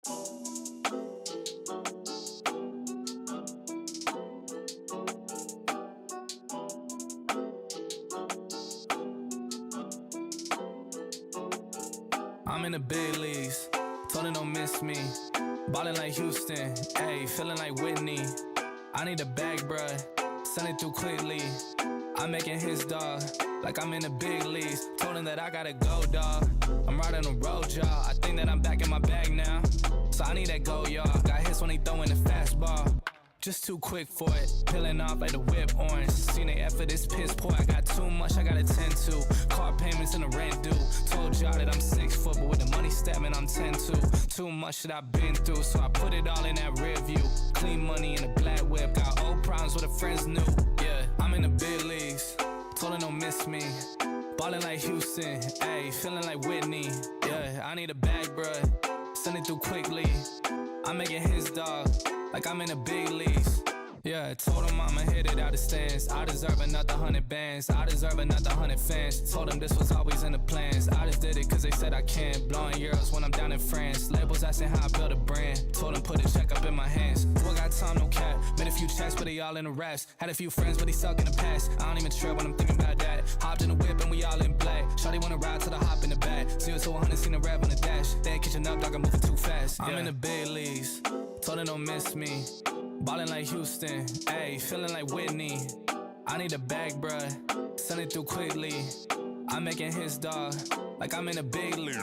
I'm in the big leagues, told her don't miss me. Ballin' like Houston, ayy, feeling like Whitney. I need a bag, bruh, send it through quickly. I'm making his dog, like I'm in the big leagues. Told him that I gotta go, dog. I'm riding the road, y'all. I think that I'm back in my bag now. So I need that go, y'all. Got hits when he throwin' the fastball. Just too quick for it, peeling off like the whip orange. Seen the effort, this piss poor. I got too much I gotta tend to. Car payments and the rent due. Told y'all that I'm 6 foot, but with the money stabbing, I'm 10-2. Too much that I've been through, so I put it all in that rear view. Clean money in a black whip, got old problems with the friends new. Yeah, I'm in the big leagues, told her don't miss me. Ballin' like Houston, ayy, feeling like Whitney. Yeah, I need a bag, bruh, send it through quickly. I'm making his dog, like I'm in the big leagues. Yeah, I told him I'ma hit it out the stands. I deserve another 100 bands, I deserve another 100 fans. Told them this was always in the plans. I just did it cause they said I can. Blowing euros when I'm down in France. Labels asking how I built a brand. Told them put a check up in my hands. Boy got time, no cap. Made a few checks but they all in the raps. Had a few friends but they suck in the past. I don't even trip when I'm thinking about that. Hopped in the whip and we all in black. Shawty wanna ride till the hop in the back. 0 to 100 seen a rap on the dash. They ain't catching up, dog, I'm moving too fast. I'm in the big leagues, told her don't miss me. Ballin' like Houston, ayy, feeling like Whitney. I need a bag, bruh, send it through quickly. I'm making his dog, like I'm in a big league.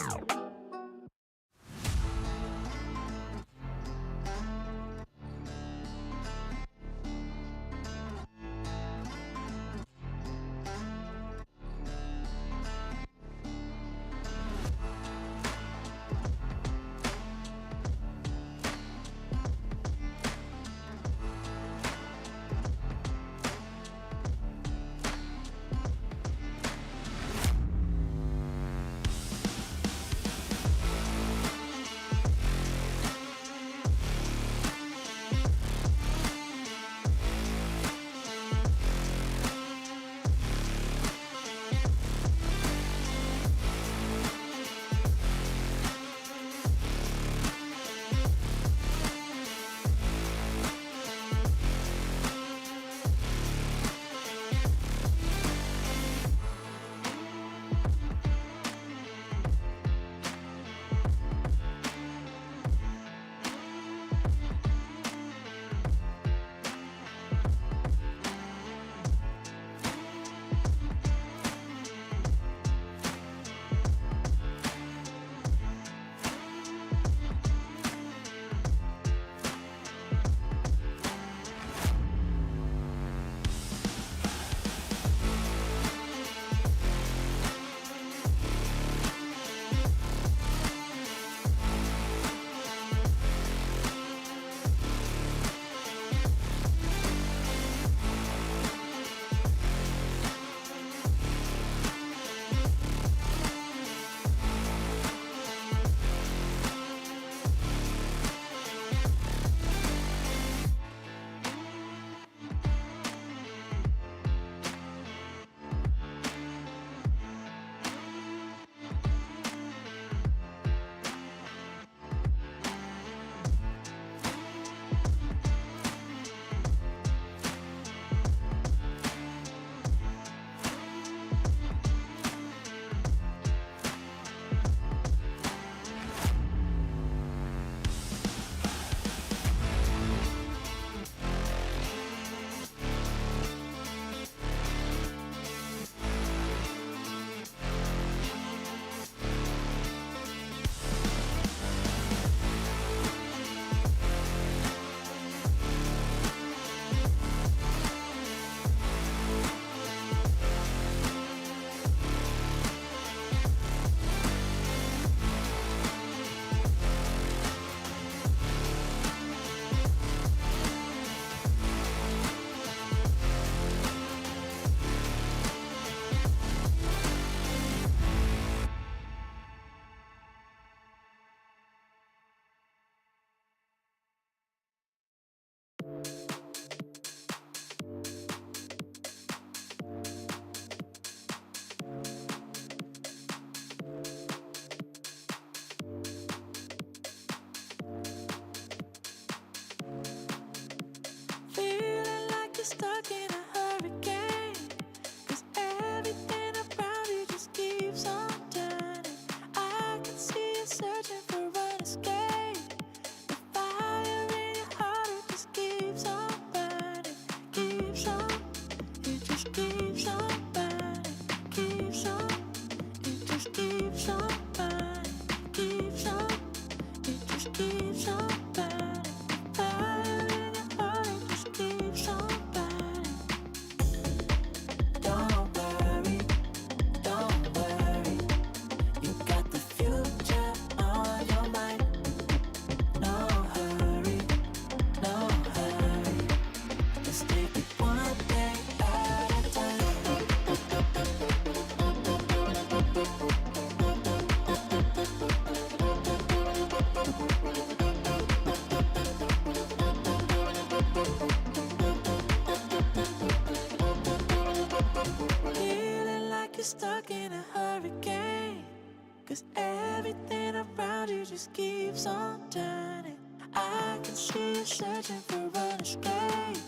'cause everything around you just keeps on turning. I can see you searching for an escape.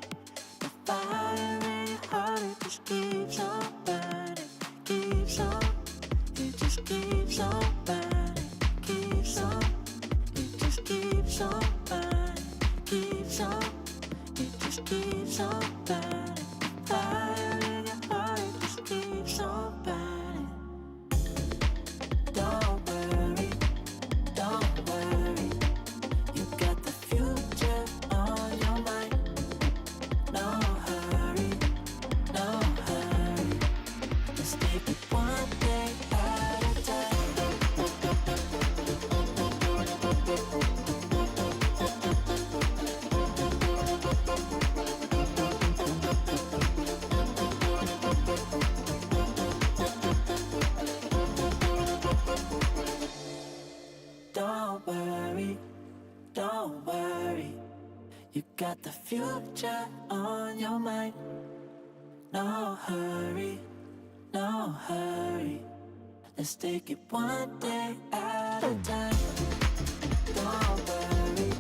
The fire in your heart, it just keeps on burning. Keeps on, it just keeps on burning. Keeps on, it just keeps on burning. Keeps on, it just keeps on burning. Fire in your heart, it just keeps on burning. Don't worry, don't worry. You got the future on your mind. No hurry, no hurry. Let's take it one day at a time. Don't worry, don't worry. You got the future on your mind. No hurry, no hurry. Let's take it one day at a time. Don't worry,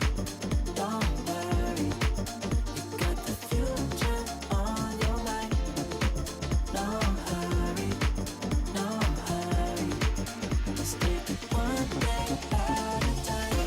don't worry. You got the future on your mind. No hurry, no hurry. Let's take it one day at a time.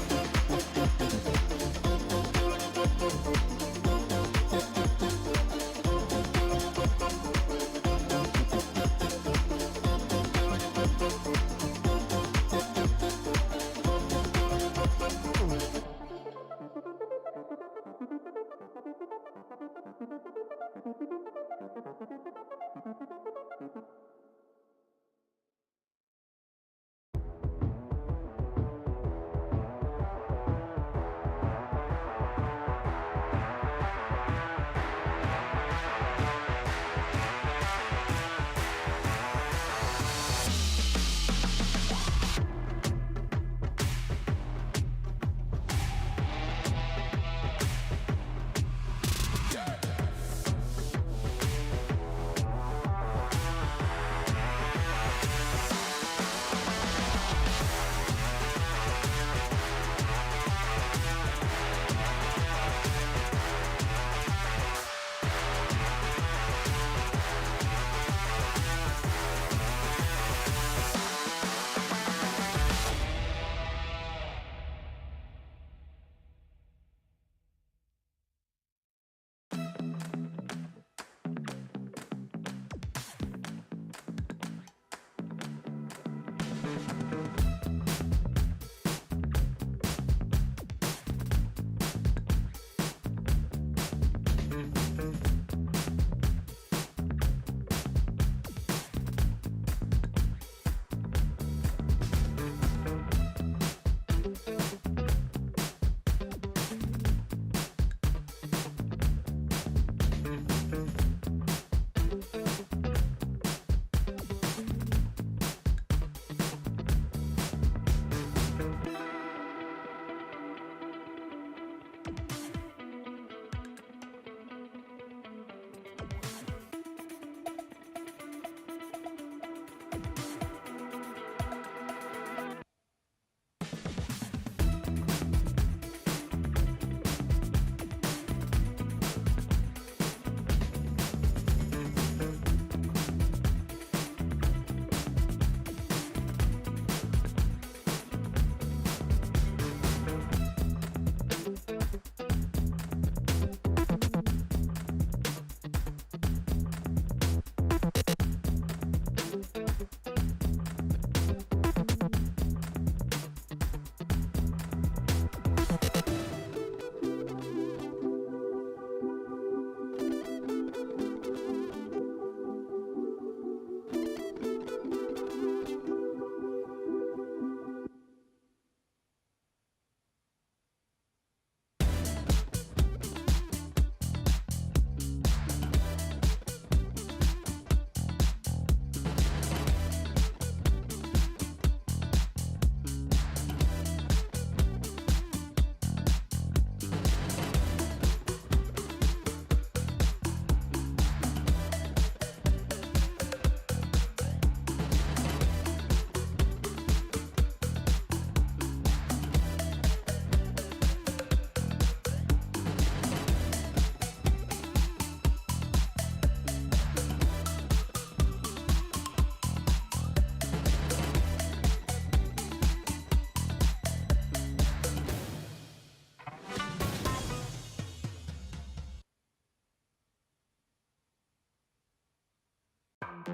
We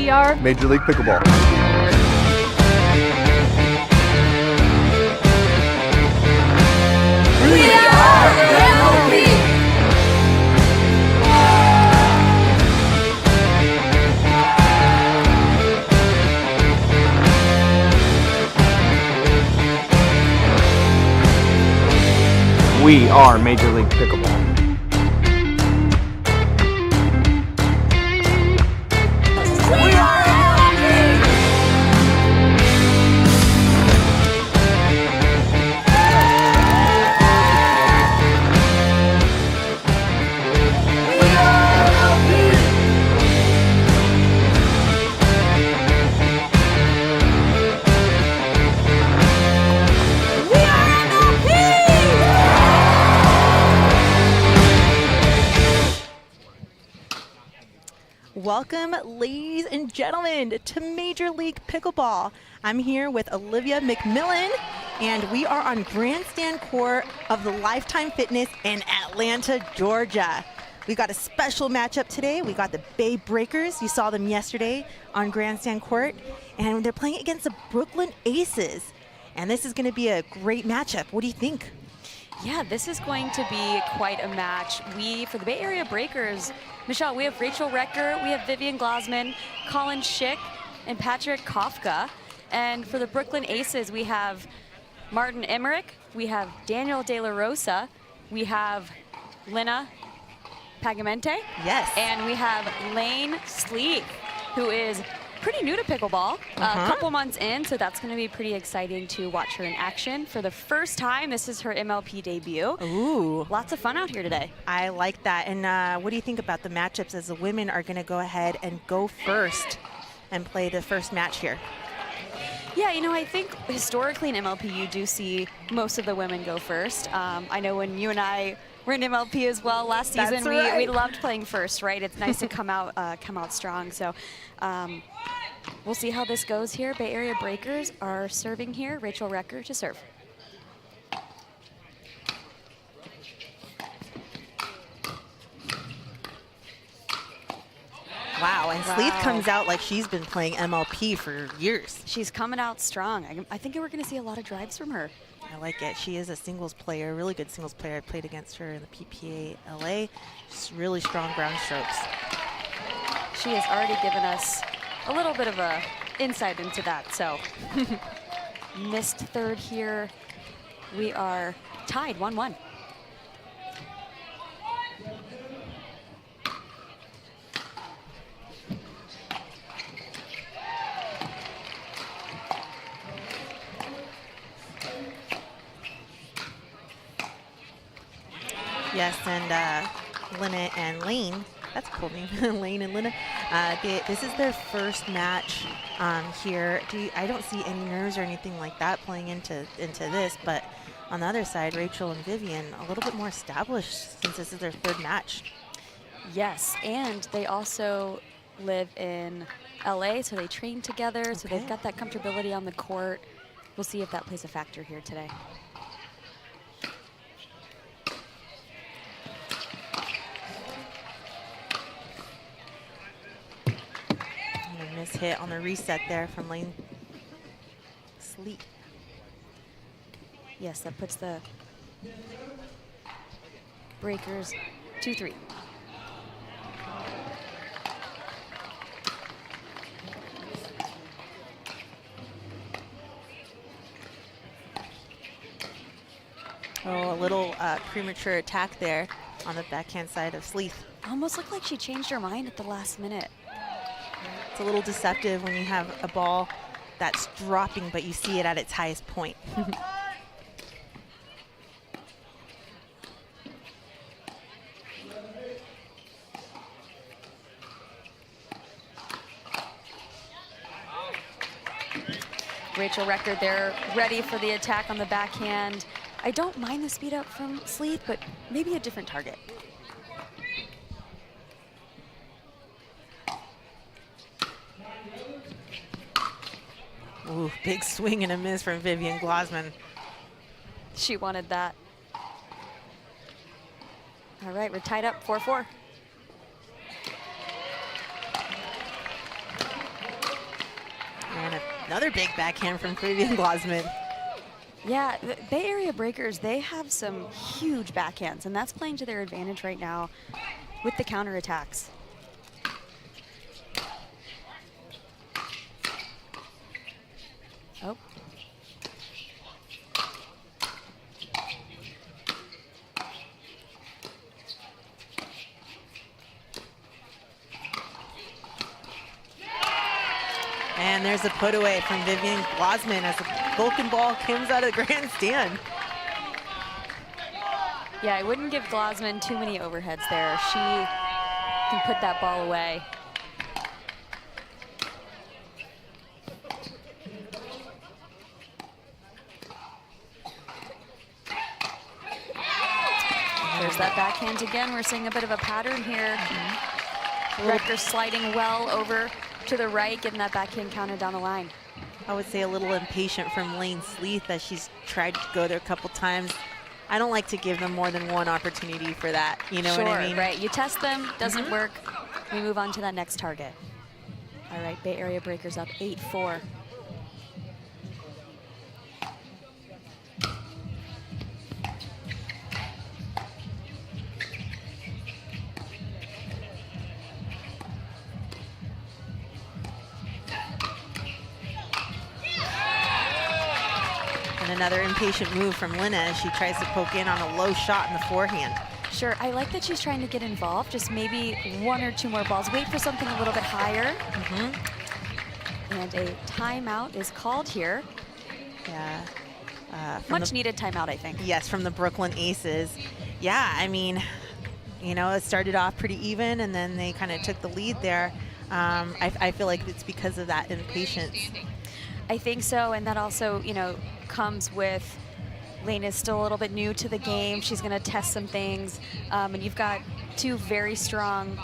are Major League Pickleball. We are MLP. We are Major League Pickleball. Welcome, ladies and gentlemen, to Major League Pickleball. I'm here with Olivia McMillan, and we are on Grandstand Court of the Lifetime Fitness in Atlanta, Georgia. We got a special matchup today. We got the Bay Breakers. You saw them yesterday on Grandstand Court, and they're playing against the Brooklyn Aces. And this is going to be a great matchup. What do you think? Yeah, this is going to be quite a match. For the Bay Area Breakers, Michelle, we have Rachel Recker, we have Vivian Glassman, Colin Schick, and Patrick Kafka. And for the Brooklyn Aces, we have Martin Emmerich, we have Daniel De La Rosa, we have Lina Pagamente. Yes. And we have Lane Sleeth, who is pretty new to pickleball, a couple months in, so that's going to be pretty exciting to watch her in action for the first time. This is her MLP debut. Ooh. Lots of fun out here today. I like that. And what do you think about the matchups as the women are going to go ahead and go first and play the first match here? Yeah, you know, I think historically in MLP you do see most of the women go first. I know when you and I were in MLP as well last season, we loved playing first, right? It's nice to come out strong. So we'll see how this goes here. Bay Area Breakers are serving here. Rachel Recker to serve. Wow, and Sleeth comes out like she's been playing MLP for years. She's coming out strong. I think we're going to see a lot of drives from her. I like it. She is a singles player, really good singles player. I played against her in the PPA LA. Just really strong ground strokes. She has already given us a little bit of a insight into that. So missed third here. We are tied 1-1. Yes, and Lina and Lane, that's a cool name, Lane and Lina. This is their first match here. I don't see any nerves or anything like that playing into this, but on the other side, Rachel and Vivian, a little bit more established since this is their third match. Yes, and they also live in LA, so they train together, so they've got that comfortability on the court. We'll see if that plays a factor here today. Hit on the reset there from Lane Sleeth. Yes, that puts the Breakers 2-3. Oh, a little premature attack there on the backhand side of Sleeth. Almost looked like she changed her mind at the last minute. It's a little deceptive when you have a ball that's dropping, but you see it at its highest point. Rachel Recker there, ready for the attack on the backhand. I don't mind the speed up from Sleeth, but maybe a different target. Ooh, big swing and a miss from Vivian Glasman. She wanted that. All right, we're tied up 4-4. And another big backhand from Vivian Glasman. Yeah, the Bay Area Breakers, they have some huge backhands, and that's playing to their advantage right now with the counterattacks. Oh. And there's a put away from Vivian Glasman as the Vulcan ball comes out of the grandstand. Yeah, I wouldn't give Glasman too many overheads there. She can put that ball away. There's that backhand again. We're seeing a bit of a pattern here. Recker sliding well over to the right, getting that backhand counted down the line. I would say a little impatient from Lane Sleeth as she's tried to go there a couple times. I don't like to give them more than one opportunity for that. You know what I mean? Right. You test them, doesn't work. We move on to that next target. All right, Bay Area Breakers up 8-4. And another impatient move from Lina as she tries to poke in on a low shot in the forehand. Sure, I like that she's trying to get involved. Just maybe one or two more balls. Wait for something a little bit higher. And a timeout is called here. Yeah. Much needed timeout, I think. Yes, from the Brooklyn Aces. Yeah, I mean, you know, it started off pretty even and then they kind of took the lead there. I feel like it's because of that impatience. I think so, and that also, you know, comes with Lane is still a little bit new to the game. She's going to test some things, and you've got two very strong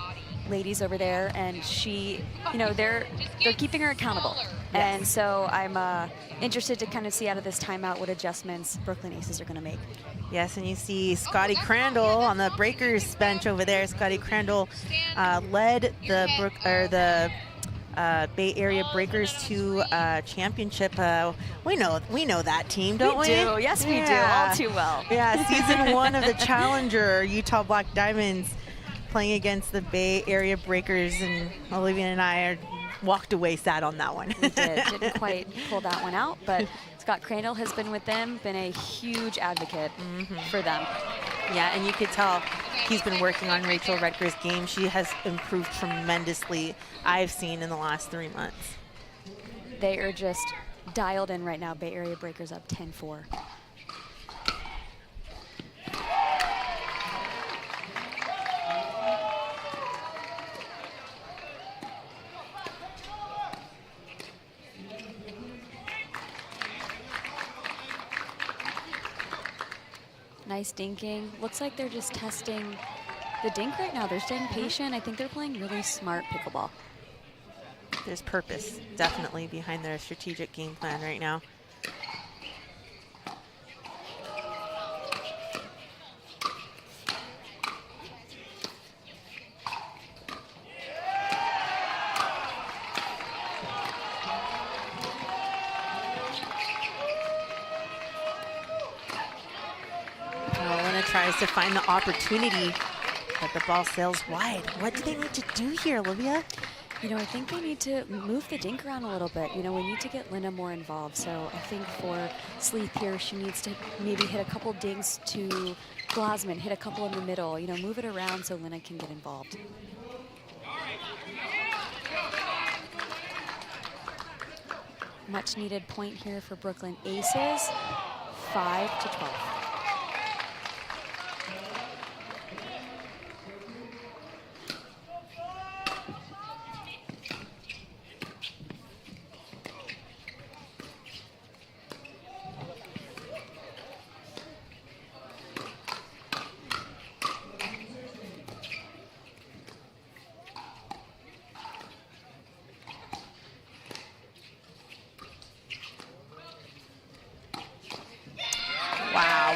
ladies over there, and she, you know, they're keeping her accountable. Yes. And so I'm interested to kind of see out of this timeout what adjustments Brooklyn Aces are going to make. Yes, and you see Scotty Crandall on the Breakers bench over there. Scotty Crandall led the Bay Area Breakers to championship. We know that team, don't we? We do. Yes, we do. All too well. Yeah, season 1 of the Challenger, Utah Black Diamonds playing against the Bay Area Breakers, and Olivia and I walked away sad on that one. We did. Didn't quite pull that one out, but Scott Crandall has been with them, been a huge advocate for them. Yeah, and you could tell he's been working on Rachel Redker's game. She has improved tremendously, I've seen, in the last 3 months. They are just dialed in right now. Bay Area Breakers up 10-4. Nice dinking. Looks like they're just testing the dink right now. They're staying patient. I think they're playing really smart pickleball. There's purpose, definitely, behind their strategic game plan right now. Tries to find the opportunity, but the ball sails wide. What do they need to do here, Olivia? You know, I think they need to move the dink around a little bit. You know, we need to get Lina more involved. So I think for Sleeth here, she needs to maybe hit a couple dinks to Glasman, hit a couple in the middle, you know, move it around so Lina can get involved. Much needed point here for Brooklyn Aces, 5-12.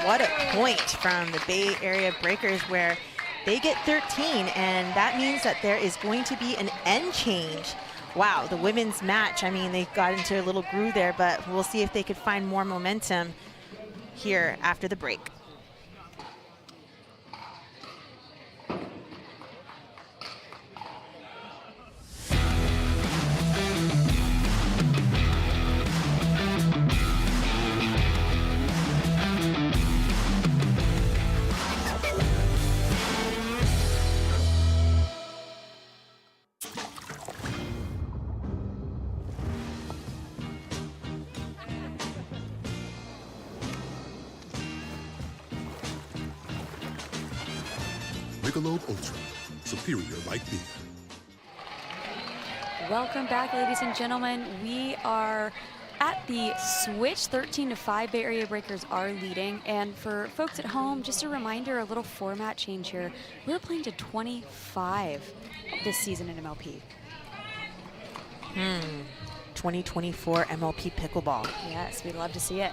what a point from the Bay Area Breakers, where they get 13, and that means that there is going to be an end change. Wow, the women's match, I mean, they got into a little groove there, but we'll see if they could find more momentum here after the break. Michelob ULTRA, superior like beer. Welcome back, ladies and gentlemen. We are at the switch. 13-5 Bay Area Breakers are leading. And for folks at home, just a reminder, a little format change here. We're playing to 25 this season in MLP. 2024 MLP Pickleball. Yes, we'd love to see it.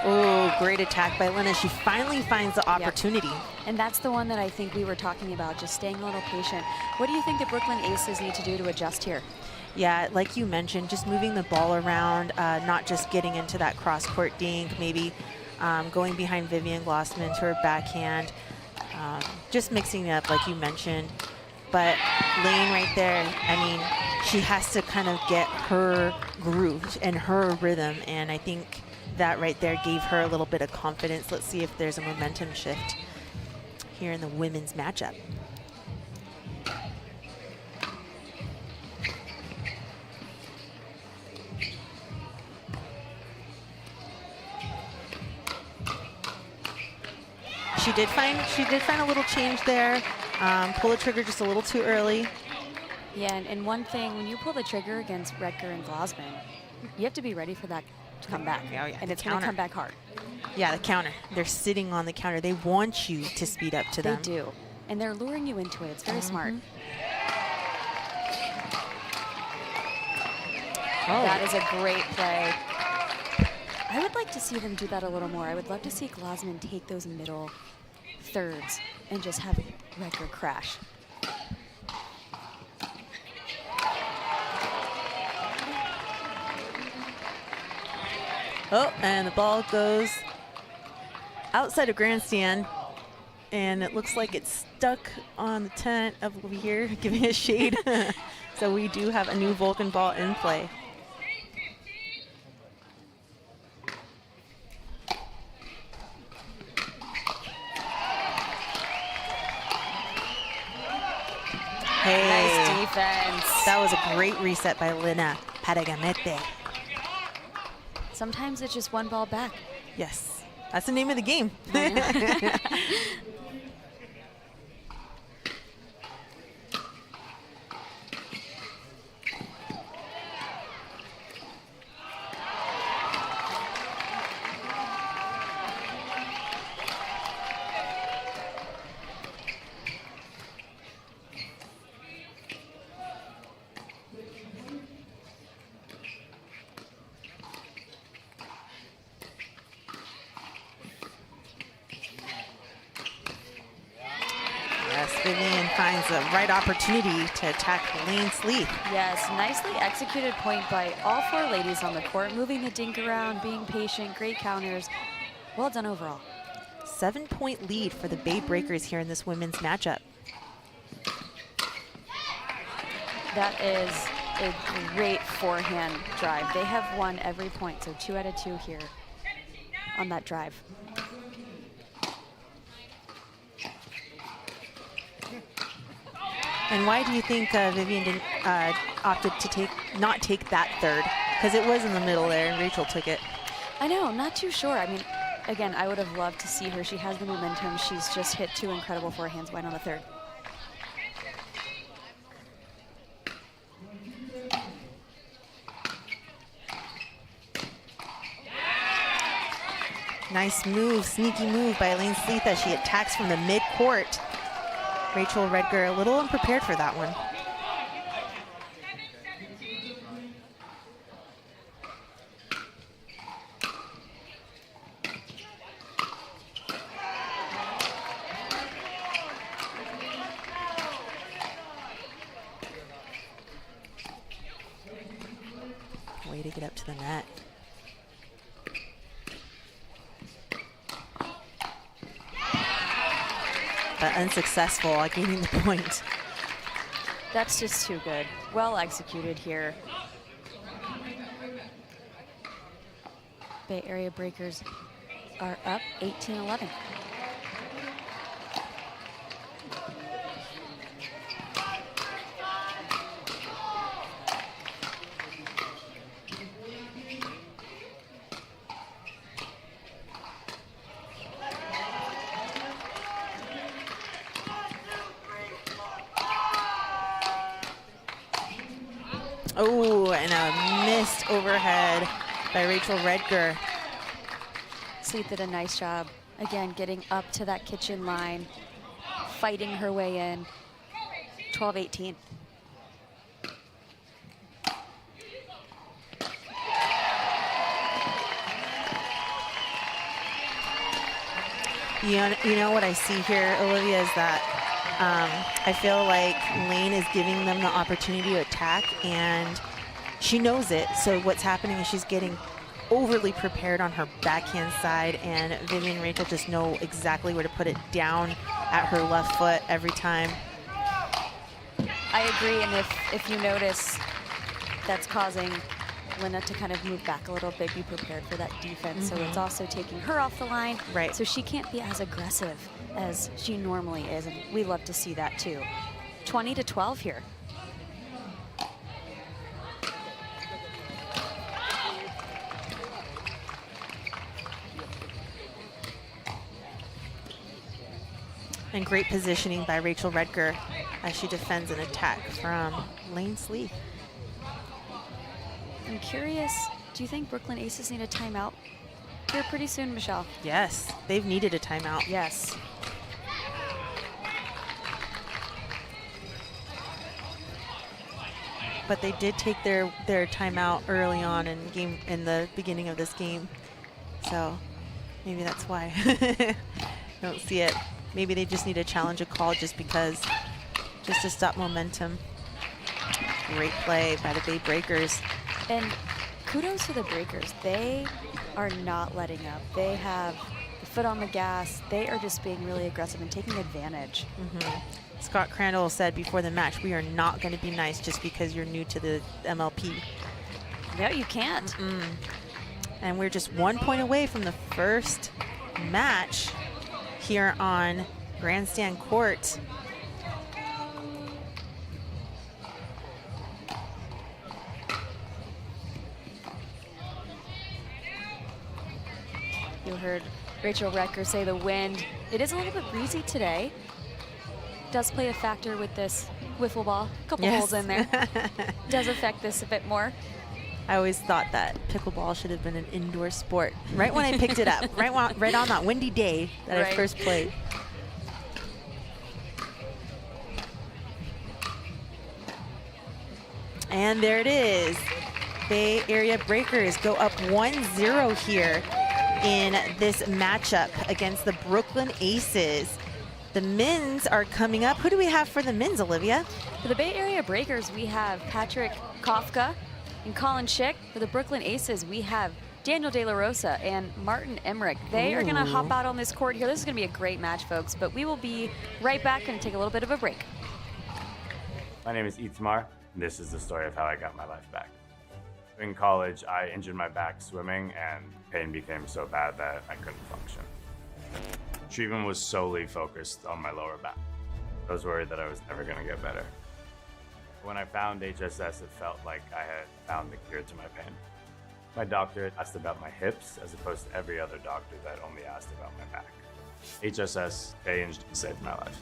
Oh, great attack by Lena. She finally finds the opportunity. Yep. And that's the one that I think we were talking about, just staying a little patient. What do you think the Brooklyn Aces need to do to adjust here? Yeah, like you mentioned, just moving the ball around, not just getting into that cross-court dink, maybe going behind Vivian Glossman to her backhand, just mixing it up like you mentioned. But Lane right there, I mean, she has to kind of get her groove and her rhythm, and I think that right there gave her a little bit of confidence. Let's see if there's a momentum shift here in the women's matchup. She did find a little change there. Pull the trigger just a little too early. Yeah, and one thing, when you pull the trigger against Redker and Glossman, you have to be ready for that to come back. Oh, yeah, and the it's going to counter. come back hard. Yeah, the counter. They're sitting on the counter. They want you to speed up to them. They do. And they're luring you into it. It's very smart. Oh. That is a great play. I would like to see them do that a little more. I would love to see Glossman take those middle thirds and just have Redker crash. Oh, and the ball goes outside of Grandstand, and it looks like it's stuck on the tent over here, giving a shade. So we do have a new Vulcan ball in play. Hey, Nice defense. that was a great reset by Lina Paragamete. Sometimes it's just one ball back. Yes, that's the name of the game. Vivian finds the right opportunity to attack Lane Sleeth. Yes, nicely executed point by all four ladies on the court, moving the dink around, being patient, great counters. Well done overall. 7-point lead for the Bay Breakers here in this women's matchup. That is a great forehand drive. They have won every point, so 2 out of 2 here on that drive. And why do you think Vivian didn't opted to not take that third? Because it was in the middle there, and Rachel took it. I know, not too sure. I mean, again, I would have loved to see her. She has the momentum. She's just hit 2 incredible forehands. Why not a third? Nice move, sneaky move by Lane Sleeth as she attacks from the mid-court. Rachel Redger a little unprepared for that one. way to get up to the net. But unsuccessful at gaining the point. That's just too good. Well executed here. Bay Area Breakers are up 18-11. Oh, and a missed overhead by Rachel Redger. Sleeth did a nice job, again, getting up to that kitchen line, fighting her way in. 12-18. You know what I see here, Olivia, is that I feel like Lane is giving them the opportunity to attack, and she knows it. So what's happening is she's getting overly prepared on her backhand side, and Vivian and Rachel just know exactly where to put it down at her left foot every time. I agree, and if you notice, that's causing Lena to kind of move back a little bit, be prepared for that defense. So it's also taking her off the line. Right. So she can't be as aggressive as she normally is, and we love to see that too. 20-12 here. And great positioning by Rachel Redger as she defends an attack from Lane Sleeth. I'm curious, do you think Brooklyn Aces need a timeout here pretty soon, Michelle? Yes, they've needed a timeout. Yes. But they did take their timeout early on in the beginning of this game. So maybe that's why. Don't see it. Maybe they just need to challenge a call just to stop momentum. Great play by the Bay Breakers. And kudos to the Breakers. They are not letting up. They have the foot on the gas. They are just being really aggressive and taking advantage. Scott Crandall said before the match, we are not going to be nice just because you're new to the MLP. No, you can't. And we're just 1 point away from the first match here on Grandstand Court. You heard Rachel Redger say the wind. It is a little bit breezy today. Does play a factor with this wiffle ball. A couple holes in there. Does affect this a bit more. I always thought that pickleball should have been an indoor sport. Right when I picked it up, right on that windy day that I first played. And there it is. Bay Area Breakers go up 1-0 here in this matchup against the Brooklyn Aces. The men's are coming up. Who do we have for the men's, Olivia? For the Bay Area Breakers, we have Patrick Kafka and Colin Schick. For the Brooklyn Aces, we have Daniel De La Rosa and Martin Emmerich. They are going to hop out on this court here. This is going to be a great match, folks, but we will be right back and take a little bit of a break. My name is Itamar, and this is the story of how I got my life back. In college, I injured my back swimming, and pain became so bad that I couldn't function. Treatment was solely focused on my lower back. I was worried that I was never going to get better. When I found HSS, it felt like I had found the cure to my pain. My doctor asked about my hips as opposed to every other doctor that only asked about my back. HSS changed and saved my life.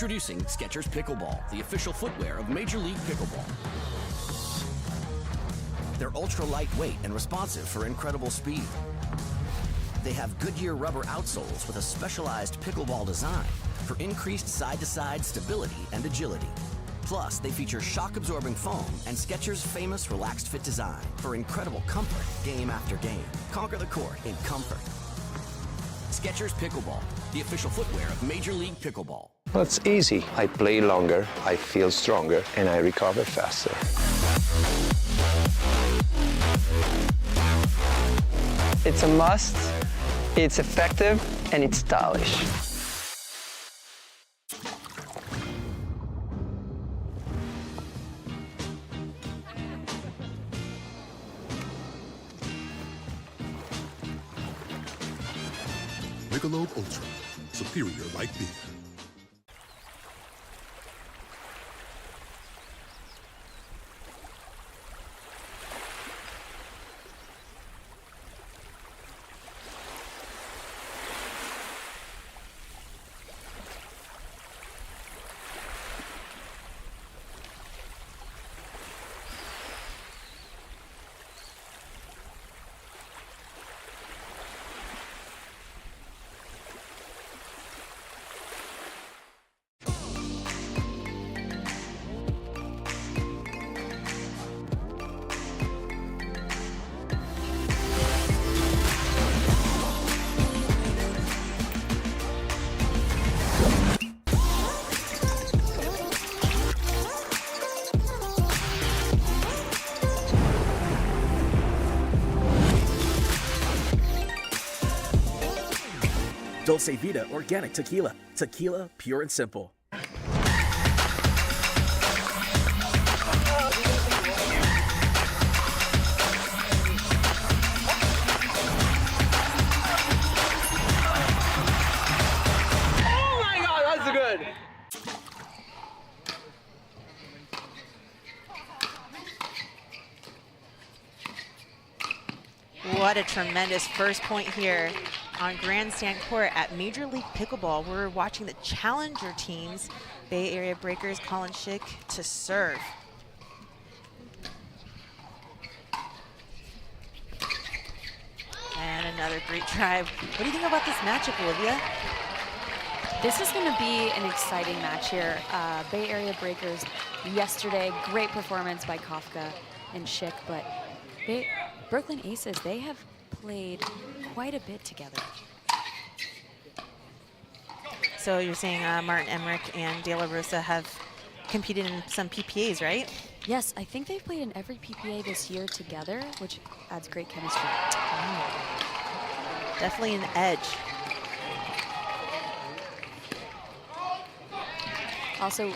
Introducing Skechers Pickleball, the official footwear of Major League Pickleball. They're ultra lightweight and responsive for incredible speed. They have Goodyear rubber outsoles with a specialized pickleball design for increased side-to-side stability and agility. Plus, they feature shock-absorbing foam and Skechers' famous relaxed fit design for incredible comfort game after game. Conquer the court in comfort. Skechers Pickleball, the official footwear of Major League Pickleball. Well, it's easy. I play longer, I feel stronger, and I recover faster. It's a must, it's effective, and it's stylish. Michelob ULTRA, superior like beer. Dulce Vida Organic Tequila. Tequila, pure and simple. Oh my God, that's good. What a tremendous first point here on Grandstand Court at Major League Pickleball. We're watching the challenger teams, Bay Area Breakers, Colin Schick, to serve. And another great drive. What do you think about this matchup, Olivia? This is going to be an exciting match here. Bay Area Breakers yesterday, great performance by Kafka and Schick, but Brooklyn Aces, they have played quite a bit together. So you're saying Martin Emmerich and De La Rosa have competed in some PPAs, right? Yes, I think they've played in every PPA this year together, which adds great chemistry. Definitely an edge. Also,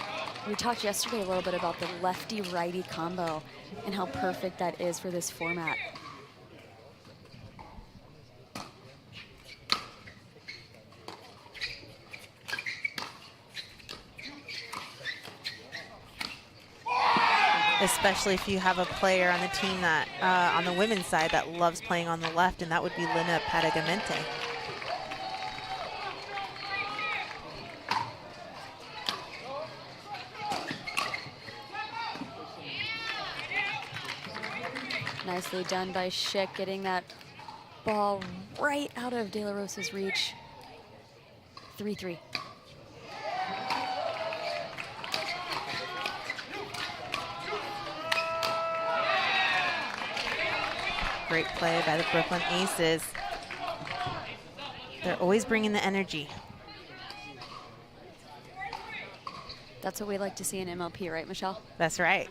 we talked yesterday a little bit about the lefty-righty combo and how perfect that is for this format. Especially if you have a player on the team that, on the women's side, that loves playing on the left, and that would be Lina Padagamente. Nicely done by Schick, getting that ball right out of De La Rosa's reach. 3-3. Great play by the Brooklyn Aces. They're always bringing the energy. That's what we like to see in MLP, right, Michelle? That's right.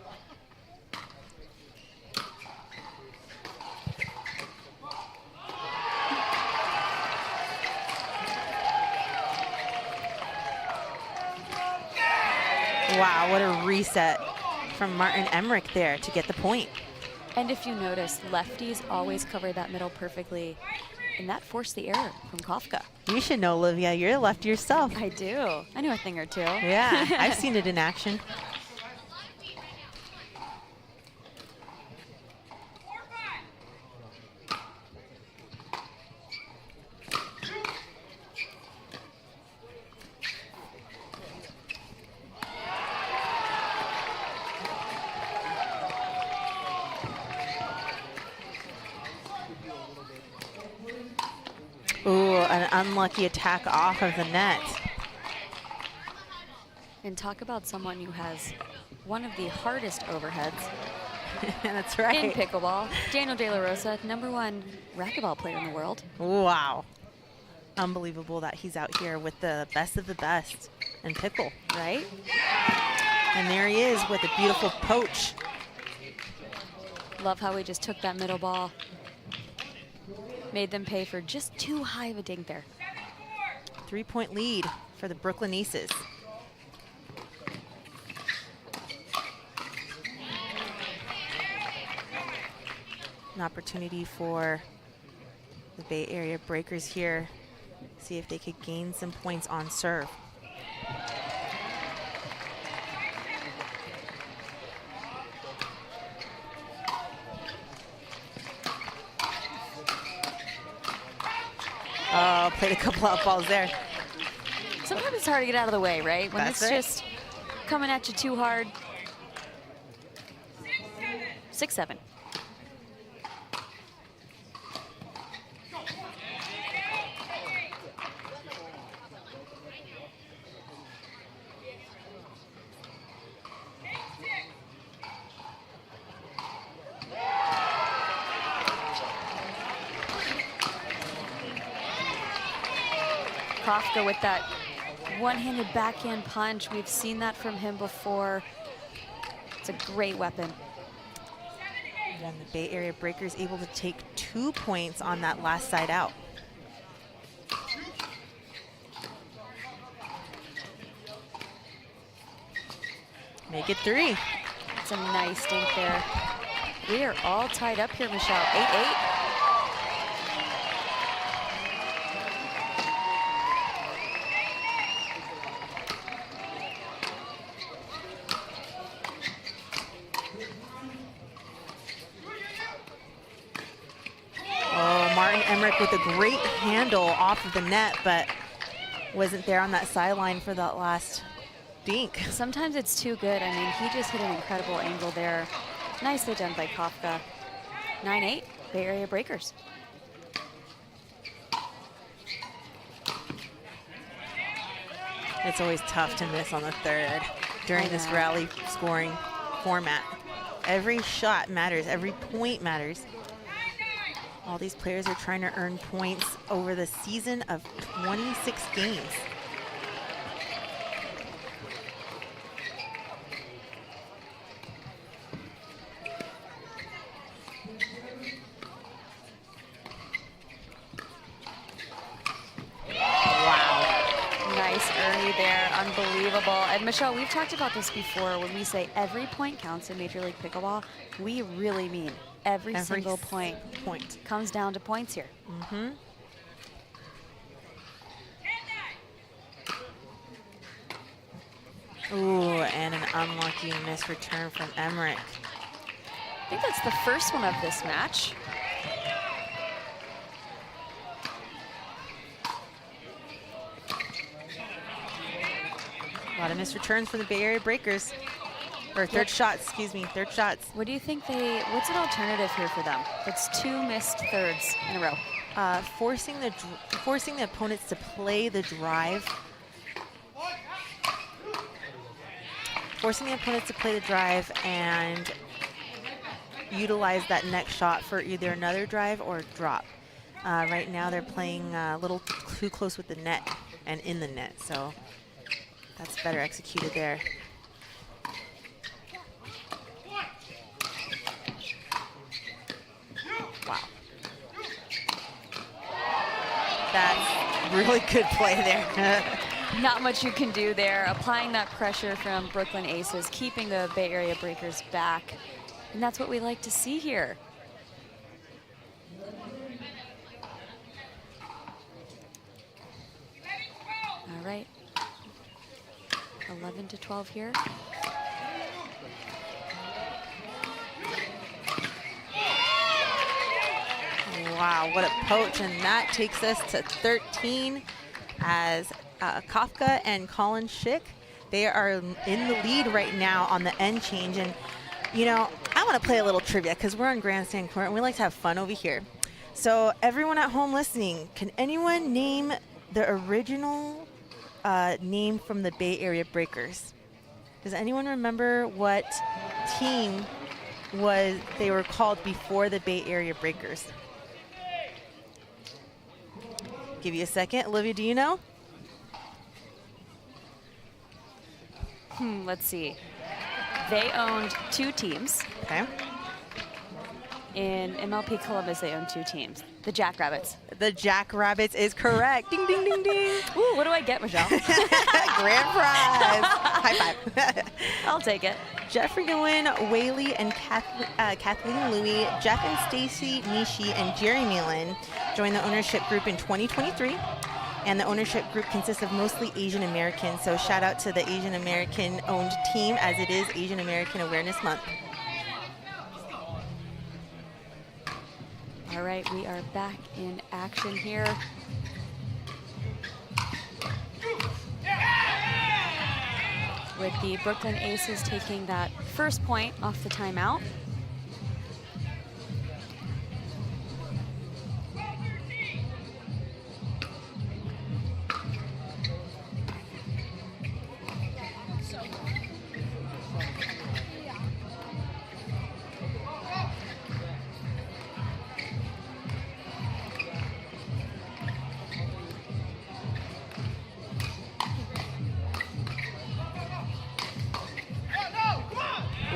Wow, what a reset from Martin Emmerich there to get the point. And if you notice, lefties always cover that middle perfectly, and that forced the error from Kafka. You should know, Olivia. You're a lefty yourself. I do. I knew a thing or two. Yeah, I've seen it in action. an unlucky attack off of the net. And talk about someone who has one of the hardest overheads. That's right. In pickleball, Daniel De La Rosa, #1 racquetball player in the world. Wow. Unbelievable that he's out here with the best of the best in pickle. Right? And there he is with a beautiful poach. Love how he just took that middle ball. Made them pay for just too high of a dink there. 3-point lead for the Brooklyn Aces. An opportunity for the Bay Area Breakers here. See if they could gain some points on serve. Oh, played a couple out balls there. Sometimes it's hard to get out of the way, right? When That's it's it. just coming at you too hard. 6-7. Kafka with that one-handed backhand punch. We've seen that from him before. It's a great weapon. And the Bay Area Breakers able to take 2 points on that last side out. Make it 3. It's a nice dink there. We are all tied up here, Michelle. 8-8. With a great handle off of the net, but wasn't there on that sideline for that last dink. Sometimes it's too good. I mean, he just hit an incredible angle there. Nicely done by Kafka. 9-8, Bay Area Breakers. It's always tough to miss on the third during this rally scoring format. Every shot matters, every point matters. All these players are trying to earn points over the season of 26 games. Unbelievable. And Michelle, we've talked about this before. When we say every point counts in Major League Pickleball, we really mean every single point. Comes down to points here. Mm-hmm. Ooh, and an unlucky miss return from Emmerich. I think that's the first one of this match. A lot of missed returns for the Bay Area Breakers. Or third shots, excuse me, third shots. What do you think what's an alternative here for them? It's 2 missed thirds in a row. Forcing the opponents to play the drive. Forcing the opponents to play the drive and utilize that next shot for either another drive or drop. Right now they're playing a little too close with the net and in the net, so that's better executed there. Wow. That's really good play there. Not much you can do there. Applying that pressure from Brooklyn Aces, keeping the Bay Area Breakers back. And that's what we like to see here. All right. 11-12 here. Wow, what a poach, and that takes us to 13 as Kafka and Colin Schick, they are in the lead right now on the end change. And, you know, I want to play a little trivia because we're on Grandstand Court and we like to have fun over here. So everyone at home listening, can anyone name the original name from the Bay Area Breakers? Does anyone remember what team they were called before the Bay Area Breakers? Give you a second. Olivia, do you know? Let's see. They owned 2 teams. Okay. In MLP Columbus, they owned 2 teams. The Jackrabbits. The Jackrabbits is correct. Ding, ding, ding, ding. Ooh, what do I get, Michelle? Grand prize. High five. I'll take it. Jeffrey Nguyen, Whaley, and Kathleen Louie, Jeff and Stacy Nishi, and Jeremy Lin joined the ownership group in 2023. And the ownership group consists of mostly Asian Americans. So shout out to the Asian American owned team, as it is Asian American Awareness Month. All right, we are back in action here. With the Brooklyn Aces taking that first point off the timeout.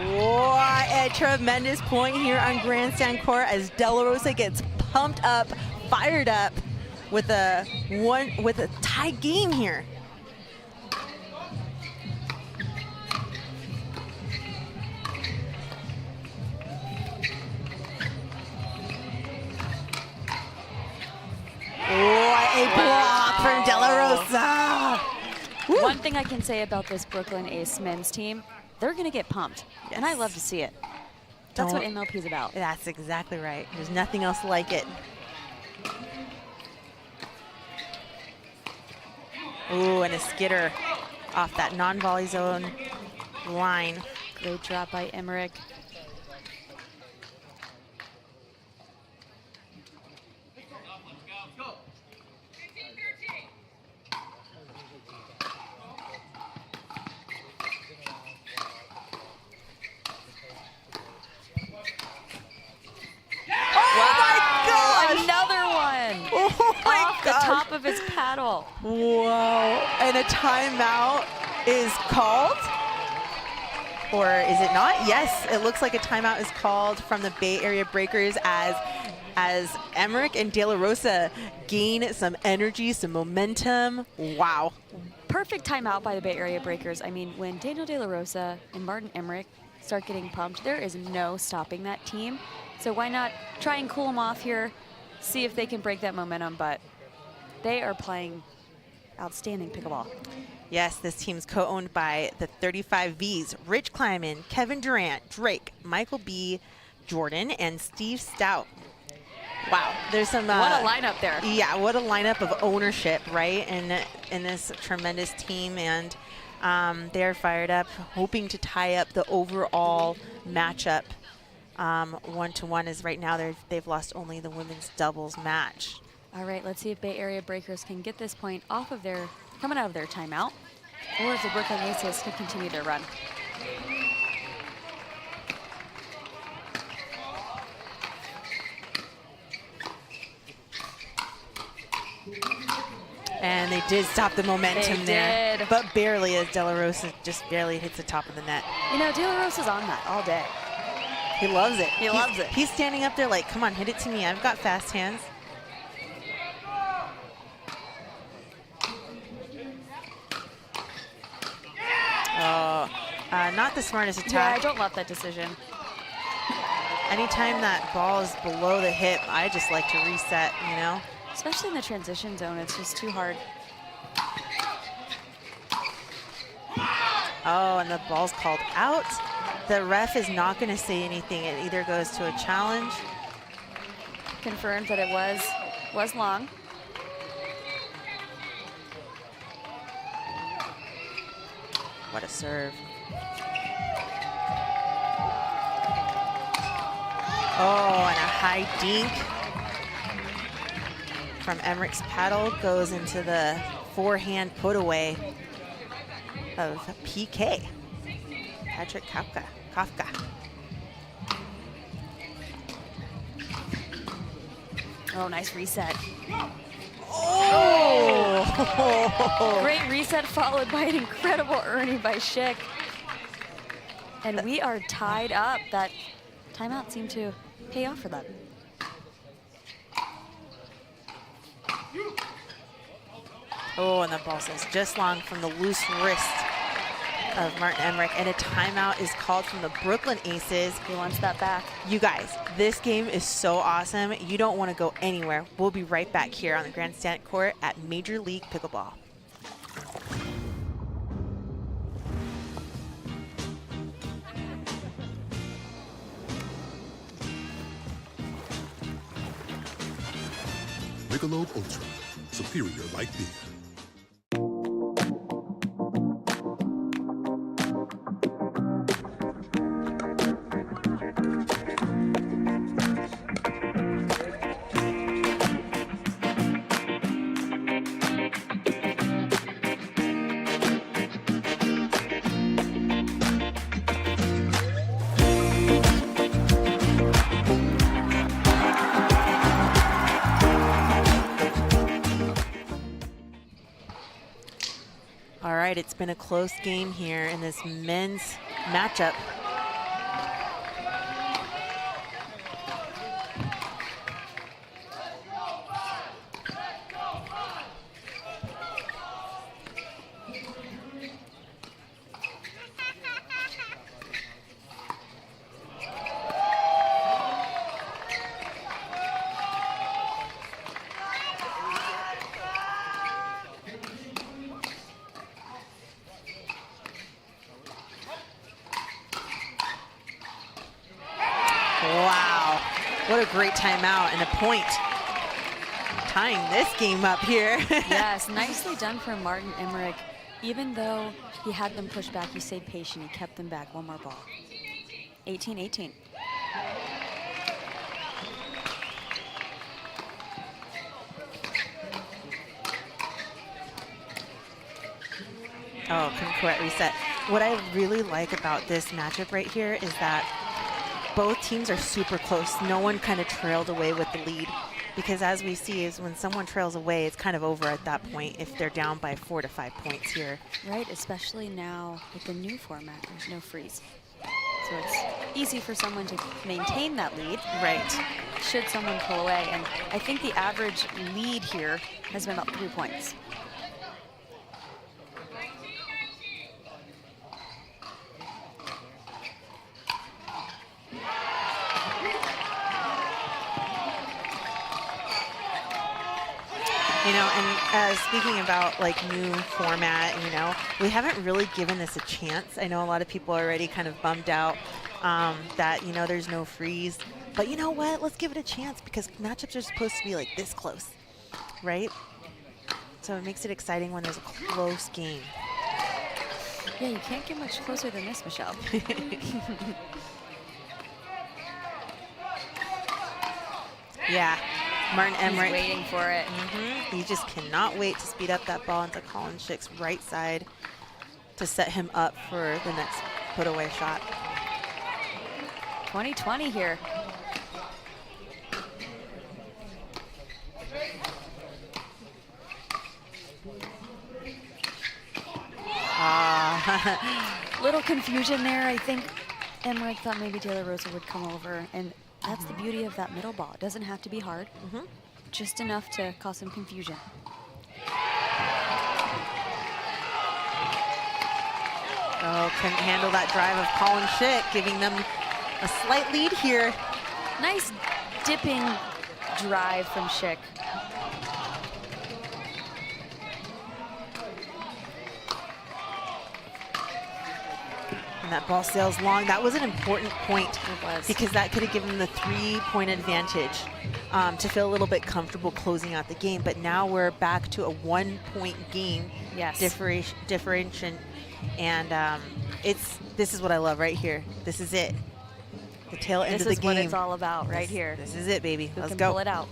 What a tremendous point here on Grandstand Court as De La Rosa gets pumped up, fired up with a tie game here. What a block from De La Rosa. Woo. One thing I can say about this Brooklyn Ace men's team, they're going to get pumped, and I love to see it. That's what MLP is about. That's exactly right. There's nothing else like it. Ooh, and a skitter off that non-volley zone line. Great drop by Emmerich. Top of his paddle. Whoa, and a timeout is called? Or is it not? Yes, it looks like a timeout is called from the Bay Area Breakers as Emmerich and De La Rosa gain some energy, some momentum. Wow. Perfect timeout by the Bay Area Breakers. I mean, when Daniel De La Rosa and Martin Emmerich start getting pumped, there is no stopping that team. So why not try and cool them off here, see if they can break that momentum, but they are playing outstanding pickleball. Yes, this team's co-owned by the 35 Vs, Rich Kleiman, Kevin Durant, Drake, Michael B. Jordan, and Steve Stout. Wow, there's some... what a lineup there. Yeah, what a lineup of ownership, right, in this tremendous team. And they're fired up, hoping to tie up the overall matchup 1-1, as right now they've lost only the women's doubles match. All right, let's see if Bay Area Breakers can get this point off of coming out of their timeout, or if the Brooklyn Aces can continue their run. And they did stop the momentum there. Did. But barely, as De La Rosa just barely hits the top of the net. You know, De La Rosa's on that all day. He loves it. He loves it. He's standing up there like, come on, hit it to me. I've got fast hands. Oh, not the smartest attack. Yeah, I don't love that decision. Anytime that ball is below the hip, I just like to reset, you know? Especially in the transition zone, it's just too hard. Oh, and the ball's called out. The ref is not going to say anything. It either goes to a challenge. Confirmed that it was long. What a serve. Oh, and a high dink. from Emmerich's paddle goes into the forehand put away of PK, Patrick Kafka. Oh, nice reset. Oh! Great reset followed by an incredible Ernie by Schick. And we are tied up. That timeout seemed to pay off for them. Oh, and the ball says just long from the loose wrist of Martin Emmerich, and a timeout is called from the Brooklyn Aces. He wants that back. You guys, this game is so awesome. You don't want to go anywhere. We'll be right back here on the Grandstand court at Major League Pickleball. Michelob ULTRA, superior like beer. All right, it's been a close game here in this men's matchup. Wow, what a great timeout and a point. Tying this game up here. Yes, nicely done for Martin Emmerich. Even though he had them pushed back, he stayed patient. He kept them back. One more ball. 18-18. Oh, correct reset. What I really like about this matchup right here is that both teams are super close. No one kind of trailed away with the lead, because as we see is when someone trails away, it's kind of over at that point if they're down by 4 to 5 points here. Right, especially now with the new format, there's no freeze. So it's easy for someone to maintain that lead. Right. Should someone pull away. And I think the average lead here has been about 3 points. You know, and speaking about like new format, you know, we haven't really given this a chance. I know a lot of people are already kind of bummed out that, you know, there's no freeze. But you know what? Let's give it a chance, because matchups are supposed to be like this close, right? So it makes it exciting when there's a close game. Yeah, you can't get much closer than this, Michelle. Yeah. Martin Emmerich. He's waiting for it. He just cannot wait to speed up that ball into Colin Schick's right side to set him up for the next put away shot. 20-20 here. Little confusion there. I think Emmerich thought maybe Taylor Rosa would come over, and that's the beauty of that middle ball. It doesn't have to be hard, just enough to cause some confusion. Oh, couldn't handle that drive of Colin Schick, giving them a slight lead here. Nice dipping drive from Schick. That ball sails long. That was an important point. It was. Because that could have given them the 3-point advantage to feel a little bit comfortable closing out the game. But now we're back to a 1-point game. Yes. Differentiation. And this is what I love right here. This is it. The tail end of the game. This is what it's all about right here. This is it, baby. Who Let's can go. pull it out?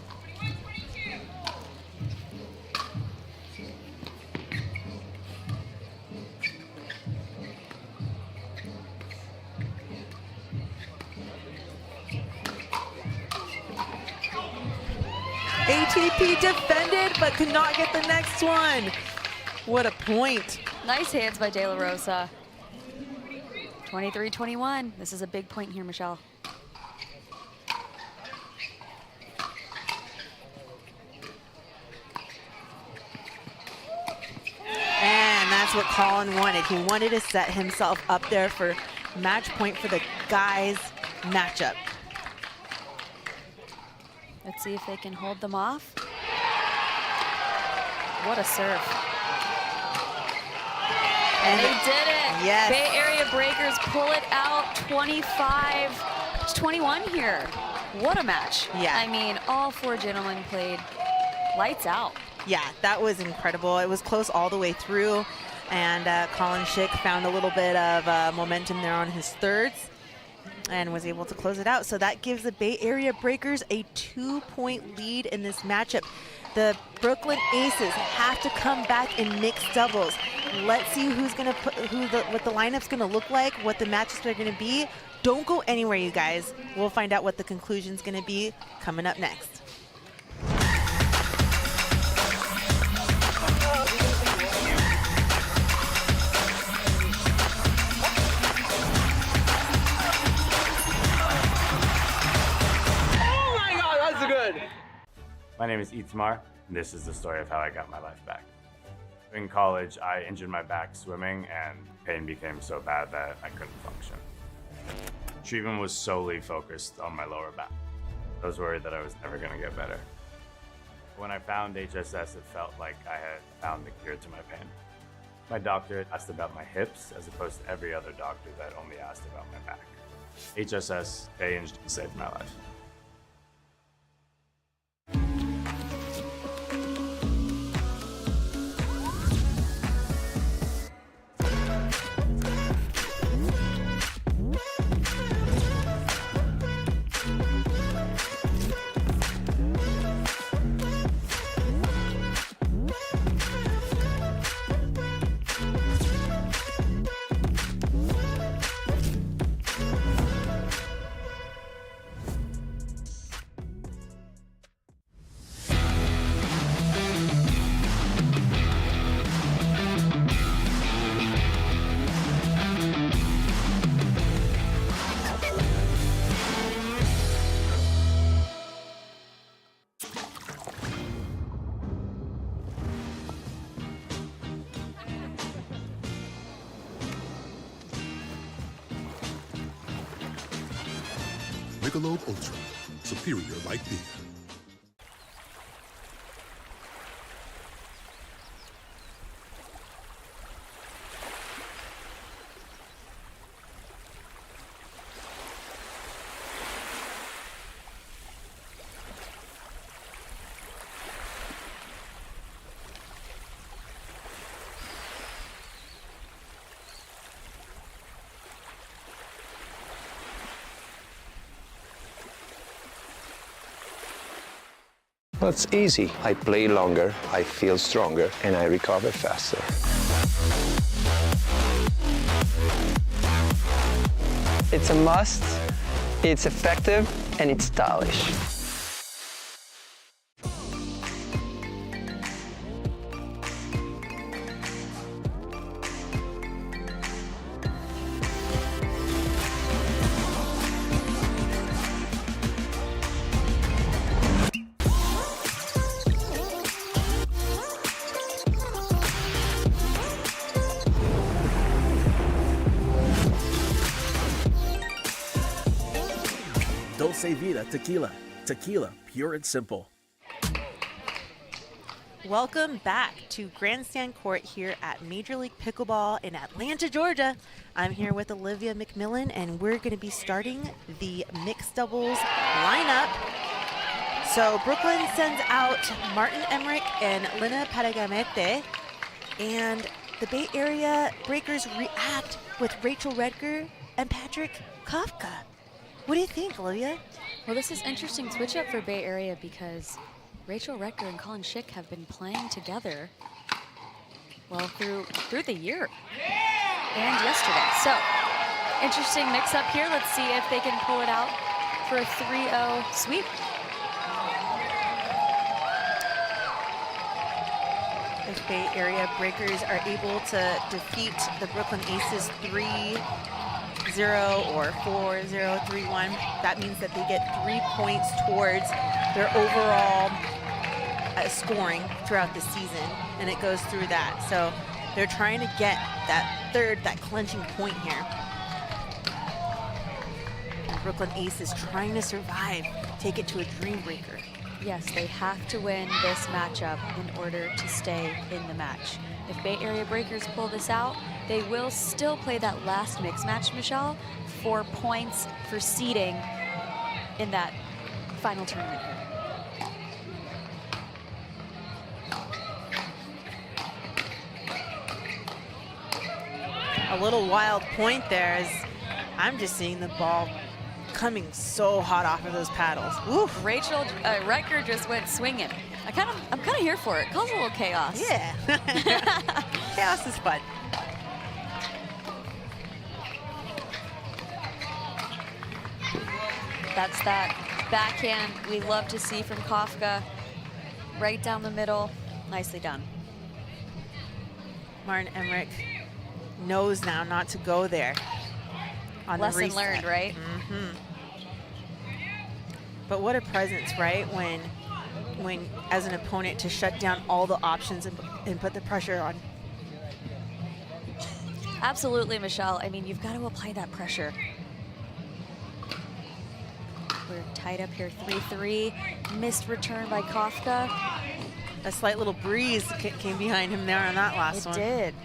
TP defended, but could not get the next one. What a point. Nice hands by De La Rosa. 23-21. This is a big point here, Michelle. And that's what Colin wanted. He wanted to set himself up there for match point for the guys' matchup. Let's see if they can hold them off. What a serve. And they did it. Yes. Bay Area Breakers pull it out 25-21 here. What a match. Yeah. I mean, all four gentlemen played lights out. Yeah, that was incredible. It was close all the way through, and Colin Schick found a little bit of momentum there on his thirds and was able to close it out. So that gives the Bay Area Breakers a 2-point lead in this matchup. The Brooklyn Aces have to come back in mixed doubles. Let's see who's gonna put what the lineup's gonna look like, what the matches are gonna be. Don't go anywhere, you guys. We'll find out what the conclusion's gonna be coming up next. My name is Itzmar, and this is the story of how I got my life back. In college, I injured my back swimming, and pain became so bad that I couldn't function. Treatment was solely focused on my lower back. I was worried that I was never going to get better. When I found HSS, it felt like I had found the cure to my pain. My doctor asked about my hips, as opposed to every other doctor that only asked about my back. HSS changed and saved my life. Michelob ULTRA, superior light beer. Well, it's easy. I play longer, I feel stronger, and I recover faster. It's a must, it's effective, and it's stylish. Dulce, Vida, Tequila. Tequila, pure and simple. Welcome back to Grandstand Court here at Major League Pickleball in Atlanta, Georgia. I'm here with Olivia McMillan, and we're going to be starting the mixed doubles lineup. So Brooklyn sends out Martin Emmerich and Lina Paragamete, and the Bay Area Breakers react with Rachel Redger and Patrick Kafka. What do you think, Olivia? Well, this is interesting switch up for Bay Area because Rachel Redger and Colin Schick have been playing together, well, through the year and yesterday. So, interesting mix-up here. Let's see if they can pull it out for a 3-0 sweep. If Bay Area Breakers are able to defeat the Brooklyn Aces 3-0 or 4-0, 3-1, that means that they get 3 points towards their overall scoring throughout the season, and it goes through that. So they're trying to get that clinching point here. And Brooklyn Aces trying to survive, take it to a dream breaker. Yes, they have to win this matchup in order to stay in the match. If Bay Area Breakers pull this out, they will still play that last mix match, Michelle, for points for seeding in that final tournament here. A little wild point there is I'm just seeing the ball coming so hot off of those paddles. Oof. Rachel Recker just went swinging. I'm kind of here for it. Cause a little chaos. Yeah. Chaos is fun. That's that backhand we love to see from Kafka. Right down the middle. Nicely done. Martin Emmerich knows now not to go there. On Lesson the reset. learned, right? Mm-hmm. But what a presence, right? When as an opponent to shut down all the options and put the pressure on. Absolutely, Michelle. I mean, you've got to apply that pressure. We're tied up here 3-3. Missed return by Kafka. A slight little breeze came behind him there on that last one. It did.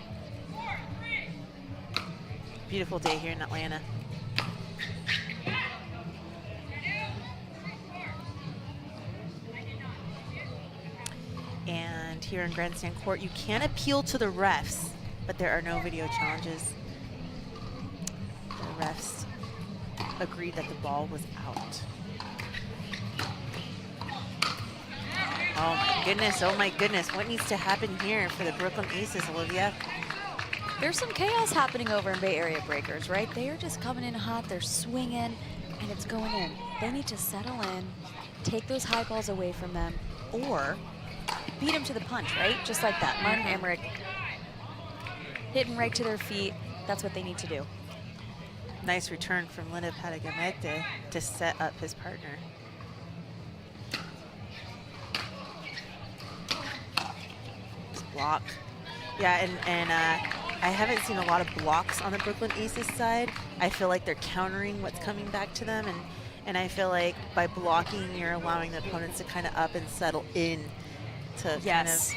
Beautiful day here in Atlanta. And here in Grandstand Court, you can appeal to the refs, but there are no video challenges. The refs agreed that the ball was out. Oh my goodness, what needs to happen here for the Brooklyn Aces, Olivia? There's some chaos happening over in Bay Area Breakers, right? They are just coming in hot, they're swinging, and it's going in. They need to settle in, take those high balls away from them, or beat them to the punch, right? Just like that. Martin Emmerich hitting right to their feet. That's what they need to do. Nice return from Linda Patagamete to set up his partner. Block. Yeah, and I haven't seen a lot of blocks on the Brooklyn Aces side. I feel like they're countering what's coming back to them, and I feel like by blocking, you're allowing the opponents to kind of up and settle in to kind of.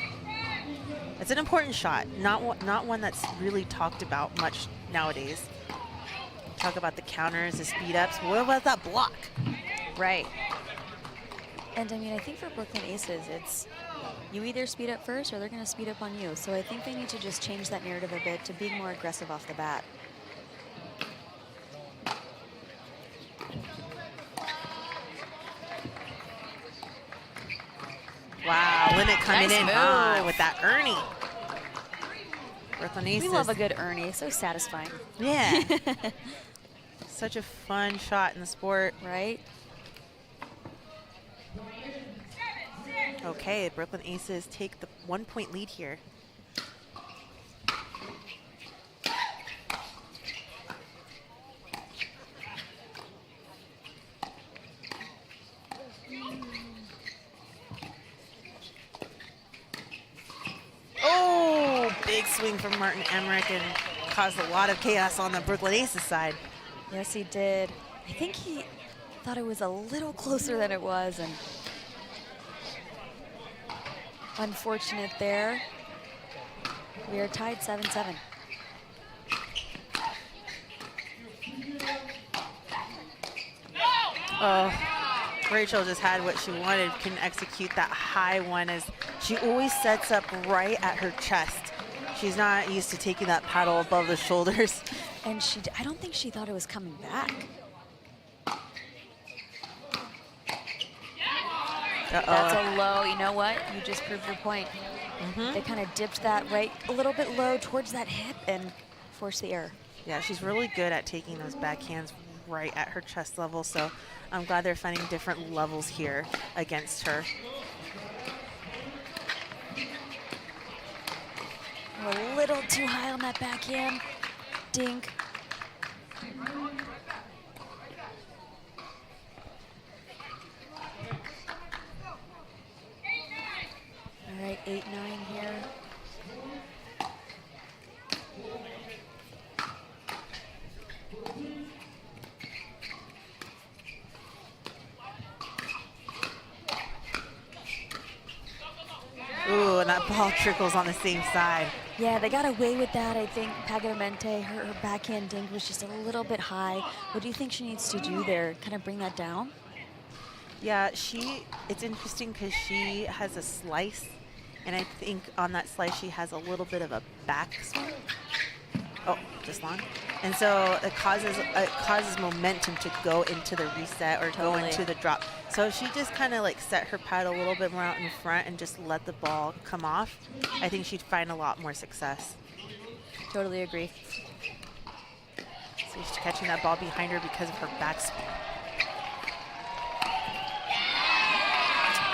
It's an important shot, not one that's really talked about much nowadays. Talk about the counters, the speed ups. What about that block? Right. And I mean, I think for Brooklyn Aces, it's you either speed up first or they're going to speed up on you. So I think they need to just change that narrative a bit to being more aggressive off the bat. Wow, Linnet coming Nice in move. with that Ernie. Brooklyn Aces. We love a good Ernie, so satisfying. Yeah. Such a fun shot in the sport. Right? Okay, Brooklyn Aces take the 1-point lead here. Oh, big swing from Martin Emmerich and caused a lot of chaos on the Brooklyn Aces side. Yes, he did. I think he thought it was a little closer than it was, and unfortunate there. We are tied 7-7. Oh, Rachel just had what she wanted, couldn't execute that high one as she always sets up right at her chest. She's not used to taking that paddle above the shoulders. And I don't think she thought it was coming back. That's a low. You know what? You just proved your point. They kind of dipped that right a little bit low towards that hip and forced the error. Yeah, she's really good at taking those backhands right at her chest level, so I'm glad they're finding different levels here against her. a little too high on that backhand. Dink. All right, 8-9 here. Ooh, and that ball trickles on the same side. Yeah, they got away with that. I think Pagadamente, her backhand dink was just a little bit high. What do you think she needs to do there? Kind of bring that down? Yeah, it's interesting because she has a slice, and I think on that slice she has a little bit of a backswing. Oh, just long. And so it causes momentum to go into the reset or go into the drop. So if she just kind of like set her pad a little bit more out in front and just let the ball come off, I think she'd find a lot more success. Totally agree. So she's catching that ball behind her because of her backswing.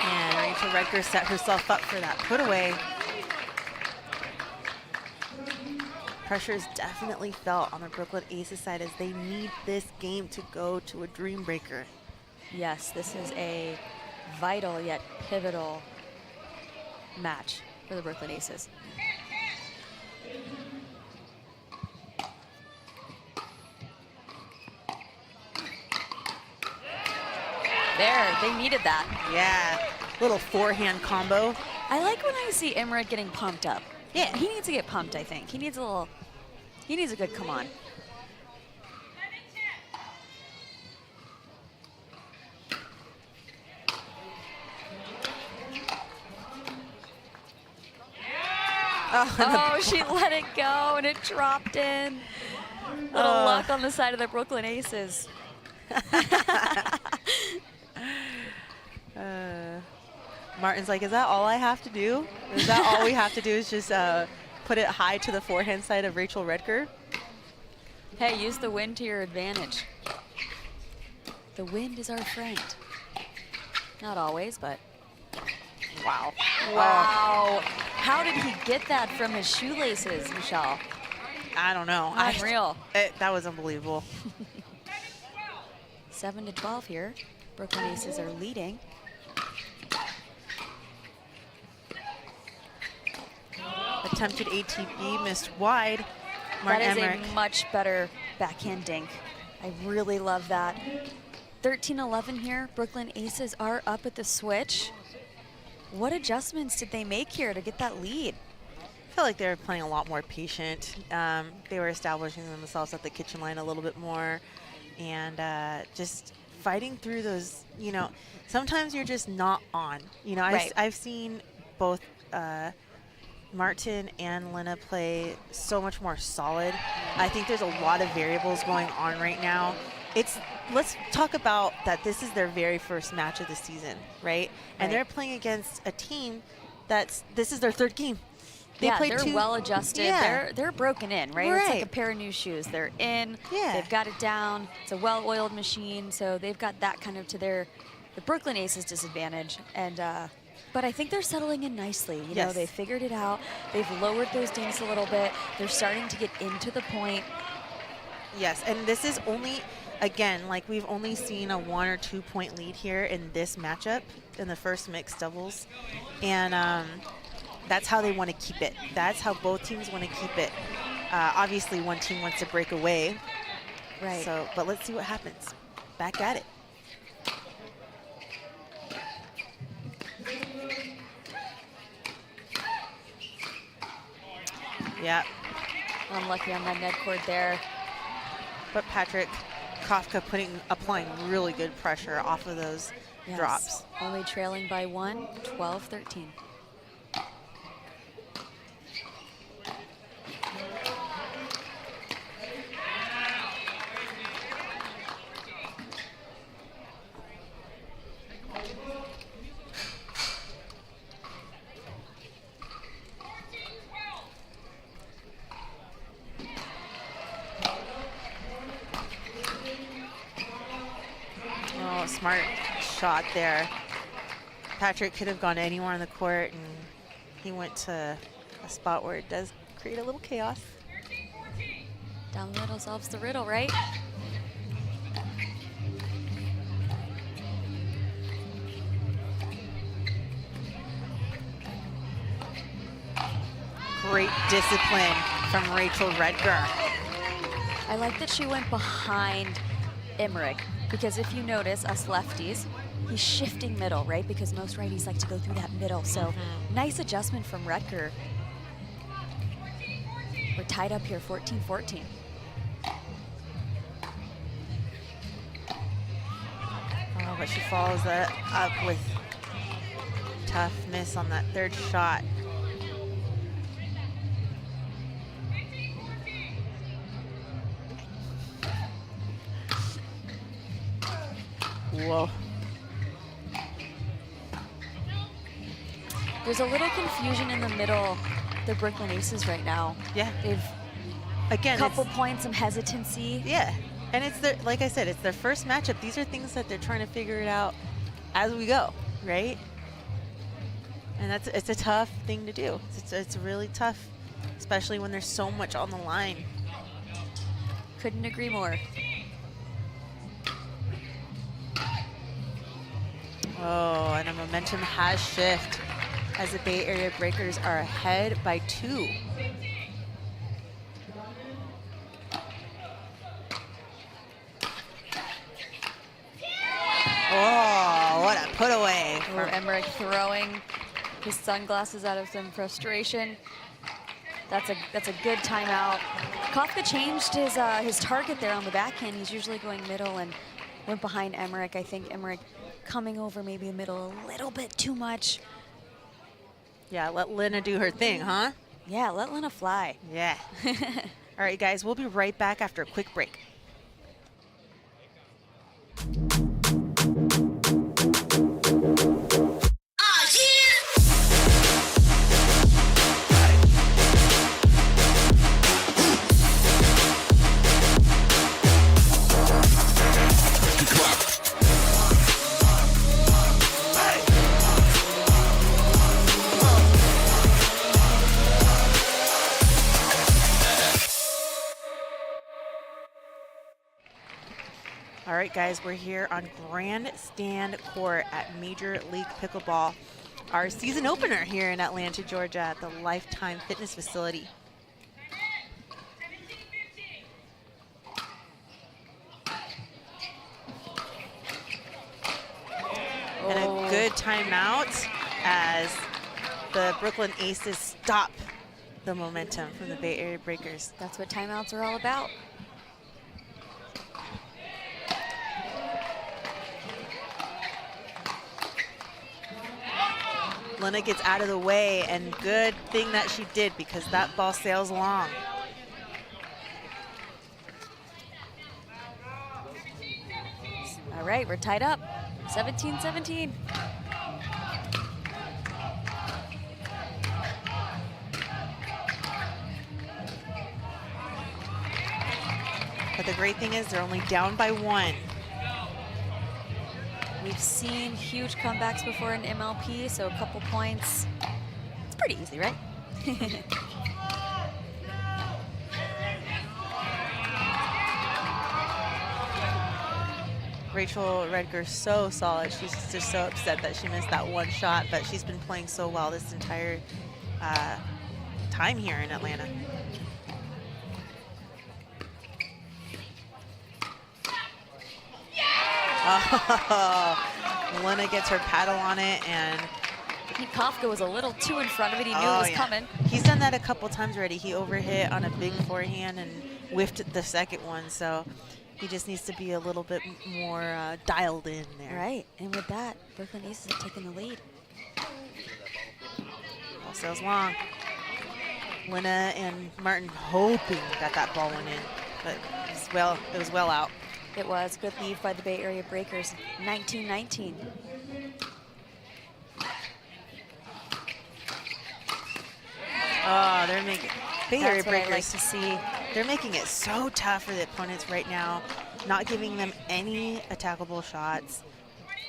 And Rachel Redker set herself up for that put away. Pressure is definitely felt on the Brooklyn Aces side as they need this game to go to a dream breaker. Yes, this is a vital yet pivotal match for the Brooklyn Aces. There, they needed that. Yeah, little forehand combo. I like when I see Imrit getting pumped up. Yeah. He needs to get pumped, I think. He needs a good come on. Oh, she let it go and it dropped in. Little luck on the side of the Brooklyn Aces. Martin's like, is that all I have to do? Is that all we have to do is just put it high to the forehand side of Rachel Redker? Hey, use the wind to your advantage. The wind is our friend. Not always, but. Wow. Wow. How did he get that from his shoelaces, Michelle? I don't know. Unreal. That was unbelievable. 7-12 here. Brooklyn Aces are leading. Attempted ATP, missed wide. Martin That is a much better backhand dink. I really love that. 13-11 here. Brooklyn Aces are up at the switch. What adjustments did they make here to get that lead? I feel like they were playing a lot more patient. They were establishing themselves at the kitchen line a little bit more and just fighting through those, you know, sometimes you're just not on. You know, Right. I've seen both Martin and Lena play so much more solid. I think there's a lot of variables going on right now. Let's talk about that this is their very first match of the season, right? And they're playing against a team this is their third game. They're well adjusted. Yeah. They're broken in, right? It's like a pair of new shoes. They're in. Yeah. They've got it down. It's a well-oiled machine, so they've got that kind of to the Brooklyn Aces disadvantage. And but I think they're settling in nicely. You know, they figured it out. They've lowered those dinks a little bit. They're starting to get into the point. Yes, and this is only, again, like we've only seen a 1 or 2 point lead here in this matchup in the first mixed doubles. And that's how they want to keep it. That's how both teams want to keep it. Obviously, one team wants to break away. Right. So, but let's see what happens. Back at it. Yeah. Unlucky on that net cord there. But Patrick Kafka applying really good pressure off of those drops. Only trailing by 1, 12-13. Oh, smart shot there. Patrick could have gone anywhere on the court, and he went to a spot where it does create a little chaos. Down the middle solves the riddle, right? Great discipline from Rachel Redger. I like that she went behind Emmerich, because if you notice, us lefties, he's shifting middle, right? Because most righties like to go through that middle. So nice adjustment from Redger. We're tied up here, 14-14. Oh, but she follows that up with tough miss on that third shot. Whoa. There's a little confusion in the middle, the Brooklyn Aces right now. Yeah. They've, again, couple points, some hesitancy. Yeah. And it's their, like I said, it's their first matchup. These are things that they're trying to figure it out as we go, right? And it's a tough thing to do. It's really tough, especially when there's so much on the line. Couldn't agree more. Oh, and the momentum has shifted as the Bay Area Breakers are ahead by 2. Oh, what a put away. Or Emmerich throwing his sunglasses out of some frustration. That's a good timeout. Kafka changed his target there on the backhand. He's usually going middle and went behind Emmerich. I think Emmerich coming over maybe the middle a little bit too much. Yeah, let Lena do her thing, huh? Yeah, let Lena fly. Yeah. All right, guys, we'll be right back after a quick break. All right, guys, we're here on Grandstand Court at Major League Pickleball, our season opener here in Atlanta, Georgia at the Lifetime Fitness Facility. And a good timeout as the Brooklyn Aces stop the momentum from the Bay Area Breakers. That's what timeouts are all about. Lena gets out of the way, and good thing that she did because that ball sails long. All right, we're tied up, 17-17. But the great thing is they're only down by 1. We've seen huge comebacks before in MLP, so a couple points. It's pretty easy, right? Rachel Redger's so solid. She's just so upset that she missed that one shot, but she's been playing so well this entire time here in Atlanta. Oh, Lena gets her paddle on it, and Kafka was a little too in front of it. He knew it was coming. He's done that a couple times already. He overhit on a big forehand and whiffed the second one, so he just needs to be a little bit more dialed in there. Right, and with that, Brooklyn Aces have taken the lead. Ball sails long. Lena and Martin hoping that ball went in, but it was well out. It was. Good lead by the Bay Area Breakers, 19-19. Oh, they're making Bay Area That's what I Breakers. like to see. They're making it so tough for the opponents right now, not giving them any attackable shots,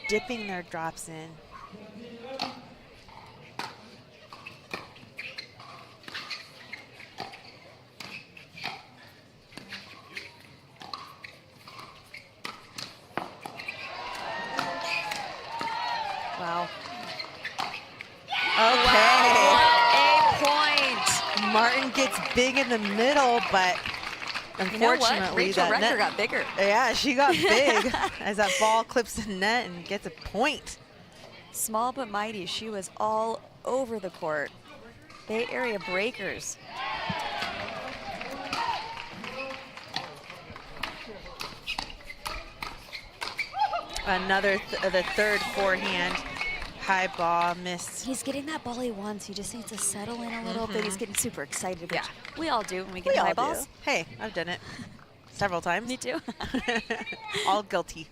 dipping their drops in. Wow. Okay. What a point. Martin gets big in the middle, but You know what? unfortunately Rachel that Rector net, got bigger. yeah, she got big as that ball clips the net and gets a point. Small but mighty. She was all over the court. Bay Area Breakers. Another, the third forehand. High ball, missed. He's getting that ball he wants. He just needs to settle in a little bit. He's getting super excited. Which we all do when we get We high all balls. do. Hey, I've done it several times. Me too. All guilty.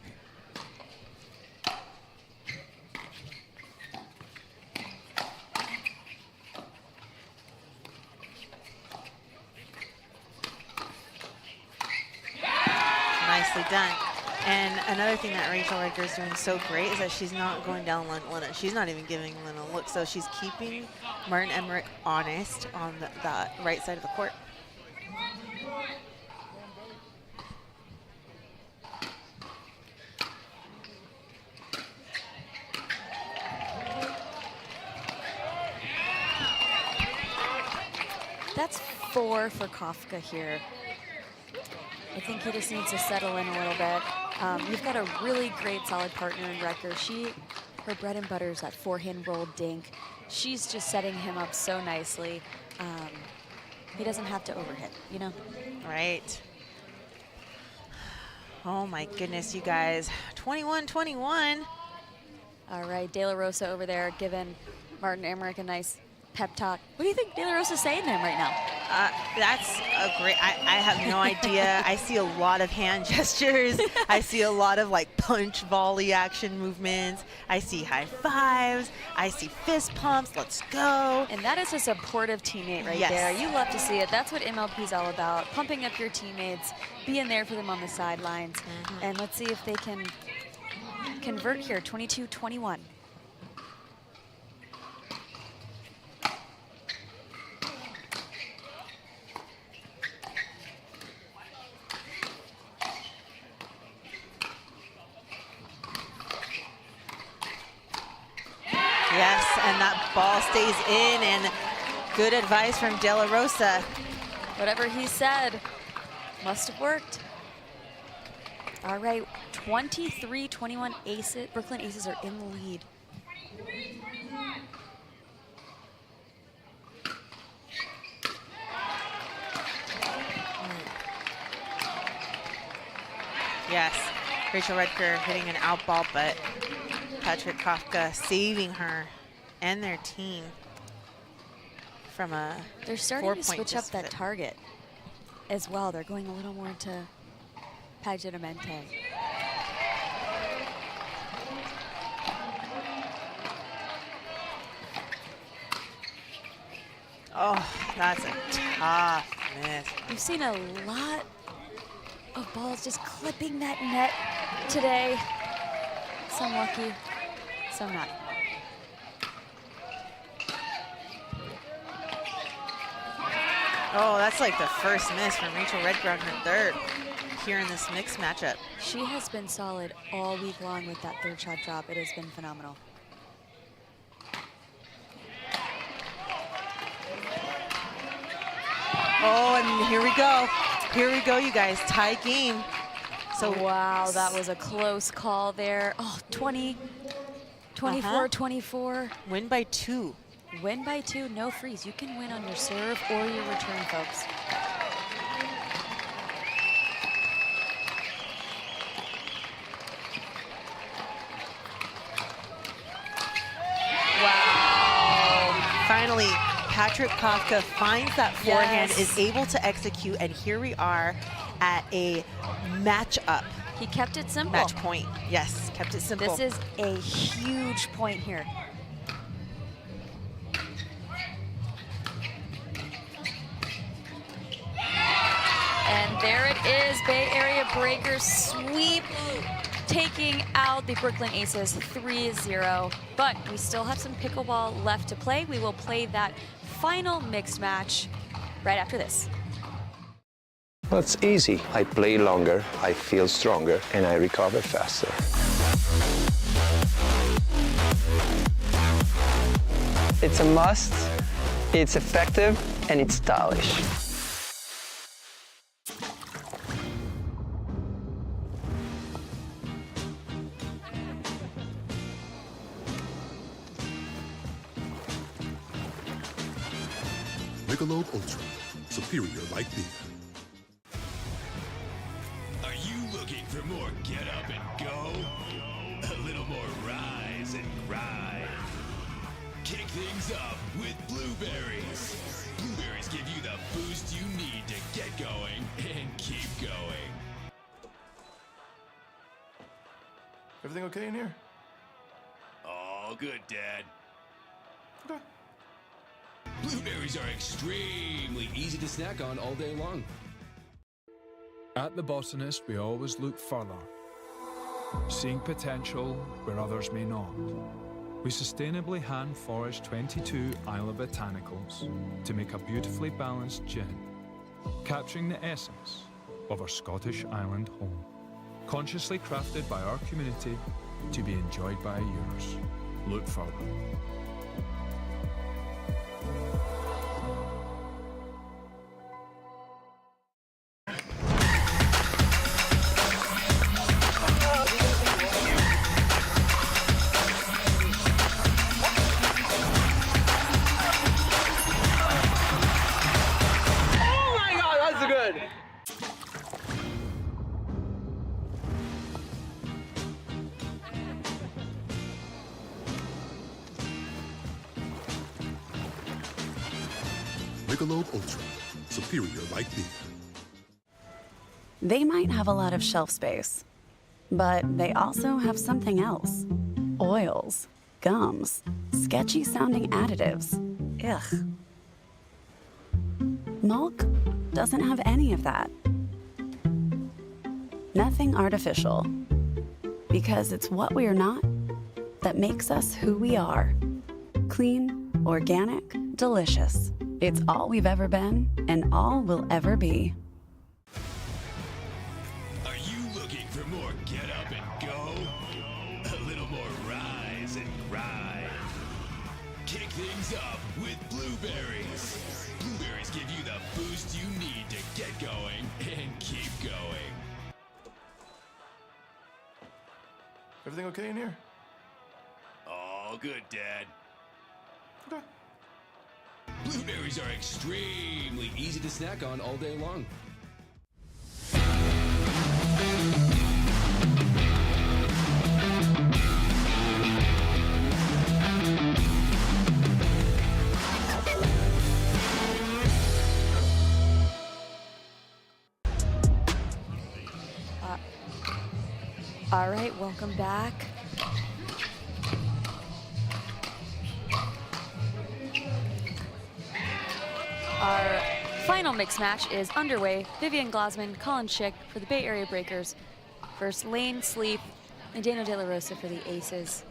Nicely done. And another thing that Rachel Rector is doing so great is that she's not going down Lena. She's not even giving Lena a look. So she's keeping Martin Emmerich honest on the right side of the court. That's 4 for Kafka here. I think he just needs to settle in a little bit. You've got a really great solid partner in Rector. Her bread and butter is that forehand roll dink. She's just setting him up so nicely. He doesn't have to overhit, you know? Right. Oh my goodness, you guys. 21-21. All right, De La Rosa over there giving Martin Emmerich a nice pep talk. What do you think De La Rosa's saying to him right now? That's a great, I have no idea. I see a lot of hand gestures. I see a lot of like punch volley action movements. I see high fives. I see fist pumps. Let's go. And that is a supportive teammate right there. You love to see it. That's what MLP is all about. Pumping up your teammates, being there for them on the sidelines. And let's see if they can convert here, 22-21. Yes, and that ball stays in, and good advice from De La Rosa. Whatever he said must have worked. All right, 23-21 Aces. Brooklyn Aces are in the lead. Yes, Rachel Rector hitting an out ball, but Patrick Kafka saving her and their team from a They're starting 4-point to switch up that deficit. target as well. They're going a little more to Paginamente. Oh, that's a tough miss. We've seen a lot of balls just clipping that net today. Some lucky, some not. Oh, that's like the first miss from Rachel Rector on her third here in this mixed matchup. She has been solid all week long with that third shot drop. It has been phenomenal. Oh, and here we go. Here we go, you guys. Tie game. So wow, that was a close call there. Oh, 20, 24, 24. Win by 2. Win by 2, no freeze. You can win on your serve or your return, folks. Wow. Finally, Patrick Kafka finds that forehand, is able to execute, and here we are at a match-up. He kept it simple. Match point. Yes, kept it simple. This is a huge point here. And there it is, Bay Area Breakers sweep, taking out the Brooklyn Aces 3-0. But we still have some pickleball left to play. We will play that final mixed match right after this. Well, it's easy. I play longer, I feel stronger, and I recover faster. It's a must, it's effective, and it's stylish. Michelob ULTRA, superior like beer. Are you looking for more get up and go? A little more rise and grind. Kick things up with Blueberries. Blueberries give you the boost you need to get going and keep going. Everything okay in here? All good, Dad. Okay. Blueberries are extremely easy to snack on all day long. At The Botanist, we always look further, seeing potential where others may not. We sustainably hand-forage 22 Isla botanicals to make a beautifully balanced gin, capturing the essence of our Scottish island home, consciously crafted by our community to be enjoyed by yours. Look further. Michelob ULTRA, superior like beer. They might have a lot of shelf space, but they also have something else. Oils, gums, sketchy sounding additives. Ugh. MALK doesn't have any of that. Nothing artificial. Because it's what we're not that makes us who we are. Clean, organic, delicious. It's all we've ever been and all we'll ever be. Are you looking for more get up and go? A little more rise and grind. Kick things up with Blueberries. Blueberries give you the boost you need to get going and keep going. Everything okay in here? All good, Dad. Okay. Blueberries are extremely easy to snack on all day long. All right, welcome back. Our final mixed match is underway. Vivian Glasman, Colin Schick for the Bay Area Breakers versus Lane Sleep and Daniel De La Rosa for the Aces.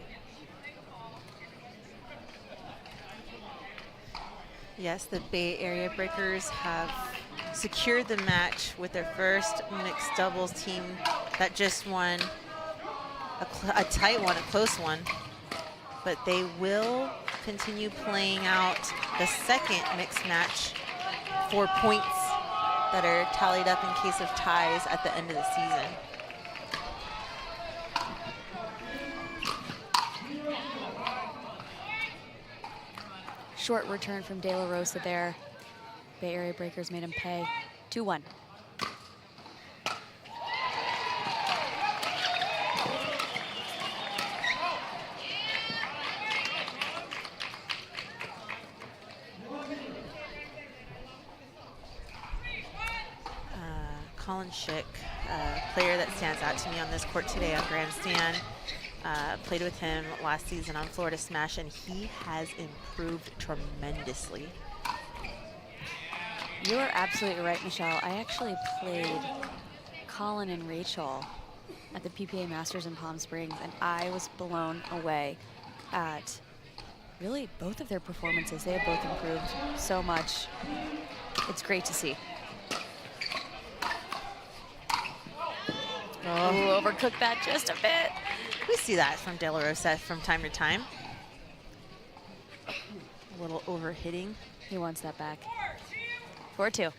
Yes, the Bay Area Breakers have secured the match with their first mixed doubles team that just won a tight one, a close one. But they will continue playing out the second mixed match for points that are tallied up in case of ties at the end of the season. Short return from De La Rosa there. Bay Area Breakers made him pay. 2-1. Colin Schick, a player that stands out to me on this court today on Grandstand. Played with him last season on Florida Smash, and he has improved tremendously. You are absolutely right, Michelle. I actually played Colin and Rachel at the PPA Masters in Palm Springs, and I was blown away at really both of their performances. They have both improved so much. It's great to see. Oh, overcooked that just a bit. We see that from De La Rosa from time to time. A little overhitting. He wants that back. 4-2.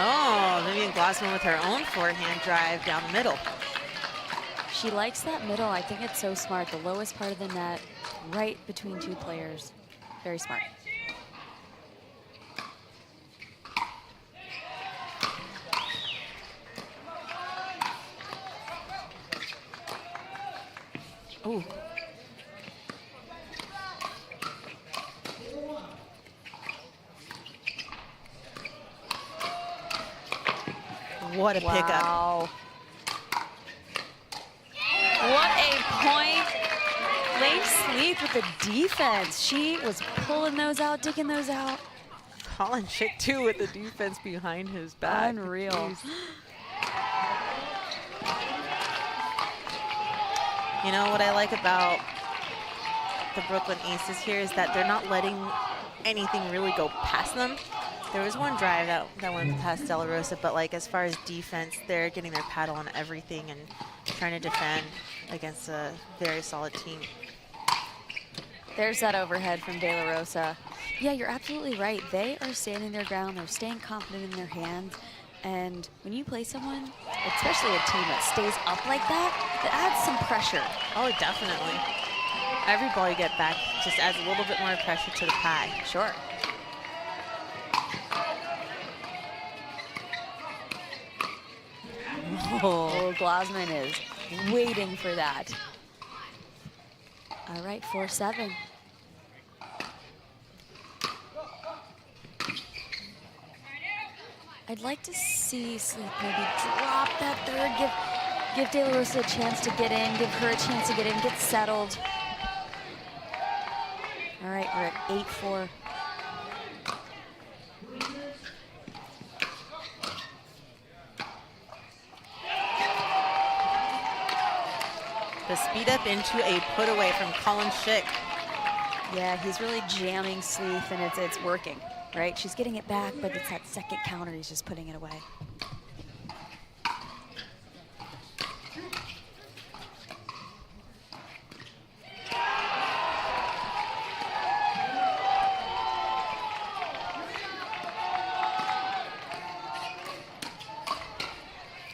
Oh, Vivian Glossman with her own forehand drive down the middle. She likes that middle. I think it's so smart. The lowest part of the net, right between two players. Very smart. Ooh. What a pickup. Wow. What a point. Lane Sleeth with the defense. She was pulling those out, digging those out. Colin Schick too with the defense behind his back. Unreal. Jeez. You know what I like about the Brooklyn Aces here is that they're not letting anything really go past them. There was one drive that went past De La Rosa, but like as far as defense, they're getting their paddle on everything and trying to defend against a very solid team. There's that overhead from De La Rosa. Yeah, you're absolutely right. They are standing their ground. They're staying confident in their hands. And when you play someone, especially a team that stays up like that, it adds some pressure. Oh, definitely. Every ball you get back just adds a little bit more pressure to the pie. Sure. Oh, Glossman is waiting for that. All right, 4-7. I'd like to see Sleeth maybe drop that third, give De La Rosa a chance to get in, give her a chance to get in, get settled. All right, we're at 8-4. The speed up into a put away from Colin Schick. Yeah, he's really jamming Sleeth, and it's working, right? She's getting it back, but it's that second counter. He's just putting it away.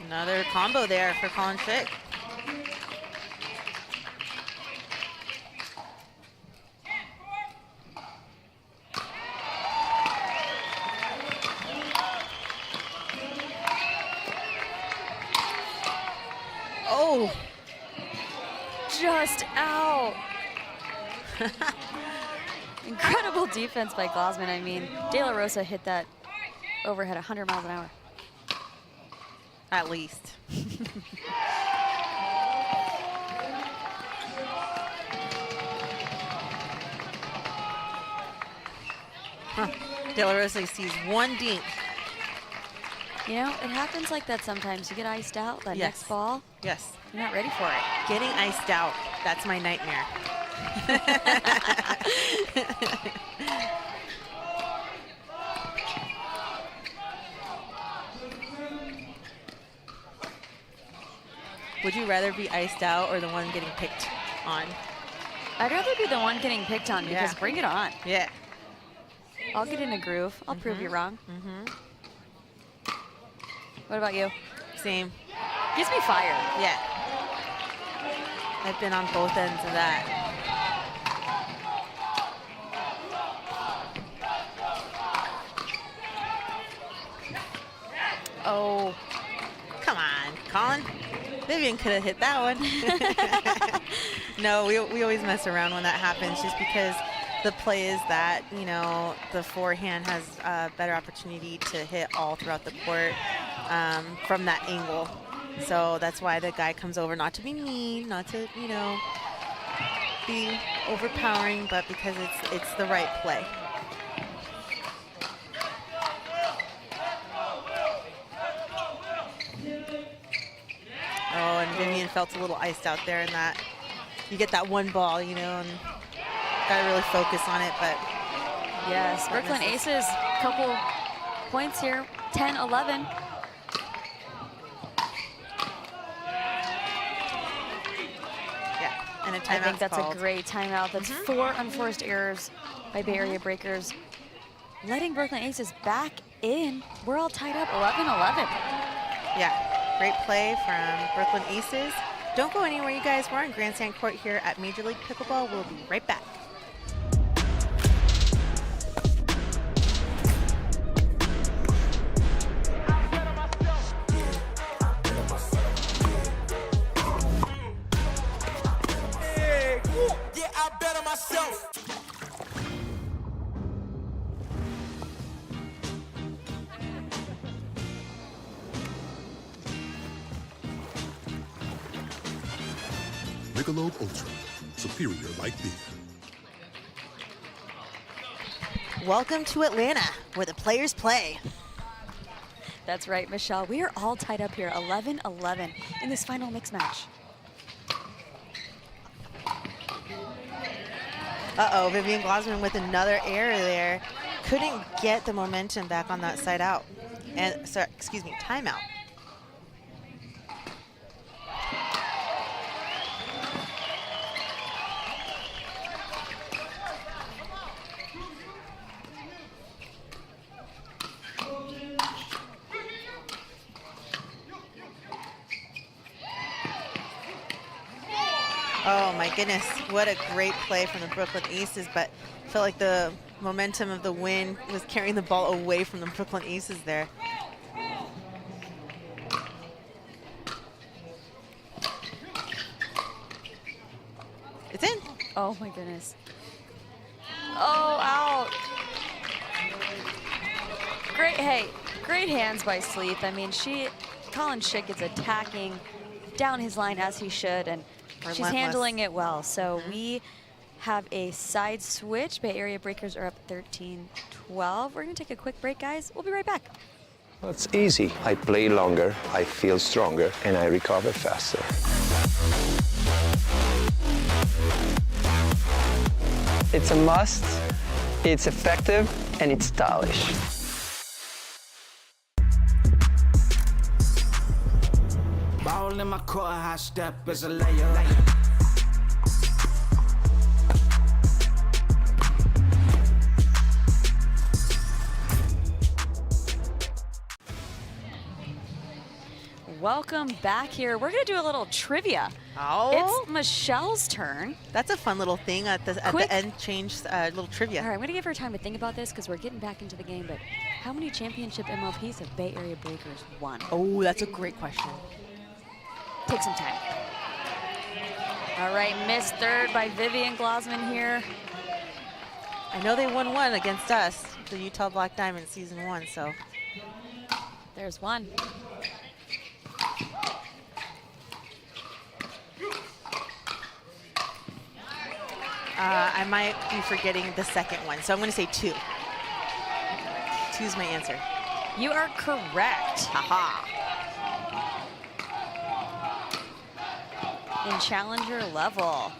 Another combo there for Colin Schick. Oh, just out. Incredible defense by Glossman. I mean, De La Rosa hit that overhead 100 miles an hour. At least. De La Rosa sees one dink. You know, it happens like that sometimes. You get iced out, that Yes. next ball, Yes. you're not ready for it. Getting iced out, that's my nightmare. Would you rather be iced out or the one getting picked on? I'd rather be the one getting picked on because Yeah. bring it on. Yeah. I'll get in a groove. I'll prove you wrong. What about you? Same. Gives me fire. Yeah. I've been on both ends of that. Oh. Come on, Colin. Vivian could have hit that one. No, we always mess around when that happens just because the play is that, you know, the forehand has a better opportunity to hit all throughout the court from that angle. So that's why the guy comes over, not to be mean, not to, you know, be overpowering, but because it's the right play. Oh, and Vivian felt a little iced out there in that. You get that one ball, you know, and gotta really focus on it, but. Yes, Brooklyn Aces, couple points here, 10-11. Yeah, And a timeout's I think that's called. a great timeout. That's 4 unforced errors by Bay Area Breakers, letting Brooklyn Aces back in. We're all tied up 11-11. Yeah, great play from Brooklyn Aces. Don't go anywhere, you guys. We're on Grandstand Court here at Major League Pickleball. We'll be right back. Yeah, I bet on myself. Michelob ULTRA, superior like beer. Welcome to Atlanta, where the players play. That's right, Michelle. We are all tied up here, 11-11 in this final mix match. Uh-oh, Vivian Glasman with another error there. Couldn't get the momentum back on that side out. And, sorry, excuse me, timeout. Oh my goodness, what a great play from the Brooklyn Aces, but I felt like the momentum of the win was carrying the ball away from the Brooklyn Aces there. It's in. Oh my goodness. Oh, out. Great, hey, great hands by Sleeth. I mean, Colin Schick is attacking down his line as he should, and she's handling it well. So we have a side switch. Bay Area Breakers are up 13-12. We're going to take a quick break, guys. We'll be right back. Well, it's easy. I play longer, I feel stronger, and I recover faster. It's a must, it's effective, and it's stylish. Ball in my court, high step is a layer. Welcome back here. We're going to do a little trivia. Oh. It's Michelle's turn. That's a fun little thing at the end, change little trivia. All right, I'm going to give her time to think about this because we're getting back into the game, but how many championship MLPs have Bay Area Breakers won? Oh, that's a great question. Take some time. All right, missed third by Vivian Glasman here. I know they won one against us, the Utah Black Diamond Season 1, so. There's one. I might be forgetting the second one, so I'm going to say 2. 2's my answer. You are correct. Haha. In challenger level,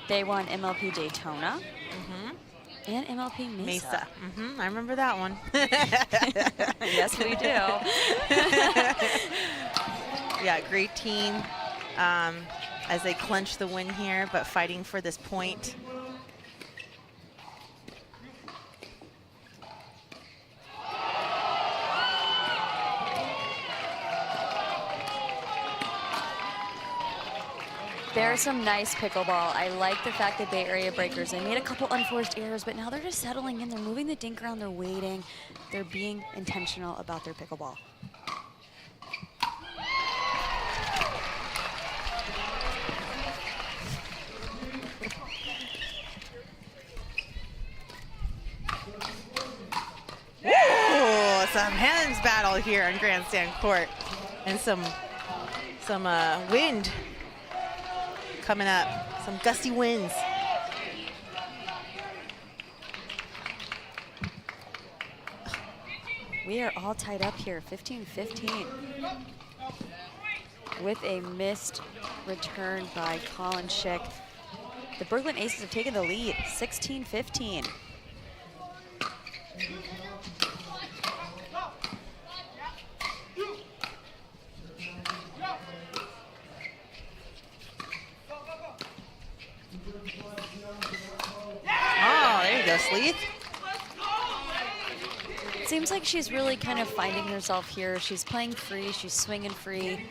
they won MLP Daytona and MLP Mesa. I remember that one. Yes, we do. Yeah, great team as they clinch the win here, but fighting for this point. There's some nice pickleball. I like the fact that Bay Area Breakers, they made a couple unforced errors, but now they're just settling in. They're moving the dink around, they're waiting. They're being intentional about their pickleball. Ooh, some hands battle here on Grandstand Court, and some wind coming up, some gusty winds. We are all tied up here, 15-15, with a missed return by Colin Schick. The Brooklyn Aces have taken the lead, 16-15. Sleeth. Seems like she's really kind of finding herself here. She's playing free, she's swinging free,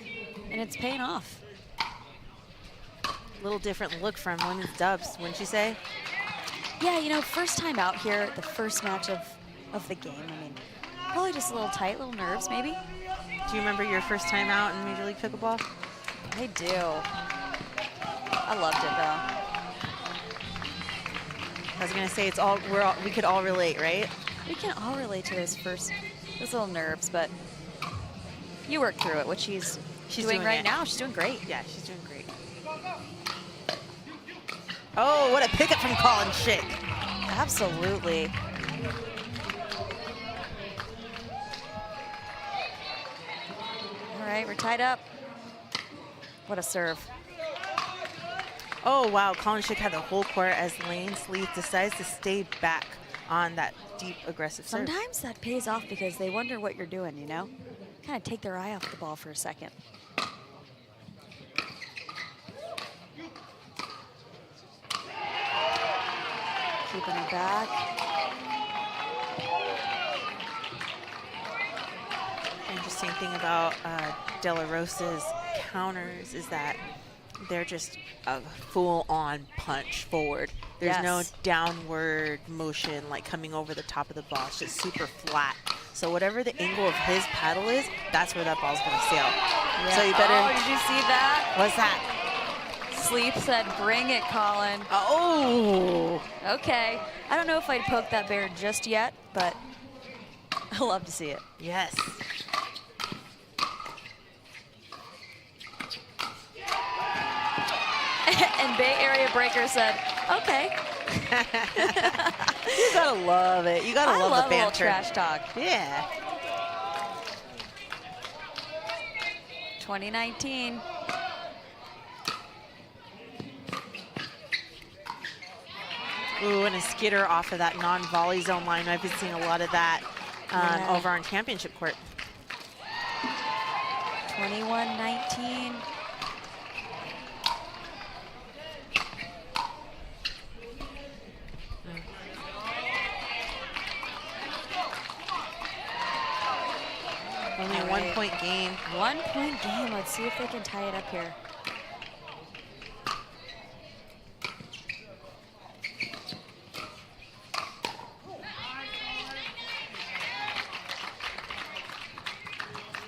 and it's paying off. Little different look from women's dubs, wouldn't you say? Yeah, you know, first time out here, the first match of the game. I mean, probably just a little tight, little nerves maybe. Do you remember your first time out in Major League Pickleball? I do. I loved it though. I was gonna say we could all relate, right? We can all relate to those little nerves, but you worked through it. What she's doing right now, she's doing great. Yeah, she's doing great. Oh, what a pickup from Colin Schick. Absolutely. All right, we're tied up. What a serve. Oh, wow, Colin Schick had the whole court as Lane Sleeth decides to stay back on that deep, aggressive serve. Sometimes that pays off because they wonder what you're doing, you know? Kind of take their eye off the ball for a second. Keeping it back. Interesting thing about De La Rosa's counters is that they're just a full-on punch forward. There's no downward motion like coming over the top of the ball. It's just super flat. So whatever the angle of his paddle is, that's where that ball's gonna sail. Yeah. So you better. Oh, did you see that? What's that? Sleep said, "Bring it, Colin." Oh. Okay. I don't know if I'd poke that bear just yet, but I love to see it. Yes. And Bay Area Breaker said, "Okay." You gotta love it. You gotta love the banter. I love a little trash talk. Yeah. 2019. Ooh, and a skitter off of that non-volley zone line. I've been seeing a lot of that over on championship court. 21-19. Only a 1 point game. 1 point game. Let's see if they can tie it up here.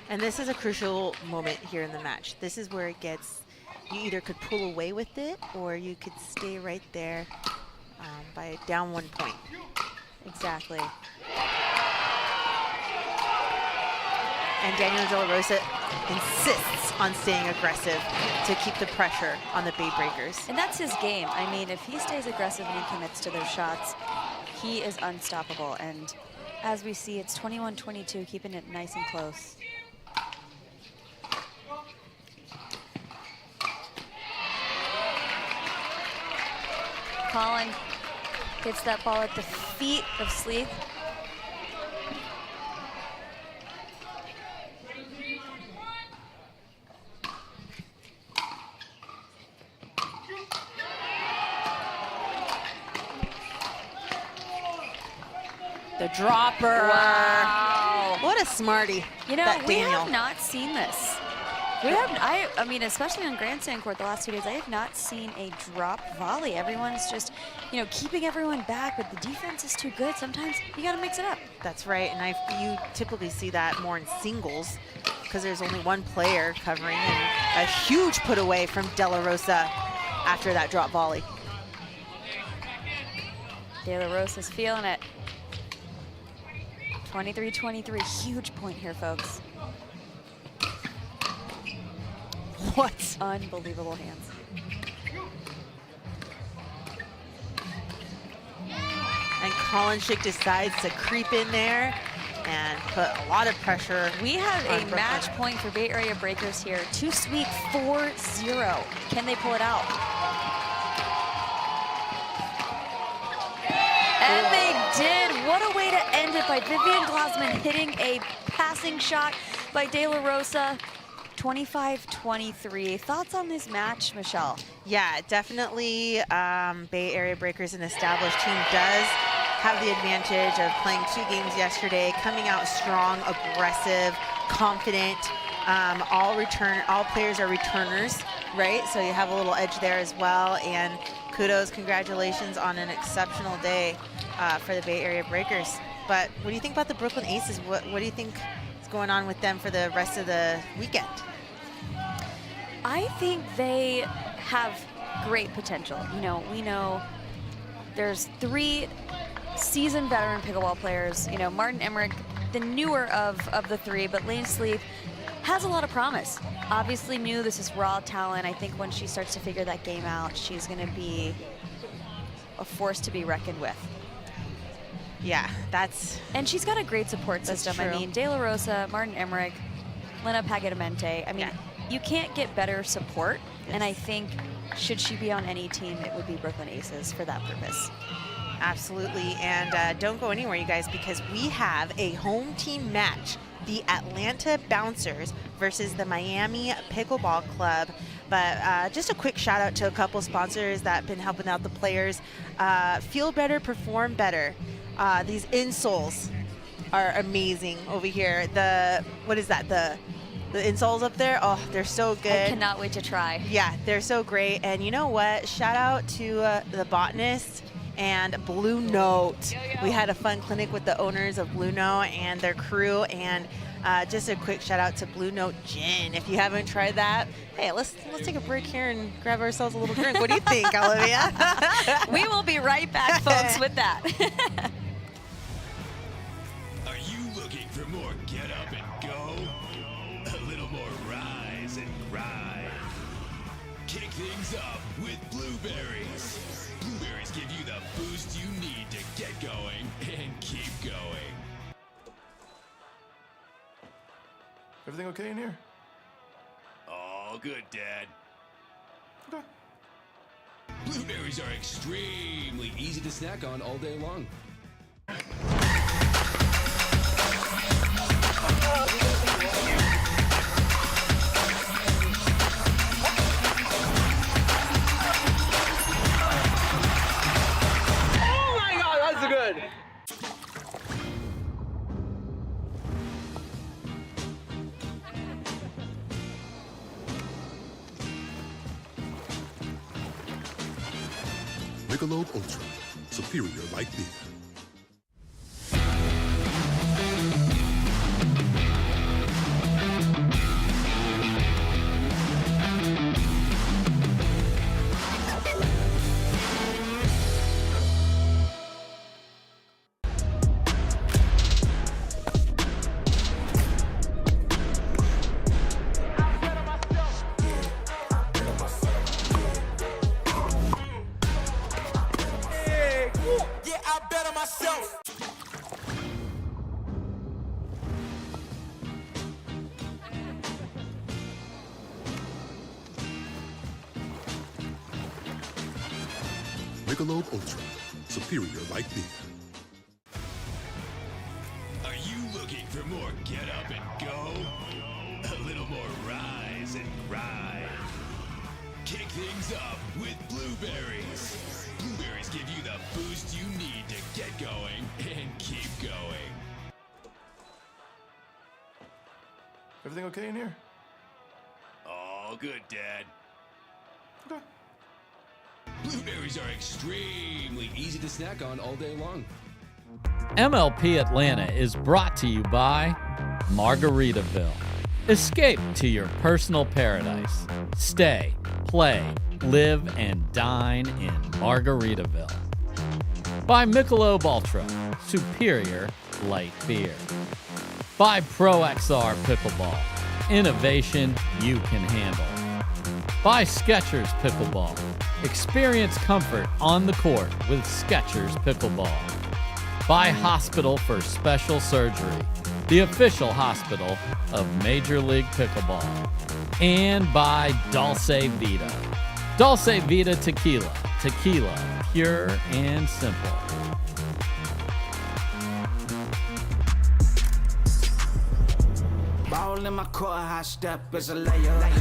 And this is a crucial moment here in the match. This is where it gets, you either could pull away with it or you could stay right there by down 1 point. Exactly. And Daniel De La Rosa insists on staying aggressive to keep the pressure on the Bay Breakers. And that's his game. I mean, if he stays aggressive and he commits to those shots, he is unstoppable. And as we see, it's 21-22, keeping it nice and close. Colin hits that ball at the feet of Sleeth. The dropper. Wow. What a smarty. You know, that we Daniel. have not seen this. We have, I mean, especially on Grandstand Court the last 2 days, I have not seen a drop volley. Everyone's just, you know, keeping everyone back, but the defense is too good. Sometimes you got to mix it up. That's right, and you typically see that more in singles because there's only one player covering, and a huge put away from De La Rosa after that drop volley. De La Rosa's feeling it. 23-23, huge point here, folks. What? Unbelievable hands. And Colin Schick decides to creep in there and put a lot of pressure. We have a match point for Bay Area Breakers here. Too sweet, 4-0. Can they pull it out? And they did. What a way to end it by Vivian Glasman hitting a passing shot by De La Rosa. 25-23. Thoughts on this match, Michelle? Yeah, definitely Bay Area Breakers, an established team, does have the advantage of playing 2 games yesterday, coming out strong, aggressive, confident. All players are returners, right? So you have a little edge there as well. And kudos, congratulations on an exceptional day for the Bay Area Breakers. But what do you think about the Brooklyn Aces? What do you think is going on with them for the rest of the weekend? I think they have great potential. You know, we know there's 3 seasoned veteran pickleball players. You know, Martin Emmerich, the newer of the 3, but Lane Sleeve has a lot of promise. Obviously new, this is raw talent. I think when she starts to figure that game out, she's gonna be a force to be reckoned with. Yeah, and she's got a great support system. True. I mean, De La Rosa, Martin Emmerich, Lena Pagadamente. I mean, you can't get better support. Yes. And I think should she be on any team, it would be Brooklyn Aces for that purpose. Absolutely, and don't go anywhere, you guys, because we have a home team match. The Atlanta Bouncers versus the Miami Pickleball Club. But just a quick shout out to a couple sponsors that have been helping out the players. Feel better, perform better. These insoles are amazing over here. What is that? The insoles up there, oh, they're so good. I cannot wait to try. Yeah, they're so great. And you know what? Shout out to the Botanist and Blue Note. We had a fun clinic with the owners of Blue Note and their crew, and just a quick shout out to Blue Note Gin. If you haven't tried that, hey, let's take a break here and grab ourselves a little drink. What do you think, Olivia? We will be right back, folks, with that. Are you looking for more get up and go? A little more rise and grind. Kick things up with Blueberries. Blueberries give you the boost you need to get going and keep going. Everything okay in here? All good, Dad. Okay. Blueberries are extremely easy to snack on all day long. Oh my God, that's good. Michelob ULTRA, superior like Vida. Michelob ULTRA, superior like Vida. Are you looking for more get up and go? A little more rise and grind. Kick things up with Blueberries. Blueberries give you the boost you need to get going and keep going. Everything okay in here? All good, Dad. Okay. Blueberries are extremely easy to snack on all day long. MLP Atlanta is brought to you by Margaritaville. Escape to your personal paradise. Stay, play, live, and dine in Margaritaville. By Michelob ULTRA, superior light beer. By ProXR Pickleball, innovation you can handle. By Skechers Pickleball, experience comfort on the court with Skechers Pickleball. By Hospital for Special Surgery, the official hospital of Major League Pickleball. And by Dulce Vida. Dulce Vida Tequila. Tequila, pure and simple. Ball in my court, high step is a layer.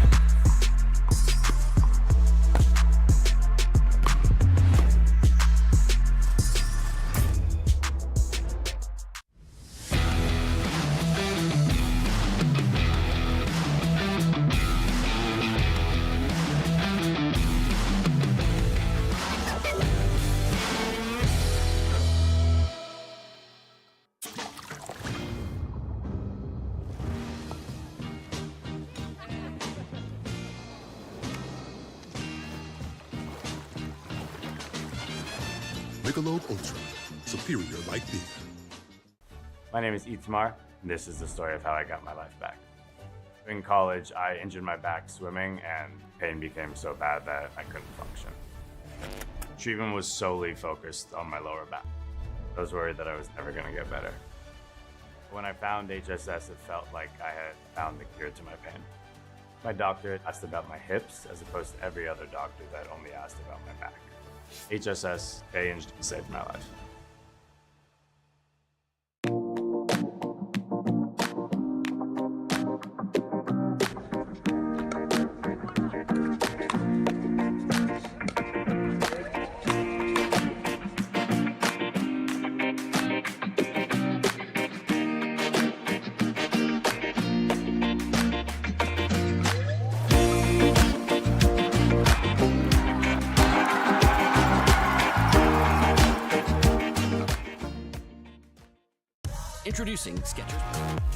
Michelob ULTRA. Superior like beer. My name is Itzmar, and this is the story of how I got my life back. In college, I injured my back swimming, and pain became so bad that I couldn't function. Treatment was solely focused on my lower back. I was worried that I was never going to get better. When I found HSS, it felt like I had found the cure to my pain. My doctor asked about my hips, as opposed to every other doctor that only asked about my back. HSS changed and saved my life. Introducing Skechers.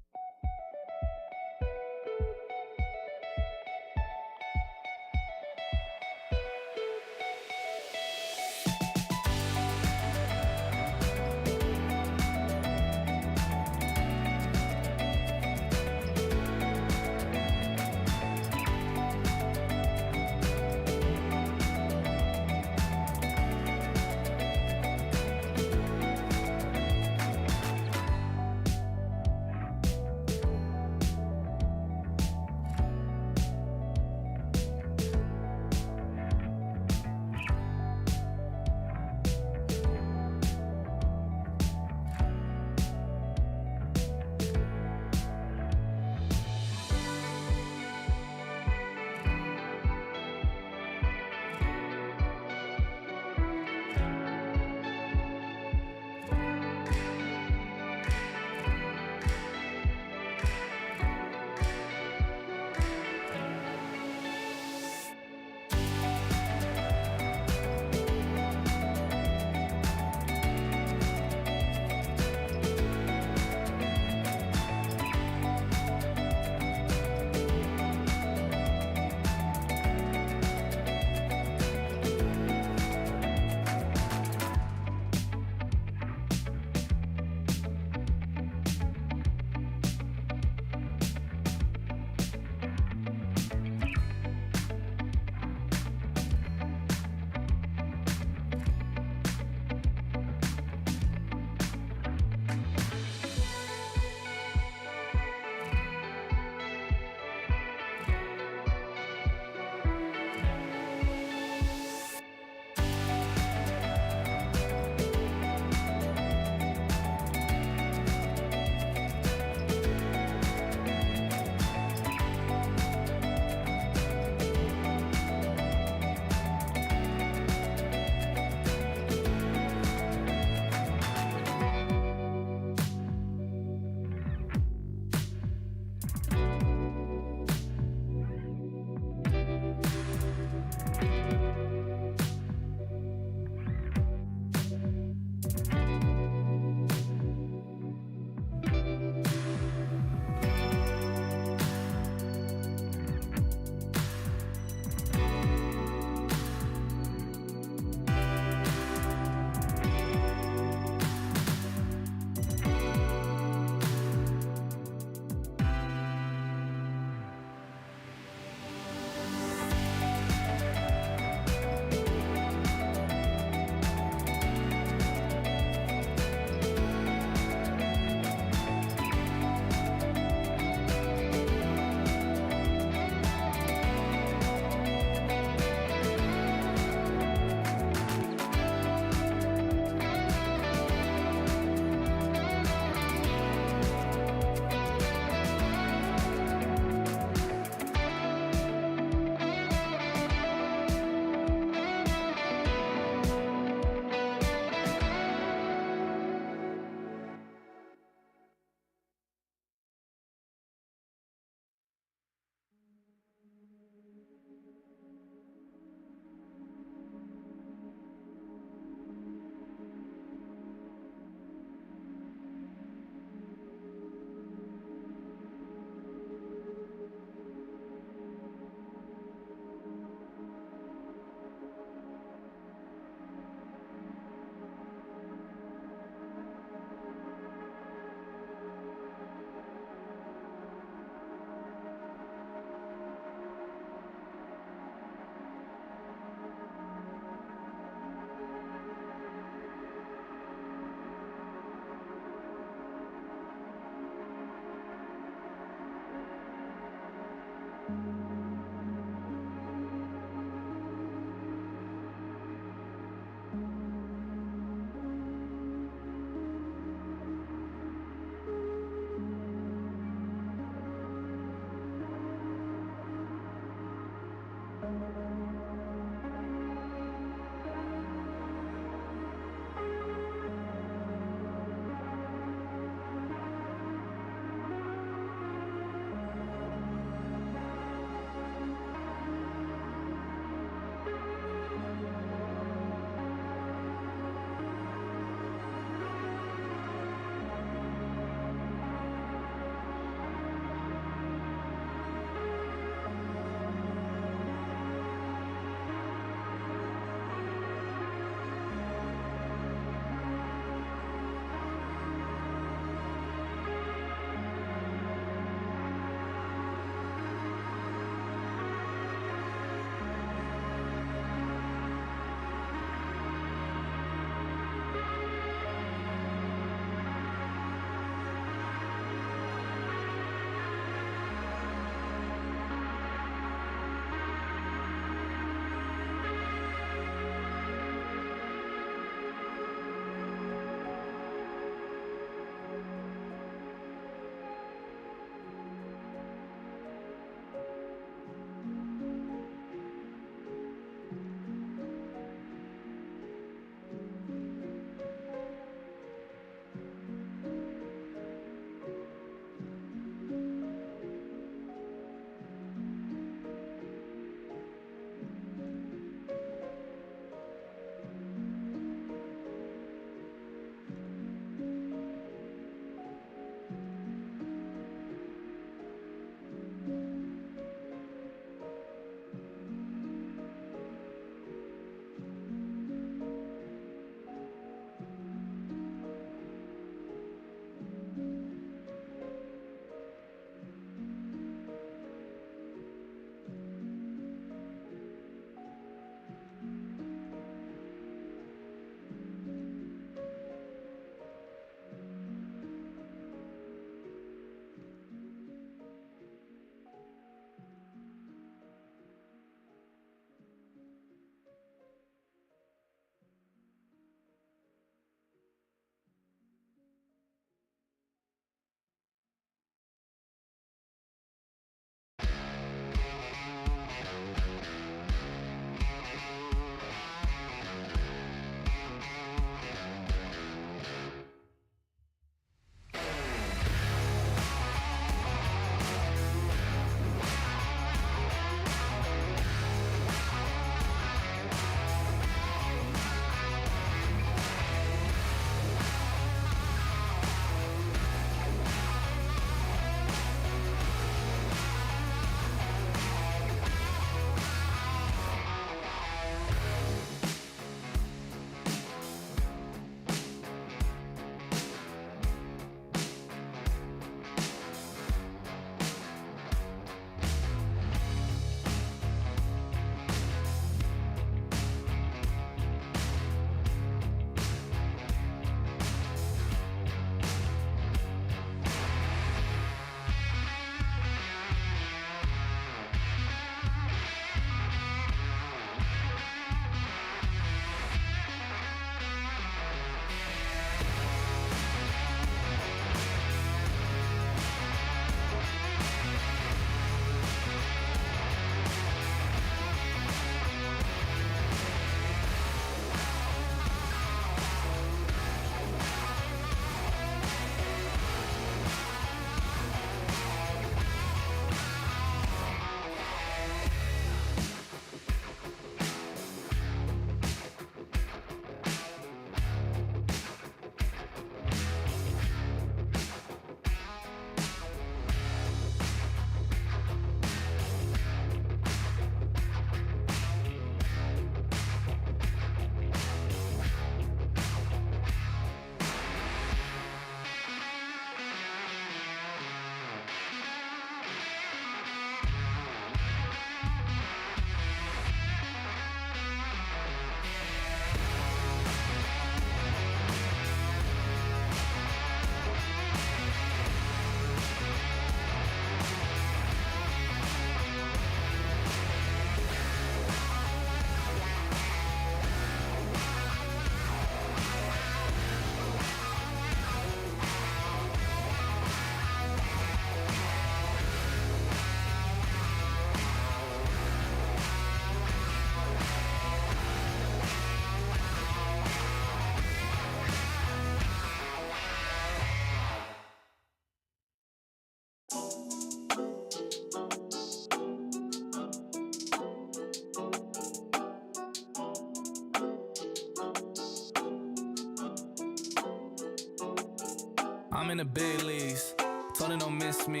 I'm in the big leagues, told her don't miss me.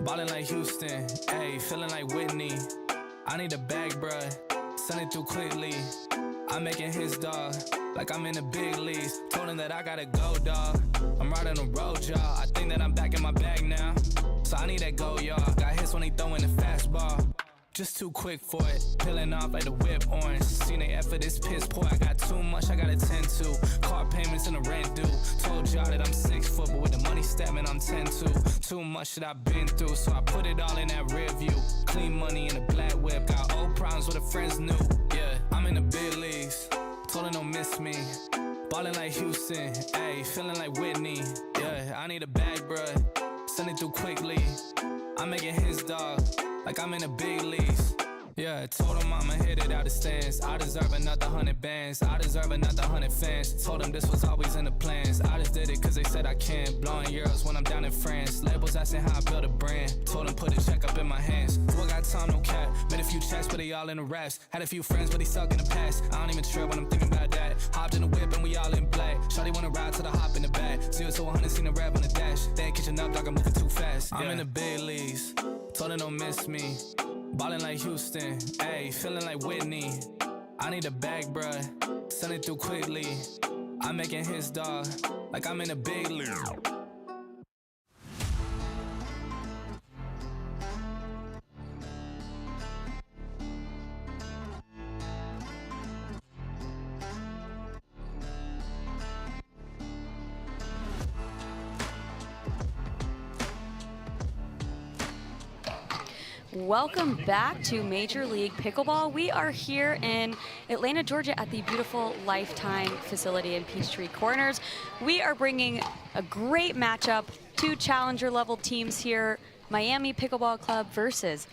Ballin' like Houston, ayy, feeling like Whitney. I need a bag, bruh, send it through quickly. I'm making his dog, like I'm in the big leagues. Told him that I gotta go, dog. I'm riding the road, y'all. I think that I'm back in my bag now. So I need that go, y'all. Got hits when he throwin' the fastball. Just too quick for it, peeling off like the whip orange. Seen they effort, this piss poor. I got too much I gotta tend to. Car payments and the rent due. Told y'all that I'm 6 foot, but with the money stepping, I'm 10-2. Too much that I've been through, so I put it all in that rear view. Clean money in the black whip. Got old problems with the friends new. Yeah, I'm in the big leagues. Told her don't miss me. Ballin' like Houston, ayy, feeling like Whitney. Yeah, I need a bag, bruh. Send it through quickly. I'm making his dog, like I'm in the big leagues. Yeah, I told him I'ma hit it out the stands. I deserve another 100 bands. I deserve another 100 fans. Told him this was always in the plans. I just did it cause they said I can. Blowing euros when I'm down in France. Labels asking how I build a brand. Told him put a check up in my hands. Boy got time, no cap. Made a few checks, but they all in the raps. Had a few friends, but they suck in the past. I don't even trip when I'm thinking about that. Hopped in the whip and we all in black. Shawty wanna ride to the hop in the back. 0 to 100, seen a rap on the dash. They ain't catching up, dog, I'm moving too fast. I'm in the big leagues. Told her don't miss me. Ballin' like Houston, ayy, feeling like Whitney. I need a bag, bruh, send it through quickly. I'm making his dog, like I'm in a big league. Welcome back to Major League Pickleball. We are here in Atlanta, Georgia at the beautiful Lifetime facility in Peachtree Corners. We are bringing a great matchup, 2 challenger level teams here, Miami Pickleball Club versus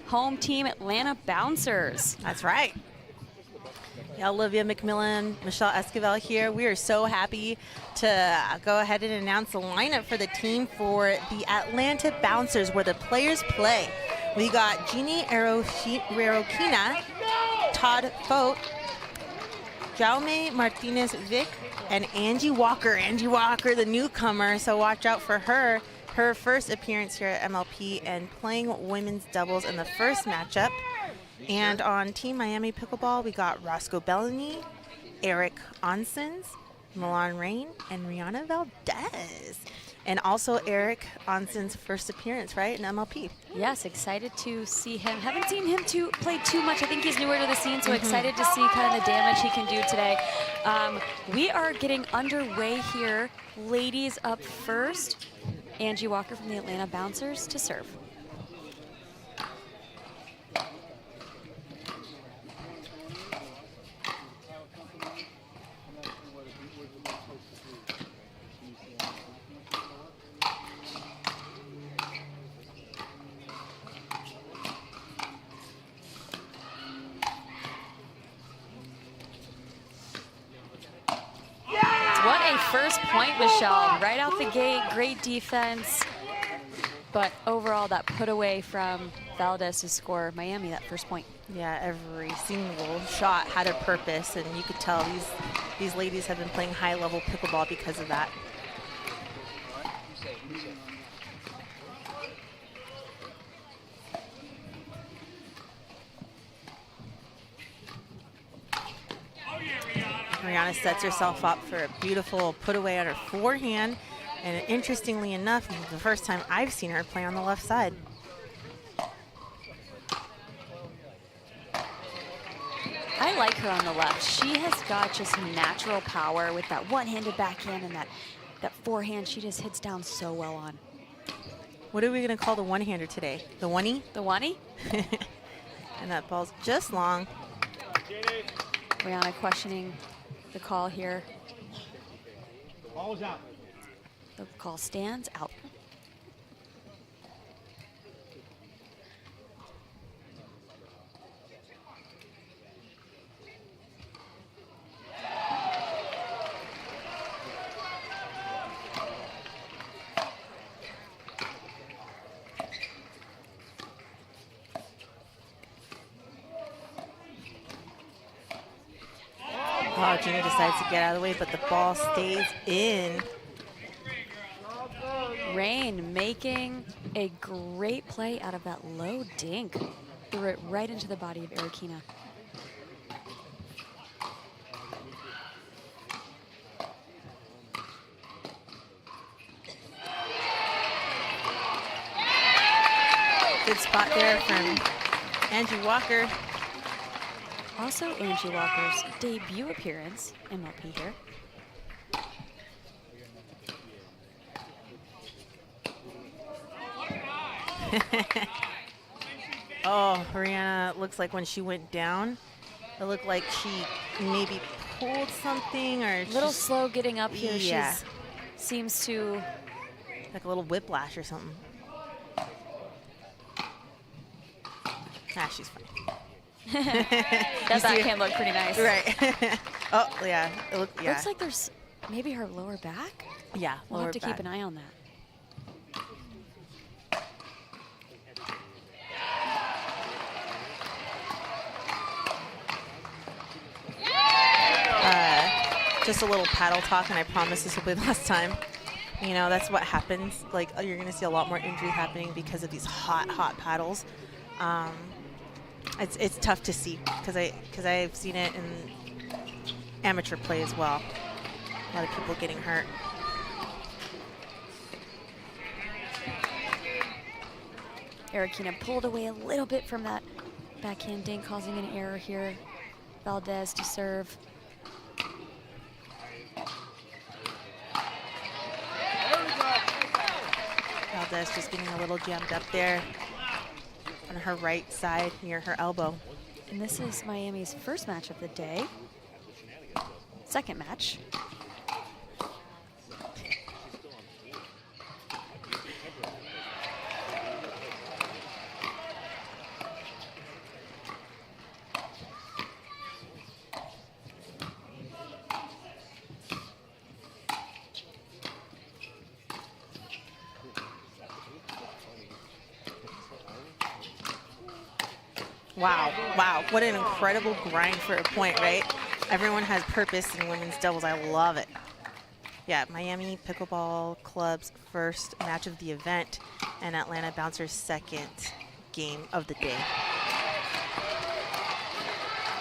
home team Atlanta Bouncers. That's right. Yeah, Olivia McMillan, Michelle Esquivel here. We are so happy to go ahead and announce the lineup for the team for the Atlanta Bouncers, where the players play. We got Jeannie Arroquina, Todd Fote, Jaume Martinez-Vic, and Angie Walker. Angie Walker, the newcomer, so watch out for her. Her first appearance here at MLP and playing women's doubles in the first matchup. And on Team Miami Pickleball, we got Roscoe Bellany, Eric Onsens, Milan Rain, and Rihanna Valdez. And also Eric Onsen's first appearance, right, in MLP. Yes, excited to see him. Haven't seen him play too much. I think he's newer to the scene, so excited to see kind of the damage he can do today. We are getting underway here. Ladies up first. Angie Walker from the Atlanta Bouncers to serve. First point, Michelle, right out the gate, great defense. But overall, that put away from Valdez to score Miami that first point. Yeah, every single shot had a purpose, and you could tell these ladies have been playing high-level pickleball because of that. Rihanna sets herself up for a beautiful put away on her forehand. And interestingly enough, this is the first time I've seen her play on the left side. I like her on the left. She has got just natural power with that one-handed backhand and that forehand she just hits down so well on. What are we going to call the one-hander today? The one-y? The one-y? And that ball's just long. Rihanna questioning the call here. Ball's out. The call stands out. Oh, Gina decides to get out of the way, but the ball stays in. Rain making a great play out of that low dink. Threw it right into the body of Arikina. Good spot there from Angie Walker. Also Angie Walker's debut appearance, MLP here. Oh, Rihanna looks like when she went down, it looked like she maybe pulled something or A little slow getting up here. Yeah. She's seems to like a little whiplash or something. Nah, she's fine. that backhand looked pretty nice. Right. Oh, yeah. Looks like there's maybe her lower back. Yeah, We'll have to keep an eye on that. Just a little paddle talk, and I promise this will be the last time. You know, that's what happens. Like, you're going to see a lot more injury happening because of these hot paddles. It's tough to see because I've seen it in amateur play as well. A lot of people getting hurt. Arikina pulled away a little bit from that backhand dink, causing an error here. Valdez to serve. Valdez just getting a little jammed up there on her right side near her elbow. And this is Miami's first match of the day. Second match. Wow, what an incredible grind for a point, right? Everyone has purpose in women's doubles. I love it. Yeah, Miami Pickleball Club's first match of the event and Atlanta Bouncers' second game of the day.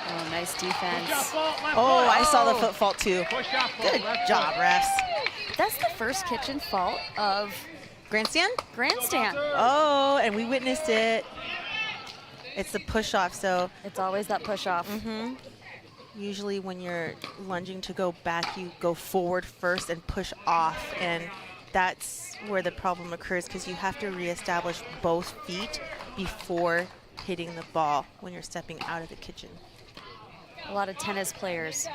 Oh, nice defense. Oh, I saw the foot fault too. Good job, refs. That's the first kitchen fault of Grandstand? Grandstand. Oh, and we witnessed it. It's the push-off, so. It's always that push-off. Mm-hmm. Usually when you're lunging to go back, you go forward first and push off, and that's where the problem occurs because you have to reestablish both feet before hitting the ball when you're stepping out of the kitchen. A lot of tennis players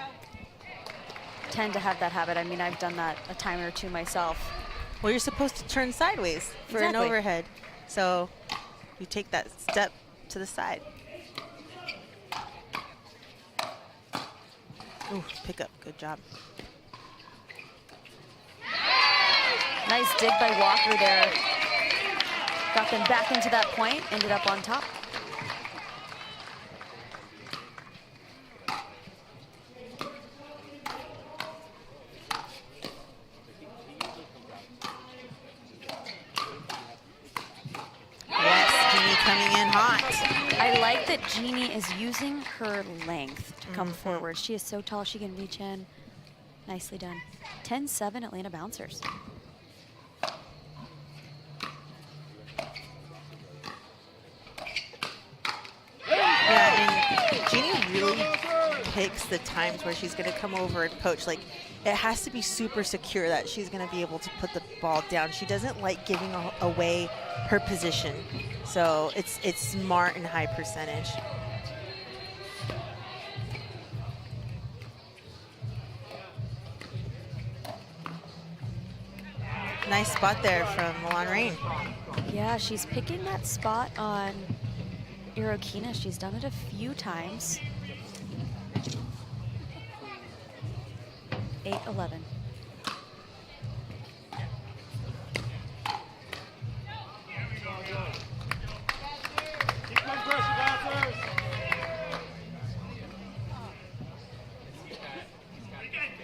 tend to have that habit. I mean, I've done that a time or two myself. Well, you're supposed to turn sideways for an overhead, so you take that step to the side. Ooh, pick up, good job. Nice dig by Walker there. Got them back into that point, ended up on top. I like that Jeannie is using her length to come forward. She is so tall, she can reach in. Nicely done. 10-7 Atlanta Bouncers. Yeah, and Jeannie really picks the times where she's going to come over and poach. Like, it has to be super secure that she's going to be able to put the ball down. She doesn't like giving away her position. So it's smart and high percentage. Nice spot there from Milan Rain. Yeah, she's picking that spot on Arikina. She's done it a few times. 8-11.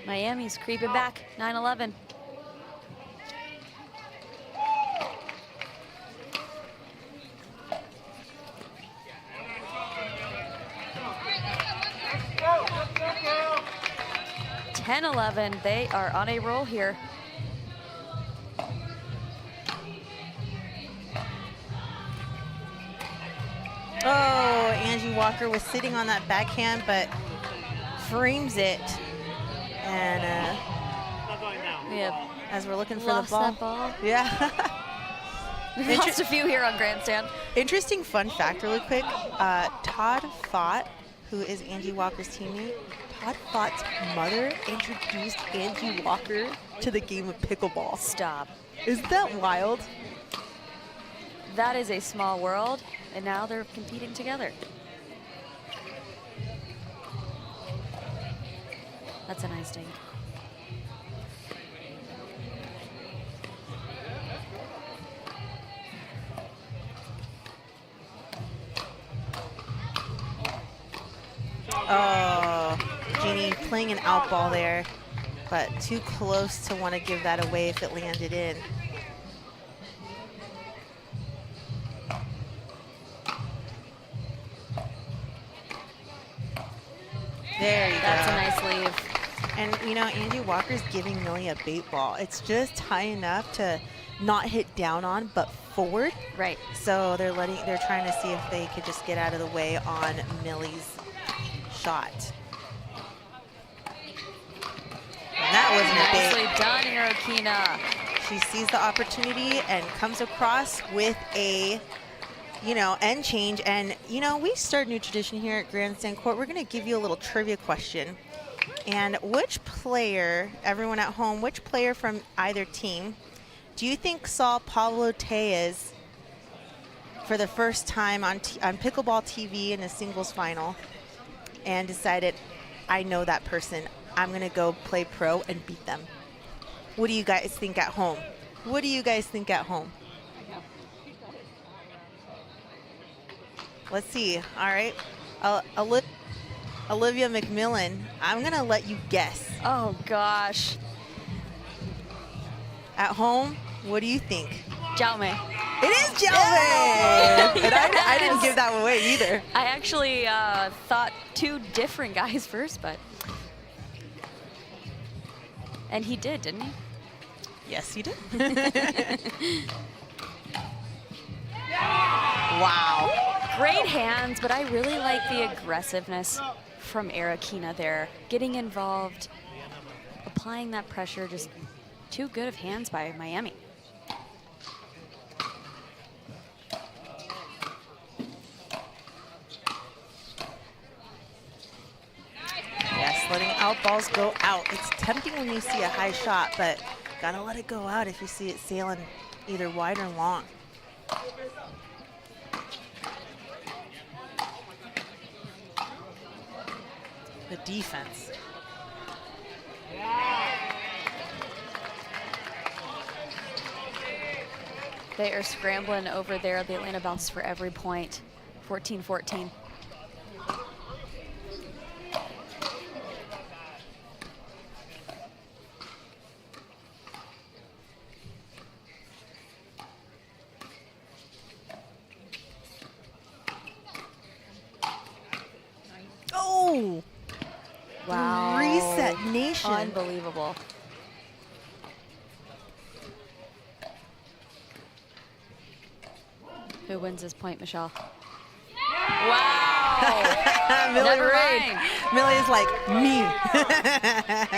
Miami's creeping back, 9-11. 10-11. They are on a roll here. Oh, Angie Walker was sitting on that backhand, but frames it. And as we're looking for the ball. That ball. Yeah. We've lost a few here on Grandstand. Interesting fun fact really quick. Todd Fott, who is Angie Walker's teammate, Todd Fott's mother introduced Angie Walker to the game of pickleball. Stop. Isn't that wild? That is a small world, and now they're competing together. That's a nice dink. Oh, Jeannie playing an out ball there, but too close to want to give that away if it landed in. There you go. That's a nice leave. And you know, Angie Walker's giving Millie a bait ball. It's just high enough to not hit down on, but forward. Right. So they're trying to see if they could just get out of the way on Millie's shot. And that wasn't a bait. Nicely done, Arokina. She sees the opportunity and comes across with a, end change. And, we start a new tradition here at Grandstand Court. We're going to give you a little trivia question. And which player, everyone at home, which player from either team do you think saw Pablo Tellez for the first time on Pickleball TV in a singles final and decided, I know that person, I'm going to go play pro and beat them? What do you guys think at home? What do you guys think at home? Let's see. All right. Olivia McMillan, I'm going to let you guess. Oh, gosh. At home, what do you think? Jaume. It is Jaume! And I didn't give that away either. I actually thought two different guys first, but... And he did, didn't he? Yes, he did. Wow. Great hands, but I really like the aggressiveness from Arokina there. Getting involved, applying that pressure, just too good of hands by Miami. Yes, letting out balls go out. It's tempting when you see a high shot, but gotta let it go out if you see it sailing either wide or long. The defense. They are scrambling over there. The Atlanta bounces for every point. 14-14. Oh! Wow. Reset Nation. Unbelievable. Who wins this point, Michelle? Wow! Millie Never Rain. mind. Millie is like, me.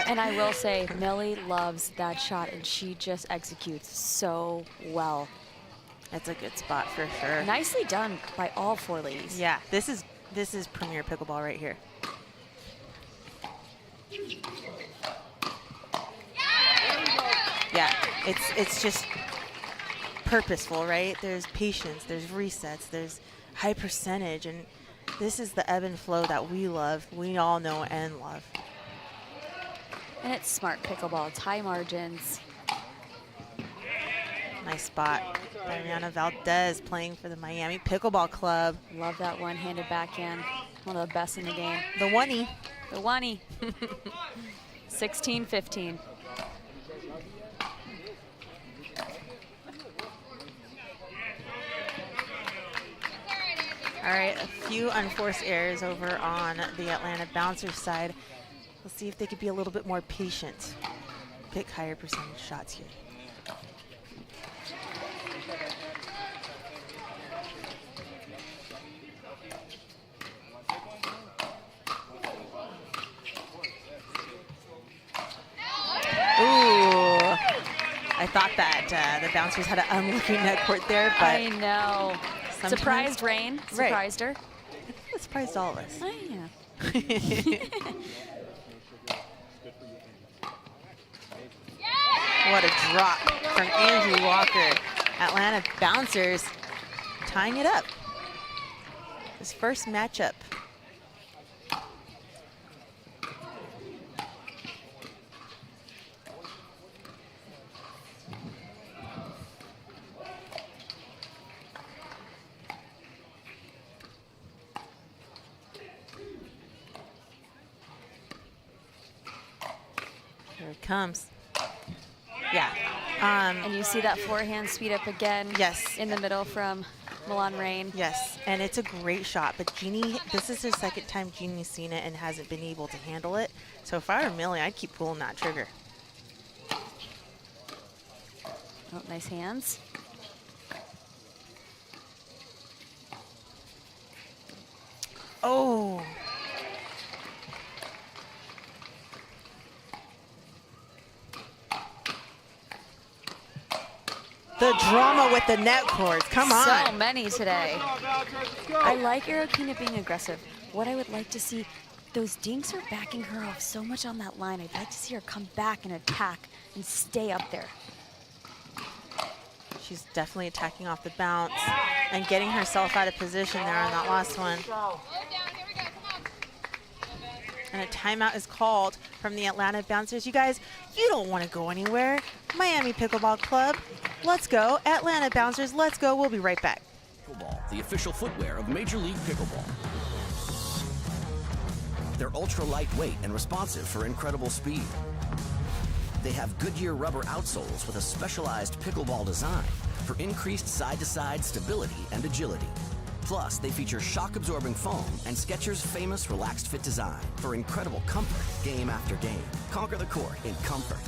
And I will say, Millie loves that shot, and she just executes so well. That's a good spot for sure. Nicely done by all four ladies. Yeah, this is premier pickleball right here. Yeah, it's just purposeful, right? There's patience, there's resets, there's high percentage, and this is the ebb and flow that we love, we all know and love. And it's smart pickleball. It's high margins. Nice spot. Ariana Valdez playing for the Miami Pickleball Club. Love that one-handed backhand. One of the best in the game. The one-y. The one-y. 16-15. All right, a few unforced errors over on the Atlanta Bouncers side. Let's see if they could be a little bit more patient. Pick higher percentage shots here. Ooh, I thought that the bouncers had an unlucky net court there, but I know. Surprised Rain. Surprised her. I think it surprised all of us. Oh, yeah. What a drop from Andrew Walker. Atlanta bouncers tying it up. His first matchup. Here it comes. Yeah. And you see that forehand speed up again. Yes. In the middle from Milan Rain. Yes, and it's a great shot, but Jeannie, this is her second time Jeannie's seen it and hasn't been able to handle it. So if I were Millie, I'd keep pulling that trigger. Oh, nice hands. Oh. The drama with the net cords. Come on. So many today. I like Arokina being aggressive. What I would like to see, those dinks are backing her off so much on that line. I'd like to see her come back and attack and stay up there. She's definitely attacking off the bounce and getting herself out of position there on that last one. And a timeout is called from the Atlanta bouncers. You guys, you don't want to go anywhere. Miami Pickleball Club, let's go. Atlanta bouncers, let's go. We'll be right back. Pickleball, the official footwear of Major League Pickleball. They're ultra lightweight and responsive for incredible speed. They have Goodyear rubber outsoles with a specialized pickleball design for increased side-to-side stability and agility. Plus, they feature shock-absorbing foam and Skechers' famous relaxed fit design for incredible comfort game after game. Conquer the court in comfort.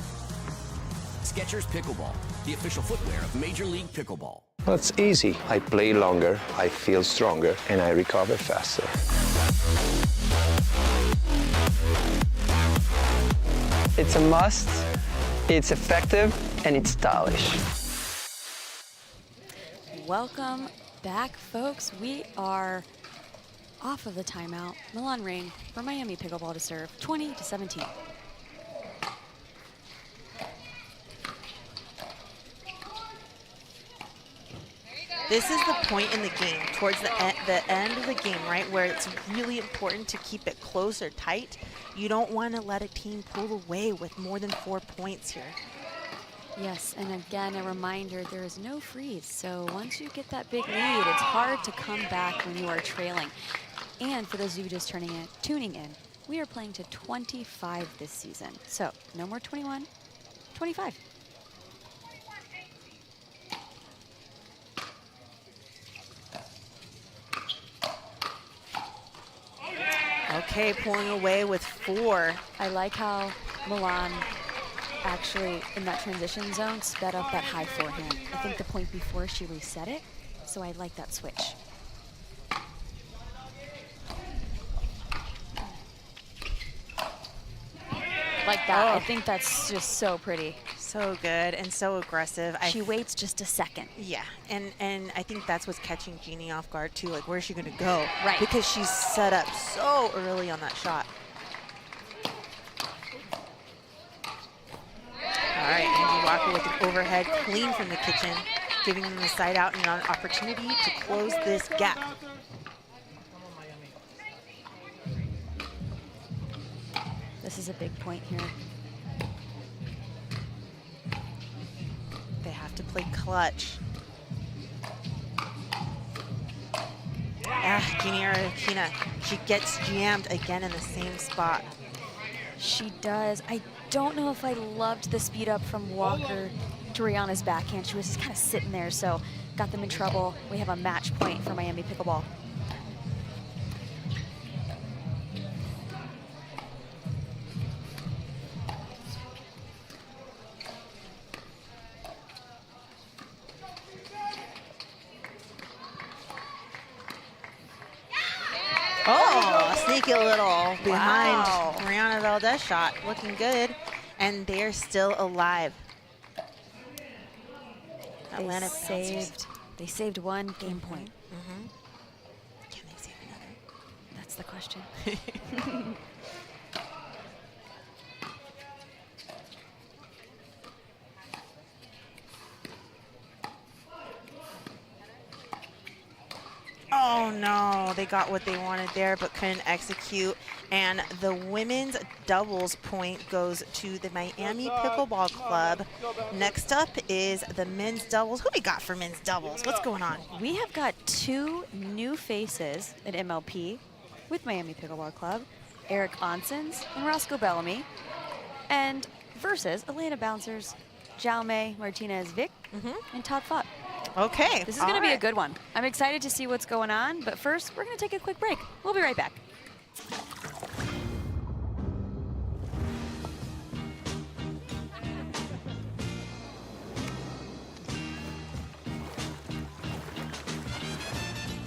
Skechers Pickleball, the official footwear of Major League Pickleball. Well, it's easy. I play longer, I feel stronger, and I recover faster. It's a must, it's effective, and it's stylish. Welcome back, folks. We are off of the timeout. Milan Rain for Miami Pickleball to serve, 20-17. This is the point in the game, towards the end of the game, right, where it's really important to keep it close or tight. You don't want to let a team pull away with more than 4 points here. Yes, and again, a reminder, there is no freeze. So once you get that big lead, it's hard to come back when you are trailing. And for those of you just tuning in, we are playing to 25 this season. So no more 21, 25. Okay, pulling away with 4. I like how Milan actually, in that transition zone, sped up that high forehand. I think the point before she reset it, so I like that switch. Like that. Oh. I think that's just so pretty. So good and so aggressive. She waits just a second. Yeah, and I think that's what's catching Jeannie off guard too. Like, where's she going to go? Right. Because she's set up so early on that shot. All right, Angie Walker with an overhead clean from the kitchen, giving them the side out and an opportunity to close this gap. This is a big point here. They have to play clutch. Jeannie Arokina, she gets jammed again in the same spot. She does. I don't know if I loved the speed up from Walker to Rihanna's backhand. She was just kind of sitting there, so got them in trouble. We have a match point for Miami Pickleball. sneaky little behind Brianna Valdez shot. Looking good. And they're still alive. Atlanta They saved one game point. Can they save another? That's the question. Oh no, they got what they wanted there but couldn't execute. And the women's doubles point goes to the Miami Pickleball Club. Next up is the men's doubles. Who we got for men's doubles? What's going on? We have got 2 new faces at MLP with Miami Pickleball Club, Eric Onsens and Roscoe Bellamy, and versus Atlanta bouncers Jaume Martinez-Vic and Todd Fott. Okay. This is going to be a good one. I'm excited to see what's going on, but first we're going to take a quick break. We'll be right back.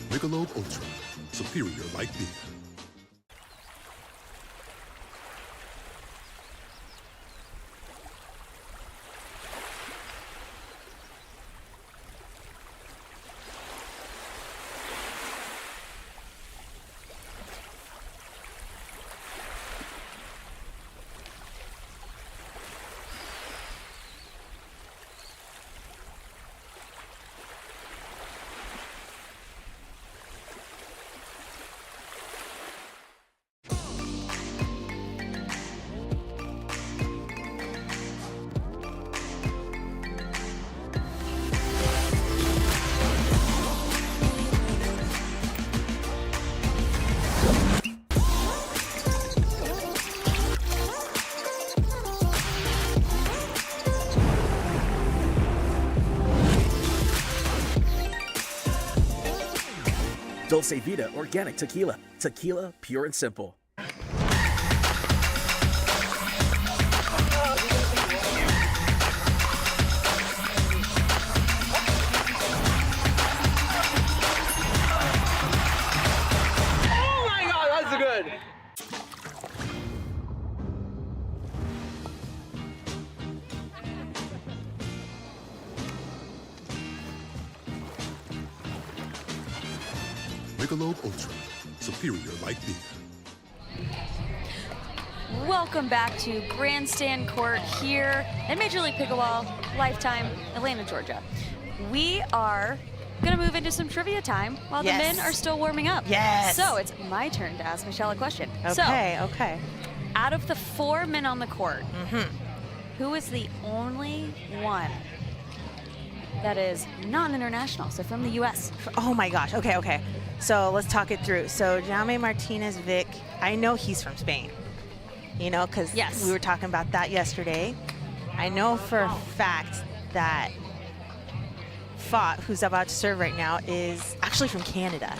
Michelob ULTRA, superior light beer. Dulce Vida Organic Tequila. Tequila, pure and simple. Oh my God, that's good. Michelob ULTRA, superior light beer. Welcome back to Grandstand Court here at Major League Pickleball, Lifetime, Atlanta, Georgia. We are going to move into some trivia time while the men are still warming up. Yes. So it's my turn to ask Michelle a question. Okay. Out of the 4 men on the court, who is the only one that is non-international, so from the U.S.? Oh my gosh. Okay. So let's talk it through. So Jaume Martinez-Vic, I know he's from Spain, you know, because we were talking about that yesterday. I know for a fact that Fott, who's about to serve right now, is actually from Canada.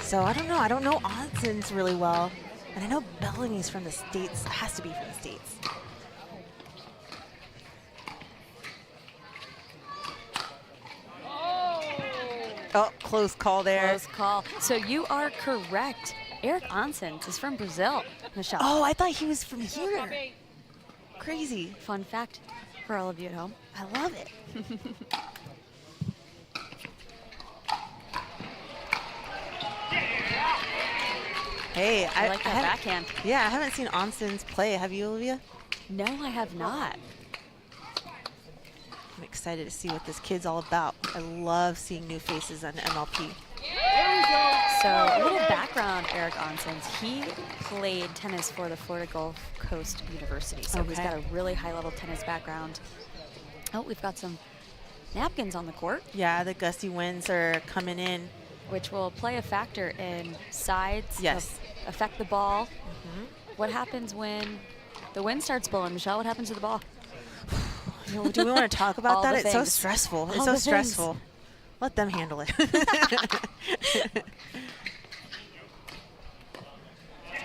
So I don't know. I don't know Onsens really well. And I know Bellamy's from the States. Has to be from the States. Oh, close call there. Close call. So you are correct. Eric Onsens is from Brazil, Michelle. Oh, I thought he was from here. Crazy. Fun fact for all of you at home. I love it. Hey, I like that backhand. Yeah, I haven't seen Onsens play. Have you, Olivia? No, I have not. I'm excited to see what this kid's all about. I love seeing new faces on MLP. So a little background, Eric Onsens. He played tennis for the Florida Gulf Coast University. So he's got a really high-level tennis background. Oh, we've got some napkins on the court. Yeah, the gusty winds are coming in. Which will play a factor in sides. Yes. Affect the ball. What happens when the wind starts blowing? Michelle, what happens to the ball? Do we want to talk about that? It's so things. stressful. It's All so the stressful. Let them handle it.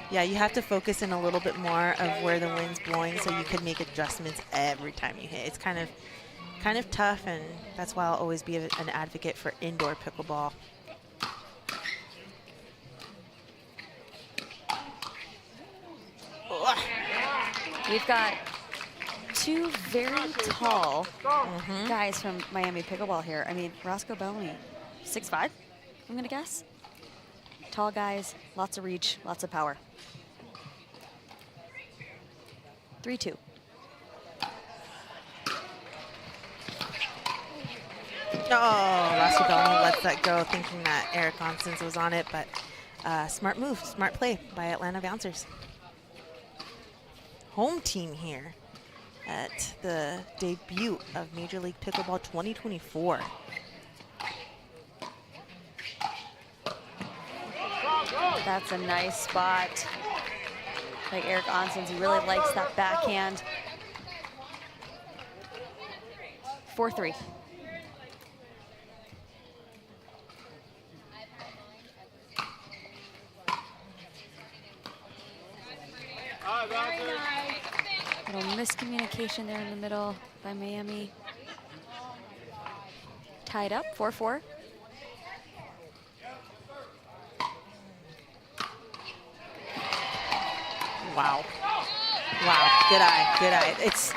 Yeah, you have to focus in a little bit more of where the wind's blowing so you can make adjustments every time you hit. It's kind of tough, and that's why I'll always be an advocate for indoor pickleball. We've got two very tall guys from Miami Pickleball here. I mean, Roscoe Bellamy, 6'5", I'm gonna guess. Tall guys, lots of reach, lots of power. 3-2. Oh, Roscoe Bellamy lets that go, thinking that Eric Constance was on it, but smart move, smart play by Atlanta Bouncers. Home team here at the debut of Major League Pickleball 2024. That's a nice spot by Eric Onsens. He really likes that backhand. 4-3. Little miscommunication there in the middle by Miami. Tied up, 4-4. Wow. Wow, good eye, good eye. It's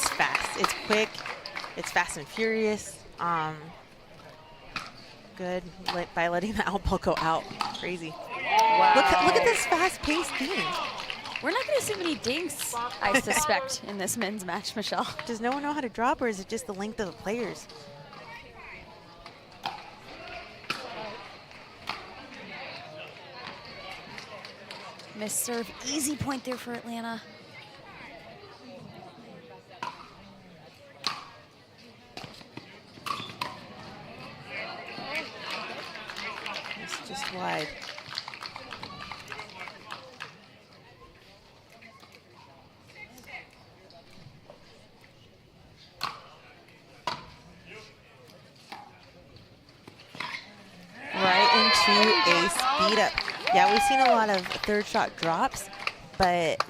fast, it's quick, it's fast and furious. Good by letting the elbow go out. Crazy. Wow. Look at this fast-paced game. We're not going to see many dinks, I suspect, in this men's match, Michelle. Does no one know how to drop, or is it just the length of the players? Missed serve, easy point there for Atlanta. It's just wide. Right into a speed up. Yeah, we've seen a lot of third shot drops, but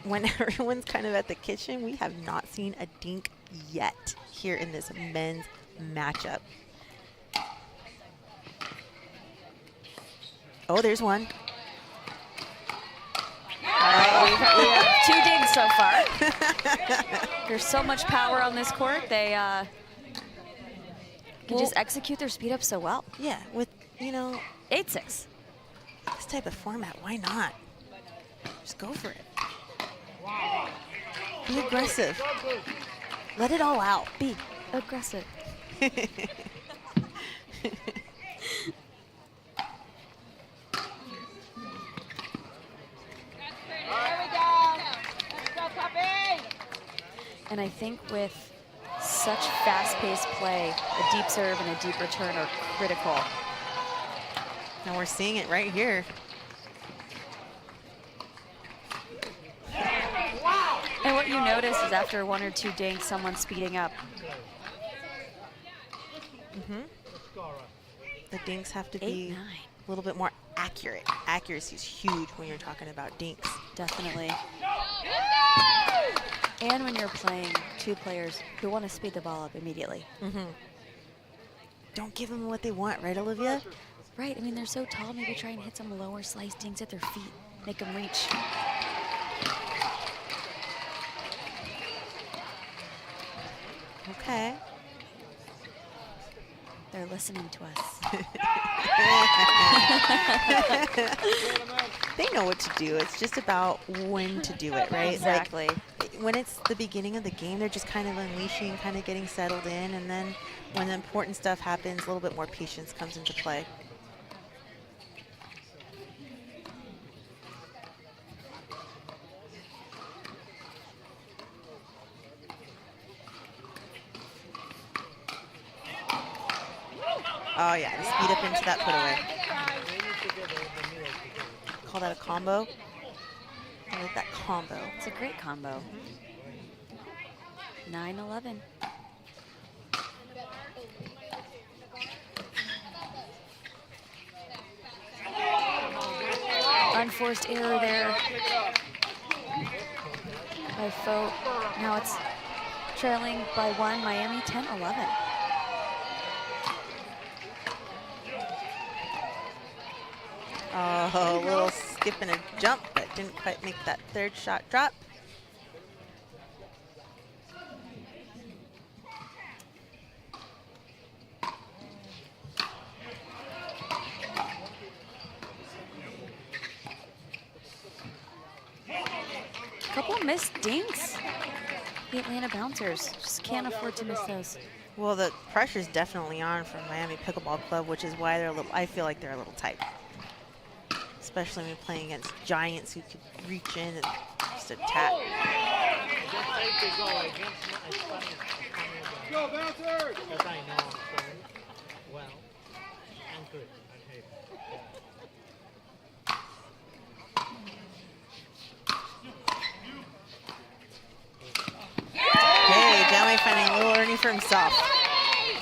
when everyone's kind of at the kitchen, we have not seen a dink yet here in this men's matchup. Oh, there's one. We have 2 dinks so far. There's so much power on this court. They can just execute their speed up so well. Yeah, with, 8-6. This type of format, why not? Just go for it. Be aggressive. Let it all out. Be aggressive. And I think with such fast-paced play, a deep serve and a deep return are critical. Now we're seeing it right here. And what you notice is after 1 or 2 dinks, someone's speeding up. The dinks have to be a little bit more accurate. Accuracy is huge when you're talking about dinks. Definitely. And when you're playing 2 players who want to speed the ball up immediately. Don't give them what they want, right, Olivia? Right, I mean, they're so tall, maybe try and hit some lower slice dinks at their feet. Make them reach. Okay. They're listening to us. They know what to do. It's just about when to do it, right? Exactly. Like, when it's the beginning of the game, they're just kind of unleashing, kind of getting settled in, and then when the important stuff happens, a little bit more patience comes into play. Oh yeah, the speed up into that put away. Call that a combo? I like that combo. It's a great combo. 9-11. Unforced error there by Foe. Now it's trailing by 1, Miami 10-11. Oh, a little skip and a jump, but Didn't quite make that third shot drop. Couple missed dinks. The Atlanta Bouncers just can't afford to miss those. Well, the pressure's definitely on from Miami Pickleball Club, which is why they're a little, I feel like they're a little tight. Especially when you're playing against giants who could reach in and just attack. Go, bouncers! Because I know I'm playing well and good. I hate Hey, Jamie finding a little Ernie for himself.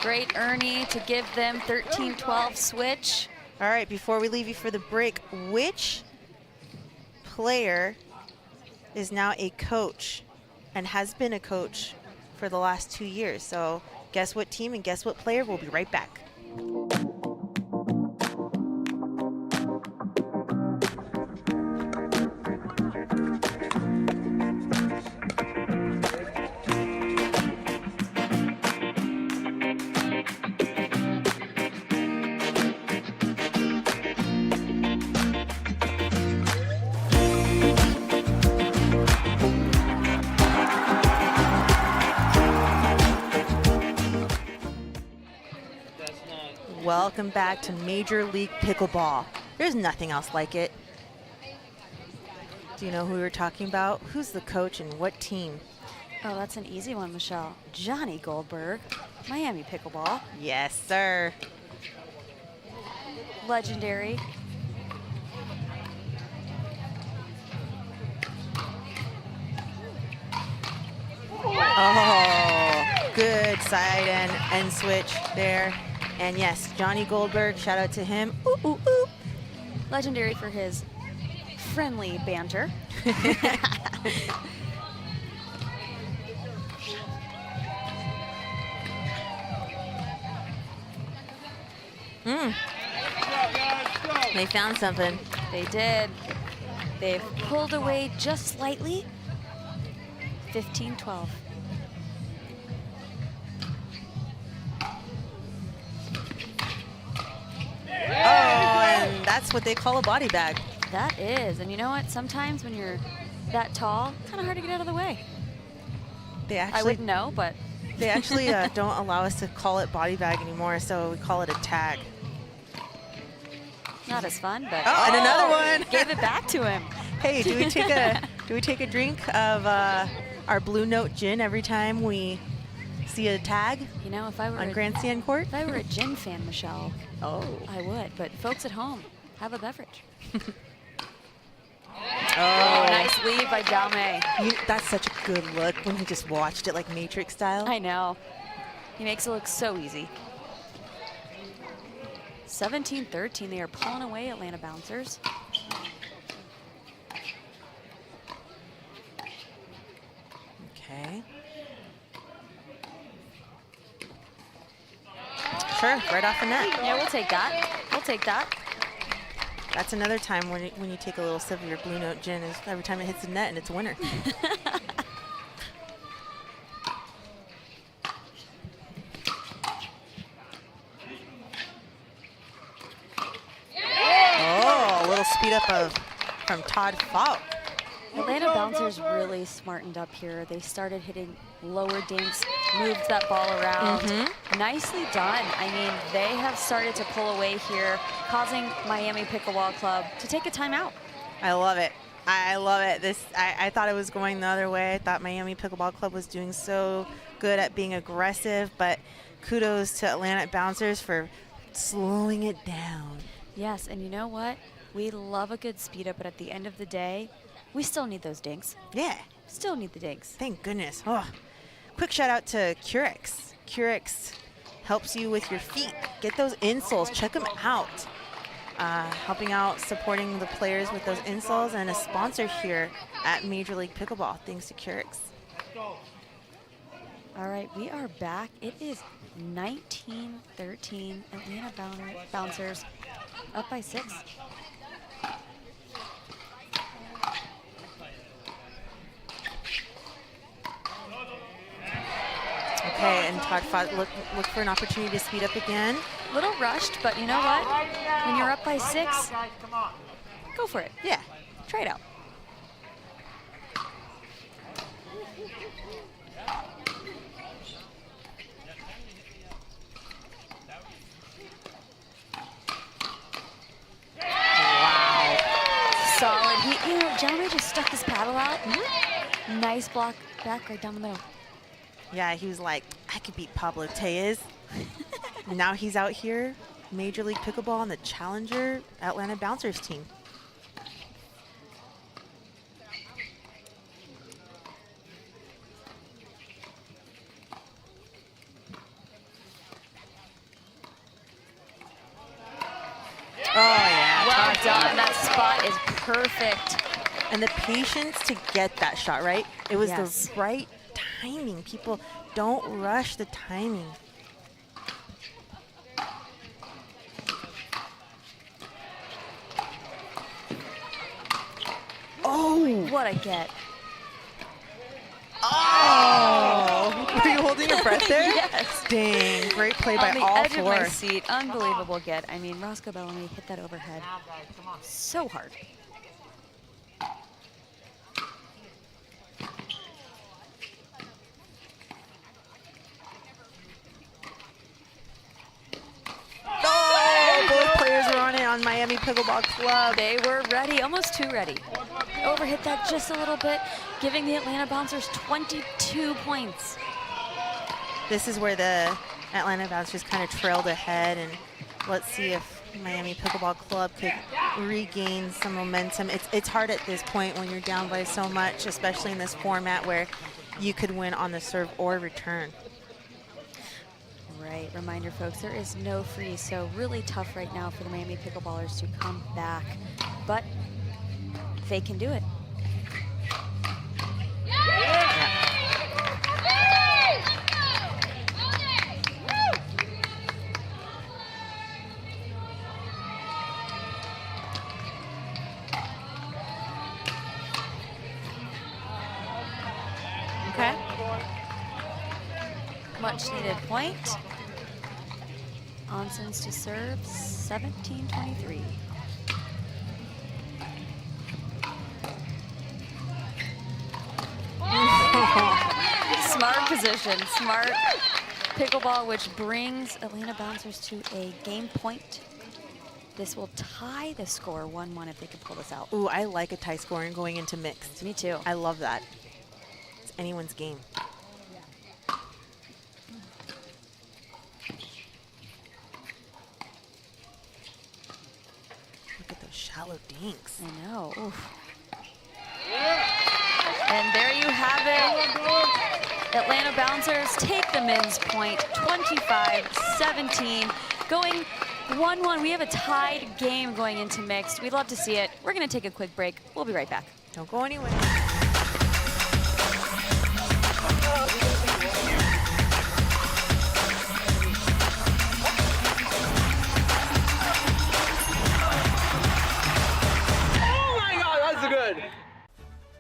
Great Ernie to give them 13-12 switch. All right, before we leave you for the break, which player is now a coach and has been a coach for the last 2 years? So guess what team and guess what player? We'll be right back. Welcome back to Major League Pickleball. There's nothing else like it. Do you know who we're talking about? Who's the coach and what team? Oh, that's an easy one, Michelle. Johnny Goldberg, Miami Pickleball. Yes, sir. Legendary. Oh, good side end switch there. And yes, Johnny Goldberg, shout out to him. Ooh, ooh, ooh. Legendary for his friendly banter. They found something. They did. They've pulled away just slightly. 15-12. Oh, and that's what they call a body bag. That is. And you know what? Sometimes when you're that tall, it's kind of hard to get out of the way. They actually, I wouldn't know, but. They actually don't allow us to call it body bag anymore, so we call it a tag. Not as fun, but. Oh, and another one. Gave it back to him. Hey, do we take a drink of our Blue Note gin every time we see a tag? You know, if I were on Grandstand Court? If I were a gin fan, Michelle, I would. But folks at home, have a beverage. Oh, nice lead by Jaume. That's such a good look when he just watched it like Matrix style. I know. He makes it look so easy. 17-13, they are pulling away Atlanta Bouncers. Okay. Sure, right off the net. Yeah, we'll take that. We'll take that. That's another time when you take a little sip of your Blue Note gin is every time it hits the net and it's a winner. Oh, a little speed up from Todd Falk. Atlanta Bouncers really smartened up here. They started hitting lower dinks, moved that ball around. Nicely done. I mean, they have started to pull away here, causing Miami Pickleball Club to take a timeout. I love it. I love it. I thought it was going the other way. I thought Miami Pickleball Club was doing so good at being aggressive, but kudos to Atlanta Bouncers for slowing it down. Yes, and you know what? We love a good speed up, but at the end of the day, we still need those dinks. Yeah. Still need the dinks. Thank goodness. Oh. Quick shout out to Currex. Currex helps you with your feet. Get those insoles. Check them out. Helping out, supporting the players with those insoles, and a sponsor here at Major League Pickleball. Thanks to Currex. All right, we are back. It is 19-13. Atlanta Bouncers up by 6. Okay, and Todd fought, look for an opportunity to speed up again. Little rushed, but you know what? When you're up by 6, go for it. Yeah. Try it out. Wow. Solid. Jeremy just stuck his paddle out. Nice block back right down the middle. Yeah, he was like, I could beat Pablo Tellez. Now he's out here, Major League Pickleball on the Challenger Atlanta Bouncers team. Oh, yeah. Well done. That spot is perfect. And the patience to get that shot, right? It was Yes. the right timing. People don't rush the timing. Oh, what a get. Oh! Were you holding your breath there? Yes. Dang, great play by On the all edge of my four. seat. Unbelievable get. I mean, Roscoe Bellamy hit that overhead so hard. Oh, both players were on it on Miami Pickleball Club. They were ready, almost too ready. Overhit that just a little bit, giving the Atlanta Bouncers 22 points. This is where the Atlanta Bouncers kind of trailed ahead, and let's see if Miami Pickleball Club could regain some momentum. It's hard at this point when you're down by so much, especially in this format where you could win on the serve or return. Right, reminder folks, there is no freeze, so really tough right now for the Miami Pickleballers to come back, but they can do it. Okay. Much needed point. Onsens to serve, 17-23. Smart position, smart pickleball, which brings Atlanta Bouncers to a game point. This will tie the score 1-1 if they can pull this out. Ooh, I like a tie scoring going into mixed. Me too. I love that. It's anyone's game. Look at those shallow dinks. I know. Oof. And there you have it. Atlanta Bouncers take the men's point, 25-17. Going 1-1. We have a tied game going into mixed. We'd love to see it. We're going to take a quick break. We'll be right back. Don't go anywhere.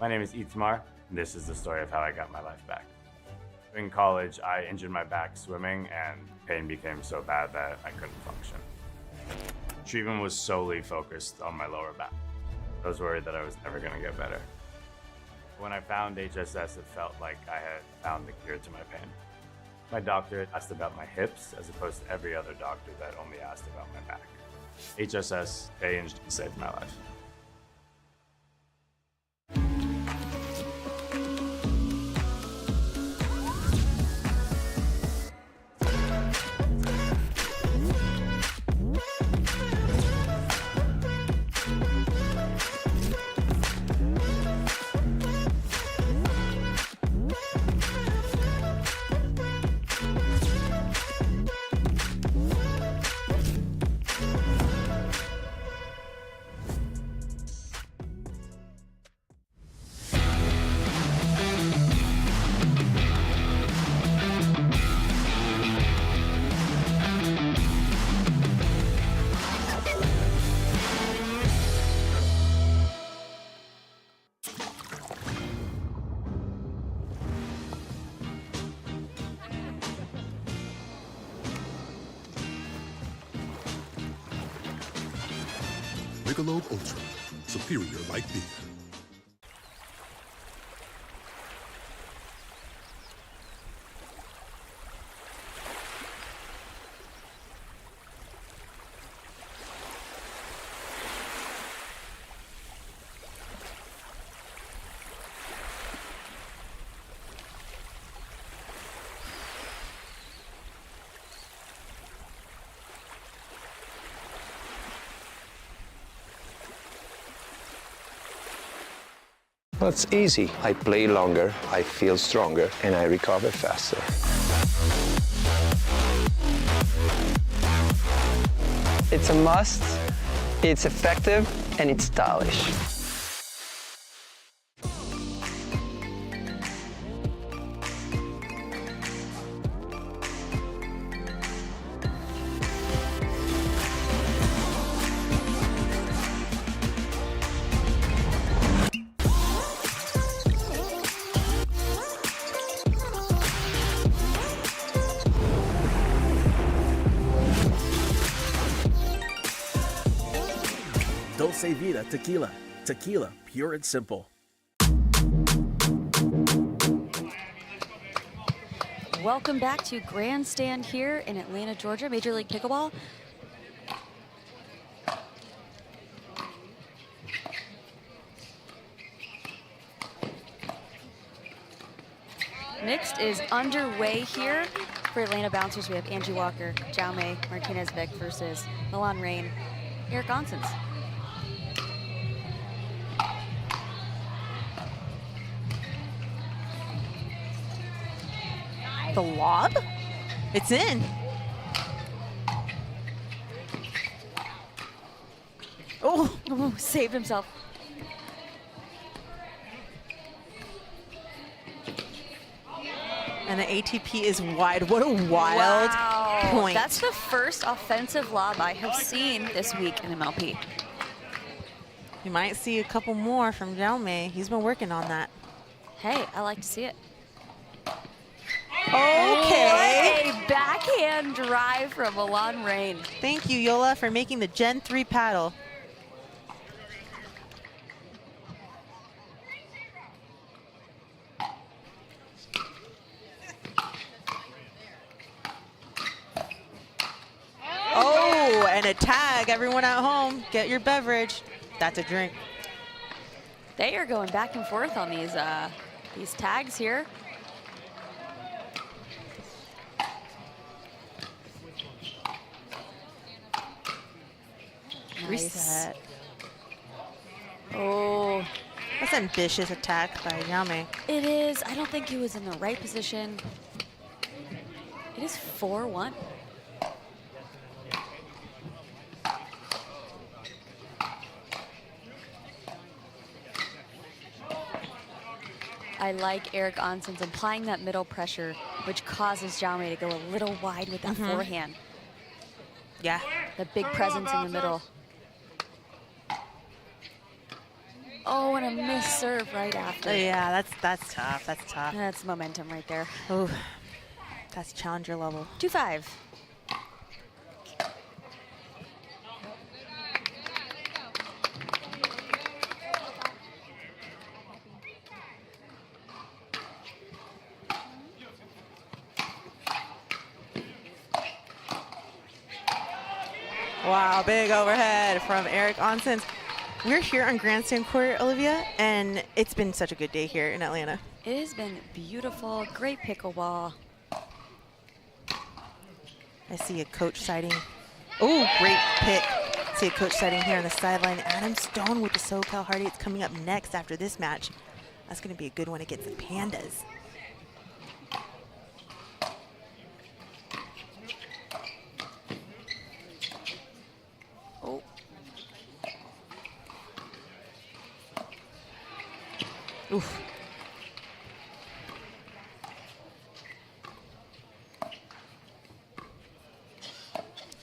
My name is Itzmar, and this is the story of how I got my life back. In college, I injured my back swimming, and pain became so bad that I couldn't function. Treatment was solely focused on my lower back. I was worried that I was never going to get better. When I found HSS, it felt like I had found the cure to my pain. My doctor asked about my hips, as opposed to every other doctor that only asked about my back. HSS changed and saved my life. Michelob ULTRA. Superior like beer. Well, it's easy. I play longer, I feel stronger, and I recover faster. It's a must, it's effective, and it's stylish. Dulce Vida Tequila. Tequila, pure and simple. Welcome back to Grandstand here in Atlanta, Georgia, Major League Pickleball. Mixed is underway here. For Atlanta bouncers, we have Angie Walker, Jaume Martinez-Vic versus Milan Rain, Eric Onsens. The lob? It's in. Oh, saved himself. And the ATP is wide. What a wild point. That's the first offensive lob I have seen this week in MLP. You might see a couple more from Jaume. He's been working on that. Hey, I like to see it. Okay. What a backhand drive from Milan Rain. Thank you, Yola, for making the Gen 3 paddle. Oh, and a tag. Everyone at home, get your beverage. That's a drink. They are going back and forth on these tags here. Reset. Oh, that's an ambitious attack by Jaume. It is. I don't think he was in the right position. It is 4-1. I like Eric Onsens applying that middle pressure, which causes Jaume to go a little wide with that forehand. Yeah. The big presence in the middle. Oh, and a missed serve right after. Yeah, that's tough. That's tough. That's momentum right there. Oh, that's challenger level. 2-5. Wow, big overhead from Eric Onsens. We're here on Grandstand Court, Olivia, and it's been such a good day here in Atlanta. It has been beautiful, great pickleball. I see a coach sighting. Oh, great pick. See a coach sighting here on the sideline. Adam Stone with the SoCal Hardy. It's coming up next after this match. That's going to be a good one against the Pandas. Oh. Oof.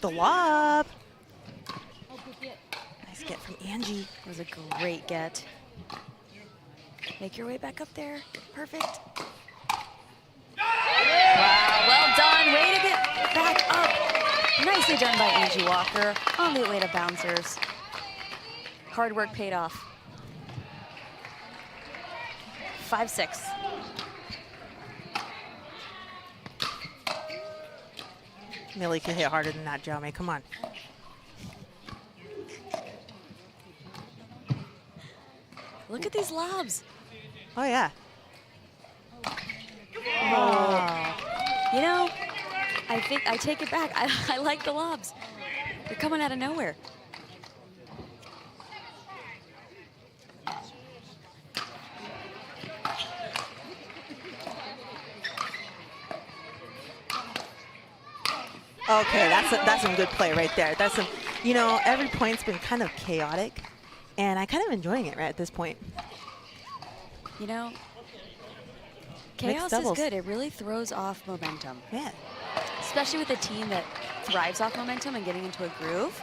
The lob. Nice get from Angie. It was a great get. Make your way back up there. Perfect. Wow, well done. Way to get back up. Nicely done by Angie Walker on the Atlanta Bouncers. Hard work paid off. 5-6. Millie could hit harder than that, Jaume. Come on. Look at these lobs. Oh, yeah. Oh. You know, I think I take it back. I like the lobs. They're coming out of nowhere. Okay, that's some good play right there. That's some, you know, every point's been kind of chaotic, and I kind of enjoying it right at this point. You know, chaos is good. It really throws off momentum. Yeah. Especially with a team that thrives off momentum and getting into a groove.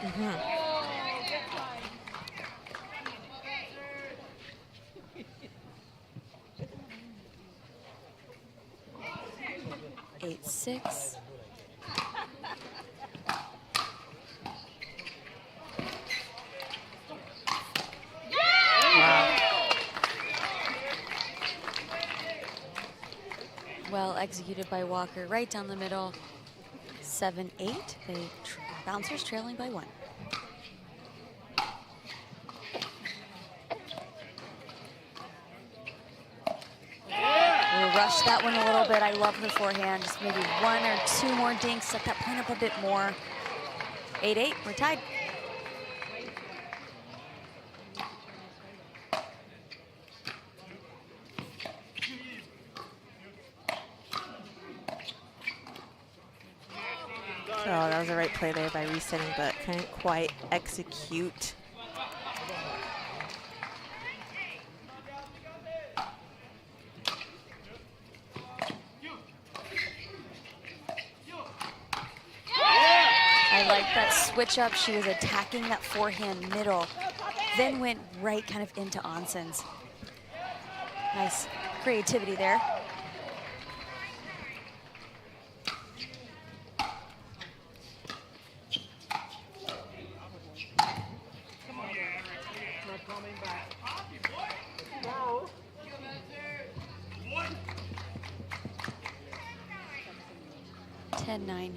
8-6. Well executed by Walker, right down the middle. 7-8. The bouncers trailing by 1. We'll rush that one a little bit. I love her forehand. Just maybe 1 or 2 more dinks. Set that point up a bit more. 8-8. We're tied. Oh, that was the right play there by resetting, but couldn't quite execute. I like that switch up. She was attacking that forehand middle, then went right kind of into Onson's. Nice creativity there.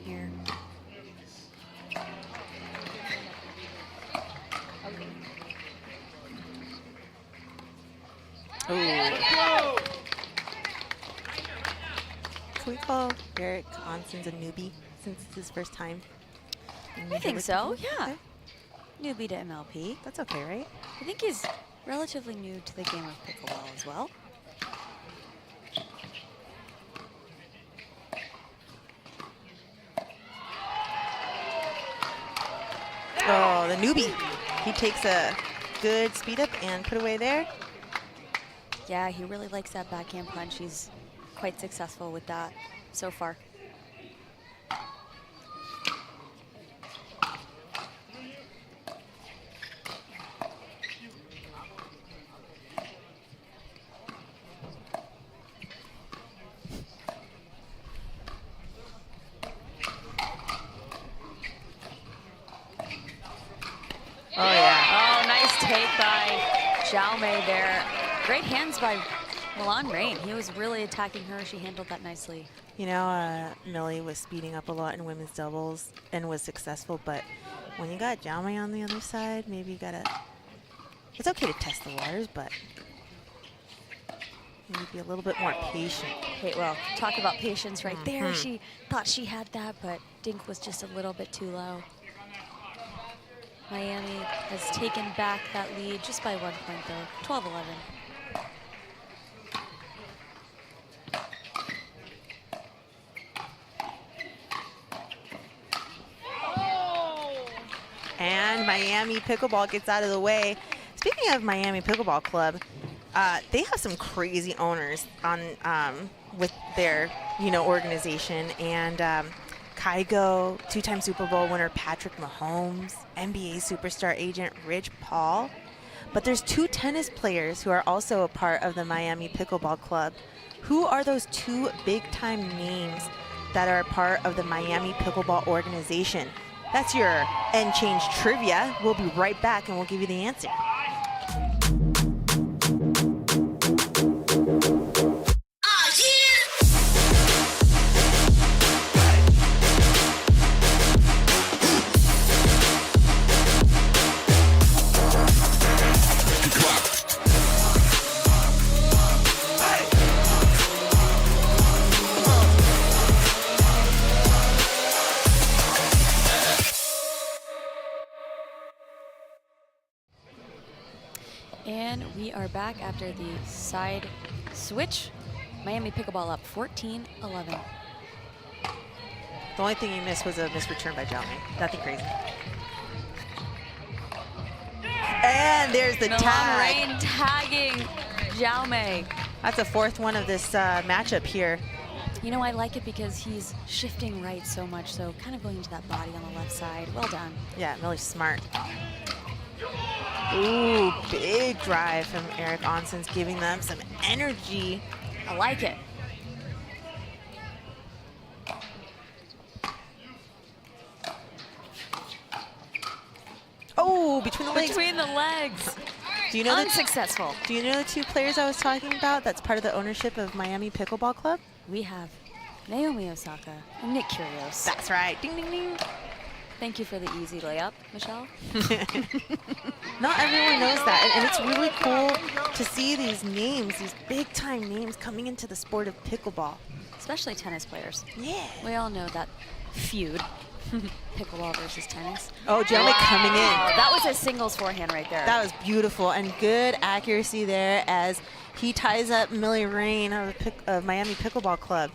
Here. Ooh. Can we call Eric Onson's a newbie since it's his first time? I think so, yeah. Okay. Newbie to MLP. That's okay, right? I think he's relatively new to the game of pickleball as well. Oh, the newbie. He takes a good speed up and put away there. Yeah, he really likes that backhand punch. He's quite successful with that so far. Oh, yeah. Oh, nice take by Jaume there. Great hands by Milan Rain. He was really attacking her. She handled that nicely. You know, Millie was speeding up a lot in women's doubles and was successful, but when you got Jaume on the other side, maybe you gotta, it's okay to test the waters, but maybe be a little bit more patient. Okay, well, talk about patience right there. She thought she had that, but dink was just a little bit too low. Miami has taken back that lead just by 1 point, though. 12-11. And Miami Pickleball gets out of the way. Speaking of Miami Pickleball Club, they have some crazy owners on with their organization, and Kygo, 2-time Super Bowl winner Patrick Mahomes, NBA superstar agent Rich Paul. But there's 2 tennis players who are also a part of the Miami Pickleball Club. Who are those 2 big-time names that are a part of the Miami Pickleball organization? That's your End Change trivia. We'll be right back and we'll give you the answer. And we are back after the side switch. Miami Pickleball up 14-11. The only thing you missed was a missed return by Jaume. Nothing crazy. And there's the tag. Rain tagging Jaume. That's the fourth one of this matchup here. You know, I like it because he's shifting right so much, so kind of going into that body on the left side. Well done. Yeah, really smart. Ooh, big drive from Eric Onson's, giving them some energy. I like it. Oh, between the legs. Between the legs. Do you know unsuccessful? Do you know the two players I was talking about that's part of the ownership of Miami Pickleball Club? We have Naomi Osaka and Nick Kyrgios. That's right. Ding, ding, ding. Thank you for the easy layup, Michelle. Not everyone knows that, and it's really cool to see these names, these big-time names coming into the sport of pickleball. Especially tennis players. Yeah. We all know that feud, pickleball versus tennis. Oh, Jaume coming in. That was a singles forehand right there. That was beautiful, and good accuracy there as he ties up Millie Rain of Miami Pickleball Club.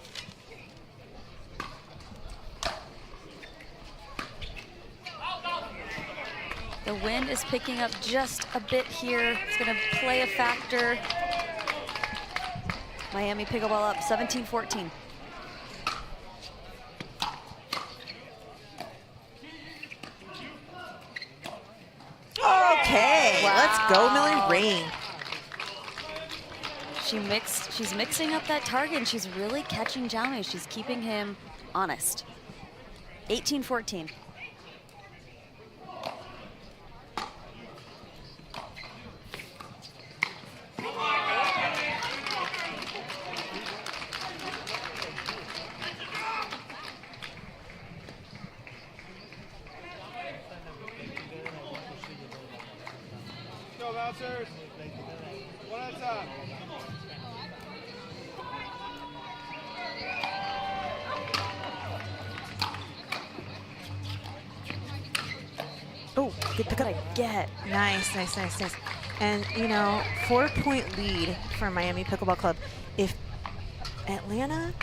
The wind is picking up just a bit here. It's going to play a factor. Miami Pickleball up 17-14. Okay, wow. Let's go, Millie Rain. She's mixing up that target, and she's really catching Jaume. She's keeping him honest. 18-14. Go, bouncers. One at a time. Oh, good pick up. Get. Nice, nice, nice, nice. And, you know, 4-point lead for Miami Pickleball Club. If Atlanta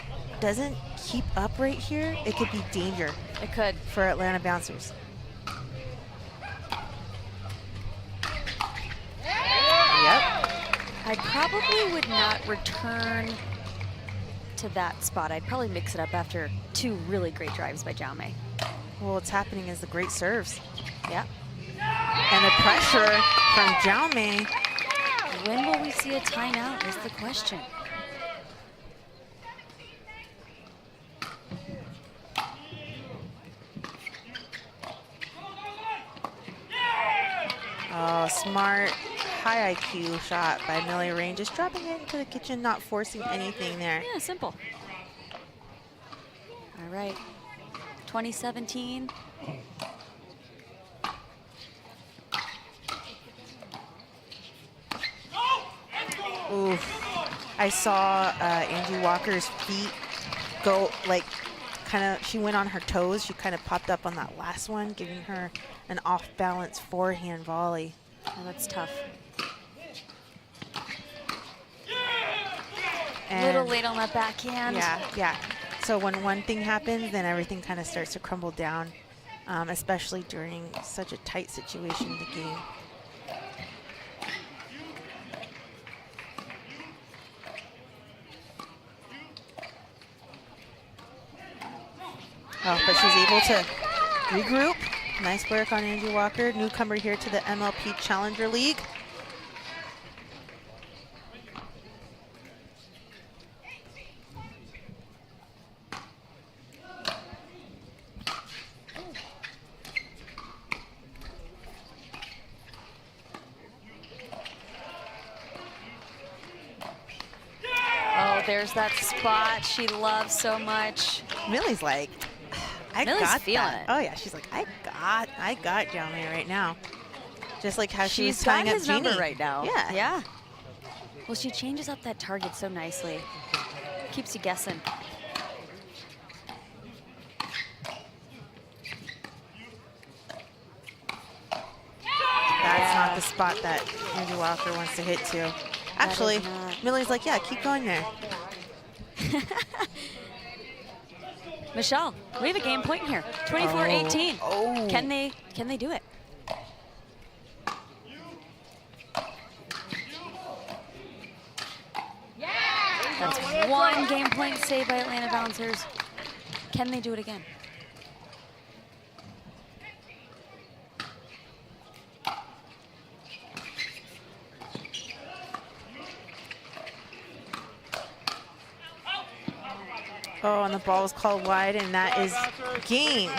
doesn't keep up right here, it could be danger. It could. For Atlanta bouncers. I probably would not return to that spot. I'd probably mix it up after two really great drives by Jaume. Well, what's happening is the great serves. Yeah. And the pressure from Jaume. When will we see a timeout is the question. Oh, smart, high IQ shot by Millie Rain. Just dropping it into the kitchen, not forcing anything there. Yeah, simple. All right, 2017. Oof. I saw Angie Walker's feet go like she went on her toes. She kind of popped up on that last one, giving her an off-balance forehand volley. Oh, that's tough. A little late on that backhand. Yeah, yeah. So when one thing happens, then everything kind of starts to crumble down, especially during such a tight situation in the game. Oh, but she's able to regroup. Nice work on Angie Walker, newcomer here to the MLP Challenger League. Oh, there's that spot she loves so much. Millie's like, Millie's got feeling that. it. Oh yeah, she's like, I got Jaume right now. Just like how she was She's tying got up his number Jeannie. right now. Yeah. Yeah. Well, she changes up that target so nicely. Keeps you guessing. That's not not the spot that Andy Walker wants to hit to. Actually, Millie's like, yeah, keep going there. Michelle, we have a game point here. 24-18. Oh. Can they do it? That's one game point saved by Atlanta bouncers. Can they do it again? Oh, and the ball was called wide, and that is game.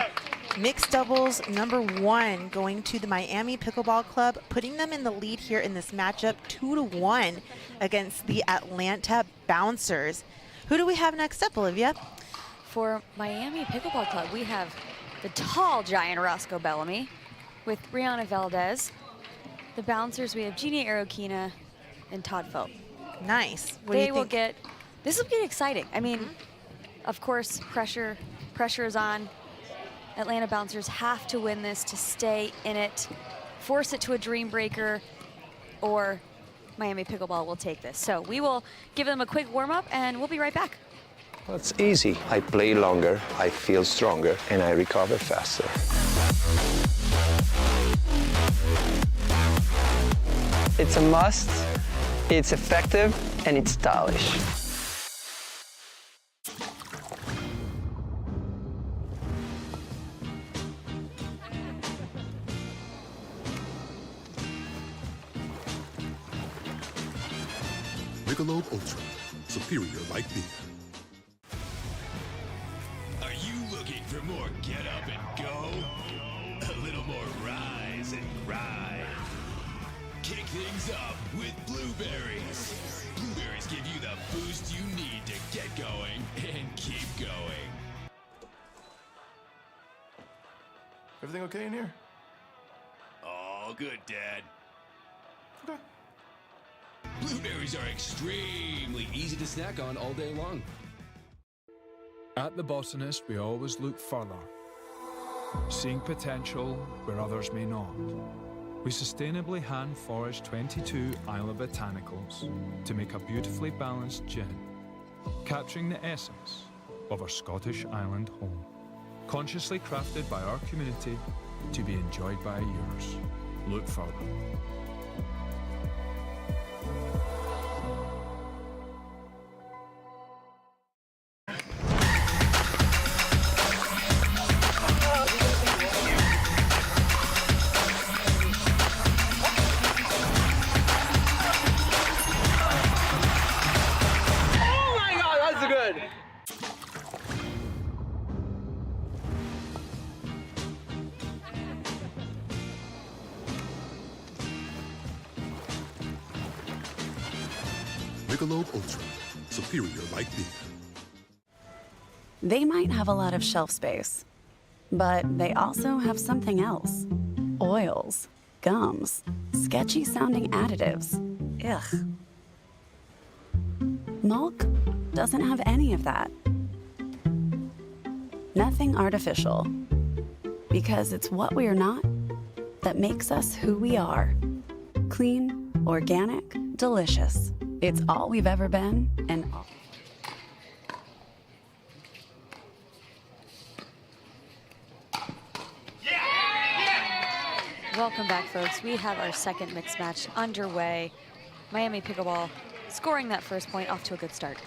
Mixed doubles #1 going to the Miami Pickleball Club, putting them in the lead here in this matchup 2-1 against the Atlanta Bouncers. Who do we have next up, Olivia? For Miami Pickleball Club, we have the tall giant Roscoe Bellamy with Brianna Valdez. The Bouncers, we have Jeannie Arokina and Todd Fope. Nice. They will get, this will get exciting. I mean, of course, pressure is on. Atlanta Bouncers have to win this to stay in it, force it to a dream breaker, or Miami Pickleball will take this. So we will give them a quick warm-up, and we'll be right back. Well, it's easy. I play longer, I feel stronger, and I recover faster. It's a must, it's effective, and it's stylish. Michelob ULTRA, superior like beer. Are you looking for more get up and go? A little more rise and grind. Kick things up with Blueberries. Blueberries give you the boost you need to get going and keep going. Everything okay in here? All good, Dad. Okay. Blueberries are extremely easy to snack on all day long. At The Botanist, we always look further, seeing potential where others may not. We sustainably hand forage 22 Isla botanicals to make a beautifully balanced gin, capturing the essence of our Scottish island home, consciously crafted by our community to be enjoyed by yours. Look further. Michelob ULTRA, superior like beer. They might have a lot of shelf space, but they also have something else. Oils, gums, sketchy sounding additives. Ugh. MALK doesn't have any of that. Nothing artificial. Because it's what we're not that makes us who we are. Clean, organic, delicious. It's all we've ever been and all. Welcome back, folks. We have our second mixed match underway. Miami Pickleball scoring that first point, off to a good start.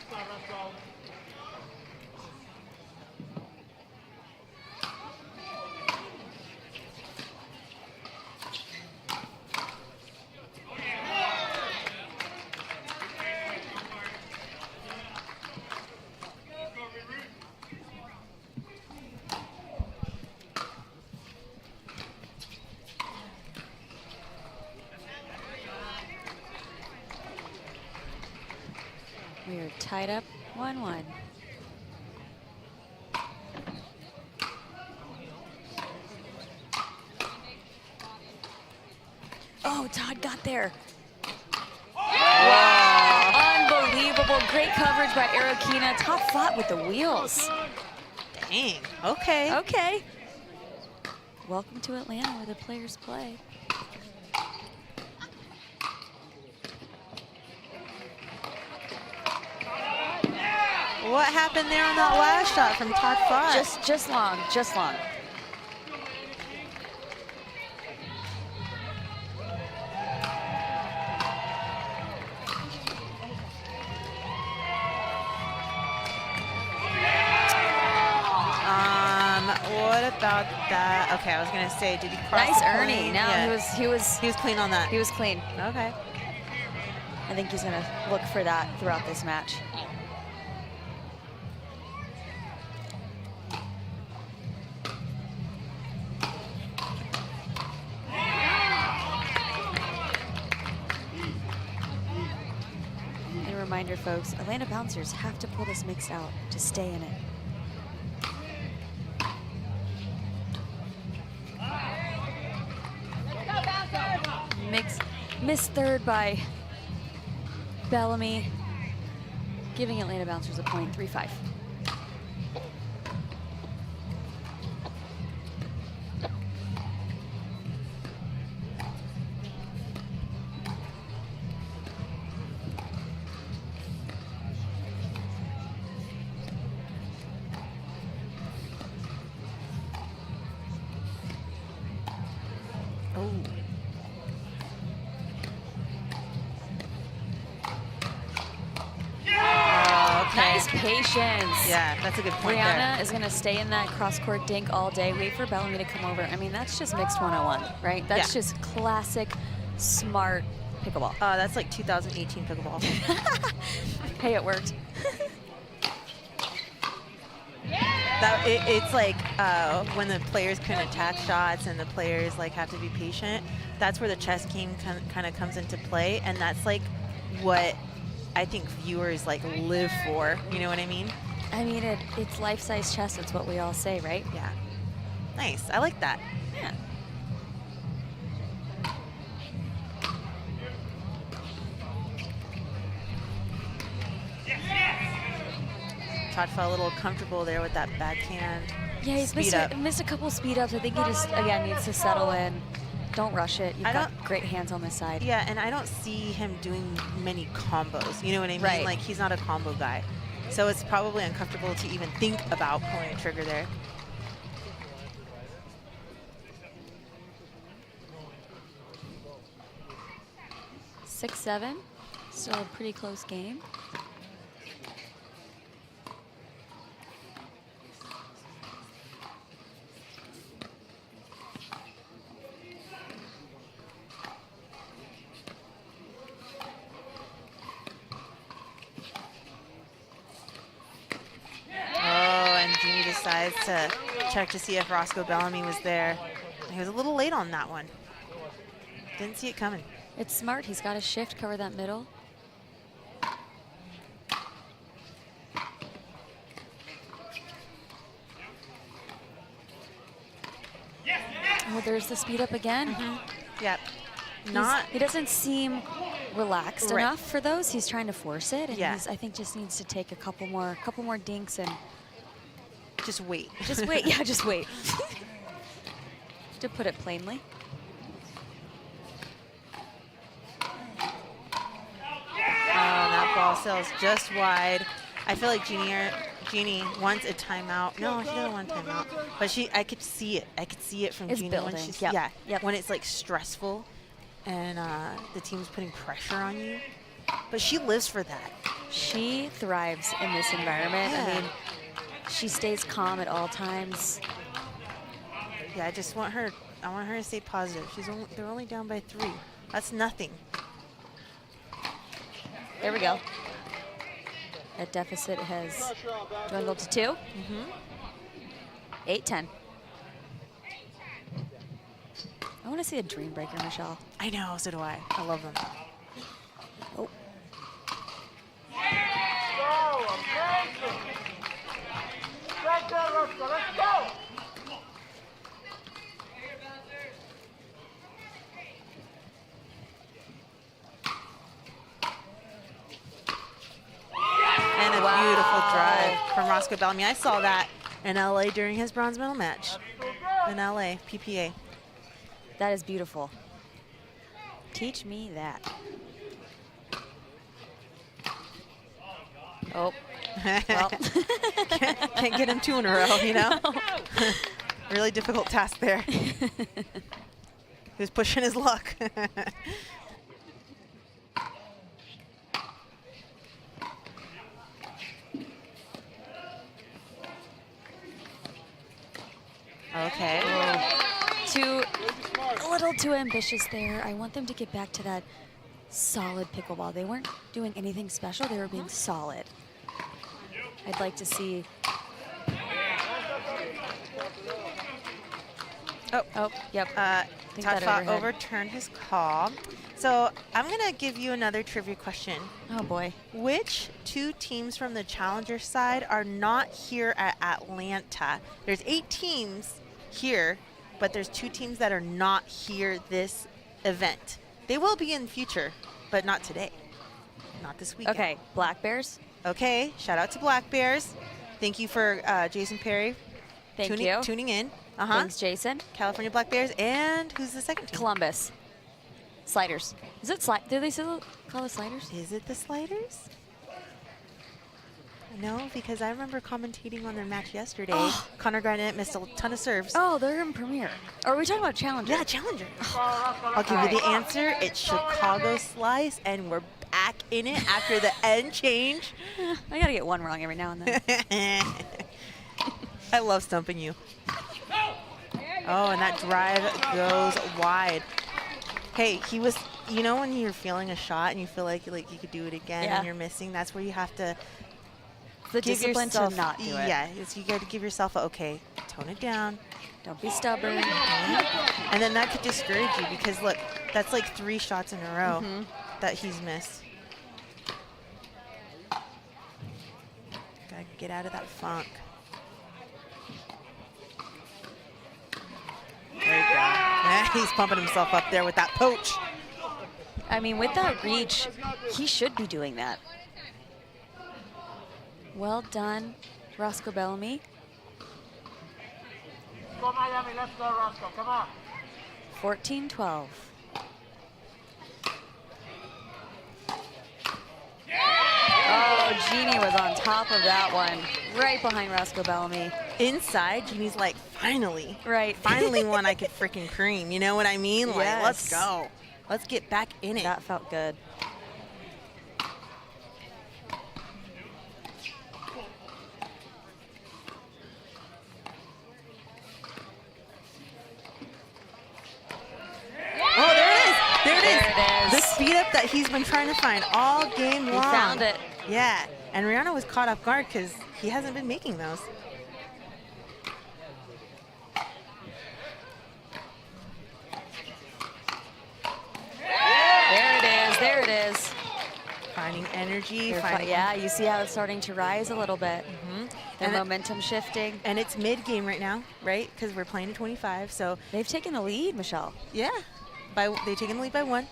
We are tied up 1-1. Oh, Todd got there. Wow. Unbelievable. Great coverage by Arokina. Tough fought with the wheels. Dang. Okay. Okay. Welcome to Atlanta where the players play. What happened there on that last shot from Todd Fox? Just long, just long. What about that? Okay, I was gonna say, did he cross Nice the Ernie. plane? No, Yeah. he was clean on that. He was clean. Okay. I think he's gonna look for that throughout this match. And a reminder, folks, Atlanta bouncers have to pull this mix out to stay in it. Missed third by Bellamy, giving Atlanta bouncers a point, 3-5. Nice patience. Yeah, that's a good point Brianna there. is going to stay in that cross-court dink all day, wait for Bellamy to come over. I mean, that's just mixed 101, right? That's just classic, smart pickleball. That's like 2018 pickleball. Hey, it worked. It's like when the players couldn't attack shots and the players like have to be patient. That's where the chess game kind of comes into play, and that's like what I think viewers like live for. You know what I mean? I mean, it's life-size chess. It's what we all say, right? Yeah. Nice. I like that. Yeah. Todd felt a little comfortable there with that backhand. Yeah, he's missed a couple speed ups. I think he just, again, needs to settle in. Don't rush it. You've got great hands on this side. Yeah, and I don't see him doing many combos. You know what I mean? Right. Like, he's not a combo guy. So it's probably uncomfortable to even think about pulling a trigger there. Six, 7. Still a pretty close game. Decides to check to see if Roscoe Bellamy was there. He was a little late on that one. Didn't see it coming. It's smart. He's got to shift, cover that middle. Oh, there's the speed up again. Yep. He doesn't seem relaxed enough for those. He's trying to force it, and Yeah. I think just needs to take a couple more dinks and just wait. Just wait. Yeah, just wait. To put it plainly. That ball sails just wide. I feel like Jeannie wants a timeout. No, she doesn't want a timeout. But I could see it. I could see it from It's Jeannie building. when she's Yep. when it's like stressful and the team's putting pressure on you. But she lives for that. She thrives in this environment. Yeah. I mean, she stays calm at all times. Yeah, I want her to stay positive. They're only down by 3. That's nothing. There we go. That deficit has dwindled to 2. 8-10. I want to see a dream breaker, Michelle. I know, so do I. I love them. Oh. Let's go! And a beautiful drive from Roscoe Bellamy. I saw that in LA during his bronze medal match. In LA, PPA. That is beautiful. Teach me that. Oh, Well. can't get him 2 in a row, you know? Really difficult task there. He was pushing his luck. Okay. A little too ambitious there. I want them to get back to that solid pickleball. They weren't doing anything special. They were being solid. I'd like to see. Oh, yep. Todd overturned his call. So I'm going to give you another trivia question. Oh, boy. Which 2 teams from the challenger side are not here at Atlanta? There's 8 teams here, but there's 2 teams that are not here this event. They will be in the future, but not today. Not this weekend. Okay, Black Bears. Okay, shout out to Black Bears. Thank you for Jason Perry tuning in. Thanks, Jason. California Black Bears. And who's the second team? Columbus. Sliders. Is it do they still call it Sliders? Is it the Sliders? No, because I remember commentating on their match yesterday. Oh. Connor Garnett missed a ton of serves. Oh, they're in Premier. Or are we talking about Challenger? Yeah, Challenger. I'll give you the answer. It's Chicago Slice, and we're back in it after the end change. I got to get one wrong every now and then. I love stumping you. Oh, and that drive goes wide. Hey, he was, you know when you're feeling a shot and you feel like you could do it again and you're missing, that's where you have to the discipline yourself, to not do it. Yeah, you got to give yourself a, okay, tone it down. Don't be stubborn. And then that could discourage you because, look, that's like 3 shots in a row that he's missed. Got to get out of that funk. There you go. Yeah, he's pumping himself up there with that poach. I mean, with that reach, he should be doing that. Well done, Roscoe Bellamy. Go Miami, let's go Roscoe, come on. 14-12. Oh, Jeannie was on top of that one, right behind Roscoe Bellamy. Inside, Jeannie's like, finally. Right. Finally one I could freaking cream. You know what I mean? Like, Yes. let's go. Let's get back in it. That felt good. Oh, there it is. There it is. There it is. The speed up that he's been trying to find all game long. He found it. Yeah. And Rihanna was caught off guard because he hasn't been making those. There it is. There it is. Finding energy. Yeah, you see how it's starting to rise a little bit. The momentum shifting. And it's mid-game right now, right? Because we're playing to 25, so. They've taken the lead, Michelle. Yeah. They've taken the lead by 1.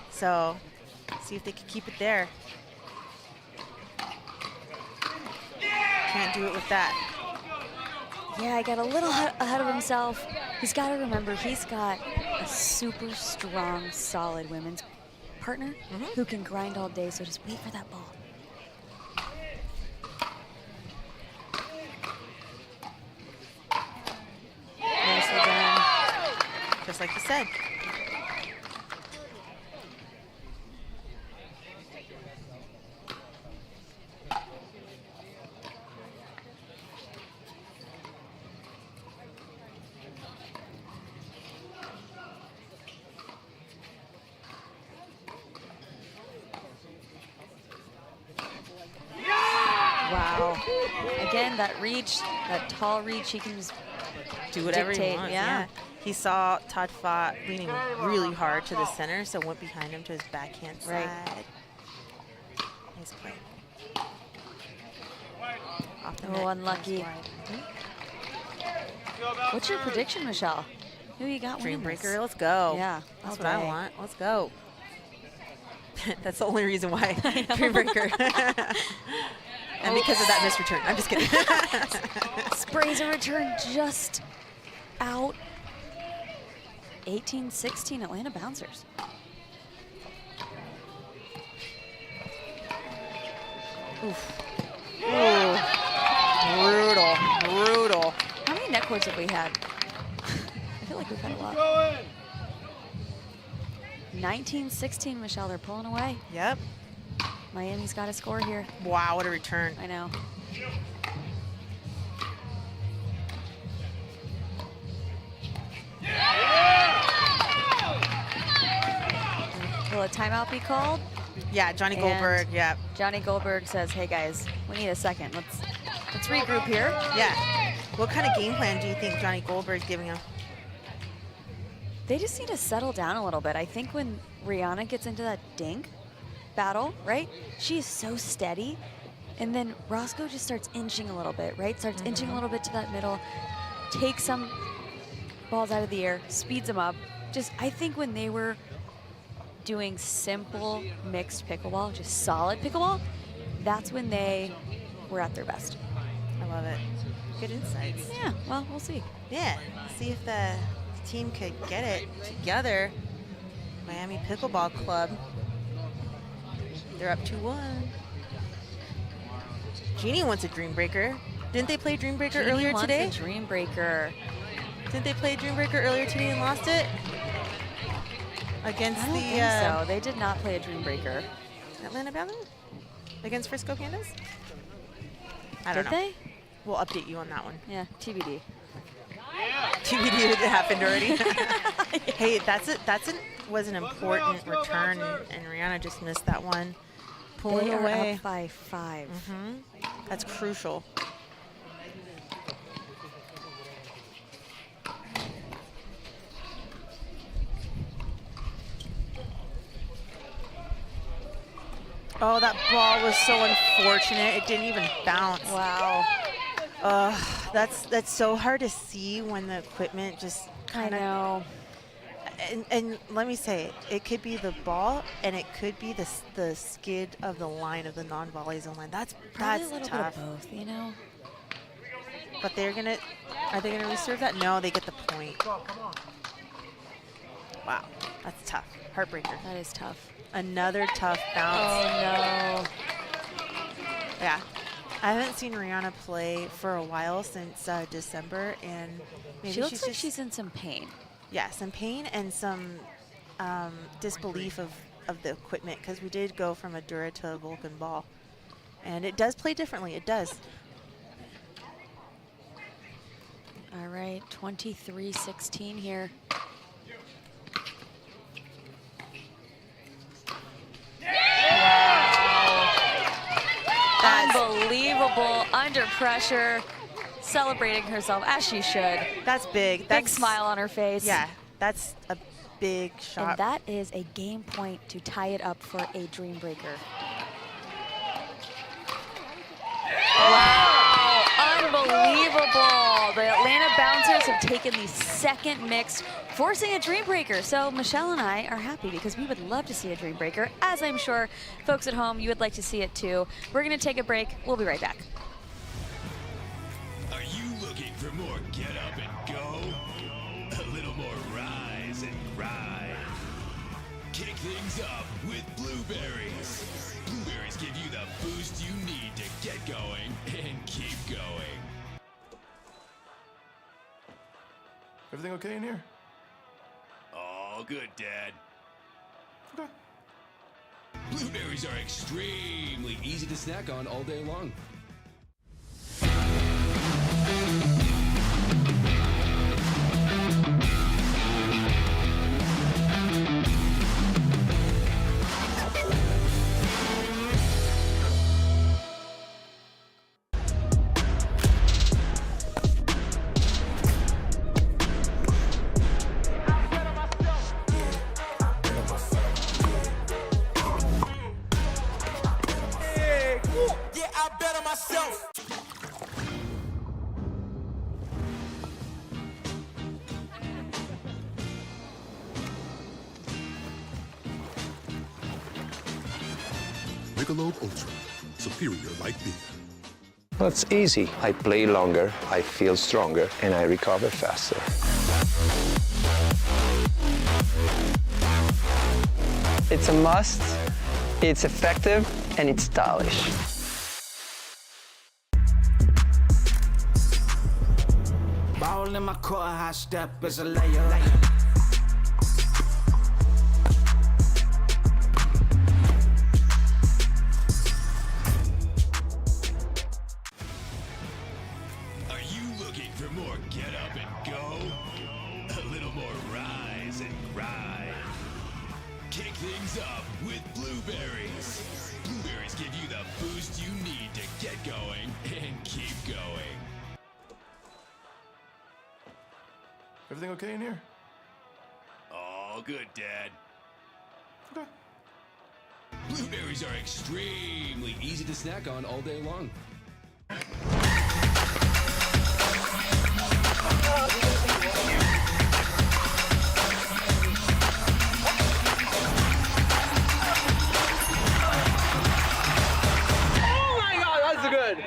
So, see if they can keep it there. Can't do it with that. Yeah, I got a little ahead of himself. He's got to remember he's got a super strong, solid women's partner who can grind all day, so just wait for that ball. Nicely done. Just like you said. Wow. Again, that reach, that tall reach, he can just do whatever dictate. he wants. Yeah. He saw Todd Fott leaning really hard to the center, so went behind him to his backhand side. Nice play. Off the net, unlucky. What's your prediction, Michelle? Who you got winning this? Dreambreaker, let's go. Yeah. That's what I want. Let's go. That's the only reason why. Dreambreaker. And because of that missed return. I'm just kidding. Sprays a return just out. 18-16 Atlanta Bouncers. Oof. Ooh. courts have we had? I feel like we've had a lot. 19-16, Michelle. They're pulling away. Yep. Miami's got a score here. Wow, what a return. I know. Will a timeout be called? Yeah, Johnny Goldberg, yeah. Johnny Goldberg says, hey guys, we need a second. Let's regroup here. Yeah. What kind of game plan do you think Johnny Goldberg's giving him? They just need to settle down a little bit. I think when Rihanna gets into that dink battle, right? She is so steady. And then Roscoe just starts inching a little bit, right? Starts inching a little bit to that middle, takes some balls out of the air, speeds them up. Just, I think when they were doing simple mixed pickleball, just solid pickleball, that's when they were at their best. I love it. Good insights. Yeah, well, we'll see. Yeah, see if the team could get it together. Miami Pickleball Club. They're up 2-1. Jeannie wants a Dream Breaker. Didn't they play Dream Breaker earlier today? Wants a Dream Breaker. Didn't they play Dream Breaker earlier today and lost it? Against I don't think so. They did not play a Dream Breaker. Atlanta Ballon? Against Frisco Pandas? I don't know. Did they? We'll update you on that one. Yeah, TBD. TBD, it happened already. Hey, was an important return, and Rihanna just missed that one. Pulling They are away. up by 5. That's crucial. Oh, that ball was so unfortunate. It didn't even bounce. Wow. That's so hard to see when the equipment just kind of. I know. And let me say, it could be the ball, and it could be the skid of the line of the non-volley zone line. That's Probably a little tough. bit of both, you know. But are they gonna reserve that? No, they get the point. Wow, that's tough. Heartbreaker. That is tough. Another tough bounce. Oh no. Yeah, I haven't seen Rihanna play for a while since December, and maybe She looks like she's in some pain. Yeah, some pain and some disbelief of the equipment, because we did go from a Dura to a Vulcan ball, and it does play differently. It does. All right, 23-16 here. Unbelievable, under pressure, celebrating herself as she should. That's big. Big smile on her face. Yeah, that's a big shot. And that is a game point to tie it up for a Dream Breaker. Wow, unbelievable. The Atlanta Bouncers have taken the second mix, forcing a Dream Breaker. So Michelle and I are happy because we would love to see a Dream Breaker, as I'm sure folks at home, you would like to see it too. We're gonna take a break. We'll be right back. Are you looking for more get up and go? A little more rise and grind. Kick things up with Blueberries. Blueberries give you the boost you need to get going and keep going. Everything okay in here? All good, Dad. Okay. Blueberries are extremely easy to snack on all day long. Michelob ULTRA, superior like Vida. Well, it's easy. I play longer, I feel stronger, and I recover faster. It's a must, it's effective, and it's stylish. Ball in my court, high step is a layup. Are you looking for more get up and go? A little more rise and grind. Kick things up with Blueberries. Blueberries give you the boost you need to get going and keep going. Everything okay in here? All good, Dad. Okay. Blueberries are extremely easy to snack on all day long. Oh my God, that's good.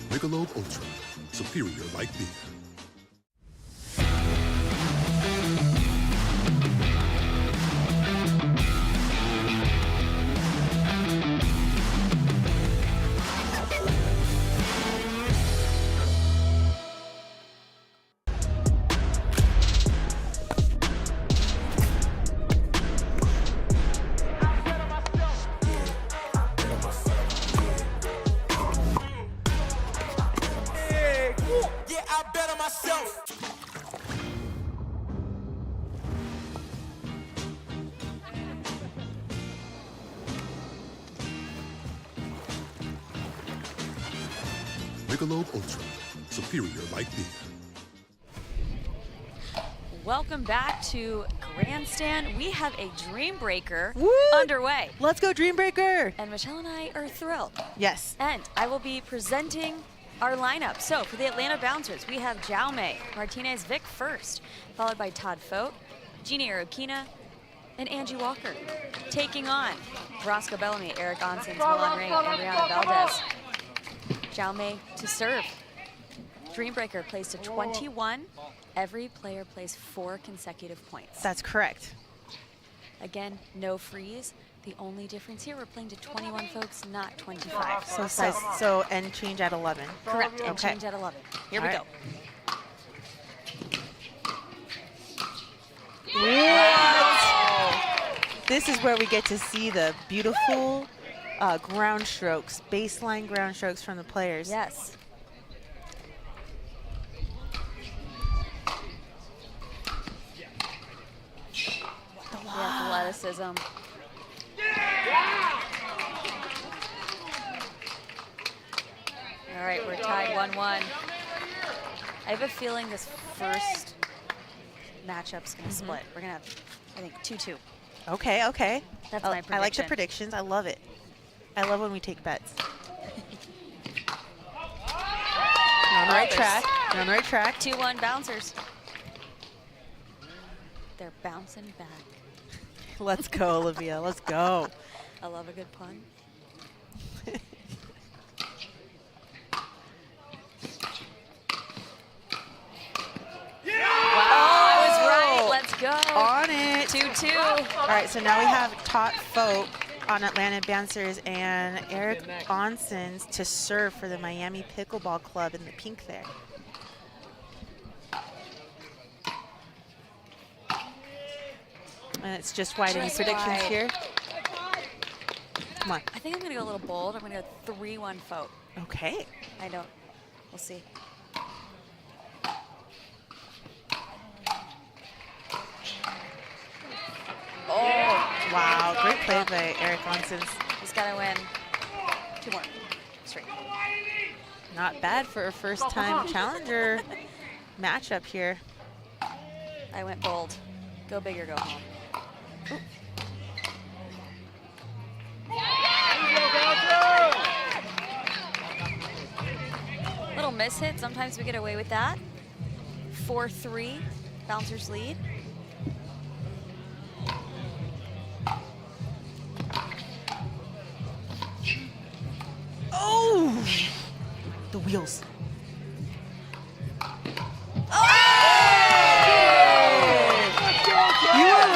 Michelob ULTRA, superior like beer. Michelob ULTRA, superior like beer. Welcome back to Grandstand. We have a Dream Breaker underway. Let's go, Dream Breaker! And Michelle and I are thrilled. Yes. And I will be presenting our lineup. So for the Atlanta Bouncers, we have Jaume Martinez Vic first, followed by Todd Fote, Jeannie Arokina, and Angie Walker. Taking on Roscoe Bellamy, Eric Onsens, Milan Ring, and Brianna Valdez. Jaume to serve. Dream Breaker plays to 21. Every player plays 4 consecutive points. That's correct. Again, no freeze. The only difference here, we're playing to 21 folks, not 25. So and change at 11. Correct, and Okay. change at 11. Here All we right. go. What? This is where we get to see the beautiful ground strokes, baseline ground strokes from the players. Yes. The athleticism. All right, we're tied 1-1. I have a feeling this first matchup's going to split. We're going to have, I think, 2-2. Okay, okay. That's my I like the prediction. predictions. I love it. I love when we take bets. You're on the right track. You're on the right track. 2-1 Bouncers. They're bouncing back. Let's go, Olivia. Let's go. I love a good pun. Wow, I was right. Let's go. On it. 2-2. All right, so now we have Todd Fote on Atlanta Bouncers and Eric Onsens to serve for the Miami Pickleball Club in the pink there. And it's just wide. Any predictions wide. here? Come on. I think I'm going to go a little bold. I'm going to go 3-1 Fote. Okay. I don't. We'll see. Oh, wow. Great play by Eric Onsens. He's got to win 2 more straight. Not bad for a first-time challenger matchup here. I went bold. Go big or go home. Little miss hit. Sometimes we get away with that. 4-3. Bouncers lead. Oh! The wheels. You are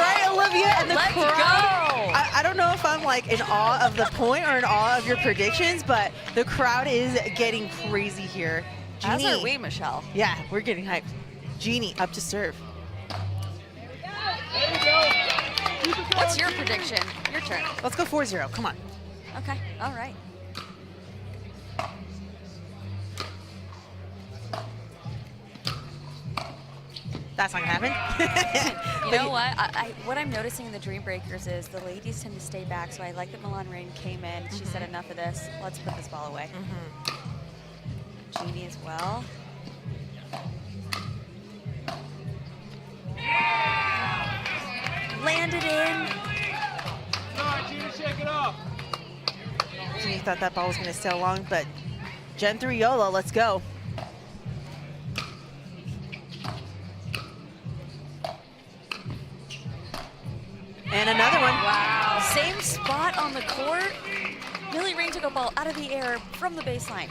I'm like in awe of the point or in awe of your predictions, but the crowd is getting crazy here. As Jeannie. are we, Michelle. Yeah, we're getting hyped. Jeannie up to serve. What's your prediction? Your turn. Let's go 4-0. Come on. Okay. All right. That's not gonna happen. You know what? What I'm noticing in the Dream Breakers is the ladies tend to stay back. So I like that Milan Rain came in. She said, enough of this. Let's put this ball away. Jeannie as well. Landed in. Shake it off. Jeannie thought that ball was gonna stay long, but Gen 3 YOLO, let's go. And another one. Wow. Same spot on the court. Millie Rain took a ball out of the air from the baseline.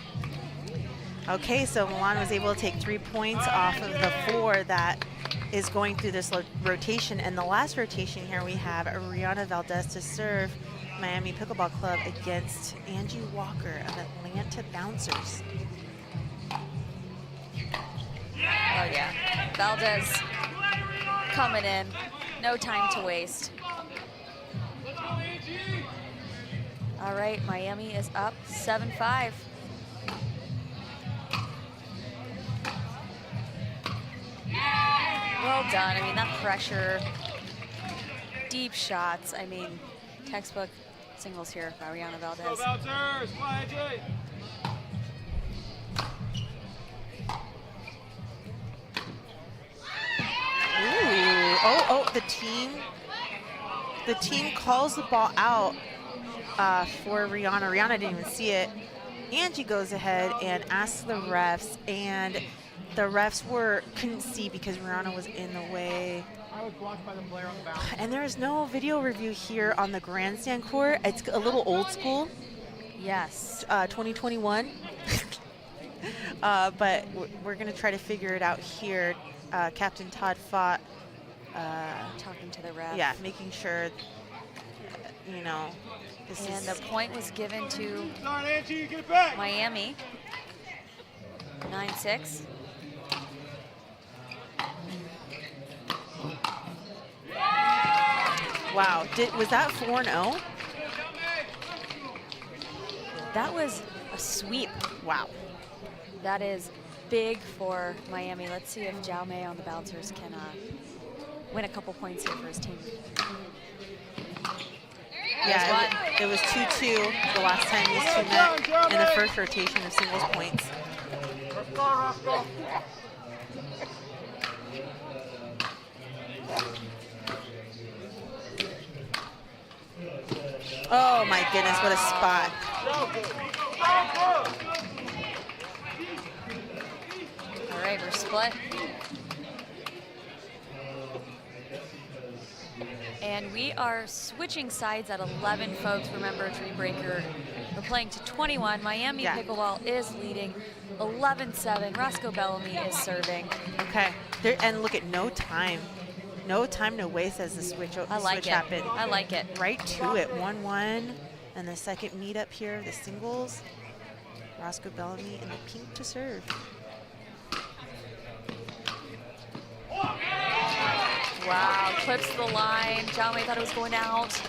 Okay, so Milan was able to take 3 points off of the 4 that is going through this rotation. And the last rotation here, we have Rihanna Valdez to serve Miami Pickleball Club against Angie Walker of Atlanta Bouncers. Oh, yeah. Valdez coming in. No time to waste. All right, Miami is up 7-5. Well done. I mean, that pressure, deep shots. I mean, textbook singles here by Rihanna Valdez. Go Bouncers! Come on, AJ! Ooh. Oh, the team calls the ball out for Rihanna. Rihanna didn't even see it. Angie goes ahead and asks the refs, and the refs couldn't see because Rihanna was in the way. I was blocked by the player on the bounce. And there is no video review here on the grandstand court. It's a little old school. Yes. 2021. But we're going to try to figure it out here. Captain Todd fought. Talking to the ref. Yeah, making sure, you know. And the point was given to Angie, get it back. Miami. 9-6. Wow, was that 4-0? That was a sweep. Wow. That is big for Miami. Let's see if Jaume on the Bouncers can win a couple points here for his team. Yeah, it was 2-2 the last time these two met in the first rotation of singles points. Oh my goodness, what a spot. All right, we're split. And we are switching sides at 11, folks. Remember, Dream Breaker, we're playing to 21. Miami Pickleball is leading 11-7. Roscoe Bellamy is serving. Okay, and look at no time. No time to waste as the switch happened. I like it. Right to it, 1-1. And the second meetup here, the singles. Roscoe Bellamy in the pink to serve. Wow, clips the line. Jaume thought it was going out.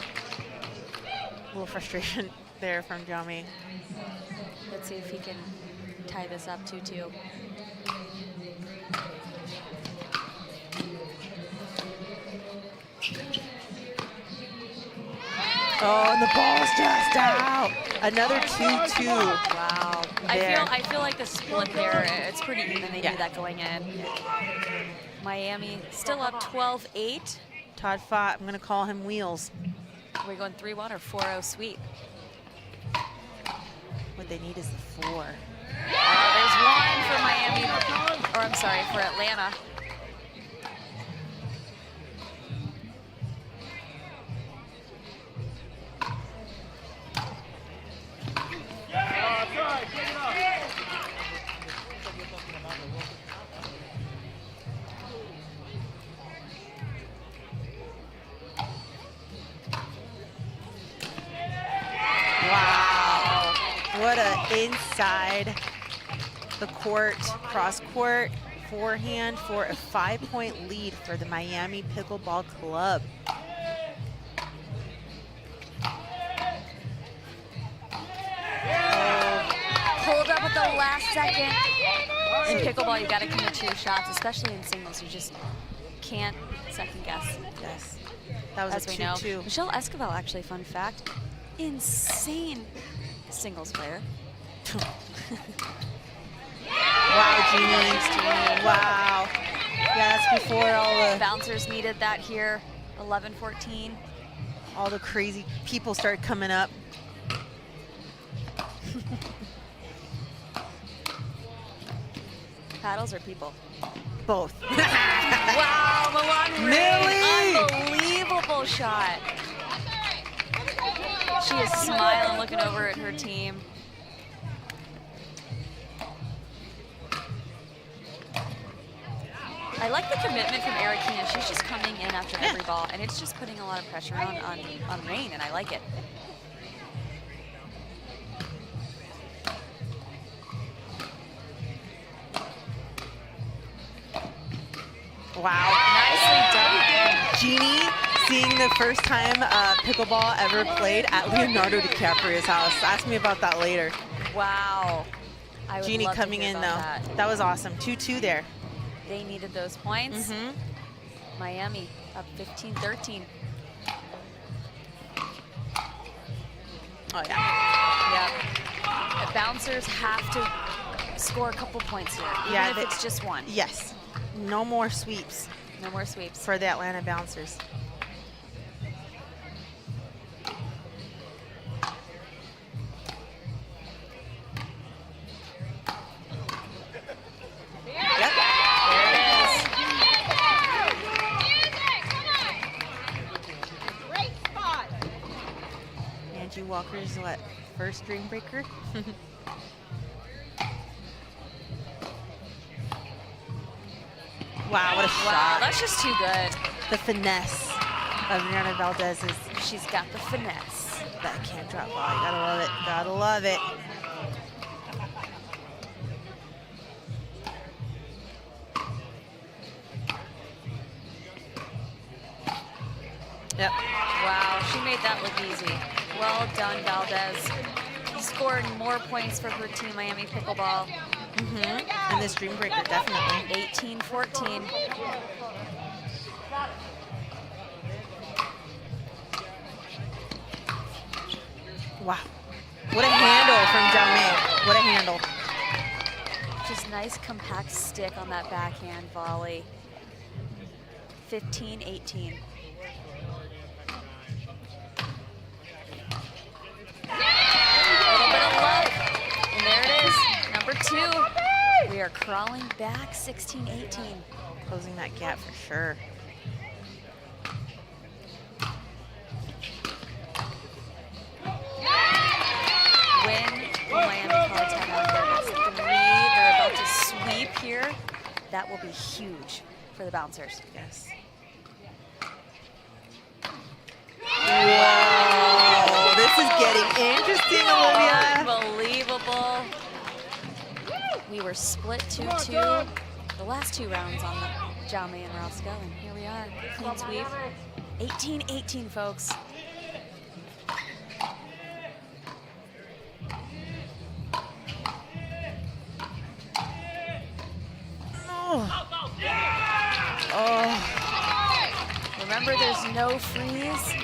A little frustration there from Jaume. Let's see if he can tie this up 2-2. Oh, and the ball's just out. Another 2-2. Wow. I feel like the split there, it's pretty even. They knew that going in. Miami still up 12-8. Todd fought. I'm going to call him Wheels. Are we going 3-1 or 4-0 sweep? What they need is the 4. There's one for Miami, or I'm sorry, for Atlanta. inside the court, cross court, forehand for a 5-point lead for the Miami Pickleball Club. Pulled up at the last second. In pickleball, you got to commit to your shots, especially in singles. You just can't second guess. Yes. That was As a we know. 2-2. Michelle Esquivel, actually, fun fact, insane singles player. Wow, Jeannie. Wow. Yeah, that's before all the bouncers needed that here. 11-14. All the crazy people started coming up. Paddles or people? Both. Wow, Milan Ray, unbelievable shot. She is smiling, looking over at her team. I like the commitment from Erikina. She's just coming in after every ball, and it's just putting a lot of pressure on Rain, and I like it. Wow. Nicely done. Jeannie, seeing the first time pickleball ever played at Leonardo DiCaprio's house. Ask me about that later. Wow. Jeannie coming in, though. That was awesome. 2-2 there. They needed those points. Miami up 15-13. Oh, yeah. Yep. The bouncers have to score a couple points here, even if it's just one. Yes. No more sweeps. No more sweeps. For the Atlanta bouncers. Walker's what? First dream breaker? Wow, what a shot. That's just too good. The finesse of Rihanna Valdez is... She's got the finesse. Backhand drop ball. You gotta love it. Gotta love it. Yep. Wow, she made that look easy. Well done, Valdez. Scored more points for her team, Miami Pickleball. And this dream breaker, definitely. 18-14. Wow. What a handle from Jaume. What a handle. Just nice compact stick on that backhand volley. 15-18. And there it is, number 2. We are crawling back, 16-18. Closing that gap for sure. When Miami call timeout here, that's 3. They're about to sweep here. That will be huge for the bouncers. Yes. Wow, this is getting interesting, Olivia. Unbelievable. We were split 2-2 the last 2 rounds on the Jaume and Roscoe, and here we are, clean sweep. 18-18, folks. Remember, there's no freeze.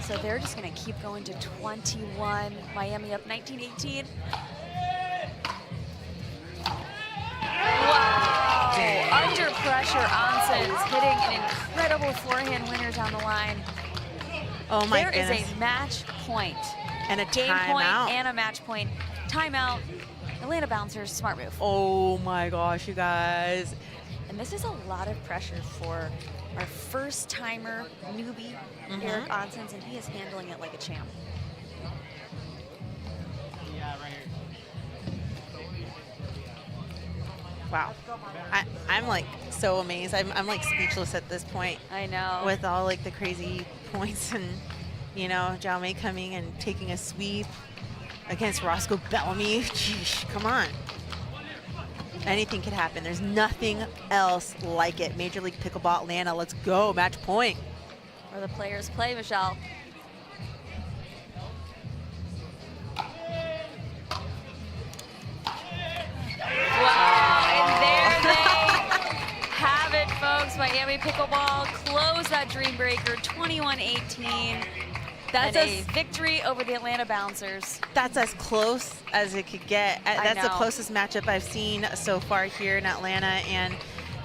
So they're just going to keep going to 21. Miami up 19-18. Wow. Under pressure, Onson's hitting an incredible forehand winner down the line. Oh my goodness. There is a match point. And a game point timeout. and a match point. Timeout. Atlanta bouncers, smart move. Oh my gosh, you guys. And this is a lot of pressure for our first timer newbie, Eric Onsons, and he is handling it like a champ. Wow. I'm like so amazed. I'm like speechless at this point. I know. With all like the crazy points and, you know, Jaume coming and taking a sweep. against Roscoe Bellamy. Jeez, come on. Anything could happen. There's nothing else like it. Major League Pickleball Atlanta. Let's go. Match point. Where the players play, Michelle. Wow, and there they have it, folks. Miami Pickleball close that dream breaker 21-18. That's a victory over the Atlanta Bouncers. That's as close as it could get. That's the know. closest matchup I've seen so far here in Atlanta. And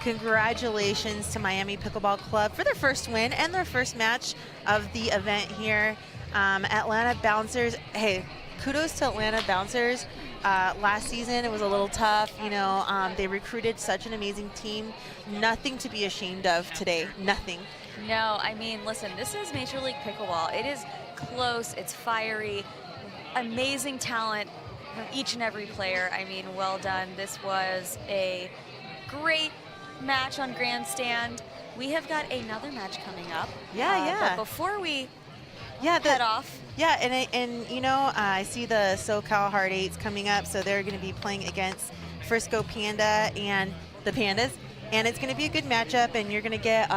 congratulations to Miami Pickleball Club for their first win and their first match of the event here. Atlanta Bouncers, hey, kudos to Atlanta Bouncers. Last season, it was a little tough. You know, they recruited such an amazing team. Nothing to be ashamed of today. Nothing. No, I mean, listen, this is Major League Pickleball. It is close, it's fiery, amazing talent from each and every player. I mean, well done. This was a great match on Grandstand. We have got another match coming up. Yeah. But before we head off. Yeah, and you know, I see the SoCal Hard Eights coming up, so they're going to be playing against Frisco Panda and the Pandas. And it's going to be a good matchup, and you're going to get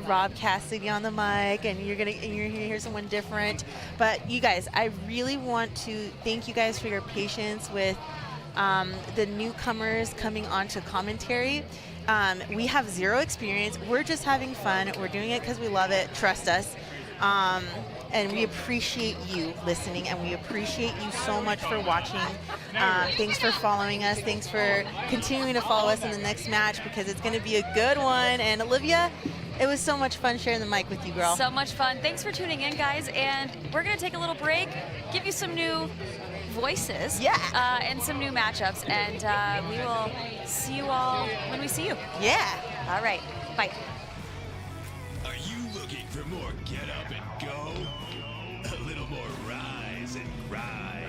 Rob Cassidy on the mic, and you're going to hear someone different. But you guys, I really want to thank you guys for your patience with the newcomers coming onto commentary. We have zero experience. We're just having fun. We're doing it because we love it. Trust us. And we appreciate you listening, and we appreciate you so much for watching. Thanks for following us. Thanks for continuing to follow us in the next match, because it's going to be a good one. And Olivia, it was so much fun sharing the mic with you, girl. So much fun. Thanks for tuning in, guys. And we're going to take a little break, give you some new voices, and some new matchups. And we will see you all when we see you. Yeah. All right. Bye. Are you looking for more get up and go? A little more rise and grind.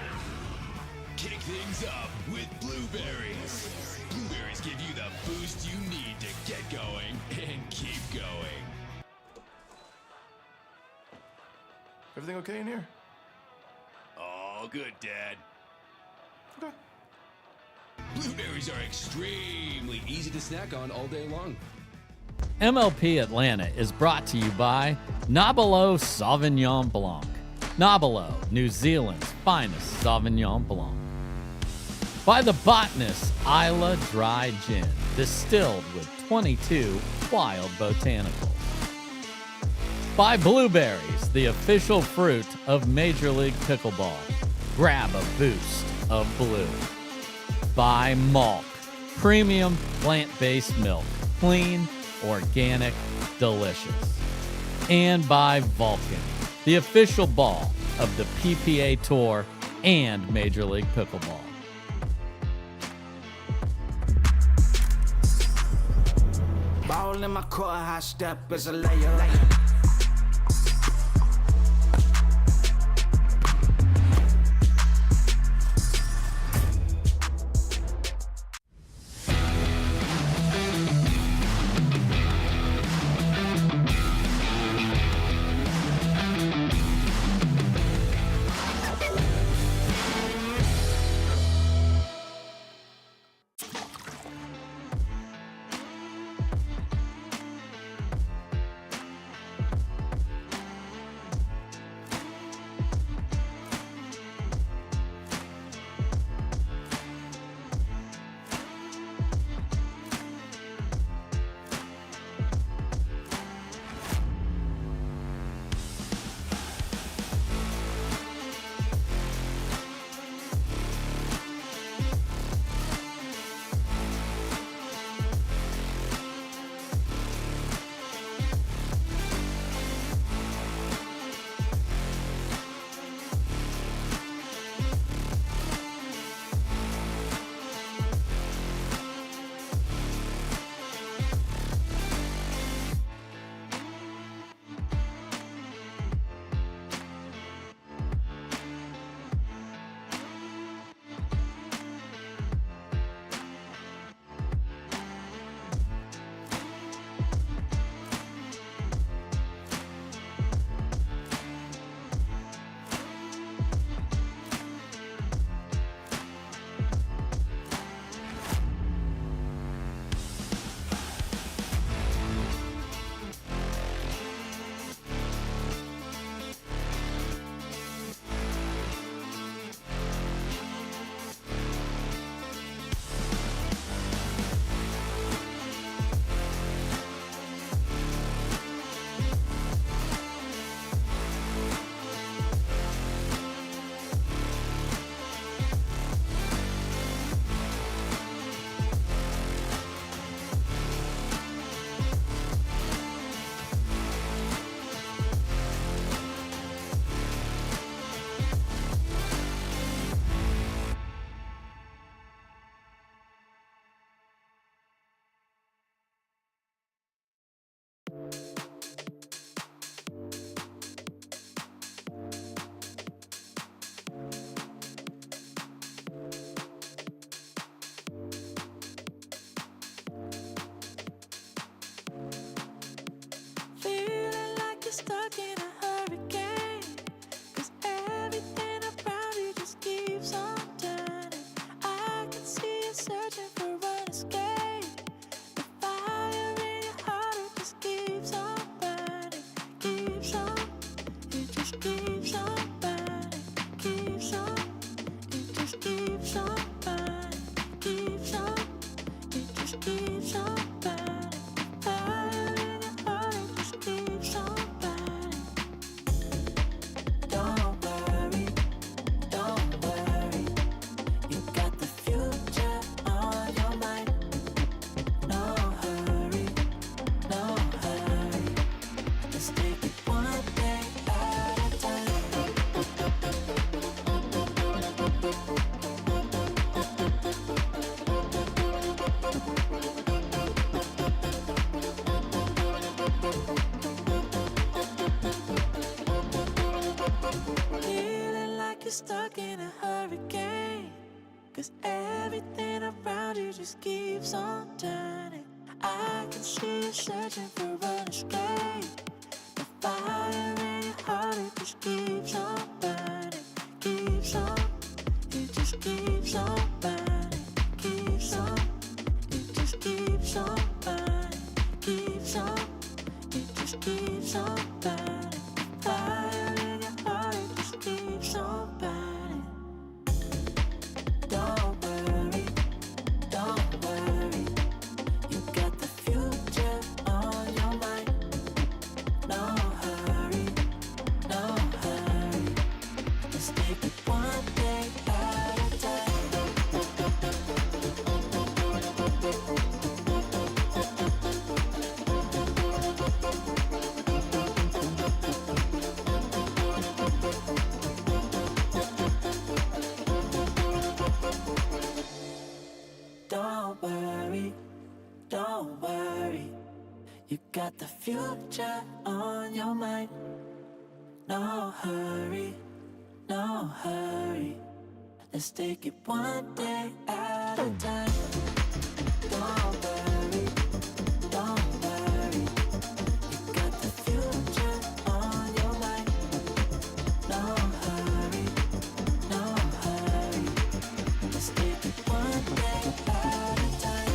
Kick things up with Blueberries. Blueberries give you the boost you need to get going and keep going. Everything okay in here? All good, Dad. Okay. Blueberries are extremely easy to snack on all day long. MLP Atlanta is brought to you by Nobilo Sauvignon Blanc. Nobilo, New Zealand's finest Sauvignon Blanc. By the Botanist Island Dry Gin, distilled with 22 wild botanicals. By Blueberries, the official fruit of Major League Pickleball. Grab a boost of blue. By MALK, premium plant-based milk, clean, organic, delicious. And by Vulcan, the official ball of the PPA Tour and Major League Pickleball. Ball in my court, high step is a layer. just keeps on turning. I can see you searching for an escape. The fire in your heart, it just keeps on burning. Keeps on, it just keeps on burning. Keeps on, it just keeps on burning. Keeps on, it just keeps on burning. Fire in your heart, it just keeps on burning. Don't worry, don't worry. You got the future on your mind. No hurry, no hurry. Let's take it one day at a time. Don't worry, don't worry. You got the future on your mind. No hurry, no hurry. Let's take it one day at a time. Don't worry, don't worry. You got the future on your mind. No hurry, no hurry. Let's take it one day at a time.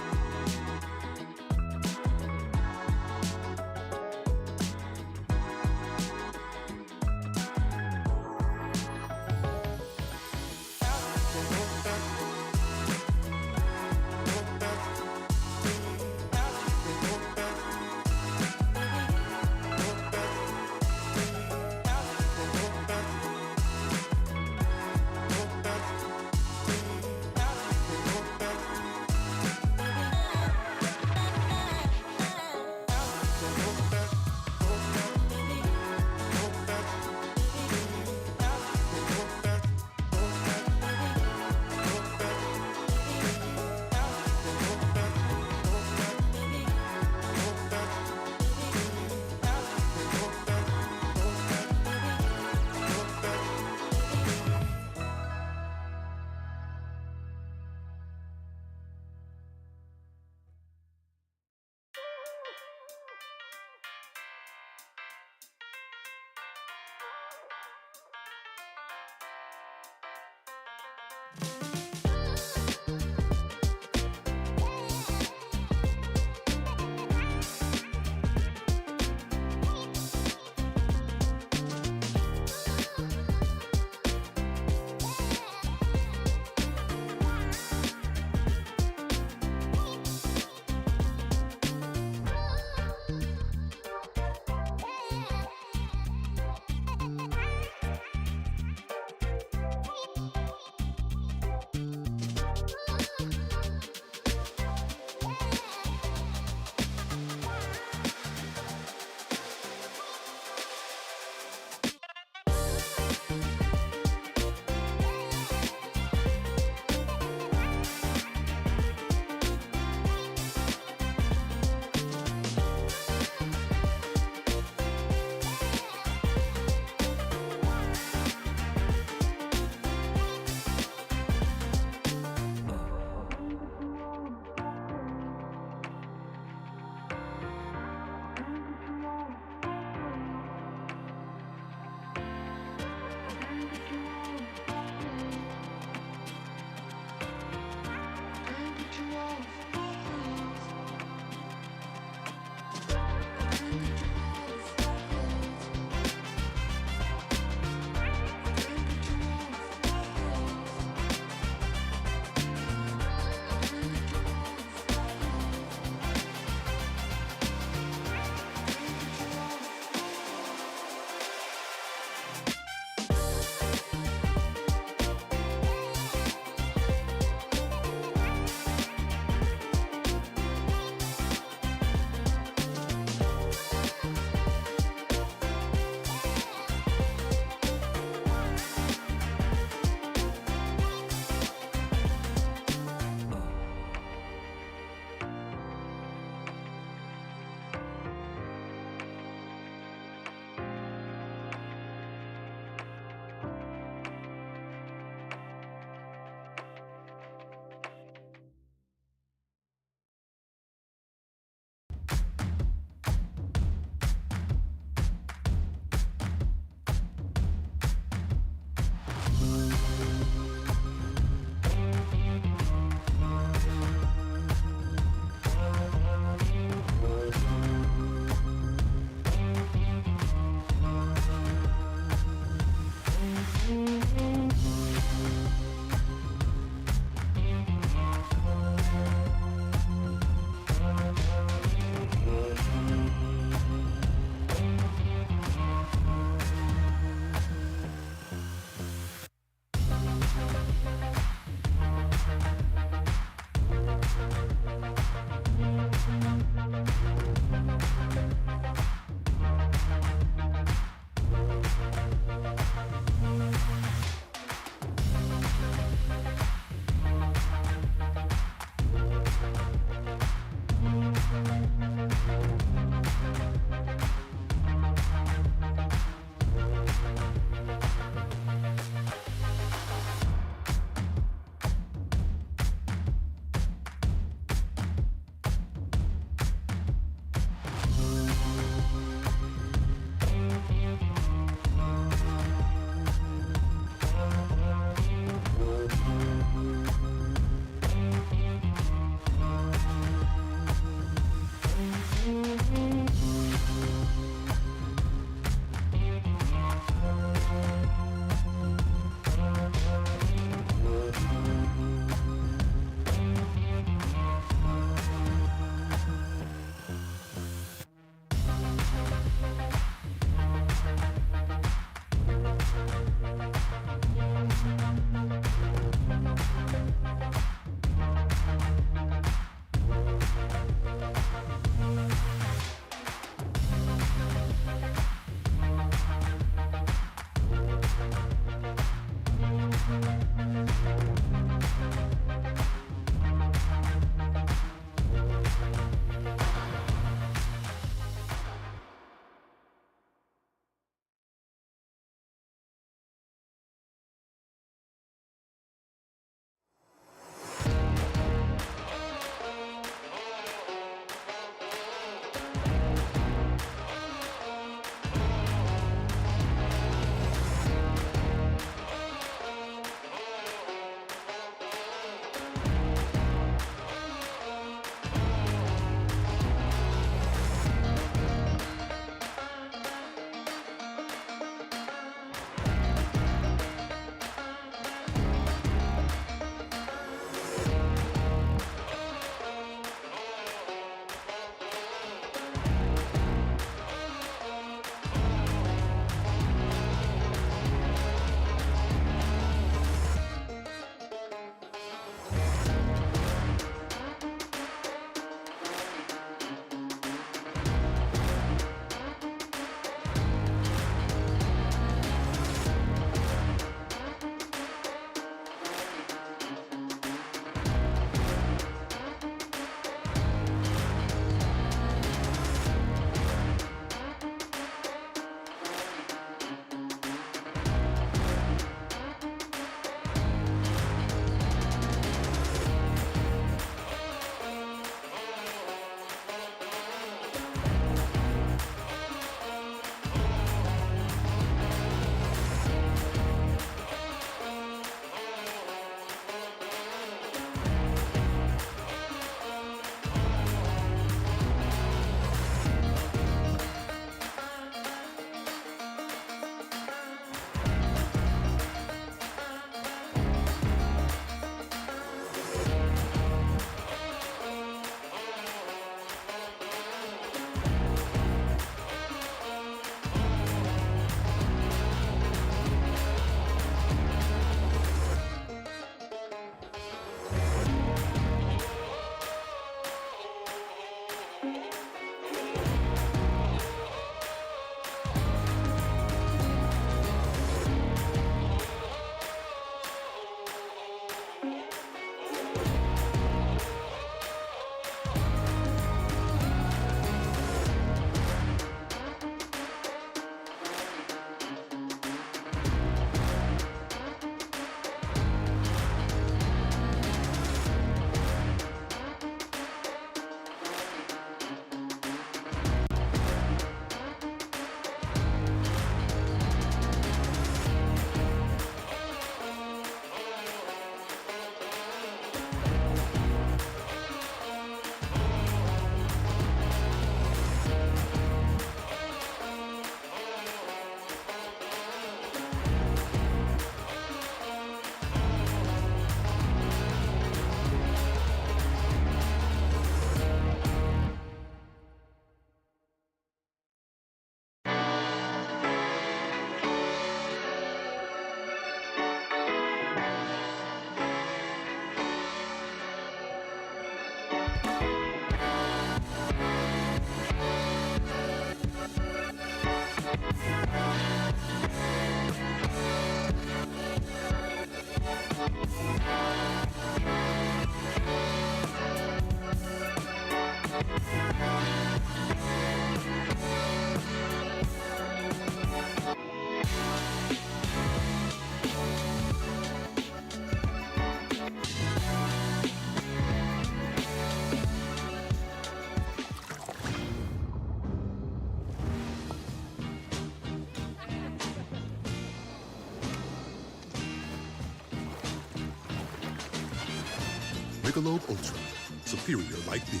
Michelob ULTRA, superior light beer.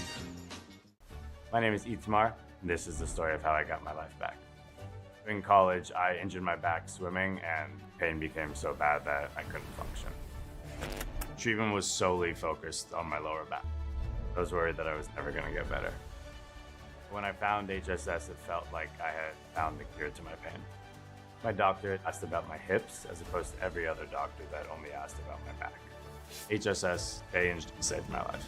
My name is Itzmar, and this is the story of how I got my life back. In college, I injured my back swimming, and pain became so bad that I couldn't function. Treatment was solely focused on my lower back. I was worried that I was never going to get better. When I found HSS, it felt like I had found the cure to my pain. My doctor asked about my hips, as opposed to every other doctor that only asked about my back. HSS changed and saved my life.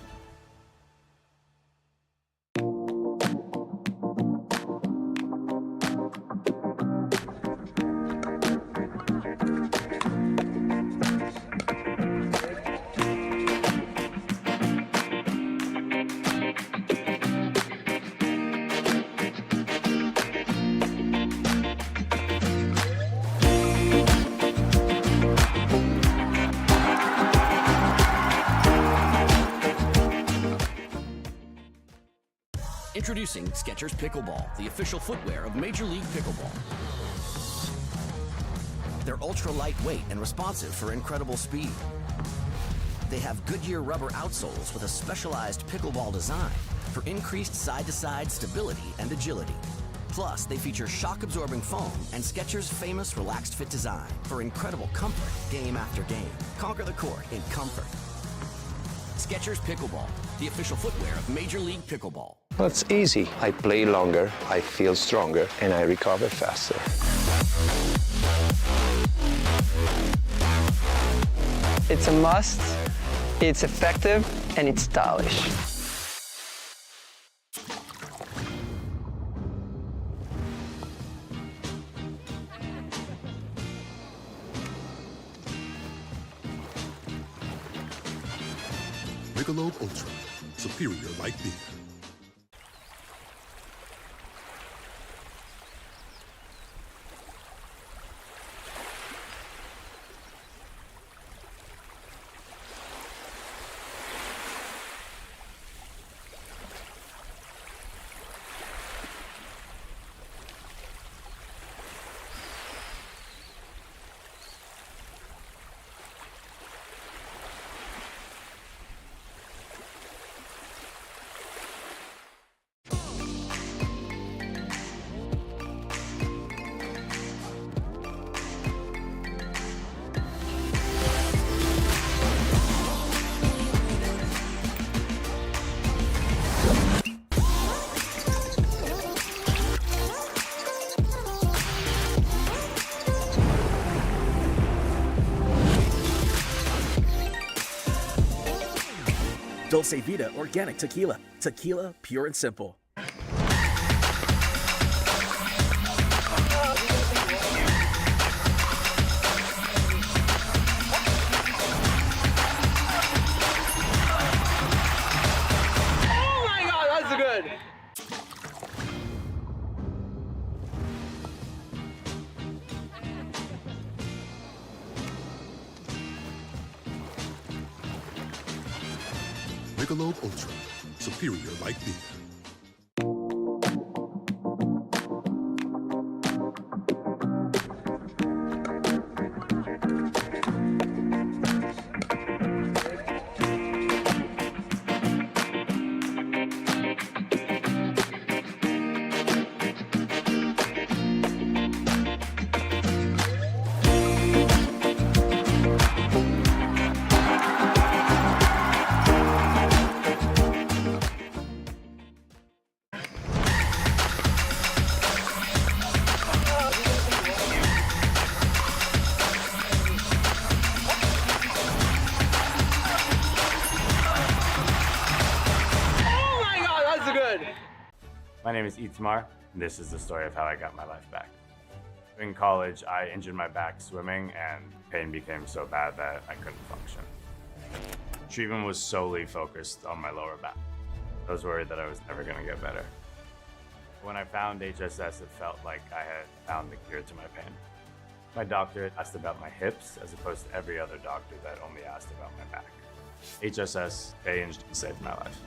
Introducing Skechers Pickleball, the official footwear of Major League Pickleball. They're ultra lightweight and responsive for incredible speed. They have Goodyear rubber outsoles with a specialized pickleball design for increased side-to-side stability and agility. Plus, they feature shock-absorbing foam and Skechers' famous relaxed fit design for incredible comfort game after game. Conquer the court in comfort. Skechers Pickleball, the official footwear of Major League Pickleball. Well, it's easy. I play longer, I feel stronger, and I recover faster. It's a must, it's effective, and it's stylish. Michelob ULTRA, superior light beer. Dulce Vida organic tequila. Tequila, pure and simple. Oh my God, that's good. Michelob ULTRA, superior light beer. My name is Itzmar, and this is the story of how I got my life back. In college, I injured my back swimming, and pain became so bad that I couldn't function. Treatment was solely focused on my lower back. I was worried that I was never going to get better. When I found HSS, it felt like I had found the cure to my pain. My doctor asked about my hips, as opposed to every other doctor that only asked about my back. HSS changed and saved my life.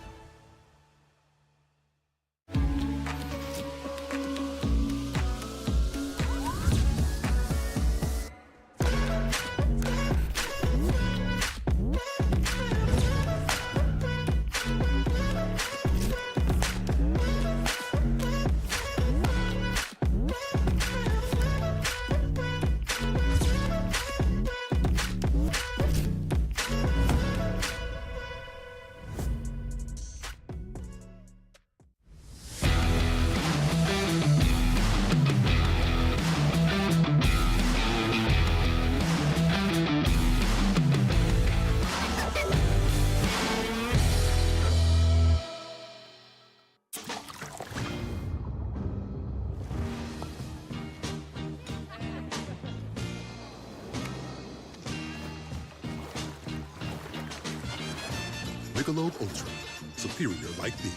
Michelob ULTRA. Superior like beer.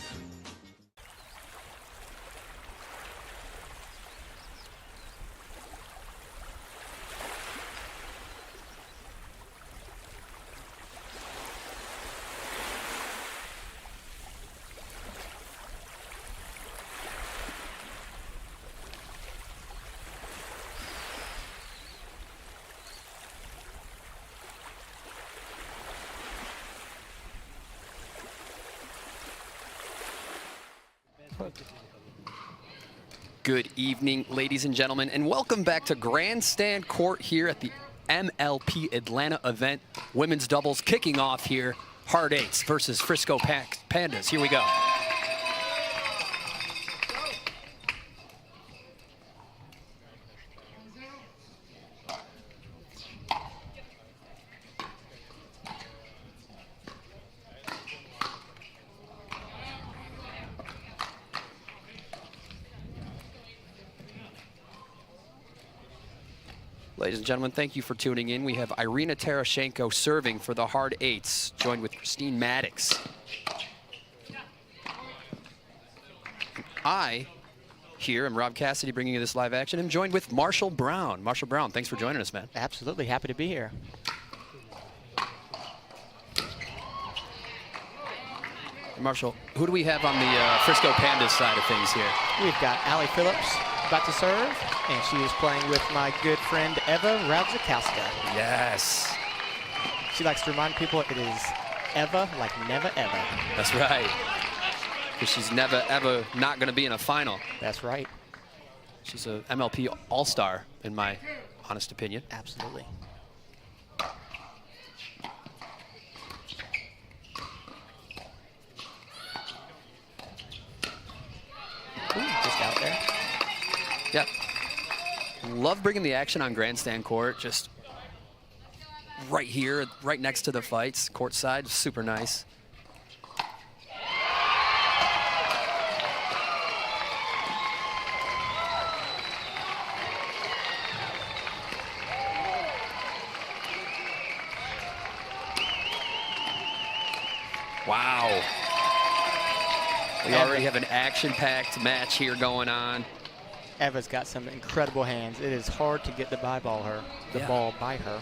Good evening, ladies and gentlemen, and welcome back to Grandstand Court here at the MLP Atlanta event. Women's doubles kicking off here. Hard Eights versus Frisco Pandas. Here we go. Ladies and gentlemen, thank you for tuning in. We have Irina Tarashenko serving for the Hard Eights, joined with Christine Maddox. I, here, am Rob Cassidy bringing you this live action. I'm joined with Marshall Brown. Marshall Brown, thanks for joining us, man. Absolutely, happy to be here. Marshall, who do we have on the Frisco Pandas side of things here? We've got Allie Phillips about to serve, and she is playing with my good friend Eva Radzikowska. Yes. She likes to remind people it is Eva like never ever. That's right. Because she's never ever not going to be in a final. That's right. She's a MLP All-Star, in my honest opinion. Absolutely. Ooh, just out there. Yep. Love bringing the action on Grandstand Court, just right here, right next to the fights, courtside, super nice. Wow. We already have an action-packed match here going on. Eva's got some incredible hands. It is hard to get the ball by her.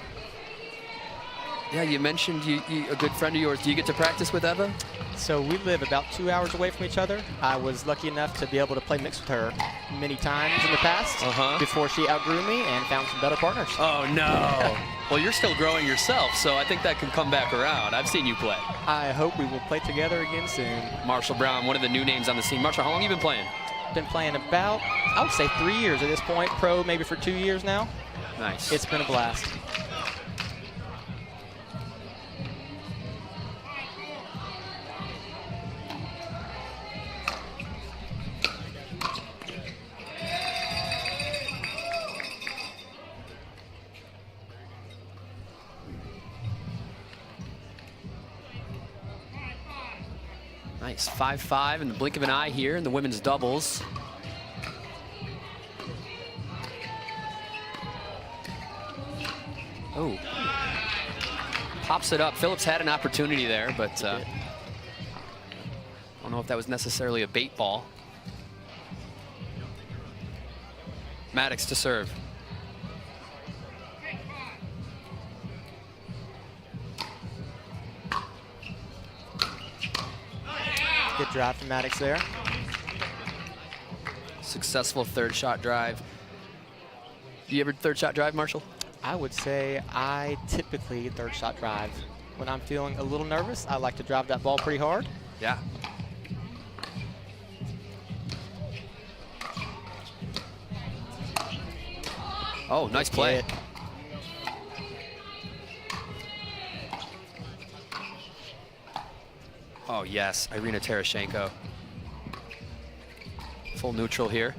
Yeah, you mentioned a good friend of yours. Do you get to practice with Eva? So we live about 2 hours away from each other. I was lucky enough to be able to play mixed with her many times in the past before she outgrew me and found some better partners. Oh, no. Well, you're still growing yourself, so I think that can come back around. I've seen you play. I hope we will play together again soon. Marshall Brown, one of the new names on the scene. Marshall, how long have you been playing? Been playing about, I would say 3 years at this point. Pro maybe for 2 years now. Nice. It's been a blast. Nice, 5-5 in the blink of an eye here in the women's doubles. Oh, pops it up. Phillips had an opportunity there, but I don't know if that was necessarily a bait ball. Maddox to serve. Good drive from Maddox there. Successful third shot drive. Do you ever third shot drive, Marshall? I would say I typically third shot drive. When I'm feeling a little nervous, I like to drive that ball pretty hard. Yeah. Oh, nice play. Oh, yes, Irina Tarashenko. Full neutral here.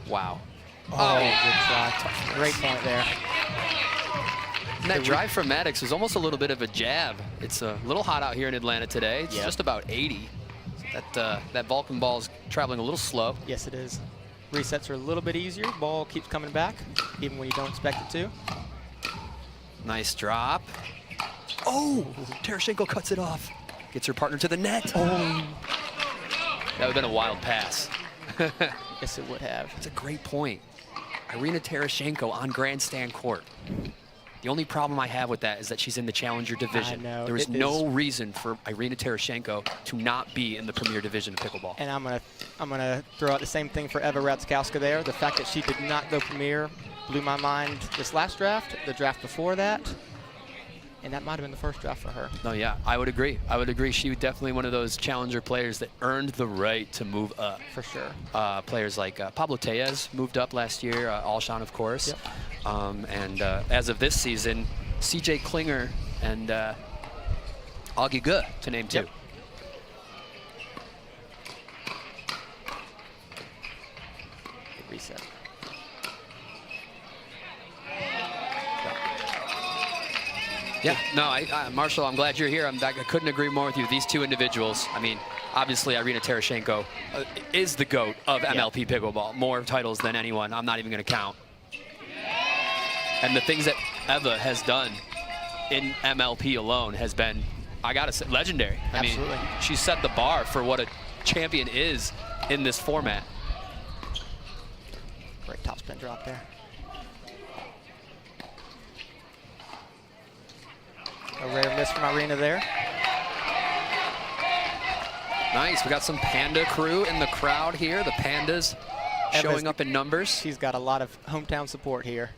Wow. Oh, good shot. Great point there. And that drive from Maddox was almost a little bit of a jab. It's a little hot out here in Atlanta today. It's just about 80. That Vulcan ball is traveling a little slow. Yes, it is. Resets are a little bit easier. Ball keeps coming back, even when you don't expect it to. Nice drop. Oh, Tereshchenko cuts it off. Gets her partner to the net. Oh. That would have been a wild pass. Yes, it would have. That's a great point. Irina Tereshchenko on Grandstand court. The only problem I have with that is that she's in the Challenger division. I know. There is no reason for Irina Tereshchenko to not be in the Premier Division of pickleball. And I'm gonna throw out the same thing for Eva Ratzkowska there. The fact that she did not go Premier blew my mind this last draft, the draft before that, and that might have been the first draft for her. No, yeah, I would agree. I would agree. She was definitely one of those Challenger players that earned the right to move up. For sure. Players like Pablo Tellez moved up last year, Alshon, of course. Yep. And as of this season, CJ Klinger and Augie Gu, to name two. Yep. Good reset. Yeah, no, Marshall, I'm glad you're here. I couldn't agree more with you. These two individuals, I mean, obviously Irina Tereshchenko is the GOAT of MLP Pickleball. More titles than anyone. I'm not even going to count. And the things that Eva has done in MLP alone has been, I gotta say, legendary. Absolutely. I mean, she set the bar for what a champion is in this format. Great topspin drop there. A rare miss from Irina there. Nice, we got some Panda crew in the crowd here. The Pandas showing up in numbers. She's got a lot of hometown support here.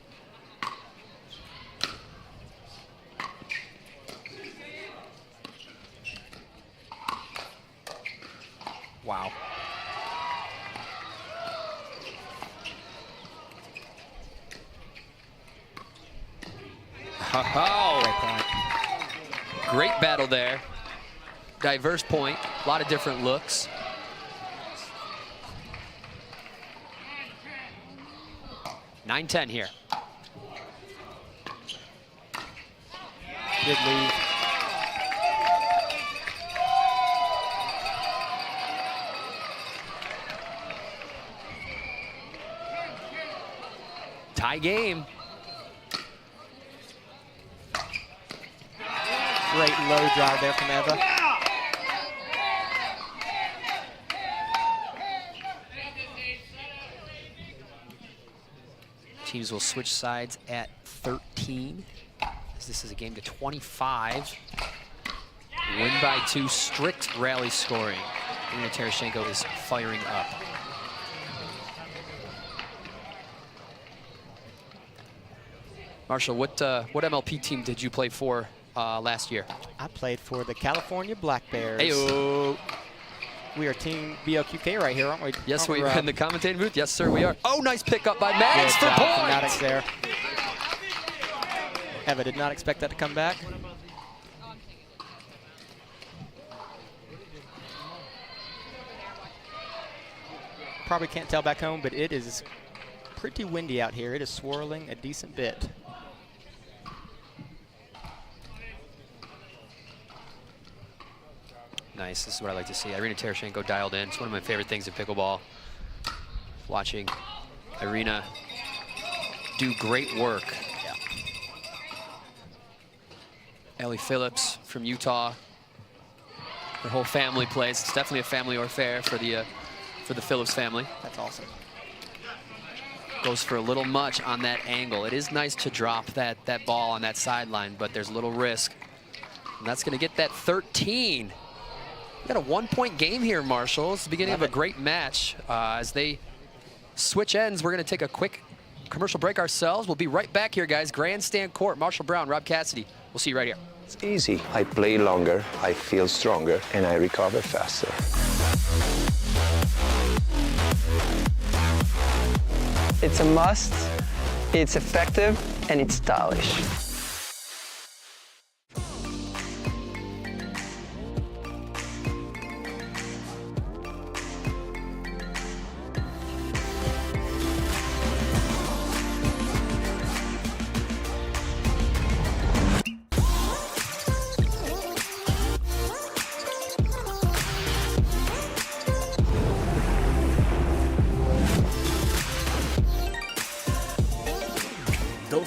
Wow. Oh, great battle there. Diverse point, a lot of different looks. (9-10) here. Good lead. Tie game. Great low drive there from Eva. Teams will switch sides at 13. As this is a game to 25. Win by 2, strict rally scoring. Irina Tereshchenko is firing up. Marshall, what MLP team did you play for last year? I played for the California Black Bears. Heyo. We are Team BLQK right here, aren't we? Yes, we are in the commentating booth. Yes, sir, we are. Oh, nice pickup by Maddox for point. Maddox there. Eva did not expect that to come back. Probably can't tell back home, but it is pretty windy out here. It is swirling a decent bit. Nice, this is what I like to see. Irina Tereshchenko dialed in. It's one of my favorite things in pickleball. Watching Irina do great work. Yeah. Ellie Phillips from Utah. Her whole family plays. It's definitely a family affair for the Phillips family. That's awesome. Goes for a little much on that angle. It is nice to drop that ball on that sideline, but there's a little risk. And that's going to get that 13. We got a 1-point game here, Marshall. It's the beginning of a great match. As they switch ends, we're going to take a quick commercial break ourselves. We'll be right back here, guys. Grandstand Court, Marshall Brown, Rob Cassidy. We'll see you right here. It's easy. I play longer, I feel stronger, and I recover faster. It's a must, it's effective, and it's stylish.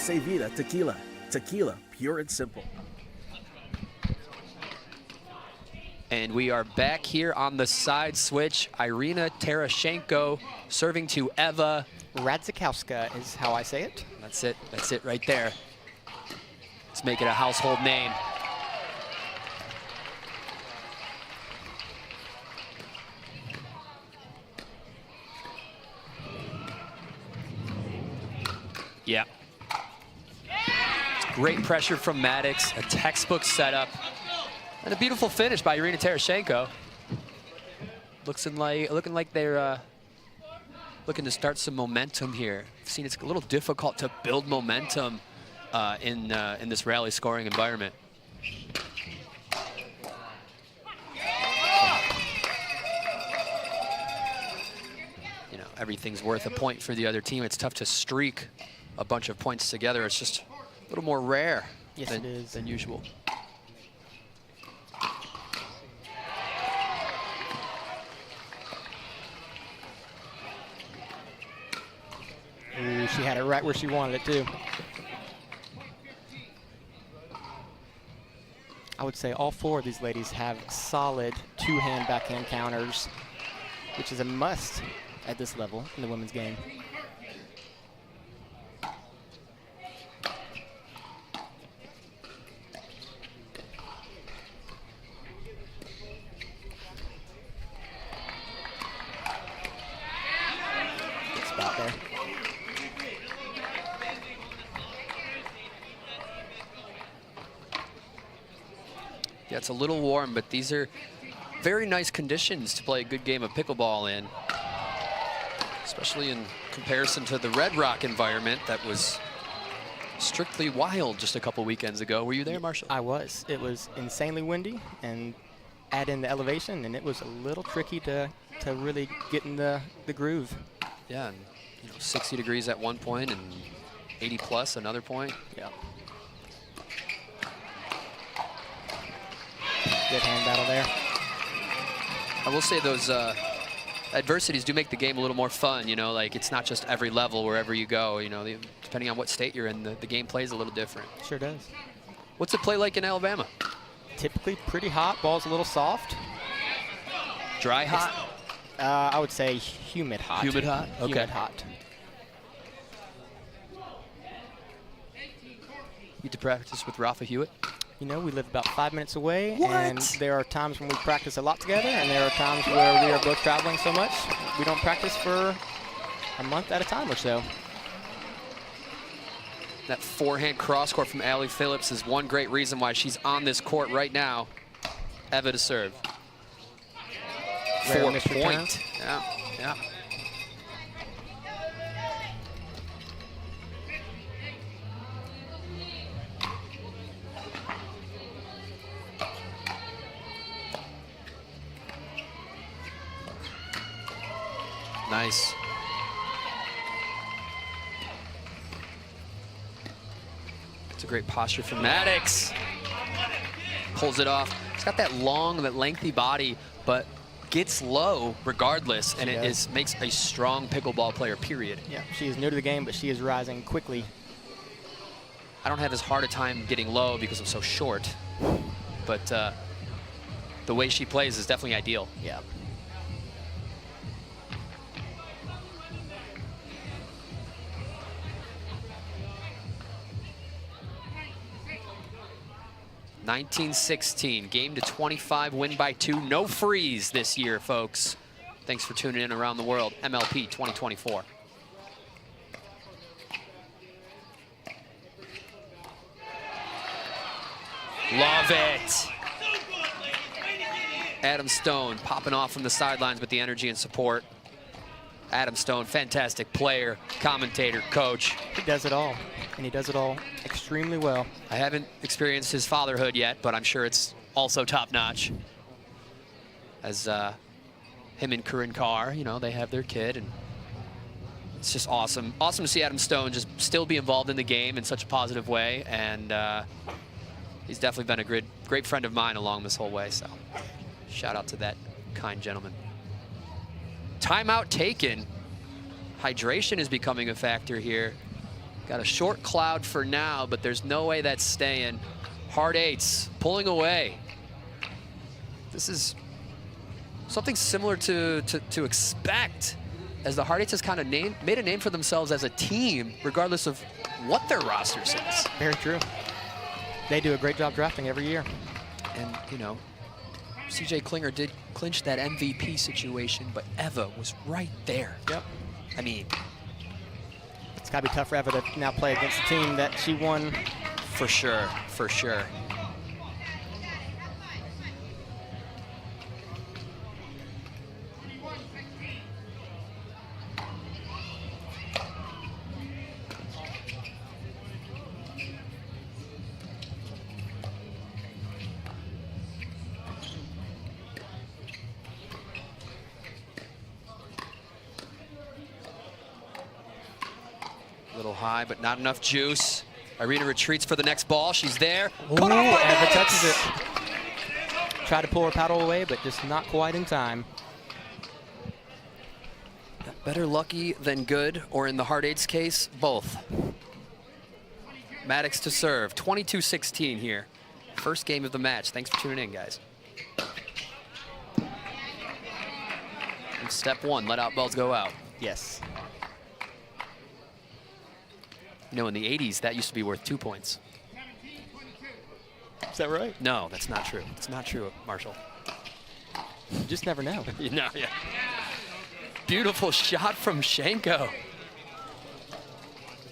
Dulce Vida Tequila. Tequila, pure and simple. And we are back here on the side switch. Irina Terashenko serving to Eva Radzikowska is how I say it. That's it. That's it right there. Let's make it a household name. Yeah. Great pressure from Maddox, a textbook setup, and a beautiful finish by Irina Terashenko. Looking like they're looking to start some momentum here. I've seen it's a little difficult to build momentum in this rally scoring environment. You know, everything's worth a point for the other team. It's tough to streak a bunch of points together. It's just a little more rare than usual. Ooh, she had it right where she wanted it too. I would say all four of these ladies have solid two-hand backhand counters, which is a must at this level in the women's game. Good spot there. Yeah, it's a little warm, but these are very nice conditions to play a good game of pickleball in, especially in comparison to the Red Rock environment that was strictly wild just a couple weekends ago. Were you there, Marshall? I was. It was insanely windy, and add in the elevation, and it was a little tricky to really get in the groove. Yeah, and, 60 degrees at one point and 80 plus another point. Yeah. Good hand battle there. I will say those adversities do make the game a little more fun. Like it's not just every level wherever you go. Depending on what state you're in, the game plays a little different. Sure does. What's it play like in Alabama? Typically pretty hot. Ball's a little soft. Dry hot? I would say humid hot. Humid hot? Okay. Humid hot. You get to practice with Rafa Hewitt? We live about 5 minutes away, What? and there are times when we practice a lot together, and there are times where we are both traveling so much we don't practice for a month at a time or so. That forehand cross court from Allie Phillips is one great reason why she's on this court right now. Eva to serve. Rare 4 missed return. point. Yeah. Nice. It's a great posture from Maddox. Pulls it off. It's got that lengthy body, but gets low regardless, and it makes a strong pickleball player, period. Yeah, she is new to the game, but she is rising quickly. I don't have as hard a time getting low because I'm so short, but the way she plays is definitely ideal. Yeah. (1916) game to 25, win by 2, no freeze this year, folks. Thanks for tuning in around the world. MLP 2024. Love it. Adam Stone popping off from the sidelines with the energy and support. Adam Stone, fantastic player, commentator, coach. He does it all, and he does it all extremely well. I haven't experienced his fatherhood yet, but I'm sure it's also top-notch. As him and Corinne Carr, they have their kid, and it's just awesome. Awesome to see Adam Stone just still be involved in the game in such a positive way, and he's definitely been a great friend of mine along this whole way, so shout out to that kind gentleman. Timeout taken. Hydration is becoming a factor here. Got a short cloud for now, but there's no way that's staying. Hard eights, pulling away. This is something similar to expect, as the hard eights has kind of made a name for themselves as a team, regardless of what their roster says. Very true. They do a great job drafting every year. And, you know, CJ Klinger did clinch that MVP situation, but Eva was right there. Yep. I mean, it's got to be tough for Eva to now play against a team that she won. For sure, for sure. A little high, but not enough juice. Irina retreats for the next ball. She's there. Ooh, Eva touches it. Tried to pull her paddle away, but just not quite in time. Better lucky than good, or in the hard eights case, both. Maddox to serve, 22-16 here. First game of the match. Thanks for tuning in, guys. And step one, let out balls go out. Yes. You know, in the 80s, that used to be worth 2 points. Is that right? No, that's not true. It's not true, Marshall. You just never know. You know, yeah. Beautiful shot from Shenko.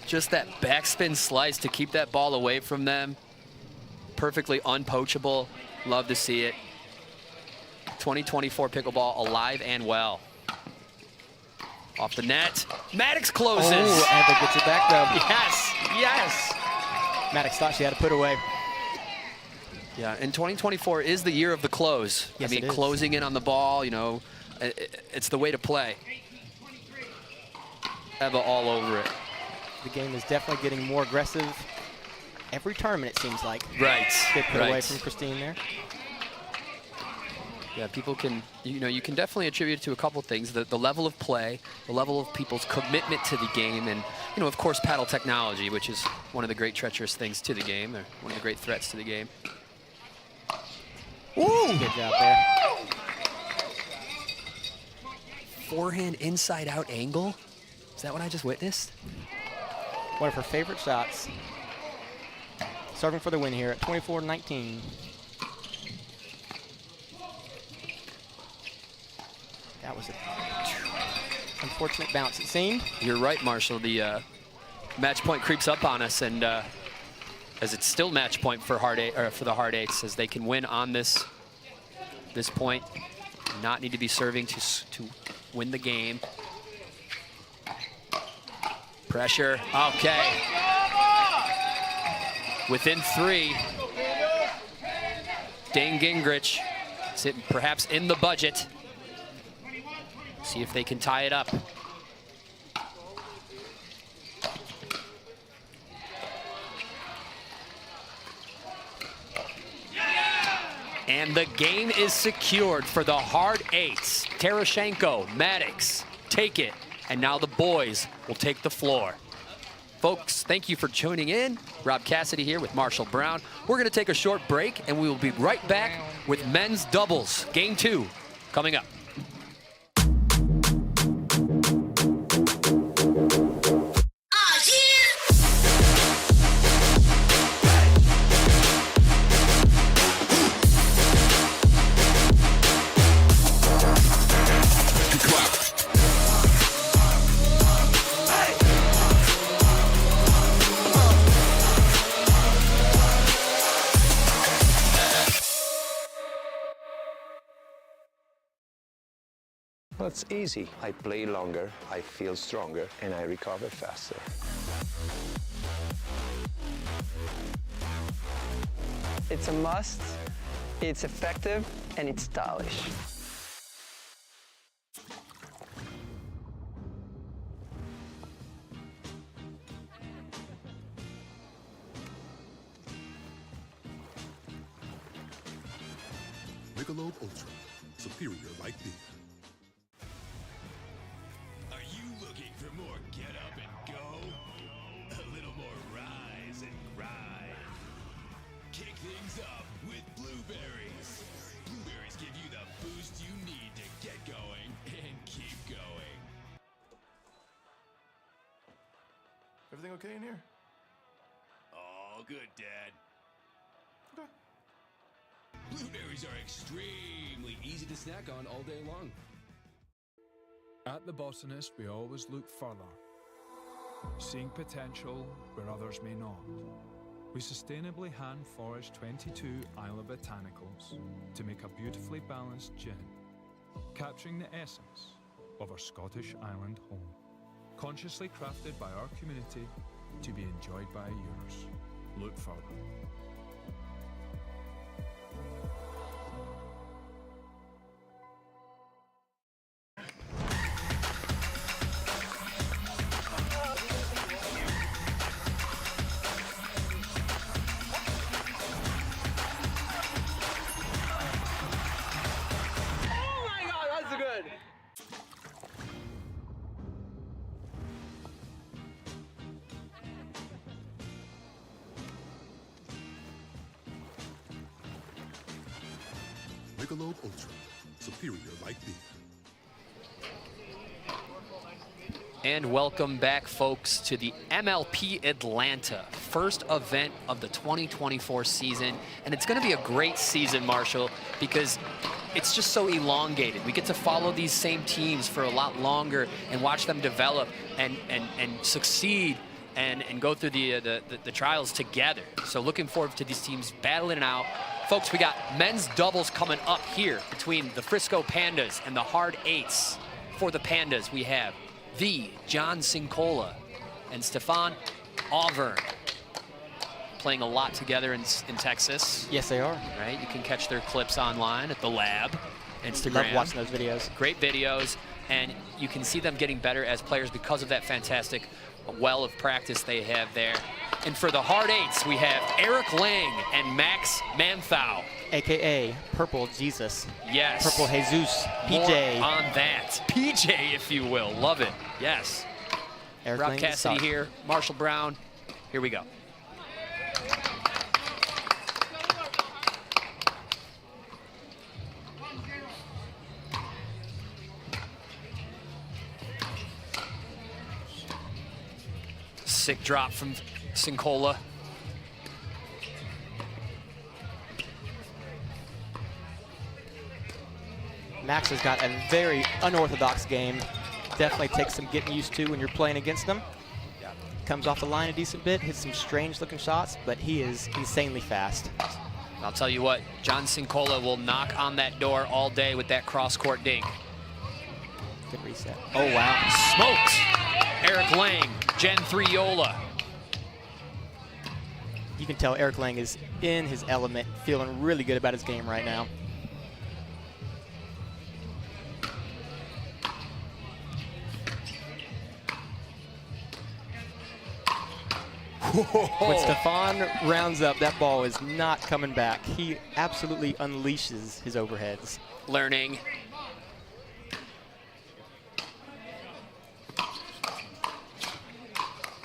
Just that backspin slice to keep that ball away from them. Perfectly unpoachable. Love to see it. 2024 pickleball alive and well. Off the net. Maddox closes. Oh, Eva gets it back though. Yes, yes. Maddox thought she had to put away. Yeah, and 2024 is the year of the close. Yes, I mean, it is. closing in on the ball, you know, it's the way to play. Eva all over it. The game is definitely getting more aggressive every tournament, it seems like. Right, Good put right. away from Christine there. Yeah, people can, you know, you can definitely attribute it to a couple things. The level of play, the level of people's commitment to the game, and, you know, of course, paddle technology, which is one of the great treacherous things to the game, or one of the great threats to the game. Ooh. Good job there. Forehand inside out angle? Is that what I just witnessed? One of her favorite shots. Serving for the win here at 24-19. That was an unfortunate bounce, it seemed. You're right, Marshall. The match point creeps up on us, and as it's still match point for the hard eights, as they can win on this point, not need to be serving to win the game. Pressure. Okay. Within 3. Dane Gingrich sitting perhaps in the budget. See if they can tie it up. And the game is secured for the hard eights. Terashenko, Maddox, take it. And now the boys will take the floor. Folks, thank you for tuning in. Rob Cassidy here with Marshall Brown. We're going to take a short break, and we will be right back with men's doubles. Game 2 coming up. Well, it's easy. I play longer, I feel stronger, and I recover faster. It's a must, it's effective, and it's stylish. Michelob ULTRA, superior light beer. Are you looking for more get up and go? A little things up with Blueberries. Blueberries give you the boost you need to get going and keep going. Everything okay in here? All good, Dad. Okay. Blueberries are extremely easy to snack on all day long. At the Botanist, we always look further, seeing potential where others may not. We sustainably hand forage 22 Isla botanicals to make a beautifully balanced gin, capturing the essence of our Scottish island home, consciously crafted by our community to be enjoyed by yours. Look further. Michelob ULTRA, superior light beer. And welcome back, folks, to the MLP Atlanta, first event of the 2024 season. And it's going to be a great season, Marshall, because it's just so elongated. We get to follow these same teams for a lot longer and watch them develop and succeed and go through the trials together. So looking forward to these teams battling it out. Folks, we got men's doubles coming up here between the Frisco Pandas and the Hard Eights. For the Pandas, we have the John Cincola and Stefan Auvergne playing a lot together in Texas. Yes, they are. Right? You can catch their clips online at the Lab, Instagram. Love watching those videos. Great videos, and you can see them getting better as players because of that fantastic well of practice they have there. And for the Hard Eights, we have Eric Lang and Max Manthau. AKA Purple Jesus. Yes. Purple Jesus. PJ. More on that. PJ, if you will. Love it. Yes. Eric Rob Lang Cassidy here. Marshall Brown. Here we go. Sick drop from Cincola. Max has got a very unorthodox game. Definitely takes some getting used to when you're playing against him. Comes off the line a decent bit, hits some strange looking shots, but he is insanely fast. I'll tell you what, John Cincola will knock on that door all day with that cross-court dink. Good reset. Oh, wow. Smoked. Eric Lang, Gen 3 Yola. You can tell Eric Lang is in his element, feeling really good about his game right now. When Stefan rounds up, that ball is not coming back. He absolutely unleashes his overheads. Learning.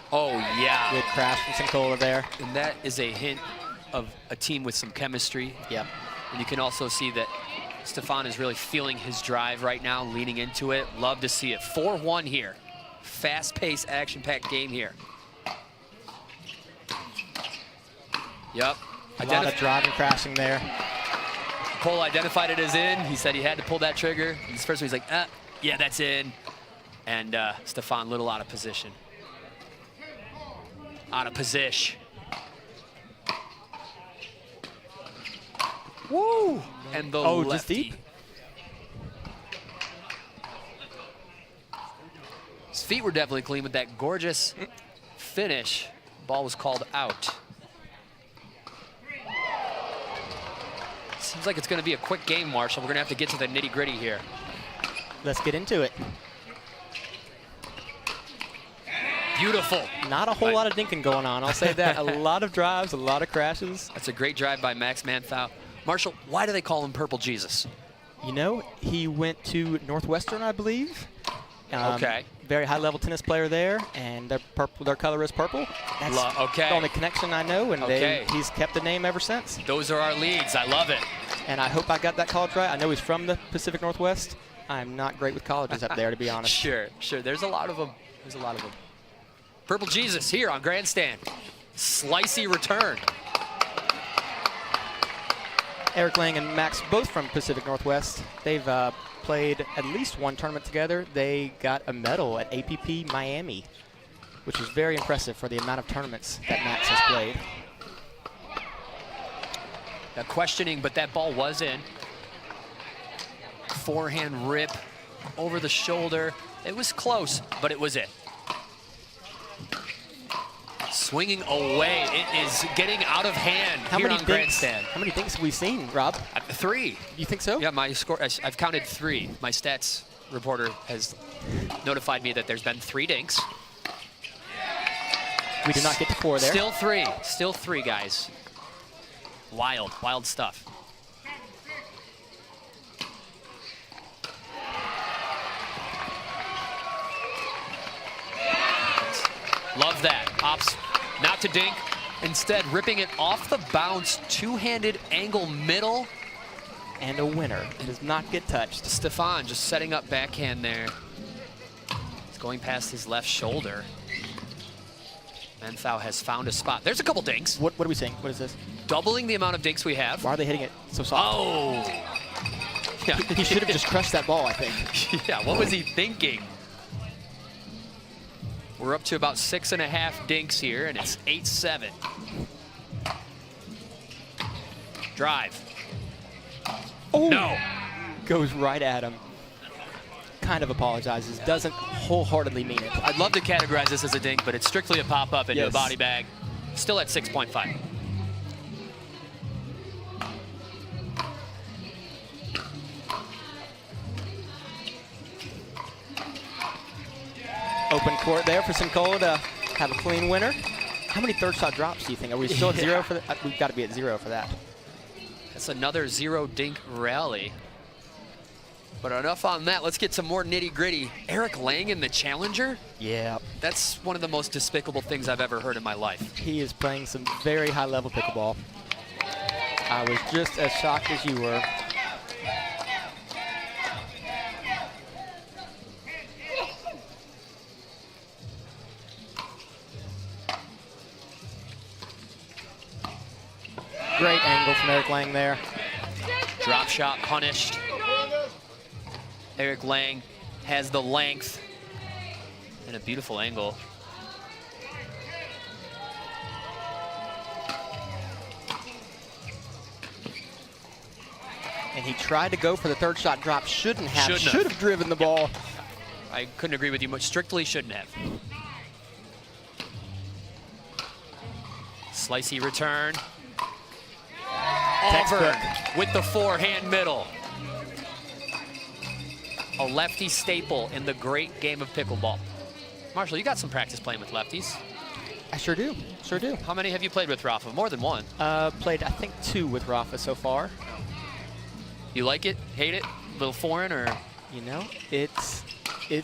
Oh, yeah. Good crash from Cincola there. And that is a hint of a team with some chemistry. Yep. And you can also see that Stefan is really feeling his drive right now, leaning into it. Love to see it. 4-1 here. Fast-paced, action-packed game here. Yep. A lot of driving, crashing there. Cole identified it as in. He said he had to pull that trigger. And this first one, he's like, yeah, that's in. And Stefan, little out of position. Out of position. Woo! And the lefty. Just deep. His feet were definitely clean with that gorgeous finish. Ball was called out. Seems like it's going to be a quick game, Marshall. We're going to have to get to the nitty-gritty here. Let's get into it. Beautiful. Not a whole lot of dinking going on, I'll say that. A lot of drives, a lot of crashes. That's a great drive by Max Manthau. Marshall, why do they call him Purple Jesus? You know, he went to Northwestern, I believe, Okay. Very high-level tennis player there, and their color is purple. That's okay. the only connection I know, and Okay. he's kept the name ever since. Those are our leads. I love it. And I hope I got that college right. I know he's from the Pacific Northwest. I'm not great with colleges up there, to be honest. Sure. There's a lot of them. Purple Jesus here on Grandstand. Slicey return. Eric Lang and Max, both from Pacific Northwest. They've played at least one tournament together. They got a medal at APP Miami, which is very impressive for the amount of tournaments that Max has played. Now questioning, but that ball was in. Forehand rip over the shoulder. It was close, but it was it. Swinging away. It is getting out of hand here on Grandstand. How many dinks have we seen, Rob? 3. You think so? Yeah, my score, I've counted 3. My stats reporter has notified me that there's been 3 dinks. We did not get to 4 there. Still 3, guys. Wild stuff. Love that. Ops not to dink. Instead, ripping it off the bounce, two-handed angle middle. And a winner. It does not get touched. Stefan just setting up backhand there. It's going past his left shoulder. Menthau has found a spot. There's a couple dinks. What are we saying? What is this? Doubling the amount of dinks we have. Why are they hitting it so soft? Oh! Yeah. He should have just crushed that ball, I think. Yeah, what was he thinking? We're up to about 6.5 dinks here, and it's 8-7. Drive. Oh! No. Goes right at him. Kind of apologizes. Doesn't wholeheartedly mean it. I'd love to categorize this as a dink, but it's strictly a pop-up into a Yes. body bag. Still at 6.5. Open court there for Sincola to have a clean winner. How many third shot drops do you think? Are we still at 0 for that? We've got to be at 0 for that. That's another 0 dink rally. But enough on that. Let's get some more nitty-gritty. Eric Lang in the challenger? Yeah. That's one of the most despicable things I've ever heard in my life. He is playing some very high-level pickleball. I was just as shocked as you were. Great angle from Eric Lang there. Drop shot punished. Eric Lang has the length and a beautiful angle. And he tried to go for the third shot drop. Should have driven the ball. I couldn't agree with you much. Strictly shouldn't have. Slicey return. Auburn with the forehand middle. A lefty staple in the great game of pickleball. Marshall, you got some practice playing with lefties. I sure do. Sure do. How many have you played with, Rafa? More than one. Played, I think, 2 with Rafa so far. You like it? Hate it? A little foreign, or? You know, it's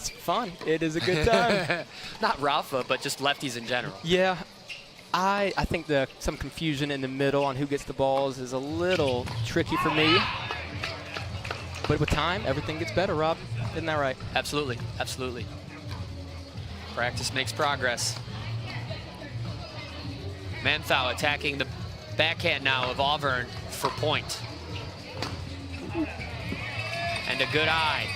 fun. It is a good time. Not Rafa, but just lefties in general. Yeah. I think some confusion in the middle on who gets the balls is a little tricky for me. But with time, everything gets better, Rob. Isn't that right? Absolutely. Absolutely. Practice makes progress. Menthau attacking the backhand now of Auburn for point. And a good eye.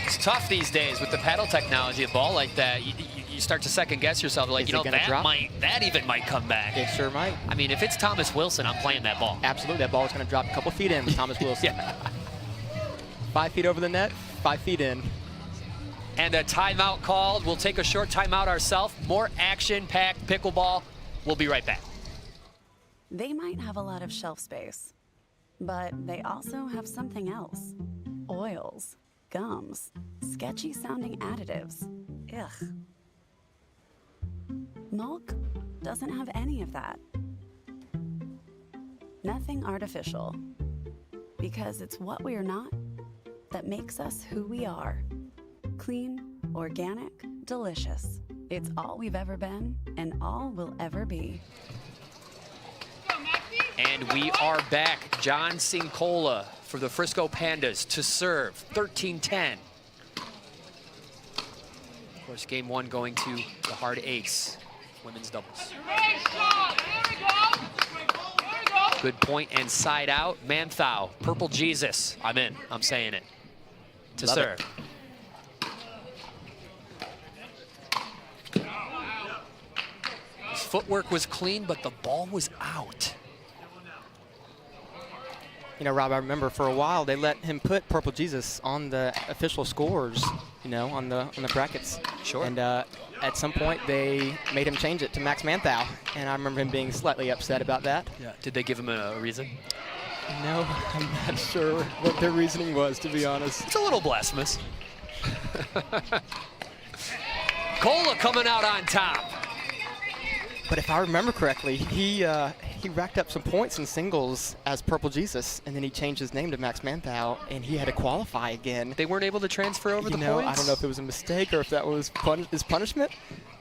It's tough these days with the paddle technology. A ball like that, you start to second guess yourself. Like, you know, that even might come back. It sure might. I mean, if it's Thomas Wilson, I'm playing that ball. Absolutely. That ball is going to drop a couple feet in with Thomas Wilson. Yeah. 5 feet over the net, 5 feet in. And a timeout called. We'll take a short timeout ourselves. More action-packed pickleball. We'll be right back. They might have a lot of shelf space, but they also have something else. Oils, gums, sketchy sounding additives. Ugh. MALK doesn't have any of that. Nothing artificial. Because it's what we are not that makes us who we are. Clean, organic, delicious. It's all we've ever been and all we'll ever be. And we are back. John Cincola for the Frisco Pandas to serve, 13-10. Of course, game one going to the hard ace, women's doubles. Good point and side out. Manthau, Purple Jesus. I'm in. I'm saying it. To Love serve. His footwork was clean, but the ball was out. You know, Rob, I remember for a while they let him put Purple Jesus on the official scores, you know, on the brackets. Sure. And at some point they made him change it to Max Manthau, and I remember him being slightly upset about that. Yeah. Did they give him a reason? No, I'm not sure what their reasoning was, to be honest. It's a little blasphemous. Cola coming out on top. But if I remember correctly, he racked up some points in singles as Purple Jesus, and then he changed his name to Max Manthau, and he had to qualify again. They weren't able to transfer over the points? I don't know if it was a mistake or if that was his punishment,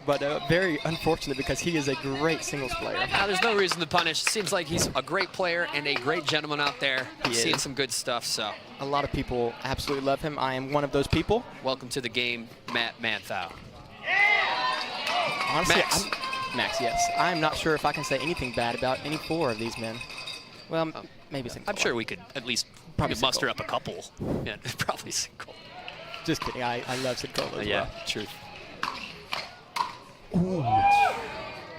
but very unfortunate because he is a great singles player. There's no reason to punish. Seems like he's a great player and a great gentleman out there. He Seeing is. some good stuff, so. A lot of people absolutely love him. I am one of those people. Welcome to the game, Matt Manthau. Honestly, Max. Max, yes. I'm not sure if I can say anything bad about any four of these men. Well, maybe Cincola. I'm sure we could at least Probably muster Cincola. up a couple. Yeah, probably Cincola. Just kidding. I love Cincola as Yeah, well. truth. Ooh.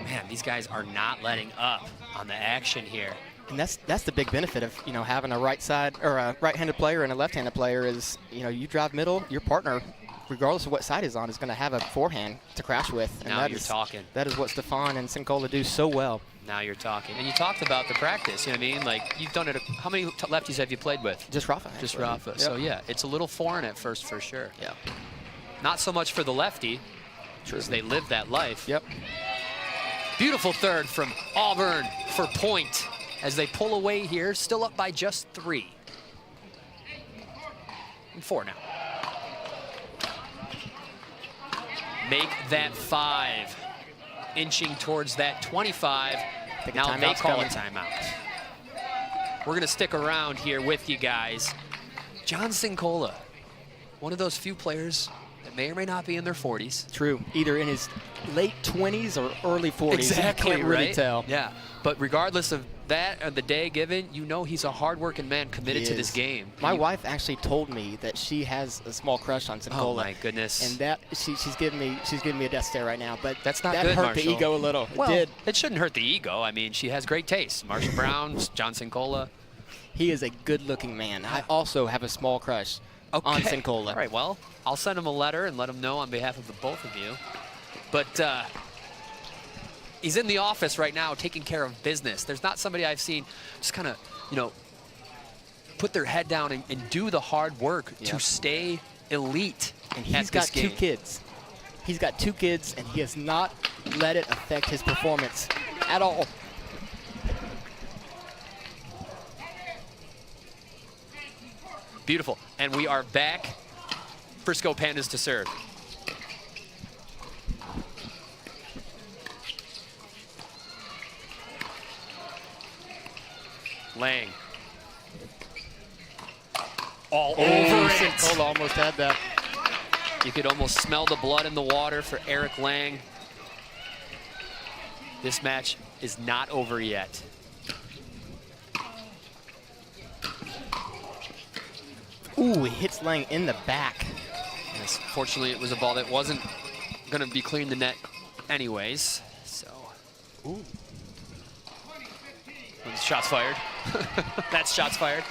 Man, these guys are not letting up on the action here. And that's the big benefit of, you know, having a right side or a right-handed player and a left-handed player is, you know, you drive middle, your partner, regardless of what side he's on, is going to have a forehand to crash with. And Now you're talking. That is what Stefan and Cincola do so well. Now you're talking. And you talked about the practice, you know what I mean? Like, you've done it. How many lefties have you played with? Just Rafa. Just actually. Rafa. Yep. So, yeah, it's a little foreign at first for sure. Yeah. Not so much for the lefty, because they live that life. Yep. Beautiful third from Auburn for point as they pull away here, still up by just 3. And 4 now. Make that 5. Inching towards that 25. Now they call a timeout. We're going to stick around here with you guys. John Cincola, one of those few players that may or may not be in their 40s. True. Either in his late 20s or early 40s. Exactly, You can't really right? tell. Yeah, but regardless of that or the day given, you know he's a hard-working man committed He to is. this game. My wife actually told me that she has a small crush on Cincola. Oh my goodness! And that she's giving me a death stare right now. But That's not that good, hurt Marshall. the ego a little. Well, it did. It shouldn't hurt the ego. I mean, she has great taste. Marshall Brown, John Cincola. He is a good-looking man. I also have a small crush on Cincola. All right, well, I'll send him a letter and let him know on behalf of the both of you. But he's in the office right now taking care of business. There's not somebody I've seen just kind of, you know, put their head down and do the hard work to stay elite. And he's got 2 kids. He's got 2 kids, and he has not let it affect his performance at all. Beautiful. And we are back. Frisco Pandas to serve. Lang. All over it. Cincola almost had that. You could almost smell the blood in the water for Eric Lang. This match is not over yet. Ooh, he hits Lang in the back. Yes, fortunately, it was a ball that wasn't going to be clean the net anyways. So, ooh. Shots fired. That's shots fired.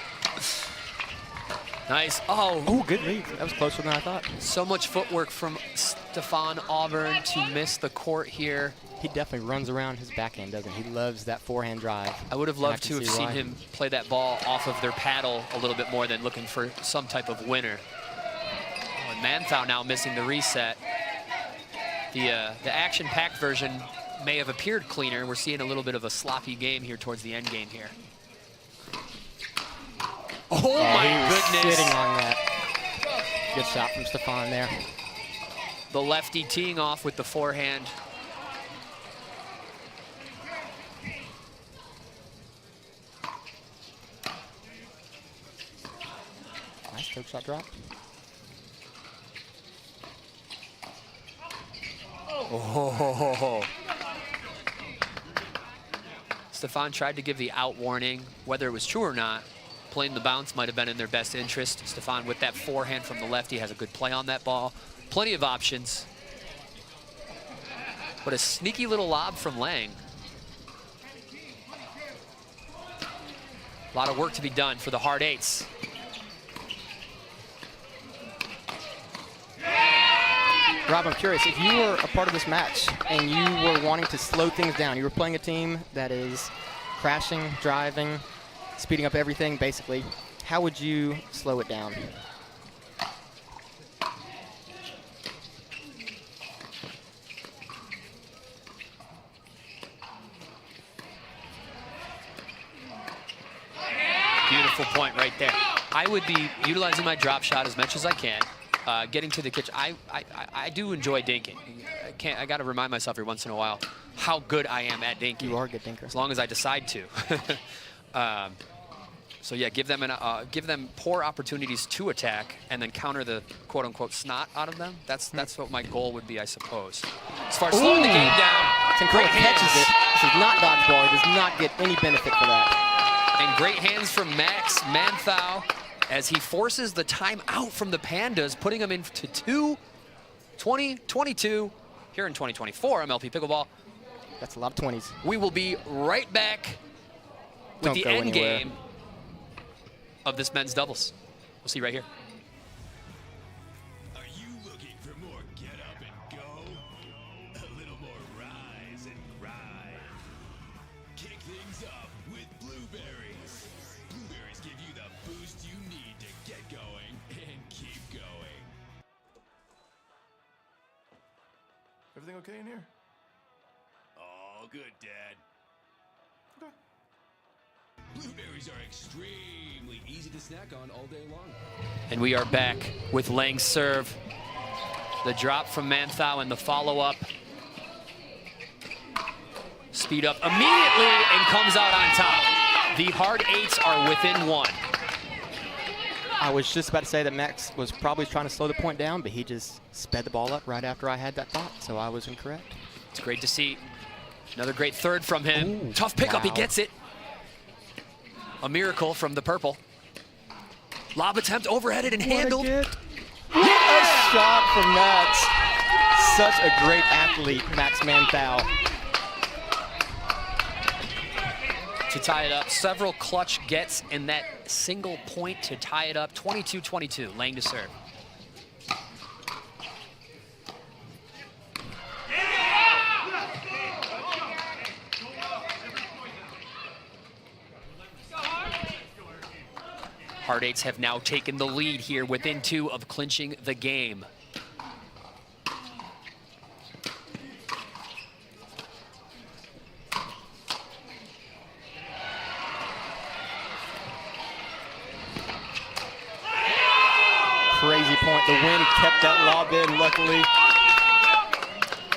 Nice. Oh. Ooh, good lead. That was closer than I thought. So much footwork from Stefan Auburn to miss the court here. He definitely runs around his backhand, doesn't he? He loves that forehand drive. I would have loved to have seen him play that ball off of their paddle a little bit more than looking for some type of winner. Oh, and Manthau now missing the reset. The action-packed version may have appeared cleaner. We're seeing a little bit of a sloppy game here towards the end game here. Oh my he was goodness. sitting on that. Good shot from Stefan there. The lefty teeing off with the forehand. Nice third shot drop. Oh. Stefan tried to give the out warning. Whether it was true or not, playing the bounce might have been in their best interest. Stefan, with that forehand from the lefty, has a good play on that ball. Plenty of options. But a sneaky little lob from Lang. A lot of work to be done for the hard eights. Rob, I'm curious, if you were a part of this match and you were wanting to slow things down, you were playing a team that is crashing, driving, speeding up everything, basically, how would you slow it down? Beautiful point right there. I would be utilizing my drop shot as much as I can. Getting to the kitchen, I do enjoy dinking. I got to remind myself every once in a while how good I am at dinking. You are a good dinker. As long as I decide to. So yeah, give them poor opportunities to attack and then counter the quote-unquote snot out of them. That's what my goal would be, I suppose. As far as slowing the game down, Sinclair catches it. This is not dodgeball. He does not get any benefit for that. And great hands from Max Manthau as he forces the timeout from the Pandas, putting them into 20-22 here in 2024 MLP Pickleball. That's a lot of 20s. We will be right back with the end game of this men's doubles. We'll see you right here. Are you looking for more get up and go? A little more rise and grind. Kick things up with Blueberries. Blueberries give you the boost you need to get going and keep going. Everything okay in here? All good, Dad. Okay. Blueberries are extremely easy to snack on all day long. And we are back with Lang's serve. The drop from Manthau and the follow-up. Speed up immediately and comes out on top. The hard eights are within one. I was just about to say that Max was probably trying to slow the point down, but he just sped the ball up right after I had that thought, so I was incorrect. It's great to see. Another great third from him. Ooh, tough pickup, wow. He gets it. A miracle from the purple. Lob attempt overheaded and handled. What a shot from Max. Such a great athlete, Max Manthau. To tie it up, several clutch gets in that single point to tie it up. 22-22, Lang to serve. Hard eights have now taken the lead here within two of clinching the game. Crazy point. The wind kept that lob in, luckily.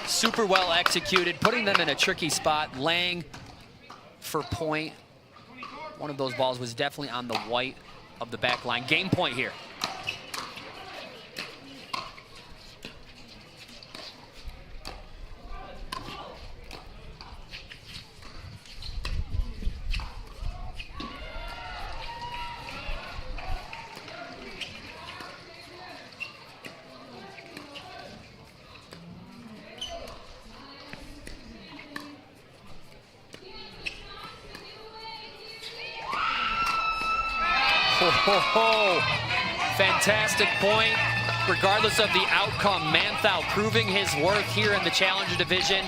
Super well executed, putting them in a tricky spot. Lang for point. One of those balls was definitely on the white of the back line. Game point here. Fantastic point. Regardless of the outcome, Manthau proving his worth here in the Challenger division.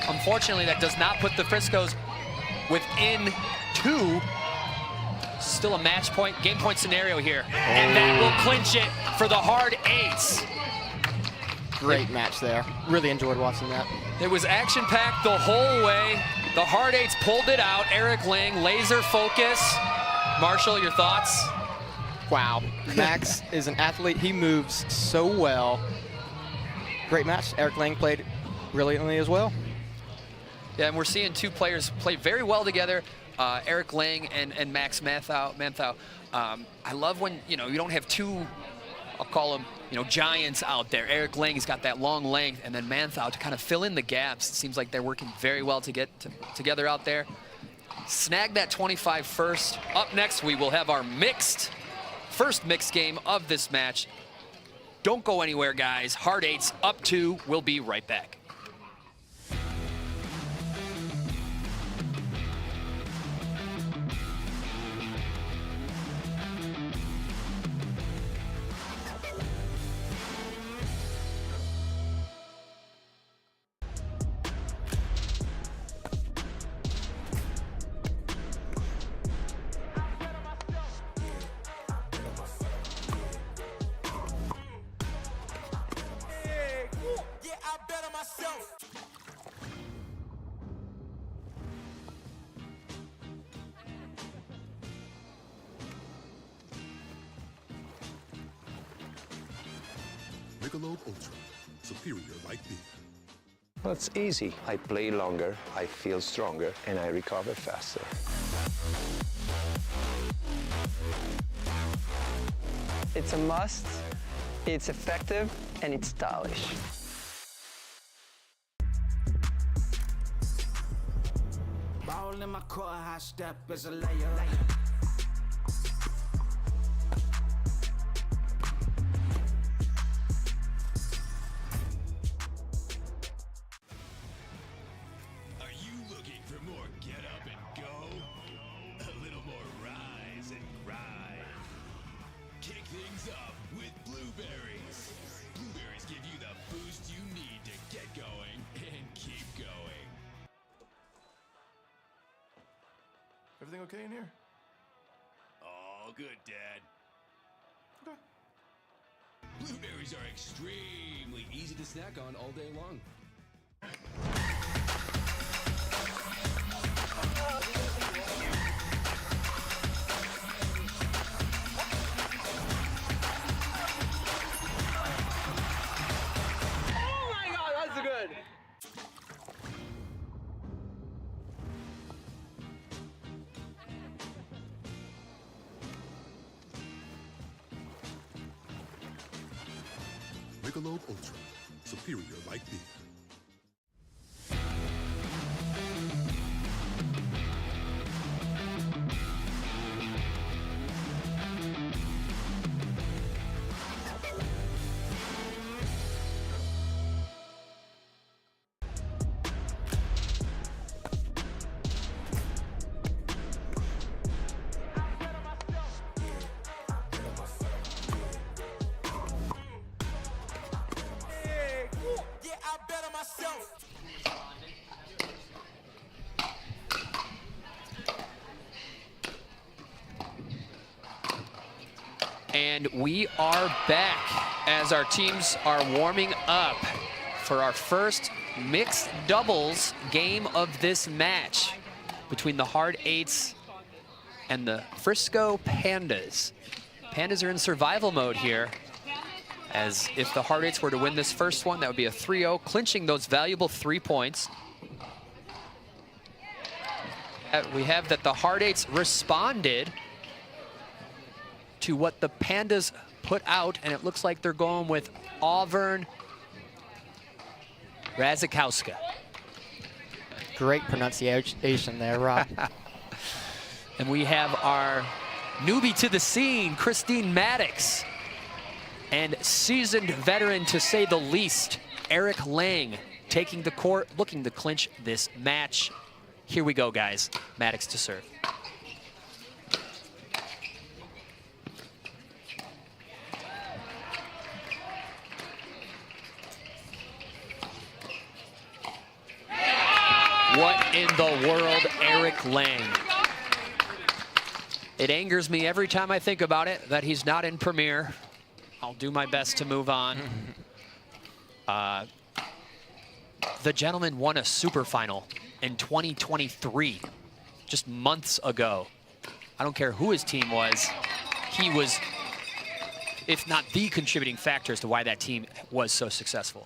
Unfortunately, that does not put the Friscoes within two. Still a match point, game point scenario here. And that will clinch it for the hard eights. Great match there. Really enjoyed watching that. It was action-packed the whole way. The hard eights pulled it out. Eric Lang, laser focus. Marshall, your thoughts? Wow, Max is an athlete. He moves so well. great match. Eric Lang played brilliantly as well. Yeah, and we're seeing two players play very well together, Eric Lang and Max Manthau. I love when, you don't have two, I'll call them, giants out there. Eric Lang, he's got that long length, and then Manthau to kind of fill in the gaps. It seems like they're working very well together out there. Snag that 25 first. Up next, we will have our first mixed game of this match. Don't go anywhere, guys. Hard eights up 2. We'll be right back. Michelob ULTRA, superior like beer. Well, it's easy. I play longer, I feel stronger, and I recover faster. It's a must, it's effective, and it's stylish. Ball in my court, high step is a layer. things up with Blueberries. Blueberries give you the boost you need to get going and keep going. Everything okay in here? All good, Dad. Okay. Blueberries are extremely easy to snack on all day long. Michelob ULTRA, superior like beer. And we are back as our teams are warming up for our first mixed doubles game of this match between the Hard Eights and the Frisco Pandas. Pandas are in survival mode here, as if the Hard Eights were to win this first one, that would be a 3-0, clinching those valuable 3 points. We have that the Hard Eights responded to what the Pandas put out, and it looks like they're going with Auburn Razakowska. Great pronunciation there, Rob. And we have our newbie to the scene, Christine Maddox, and seasoned veteran, to say the least, Eric Lang, taking the court, looking to clinch this match. Here we go, guys. Maddox to serve. What in the world, Eric Lang? It angers me every time I think about it that he's not in Premier. I'll do my best to move on. The gentleman won a super final in 2023, just months ago. I don't care who his team was. He was, if not the contributing factor as to why that team was so successful.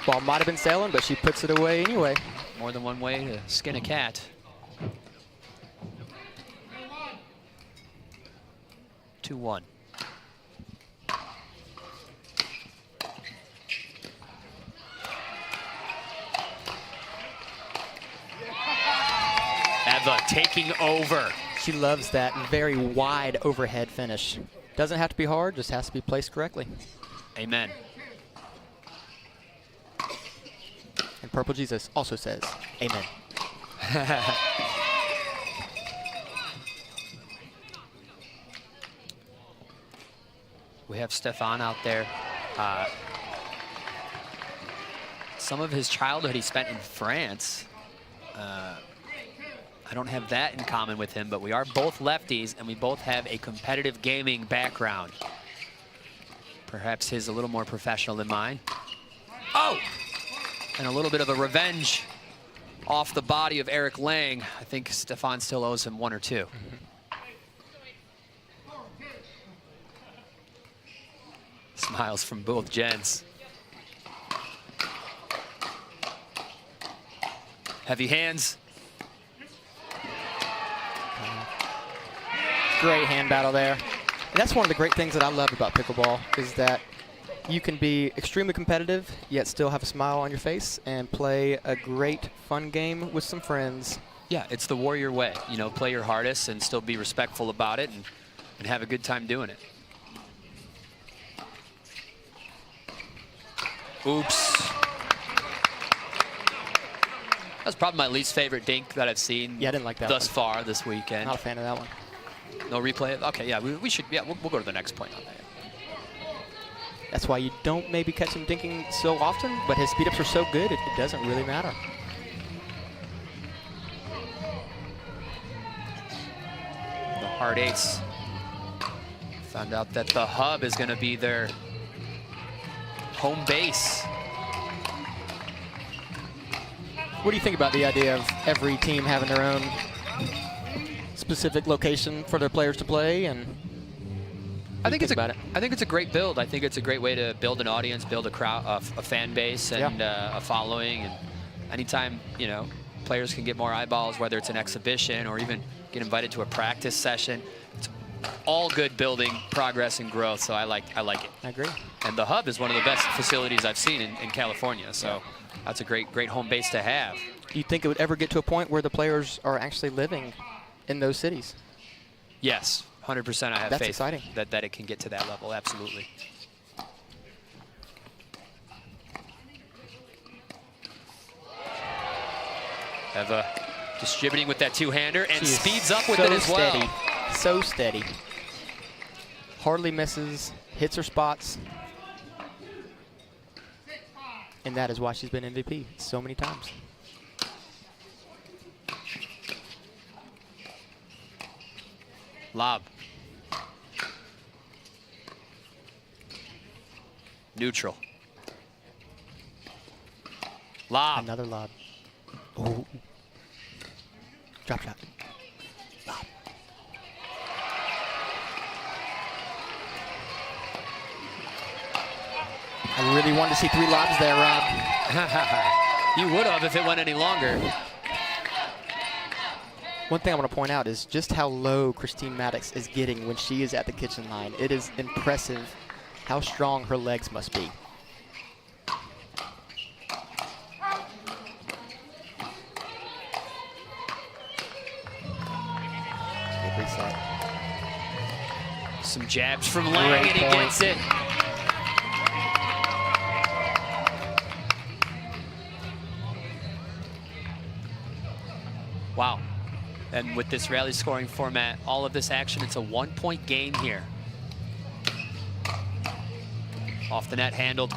Ball might have been sailing, but she puts it away anyway. More than one way to skin a cat. 2-1. Eva taking over. She loves that very wide overhead finish. Doesn't have to be hard, just has to be placed correctly. Amen. And Purple Jesus also says, amen. We have Stefan out there. Some of his childhood he spent in France. I don't have that in common with him, but we are both lefties and we both have a competitive gaming background. Perhaps his a little more professional than mine. Oh! And a little bit of a revenge off the body of Eric Lang. I think Stefan still owes him 1 or 2. Smiles from both gents. Heavy hands. Great hand battle there. And that's one of the great things that I love about pickleball is that you can be extremely competitive, yet still have a smile on your face and play a great, fun game with some friends. Yeah, it's the warrior way. You know, play your hardest and still be respectful about it and have a good time doing it. Oops. That's probably my least favorite dink that I've seen I didn't like that thus far this weekend. Not a fan of that one. No replay? Okay, yeah, we should, yeah, we'll go to the next point on that. That's why you don't maybe catch him dinking so often, but his speed-ups are so good, it doesn't really matter. The hard eights. Found out that the hub is going to be their home base. What do you think about the idea of every team having their own specific location for their players to play? And I think it's a great build. I think it's a great way to build an audience, build a crowd, a fan base, and a following. And anytime players can get more eyeballs, whether it's an exhibition or even get invited to a practice session, it's all good building, progress, and growth. So I like it. I agree. And the hub is one of the best facilities I've seen in California. So that's a great home base to have. Do you think it would ever get to a point where the players are actually living in those cities? Yes, 100%. I have faith exciting. that it can get to that level. Absolutely. Eva distributing with that two-hander and speeds up with it as well. So steady. Hardly misses, hits her spots. And that is why she's been MVP so many times. Lob. Neutral. Lob. Another lob. Oh. Drop shot. Lob. I really wanted to see 3 lobs there, Rob. You would have if it went any longer. One thing I want to point out is just how low Christine Maddox is getting when she is at the kitchen line. It is impressive how strong her legs must be. Good reset. Some jabs from Lang and he gets it. Wow. And with this rally scoring format, all of this action, it's a 1-point game here. Off the net, handled.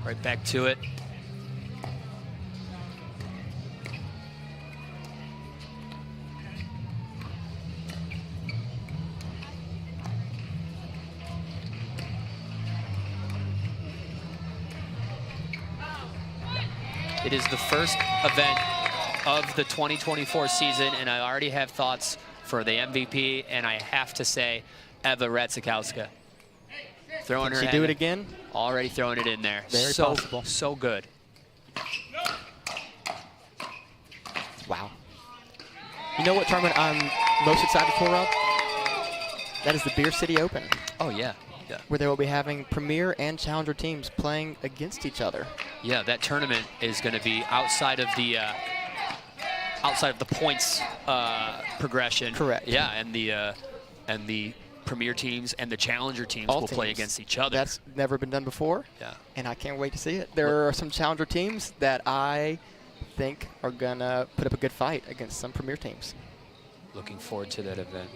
Right back to it. It is the first event of the 2024 season, and I already have thoughts for the MVP, and I have to say Eva Ratzikowska. Throwing her Can she do it again? Already throwing it in there. Very possible. So good. Wow. You know what tournament I'm most excited for, Rob? That is the Beer City Open. Oh, yeah. Where they will be having Premier and Challenger teams playing against each other. Yeah, that tournament is going to be outside of the points progression. Correct. Yeah, and the Premier teams and the Challenger teams will play against each other. That's never been done before. Yeah. And I can't wait to see it. There are some Challenger teams that I think are going to put up a good fight against some Premier teams. Looking forward to that event.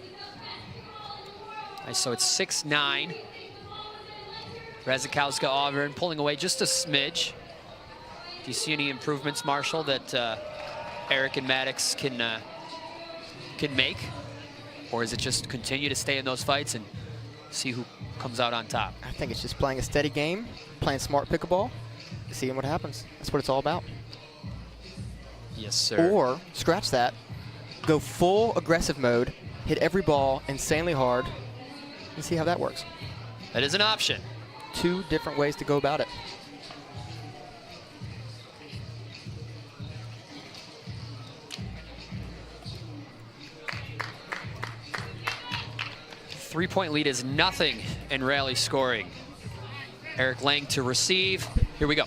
Nice, so it's 6-9. Razakowska Auburn pulling away just a smidge. Do you see any improvements, Marshall, that Eric and Maddox can make? Or is it just continue to stay in those fights and see who comes out on top? I think it's just playing a steady game, playing smart pickleball, seeing what happens. That's what it's all about. Yes, sir. Or, scratch that, go full aggressive mode, hit every ball insanely hard, and see how that works. That is an option. 2 different ways to go about it. Three-point lead is nothing in rally scoring. Eric Lang to receive. Here we go.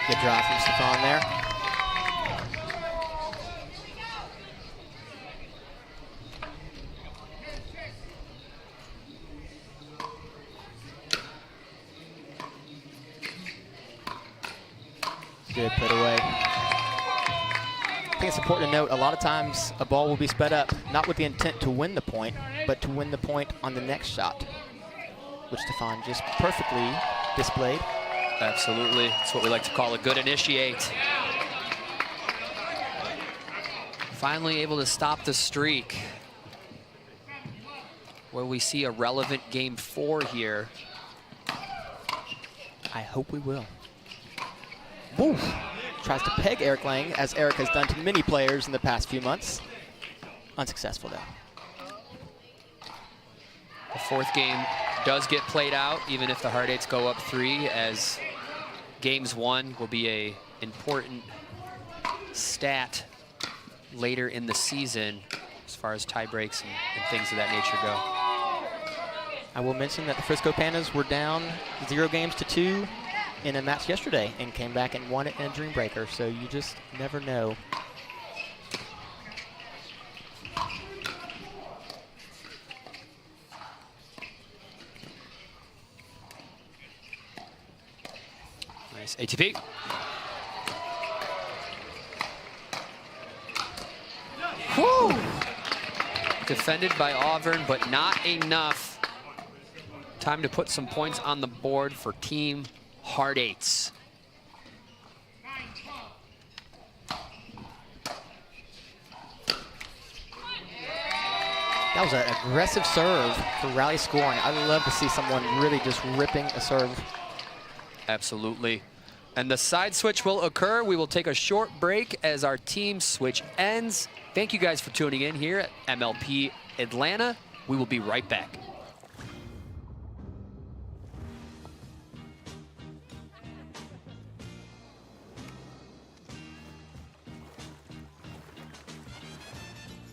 Good drive from Stefan there. Good put away. I think it's important to note a lot of times a ball will be sped up, not with the intent to win the point, but to win the point on the next shot, which Stefan just perfectly displayed. Absolutely. It's what we like to call a good initiate. Finally able to stop the streak. Will we see a relevant game 4 here? I hope we will. Woo. Tries to peg Eric Lang, as Eric has done to many players in the past few months. Unsuccessful, though. The 4th game does get played out, even if the Heart Eights go up 3, as games 1 will be a important stat later in the season as far as tie breaks and things of that nature go. I will mention that the Frisco Pandas were down 0 games to 2 in a match yesterday and came back and won it in a Dream Breaker, so you just never know. Nice ATP. Whew. Defended by Auburn, but not enough. Time to put some points on the board for Team Heart Eights. That was an aggressive serve for rally scoring. I love to see someone really just ripping a serve. Absolutely. And the side switch will occur. We will take a short break as our team switch ends. Thank you guys for tuning in here at MLP Atlanta. We will be right back.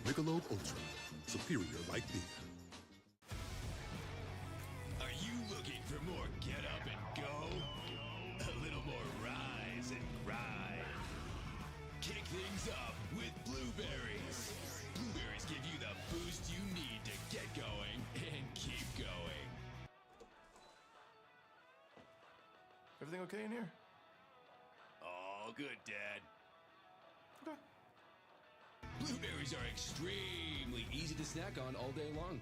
Michelob ULTRA, superior like beer. Are you looking for more get up and go? A little more rise and grind. Kick things up with Blueberries. Blueberries give you the boost you need to get going and keep going. Everything okay in here? All good, Dad. Blueberries are extremely easy to snack on all day long.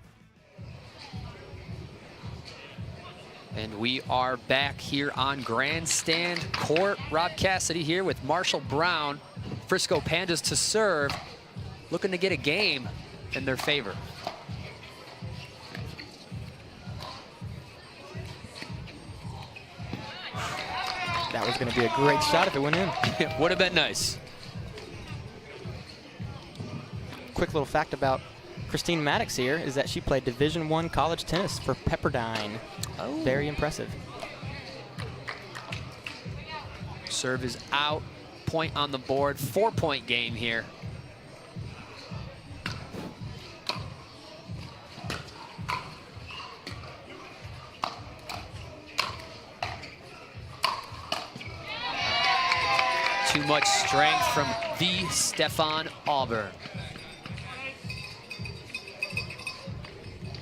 And we are back here on Grandstand Court. Rob Cassidy here with Marshall Brown. Frisco Pandas to serve, looking to get a game in their favor. That was going to be a great shot if it went in. It would have been nice. Quick little fact about Christine Maddox here is that she played Division I college tennis for Pepperdine. Oh. Very impressive. Serve is out. Point on the board. 4-point game here. Too much strength from the Stefan Auburn.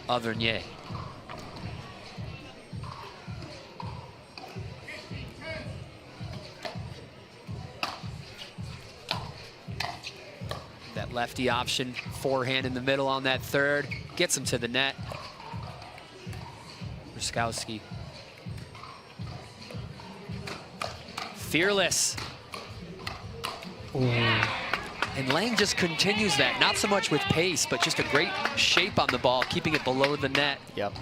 Auvergne. That lefty option, forehand in the middle on that third, gets him to the net. Ruskowski. Fearless. Ooh. And Lang just continues that, not so much with pace, but just a great shape on the ball, keeping it below the net. Yep.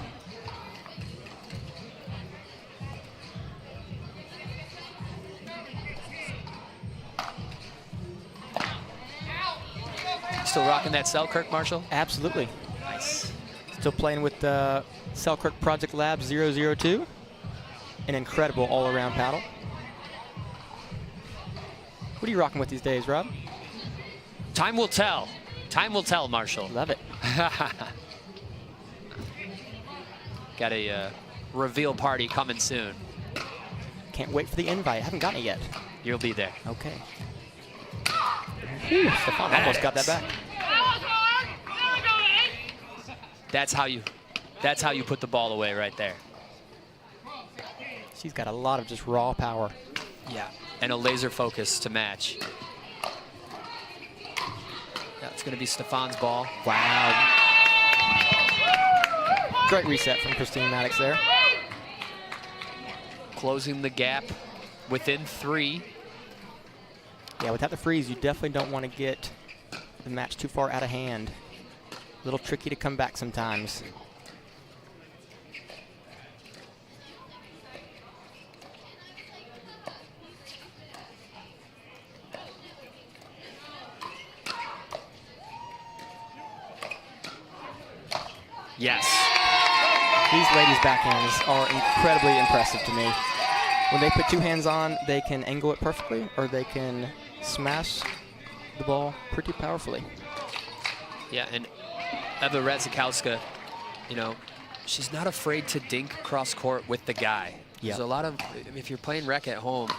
Still rocking that Selkirk, Marshall? Absolutely. Nice. Still playing with the Selkirk Project Lab 002. An incredible all-around paddle. What are you rocking with these days, Rob? Time will tell. Time will tell, Marshall. Love it. Got a reveal party coming soon. Can't wait for the invite. I haven't gotten it yet. You'll be there. Okay. Ooh, Stefan almost got that back. That's how you put the ball away right there. She's got a lot of just raw power. Yeah, and a laser focus to match. That's going to be Stefan's ball. Wow. Great reset from Christine Maddox there. Closing the gap within 3. Yeah, without the freeze, you definitely don't want to get the match too far out of hand. A little tricky to come back sometimes. Yes. These ladies' backhands are incredibly impressive to me. When they put 2 hands on, they can angle it perfectly, or they can smash the ball pretty powerfully. Yeah, and Eva Radzikowska, you know, she's not afraid to dink cross court with the guy. Yeah. There's a lot of, if you're playing rec at home,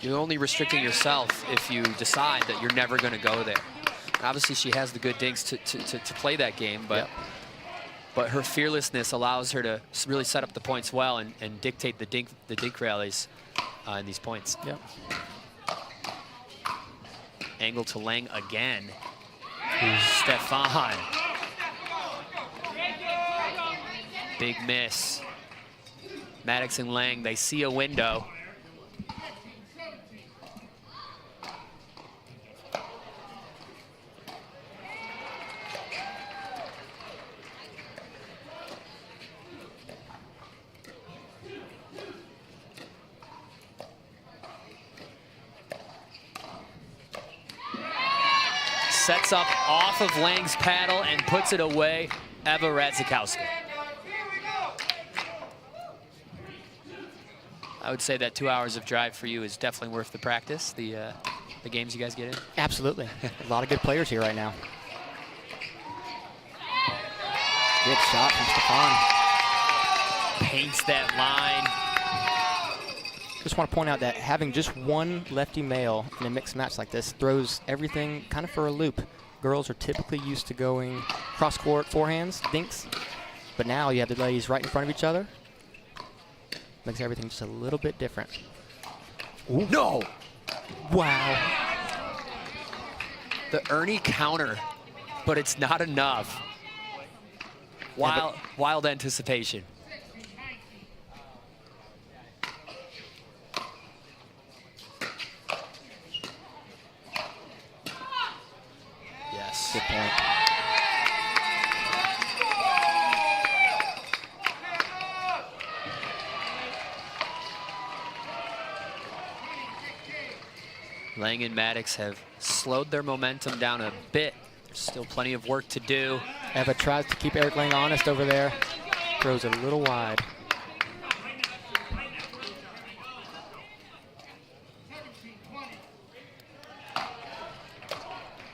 you're only restricting yourself if you decide that you're never going to go there. And obviously, she has the good dinks to play that game, but. Yep. But her fearlessness allows her to really set up the points well and dictate the dink rallies in these points. Yep. Angle to Lang again. Stefan. Big miss. Maddox and Lang, they see a window. Sets up off of Lang's paddle and puts it away, Eva Radzikowska. I would say that 2 hours of drive for you is definitely worth the practice, the games you guys get in. Absolutely. A lot of good players here right now. Good shot from Stefan. Paints that line. Just want to point out that having just one lefty male in a mixed match like this throws everything kind of for a loop. Girls are typically used to going cross-court forehands, dinks, but now you have the ladies right in front of each other. Makes everything just a little bit different. Ooh. No! Wow. The Ernie counter, but it's not enough. Wild anticipation. Yes. Good point. Lang and Maddox have slowed their momentum down a bit Still plenty of work to do. Eva tries to keep Eric Lang honest over there. Throws it a little wide.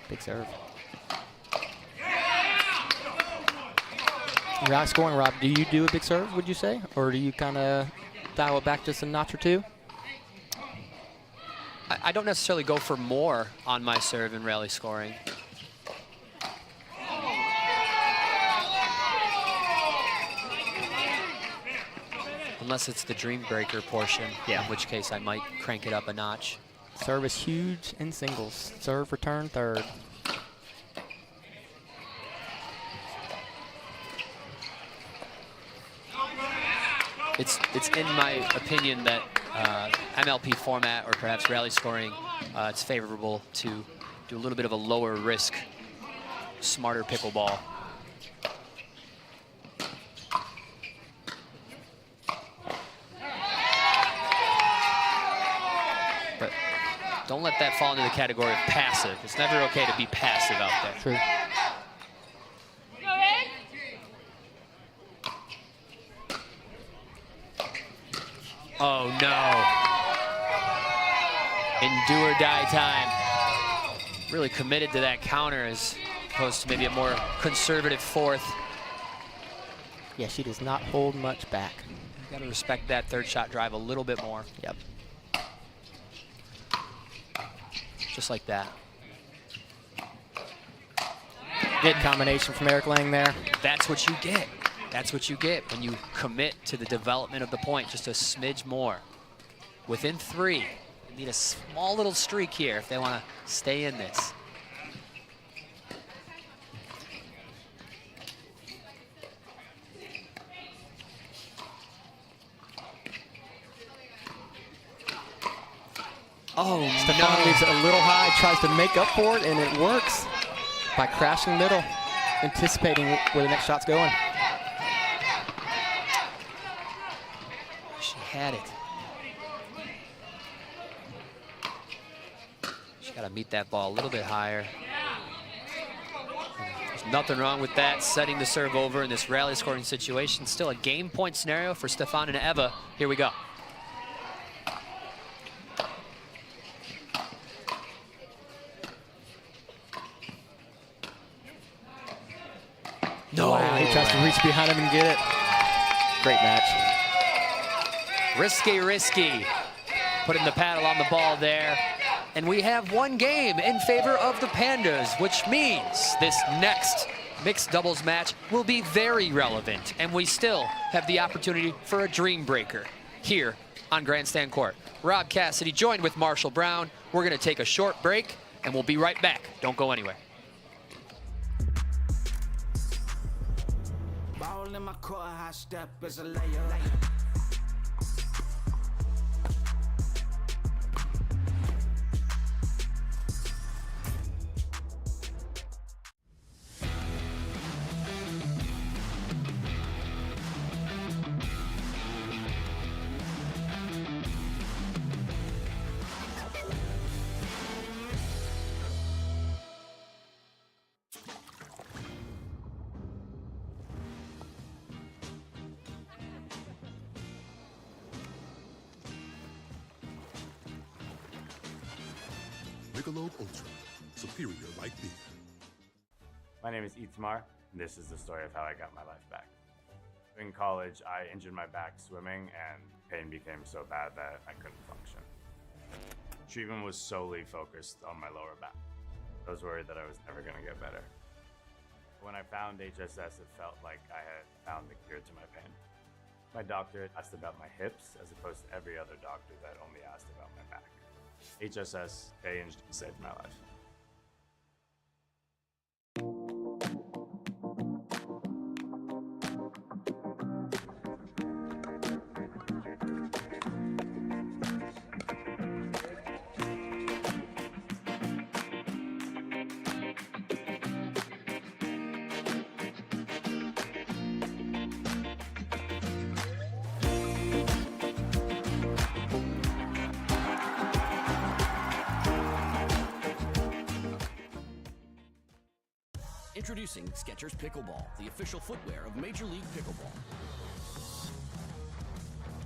Big serve. Rock scoring, Rob. Do you do a big serve, would you say? Or do you kind of dial it back just a notch or two? I don't necessarily go for more on my serve in rally scoring. Unless it's the dream breaker portion, in which case I might crank it up a notch. Serve is huge in singles. Serve, return, third. It's in my opinion that MLP format, or perhaps rally scoring, it's favorable to do a little bit of a lower risk, smarter pickleball. But don't let that fall into the category of passive. It's never okay to be passive out there. True. Oh no. In do or die time. Really committed to that counter as opposed to maybe a more conservative fourth. Yeah, she does not hold much back. Got to respect that third shot drive a little bit more. Yep. Just like that. Good combination from Eric Lang there. That's what you get. That's what you get when you commit to the development of the point, just a smidge more. Within 3, you need a small little streak here if they want to stay in this. Oh, Stefan leaves it a little high, tries to make up for it, and it works by crashing middle, anticipating where the next shot's going. She had it. She got to meet that ball a little bit higher. There's nothing wrong with that, setting the serve over in this rally scoring situation. Still a game point scenario for Stefan and Eva. Here we go. No. Wow, he tries to reach behind him and get it. Great match. Risky, risky. Putting the paddle on the ball there. And we have one game in favor of the Pandas, which means this next mixed doubles match will be very relevant. And we still have the opportunity for a dream breaker here on Grandstand Court. Rob Cassidy joined with Marshall Brown. We're going to take a short break, and we'll be right back. Don't go anywhere. Ball in my court, high step is a layer. Michelob ULTRA, superior light beer. My name is Itzmar, and this is the story of how I got my life back. In college, I injured my back swimming, and pain became so bad that I couldn't function. Treatment was solely focused on my lower back. I was worried that I was never going to get better. When I found HSS, it felt like I had found the cure to my pain. My doctor asked about my hips, as opposed to every other doctor that only asked about my back. HSS changed and saved my life. Introducing Skechers Pickleball, the official footwear of Major League Pickleball.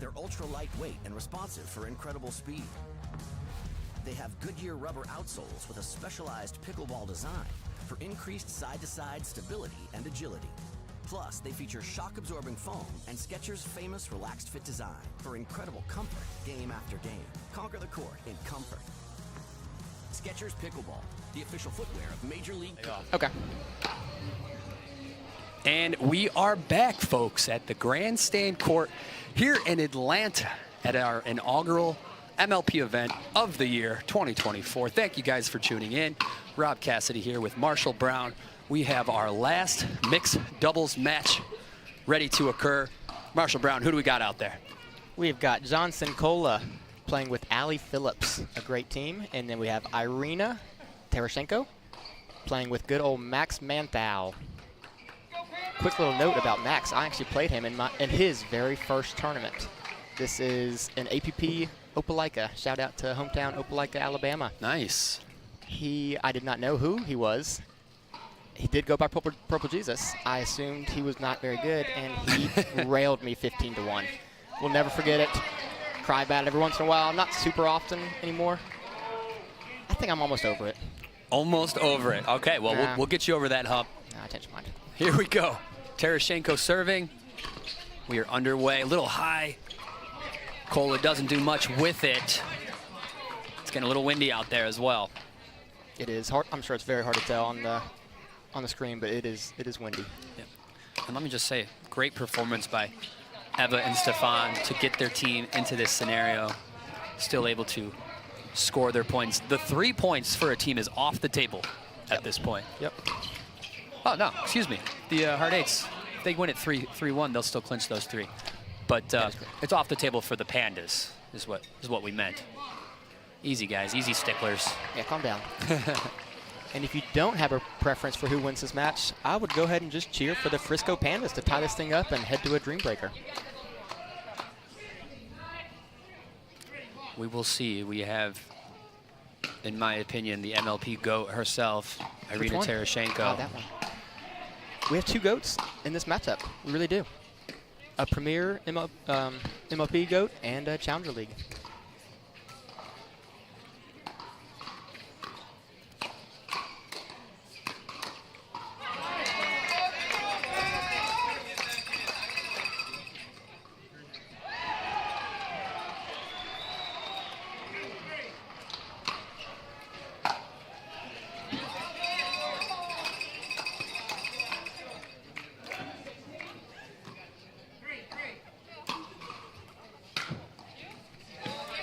They're ultra lightweight and responsive for incredible speed. They have Goodyear rubber outsoles with a specialized pickleball design for increased side-to-side stability and agility. Plus, they feature shock-absorbing foam and Skechers' famous relaxed fit design for incredible comfort game after game. Conquer the court in comfort. Skechers Pickleball, the official footwear of Major League Pickleball. Okay. And we are back, folks, at the Grandstand Court here in Atlanta at our inaugural MLP event of the year 2024. Thank you guys for tuning in. Rob Cassidy here with Marshall Brown. We have our last mixed doubles match ready to occur. Marshall Brown, who do we got out there? We've got Johnson Cola playing with Allie Phillips, a great team. And then we have Irina Terashenko playing with good old Max Manthau. Quick little note about Max. I actually played him in his very first tournament. This is an APP Opelika. Shout out to hometown Opelika, Alabama. Nice. I did not know who he was. He did go by Purple Jesus. I assumed he was not very good, and he railed me 15-1. We'll never forget it. Cry about it every once in a while. Not super often anymore. I think I'm almost over it. Almost over it. Okay, well, we'll get you over that hump. Nah, change my mind. Here we go. Terashenko serving. We are underway. A little high. Cola doesn't do much with it. It's getting a little windy out there as well. It is hard. I'm sure it's very hard to tell on the screen, but it is windy. Yep. And let me just say, great performance by Eva and Stefan to get their team into this scenario. Still able to score their points. The 3 points for a team is off the table at this point. Yep. Oh, no, excuse me. The Hard Eights, if they win at 3-1, they'll still clinch those 3. But it's off the table for the Pandas, is what we meant. Easy, guys. Easy, sticklers. Yeah, calm down. And if you don't have a preference for who wins this match, I would go ahead and just cheer for the Frisco Pandas to tie this thing up and head to a dream breaker. We will see. We have, in my opinion, the MLP GOAT herself, Irina Terashenko. Oh, that one. We have 2 GOATs in this matchup. We really do. A premier MLP GOAT and a Challenger League.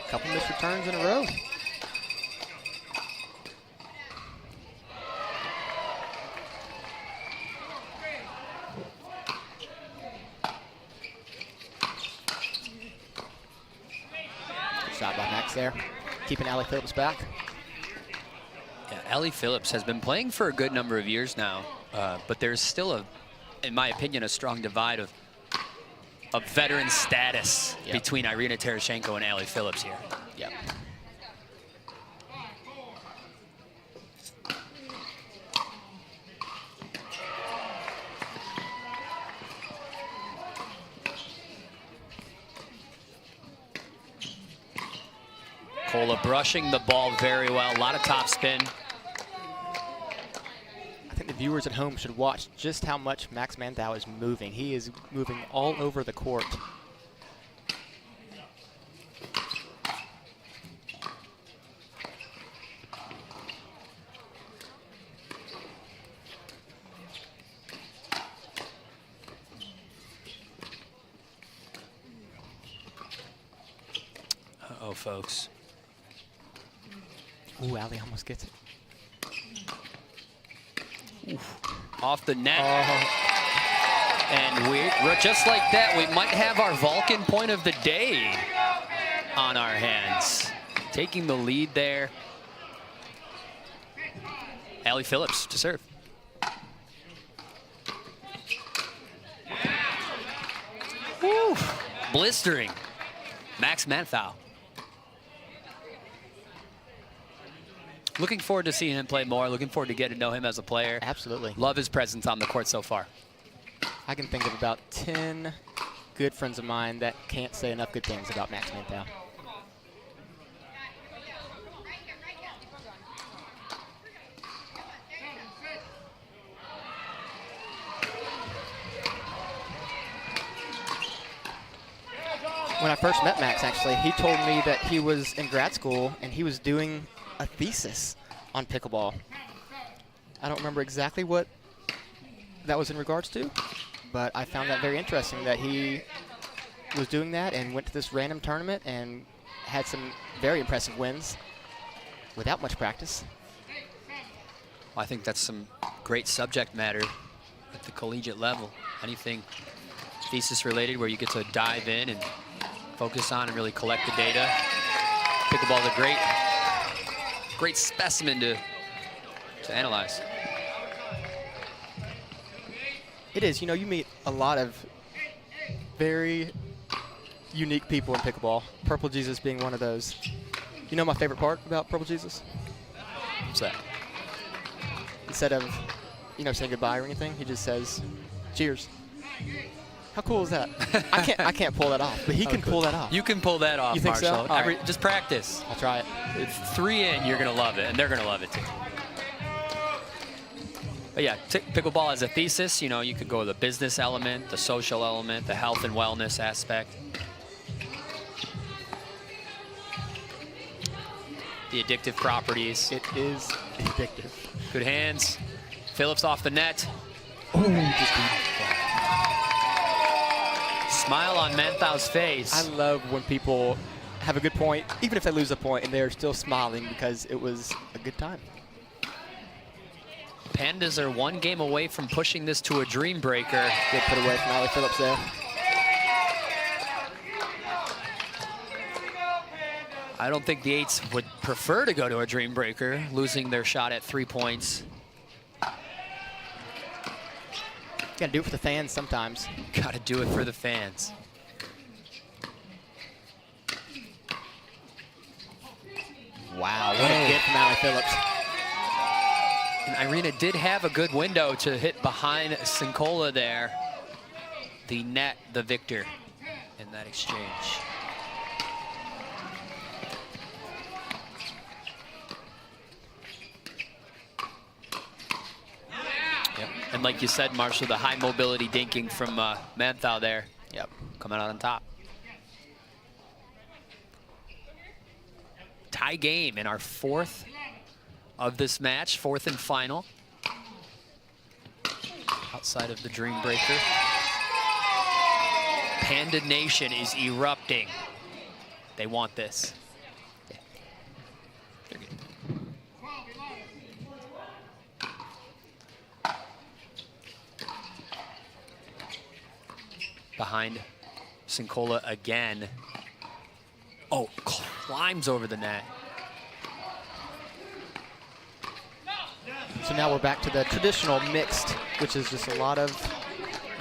Couple missed returns in a row. Good shot by Max there, keeping Allie Phillips back. Yeah, Allie Phillips has been playing for a good number of years now, but there's still, in my opinion, a strong divide of veteran status between Irina Terashenko and Allie Phillips here. Yep. Cola brushing the ball very well. A lot of top spin. I think the viewers at home should watch just how much Max Manthau is moving. He is moving all over the court. Uh-oh, folks. Ooh, Allie almost gets it. Oof. Off the net. And we're just like that, we might have our Vulcan point of the day on our hands. Taking the lead there. Allie Phillips to serve. Woo. Blistering. Max Manthau. Looking forward to seeing him play more. Looking forward to getting to know him as a player. Absolutely. Love his presence on the court so far. I can think of about 10 good friends of mine that can't say enough good things about Max Manthau. When I first met Max, actually, he told me that he was in grad school and he was doing a thesis on pickleball. I don't remember exactly what that was in regards to, but I found that very interesting that he was doing that and went to this random tournament and had some very impressive wins without much practice. Well, I think that's some great subject matter at the collegiate level. Anything thesis related where you get to dive in and focus on and really collect the data. Pickleball is a great specimen to analyze. It is. You know, you meet a lot of very unique people in pickleball, Purple Jesus being one of those. You know my favorite part about Purple Jesus? What's that? Instead of, you know, saying goodbye or anything, he just says, cheers. How cool is that? I can't pull that off, but he can pull that off. You can pull that off, You think so? Marshall. All right. Just practice. I'll try it. It's 3 in, you're going to love it, and they're going to love it too. But yeah, pickleball as a thesis, you know, you could go with the business element, the social element, the health and wellness aspect. The addictive properties. It is addictive. Good hands. Phillips off the net. Smile on Manthau's face. I love when people have a good point, even if they lose a point, and they're still smiling because it was a good time. Pandas are 1 game away from pushing this to a dream breaker. Good put away from Ali Phillips there. I don't think the 8s would prefer to go to a dream breaker, losing their shot at 3 points. Gotta do it for the fans sometimes. Gotta do it for the fans. Wow, what a hit from Ali Phillips. And Irina did have a good window to hit behind Sincola there. The net, the victor in that exchange. Yep. And like you said, Marshall, the high mobility dinking from Manthau there. Yep, coming out on top. Tie game in our 4th of this match, 4th and final. Outside of the Dream Breaker. Panda Nation is erupting. They want this. They're good. Behind Sincola again. Oh, climbs over the net. So now we're back to the traditional mixed, which is just a lot of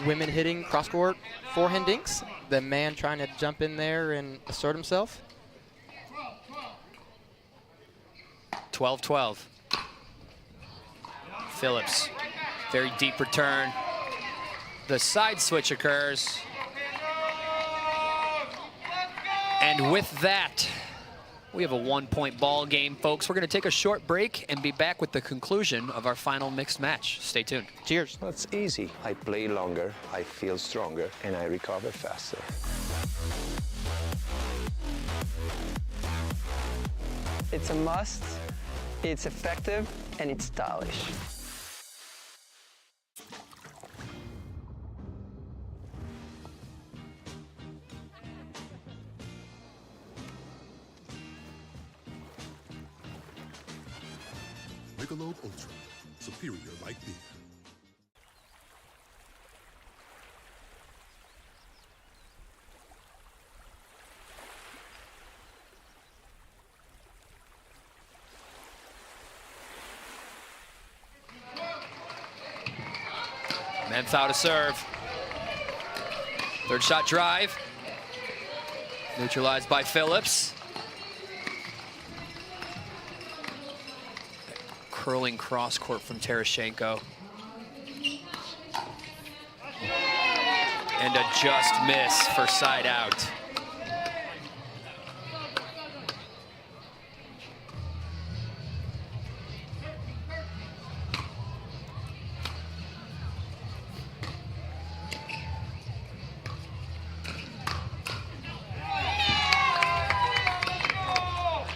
women hitting cross-court forehand dinks. The man trying to jump in there and assert himself. 12-12. Phillips, very deep return. The side switch occurs. And with that, we have a 1-point ball game, folks. We're going to take a short break and be back with the conclusion of our final mixed match. Stay tuned. Cheers. That's easy. I play longer, I feel stronger, and I recover faster. It's a must, it's effective, and it's stylish. Michelob ULTRA, superior light beer. Manthau to serve. Third shot drive. Neutralized by Phillips. curling cross court from Tereshchenko. And a just miss for side out.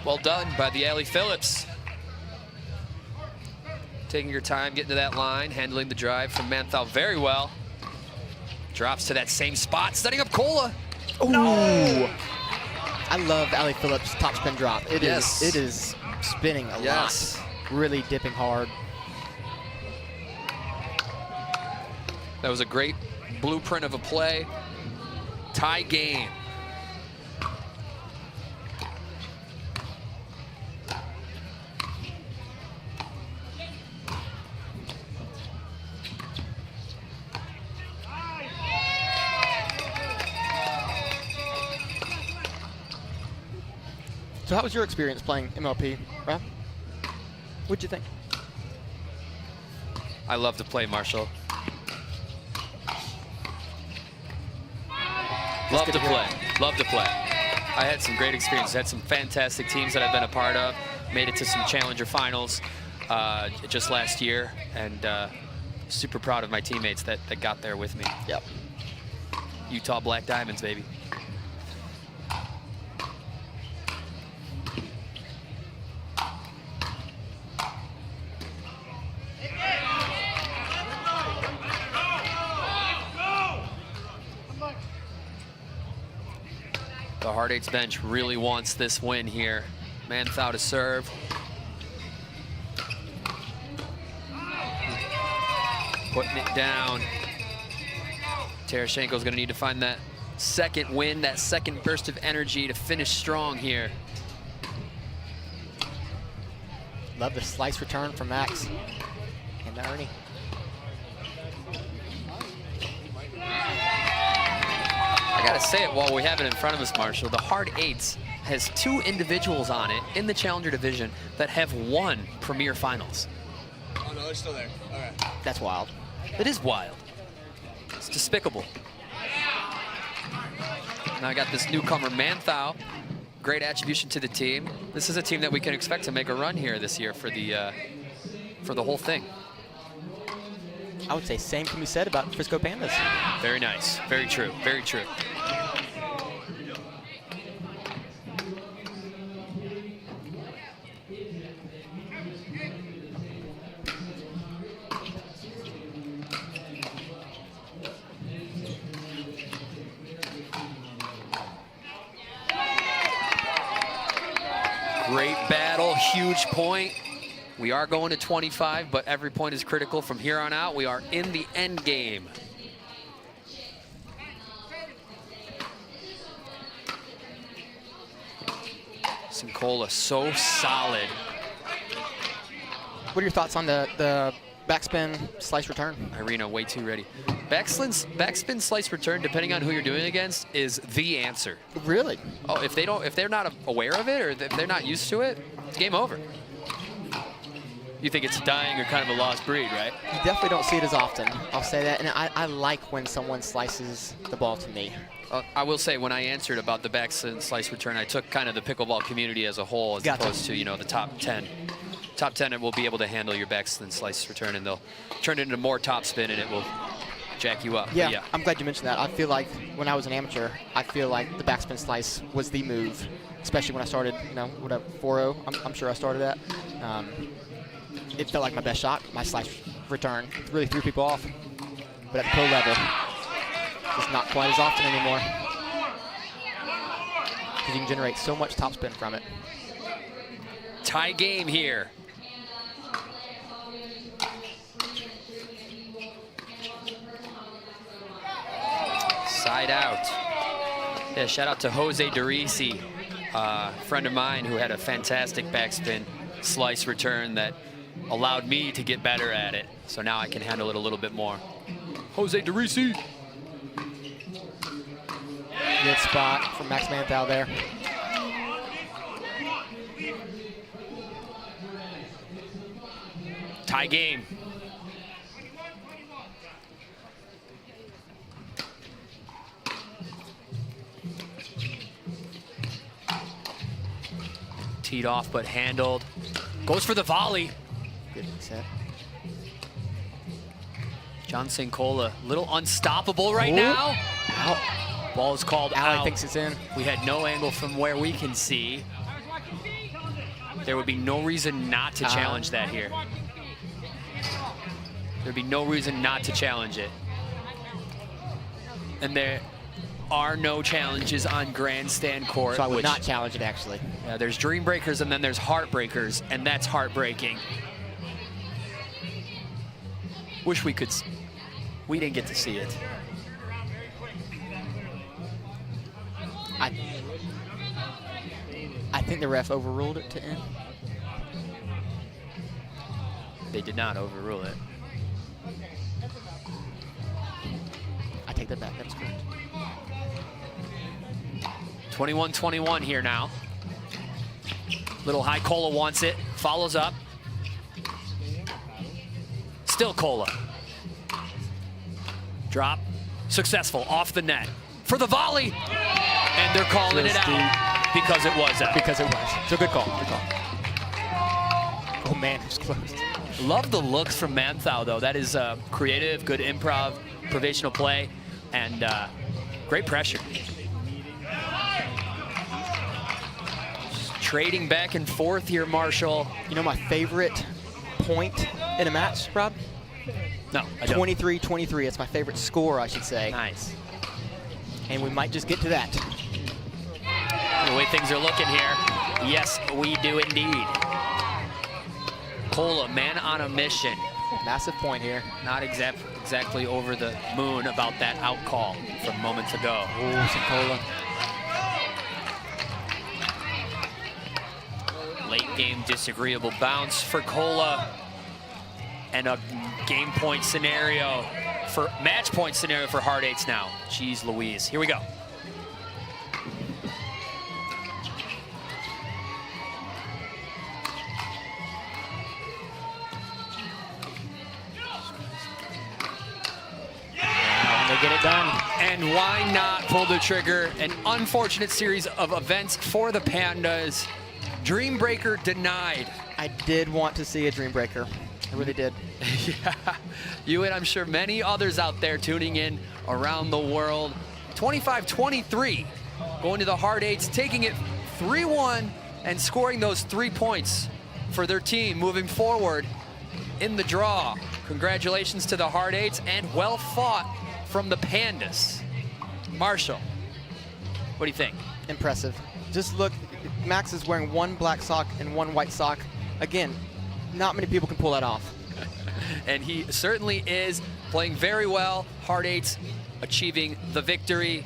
Well done by the Allie Phillips. Taking your time, getting to that line, handling the drive from Manthal very well. Drops to that same spot, setting up Cola. No! I love Allie Phillips' top spin drop. It is spinning a lot. Really dipping hard. That was a great blueprint of a play. Tie game. So how was your experience playing MLP, Rob? What'd you think? I love to play, Marshall. Love to play. Love to play. I had some great experiences. Had some fantastic teams that I've been a part of. Made it to some Challenger finals just last year, and super proud of my teammates that got there with me. Yep. Utah Black Diamonds, baby. The Hard Eights bench really wants this win here. Manthal to serve. Putting it down. Tereshchenko's gonna need to find that second win, that second burst of energy to finish strong here. Love the slice return from Max and Ernie. I gotta say it while we have it in front of us, Marshall. The Hard Eights has 2 individuals on it in the Challenger division that have won Premier Finals. Oh no, they're still there. All right. That's wild. It is wild. It's despicable. Now I got this newcomer, Manthal. Great attribution to the team. This is a team that we can expect to make a run here this year for the whole thing. I would say same can be said about Frisco Pandas. Very nice. Very true. Very true. Great battle, huge point. We are going to 25, but every point is critical from here on out. We are in the end game. Sincola, so solid. What are your thoughts on the backspin slice return? Irina, way too ready. Backspin slice return, depending on who you're doing against, is the answer. Really? Oh, if they're not aware of it or if they're not used to it, it's game over. You think it's dying or kind of a lost breed, right? You definitely don't see it as often. I'll say that, and I like when someone slices the ball to me. I will say, when I answered about the backspin slice return, I took kind of the pickleball community as a whole, as opposed to, you know, the top 10. Top 10 will be able to handle your backspin slice return, and they'll turn it into more topspin, and it will jack you up. Yeah, I'm glad you mentioned that. I feel like when I was an amateur, I feel like the backspin slice was the move, especially when I started, you know, whatever, 4-0, I'm sure I started at. It felt like my best shot, my slice return. It really threw people off. But at the pro level, it's not quite as often anymore. Because you can generate so much topspin from it. Tie game here. Side out. Yeah, shout out to Jose Derisi, friend of mine who had a fantastic backspin slice return that allowed me to get better at it. So now I can handle it a little bit more. Jose Derisi. Good spot from Max Manthal there. Tie game. Teed off but handled. Goes for the volley. Good set. John St. Cola, little unstoppable right now. Out. Ball is called Allie out. thinks it's in. We had no angle from where we can see. There would be no reason not to challenge that here. There'd be no reason not to challenge it. And there are no challenges on Grandstand Court. So I would not challenge it, actually. Yeah, there's Dream Breakers and then there's Heartbreakers, and that's heartbreaking. Wish we could. We didn't get to see it. I think the ref overruled it to end. They did not overrule it. I take that back. That's correct. 21-21 here now. Little high. Cola wants it. Follows up. Still Cola. Drop. Successful. Off the net. For the volley. And they're calling it out because it was out. Because it was. So good call. Good call. Oh, man, it was close. Love the looks from Manthau, though. That is creative, good improv, provisional play, and great pressure. Just trading back and forth here, Marshall. You know my favorite point in a match, Rob? No, I don't. 23-23. It's my favorite score, I should say. Nice. And we might just get to that. The way things are looking here, yes, we do indeed. Cola, man on a mission. Massive point here. Not exactly over the moon about that out call from moments ago. Ooh, some Cola. Late game disagreeable bounce for Cola. And a game point scenario for match point scenario for Hard Eights now. Jeez Louise. Here we go. They get it done. And why not pull the trigger? An unfortunate series of events for the Pandas. Dream Breaker denied. I did want to see a Dream Breaker. I really did. Yeah, you and I'm sure many others out there tuning in around the world. 25-23, going to the Hard Eights, taking it 3-1 and scoring those 3 points for their team moving forward in the draw. Congratulations to the Hard Eights and well fought from the Pandas. Marshall, what do you think? Impressive. Just look, Max is wearing one black sock and one white sock. Again, not many people can pull that off. And he certainly is playing very well. Hard Eights achieving the victory.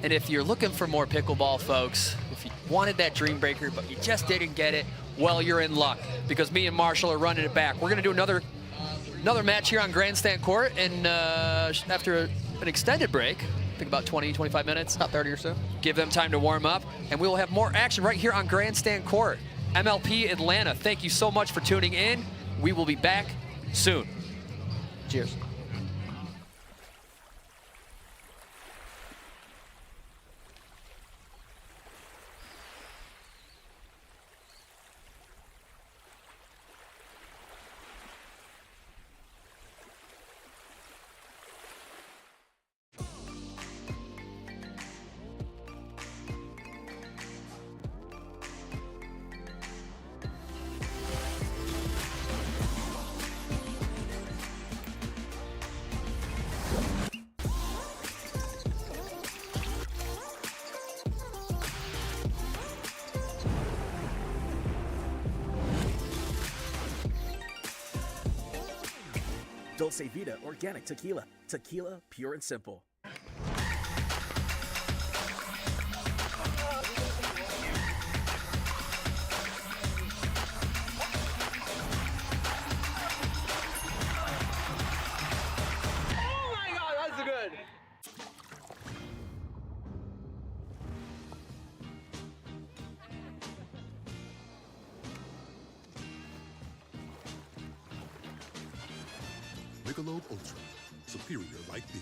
And if you're looking for more pickleball, folks, if you wanted that Dream Breaker, but you just didn't get it, well, you're in luck because me and Marshall are running it back. We're going to do another match here on Grandstand Court, and after an extended break, I think about 20, 25 minutes. About 30 or so. Give them time to warm up, and we will have more action right here on Grandstand Court. MLP Atlanta, thank you so much for tuning in. We will be back soon. Cheers. Dulce Vida Organic Tequila. Tequila, pure and simple. Michelob ULTRA. Superior like beer.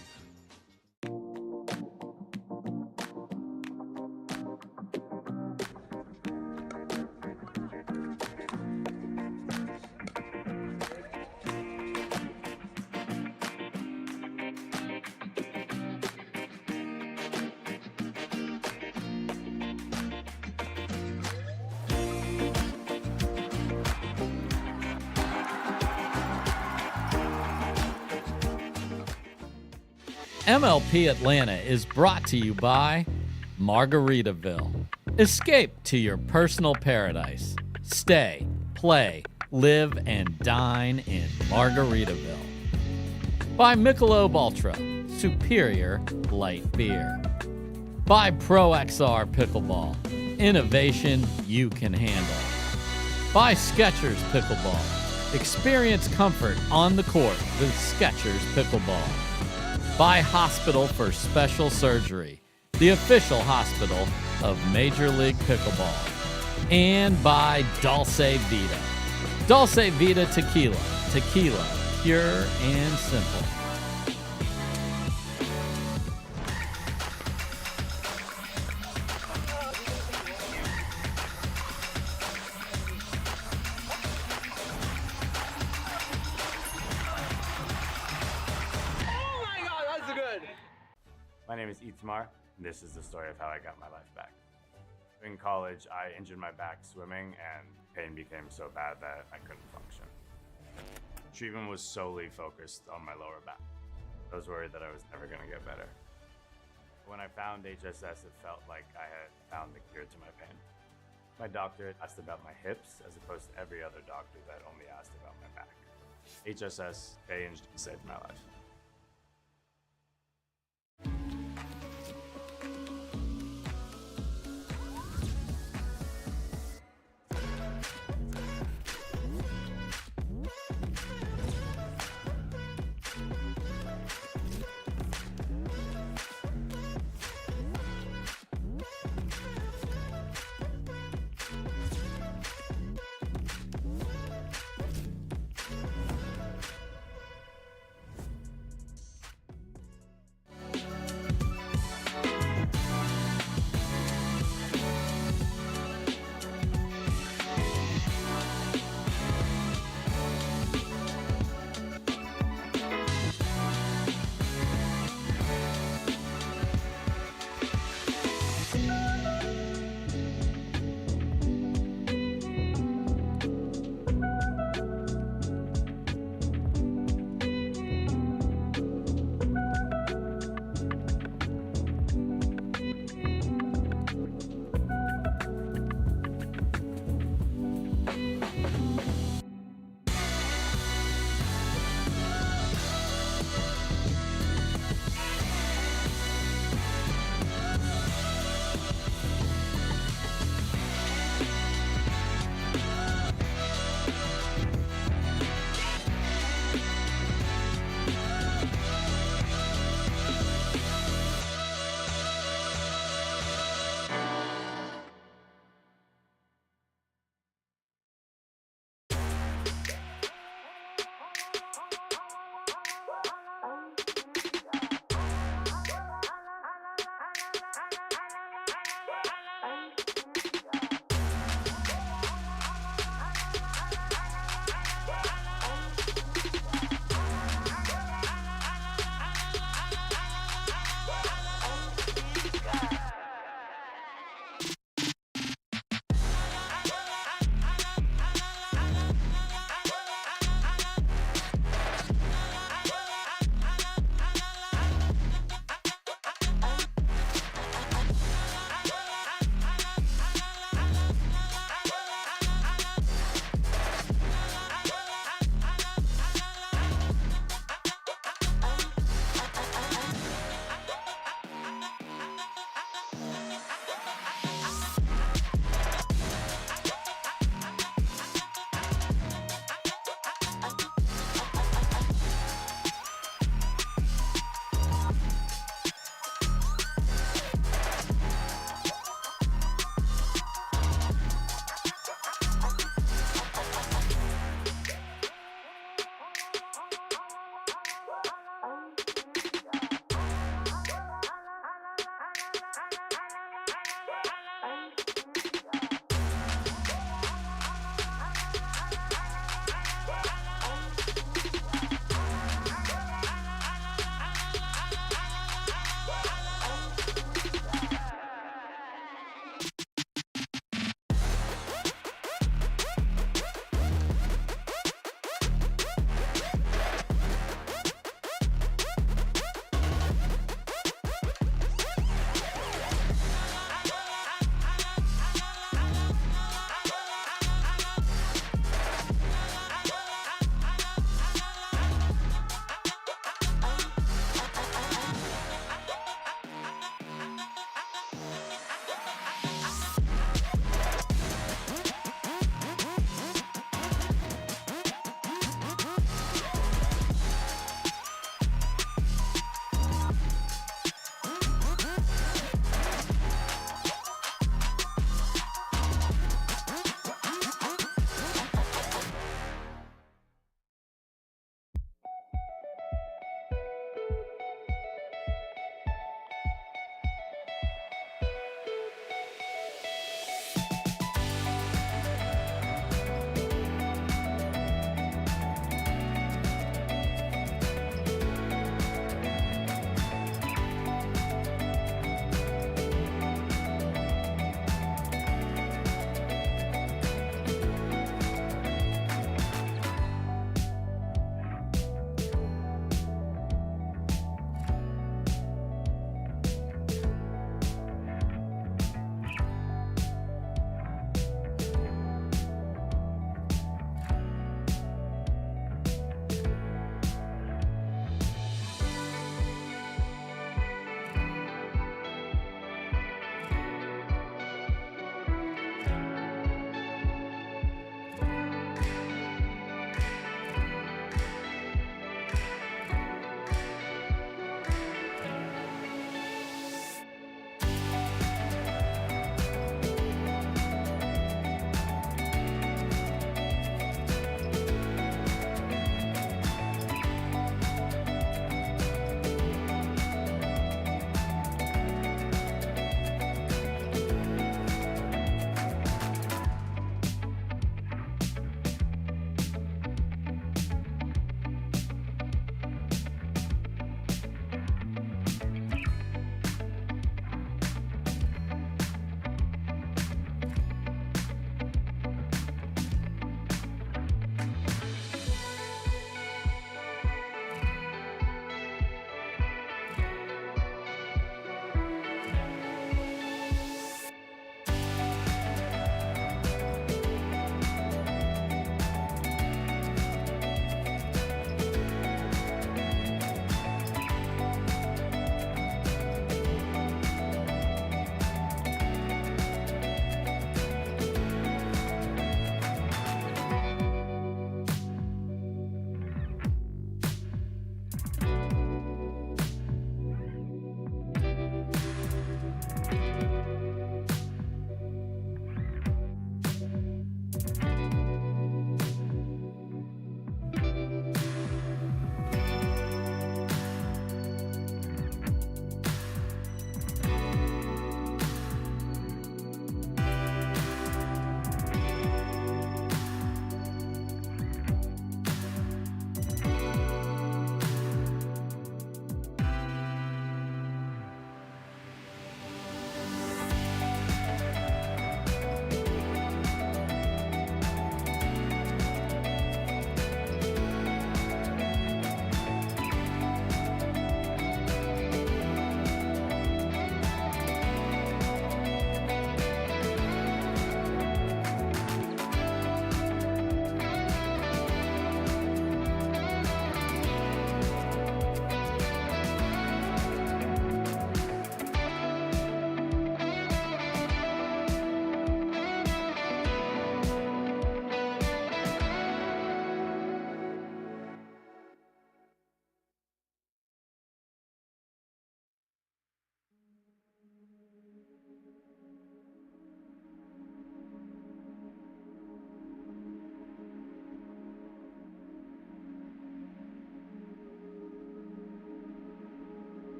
MLP Atlanta is brought to you by Margaritaville. Escape to your personal paradise. Stay, play, live, and dine in Margaritaville. By Michelob ULTRA, superior light beer. By ProXR Pickleball, innovation you can handle. By Skechers Pickleball, experience comfort on the court with Skechers Pickleball. By Hospital for Special Surgery, the official hospital of Major League Pickleball. And by Dulce Vida. Dulce Vida Tequila. Tequila, pure and simple. My name is Itzmar, and this is the story of how I got my life back. In college, I injured my back swimming, and pain became so bad that I couldn't function. Treatment was solely focused on my lower back. I was worried that I was never going to get better. When I found HSS, it felt like I had found the cure to my pain. My doctor asked about my hips, as opposed to every other doctor that only asked about my back. HSS changed and saved my life.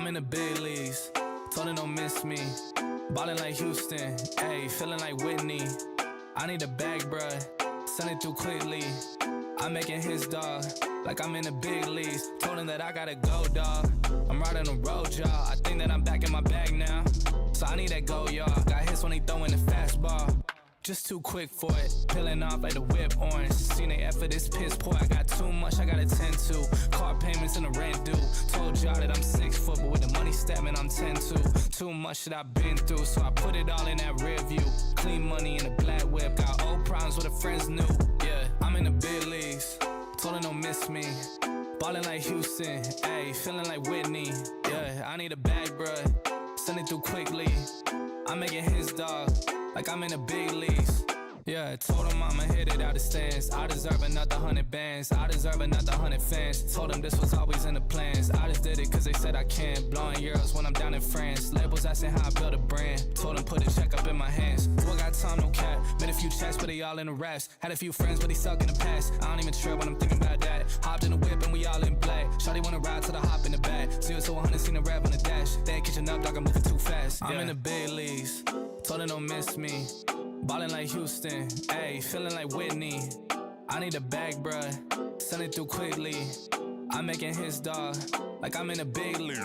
I'm in the big leagues, told her don't miss me. Ballin' like Houston, ayy, feeling like Whitney. I need a bag, bruh, send it through quickly. I'm making his dog, like I'm in the big leagues. Told him that I gotta go, dog. I'm riding the road, y'all. I think that I'm back in my bag now. So I need that go, y'all. Got hits when he throwing the fastball. Just too quick for it, peeling off like the whip orange. Seen they effort, this piss poor. I got too much, I gotta tend to. Car payments and the rent due. Told y'all that I'm 6 foot, but with the money statement, I'm 10-2. Too much that I've been through, so I put it all in that rear view. Clean money in a black whip, got old problems with the friends new. Yeah, I'm in the big leagues, told her don't miss me. Ballin' like Houston, ayy, feeling like Whitney. Yeah, I need a bag, bruh, send it through quickly. I'm making his dog, like I'm in the big leagues. Yeah, I told him I'ma hit it out the stands. I deserve another 100 bands. I deserve another 100 fans. Told them this was always in the plans. I just did it cause they said I can. Blowing euros when I'm down in France. Labels asking how I build a brand. Told them put a check up in my hands. Boy got time, no cap. Made a few checks, but they all in the rest. Had a few friends, but they suck in the past. I don't even trip when I'm thinking about that. Hopped in the whip and we all in black. Shawty wanna ride to the hop in the back. 0 to 100, seen the rev on the dash. They ain't catching up, dog, I'm moving too fast. I'm in the big leagues, told her don't miss me. Ballin' like Houston, ayy, feeling like Whitney. I need a bag, bruh, send it through quickly. I'm making his dog, like I'm in a big league.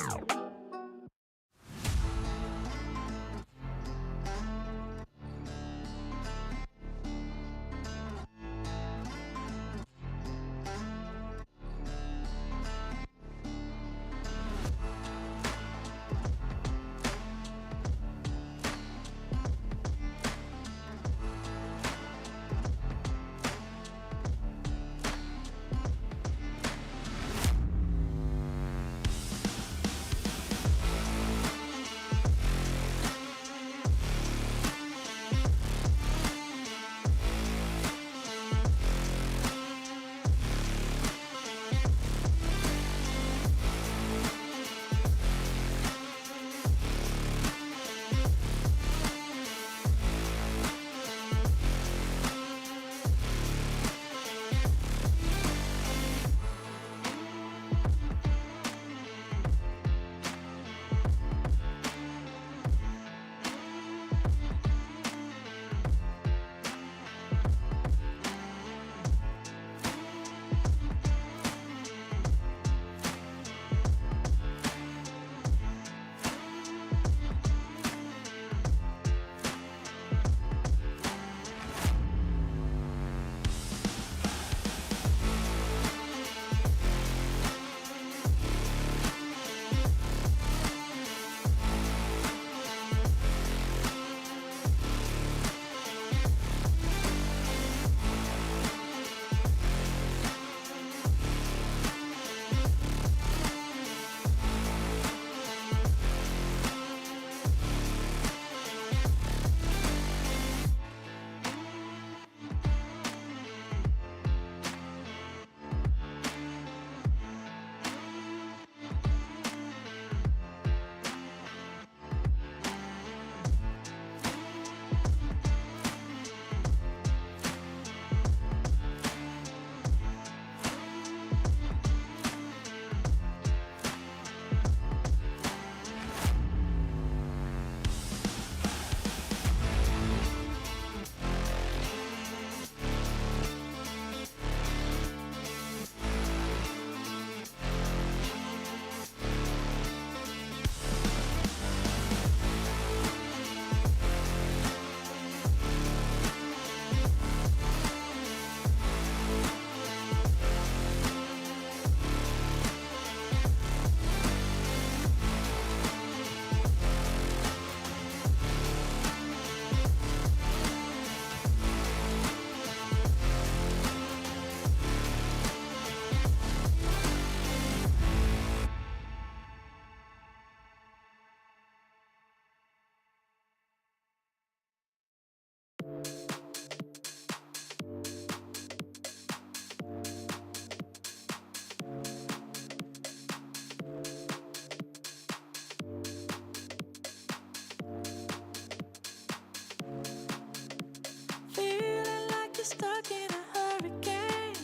stuck in a hurricane,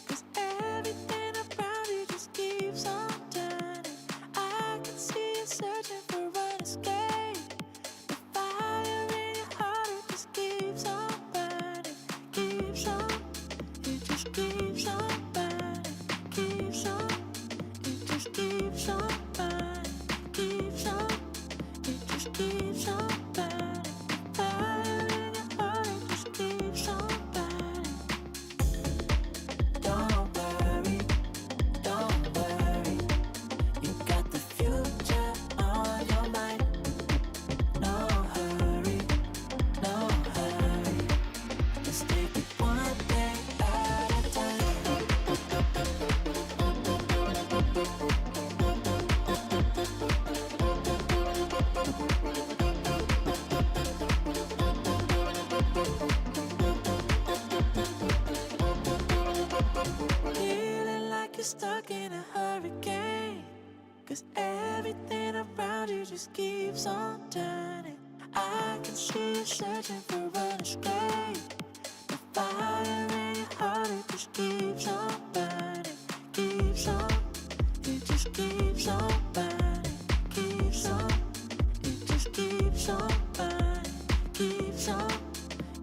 'cause everything around you just keeps on turning. I can see keeps on burning, keeps on, it just keeps on burning, keeps on, it just keeps on burning. Fire in your heart, it just keeps on burning. Don't worry, you got the future on your mind. No hurry, let's take it one day at a time. Feeling like you're stuck in a hurricane, 'cause everything around you just keeps on turning. I can see you searching for an escape. The fire in your heart, it just keeps on burning, keeps on, it just keeps on burning, keeps on, it just keeps on burning, keeps on,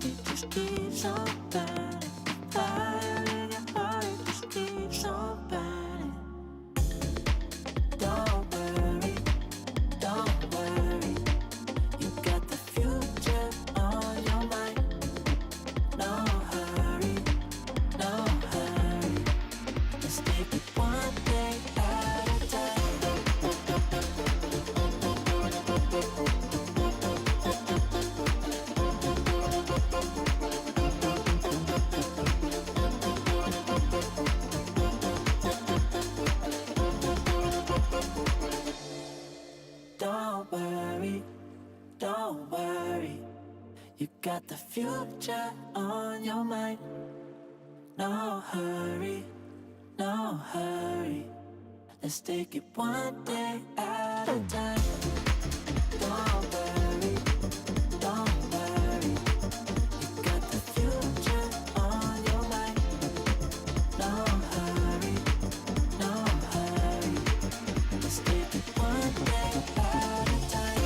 it just keeps on burning. Fire in your heart, it just keeps on burning. Don't worry, you got the future on your mind. No hurry, let's take it one day at a time. Don't worry, you got the future on your mind. No hurry, let's take it one day at a time. Don't worry, you got the future on your mind. No hurry, let's take it one day at a time.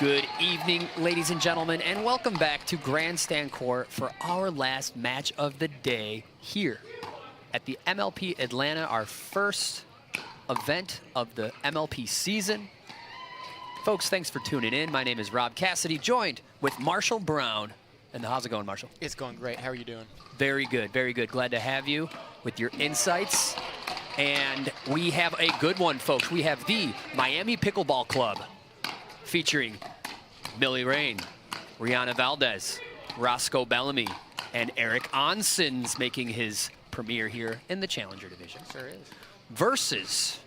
Good evening, ladies and gentlemen, and welcome back to Grandstand Court for our last match of the day here at the MLP Atlanta, our first event of the MLP season. Folks, thanks for tuning in. My name is Rob Cassidy, joined with Marshall Brown. And how's it going, Marshall? It's going great. How are you doing? Very good, very good. Glad to have you with your insights. And we have a good one, folks. We have the Miami Pickleball Club featuring Millie Rain, Rihanna Valdez, Roscoe Bellamy, and Eric Onsens making his premiere here in the Challenger Division. Sure is. Versus,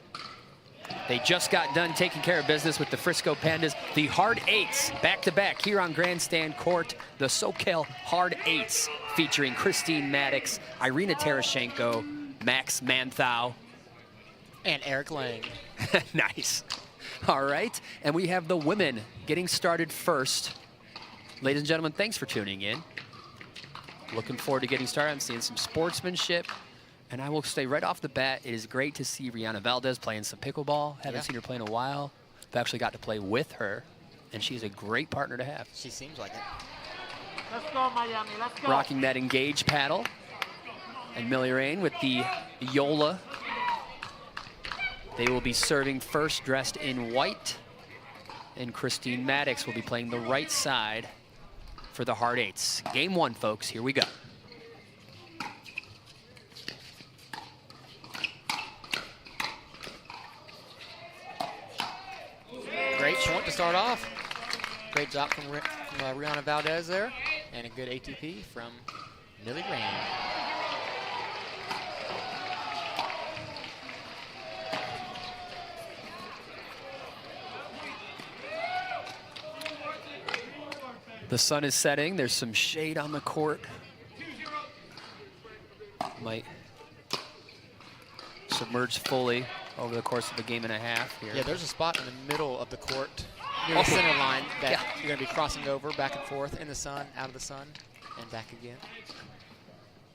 they just got done taking care of business with the Frisco Pandas, the Hard Eights, back-to-back here on Grandstand Court, the SoCal Hard Eights, featuring Christine Maddox, Irina Terashenko, Max Manthau, and Eric Lang. Nice. All right, and we have the women getting started first. Ladies and gentlemen, thanks for tuning in. Looking forward to getting started. I'm seeing some sportsmanship. And I will say right off the bat, it is great to see Rihanna Valdez playing some pickleball. Haven't seen her play in a while. I've actually got to play with her, and she's a great partner to have. She seems like it. Let's go, Miami. Let's go. Rocking that engaged paddle. And Millie Rain with the Yola. They will be serving first, dressed in white. And Christine Maddox will be playing the right side for the Hard Eights. Game one, folks. Here we go. Great point to start off. Great job from Rihanna Valdez there. And a good ATP from Millie Rain. The sun is setting. There's some shade on the court. Might submerge fully over the course of the game and a half here. Yeah, there's a spot in the middle of the court near the center line that you're going to be crossing over back and forth in the sun, out of the sun, and back again.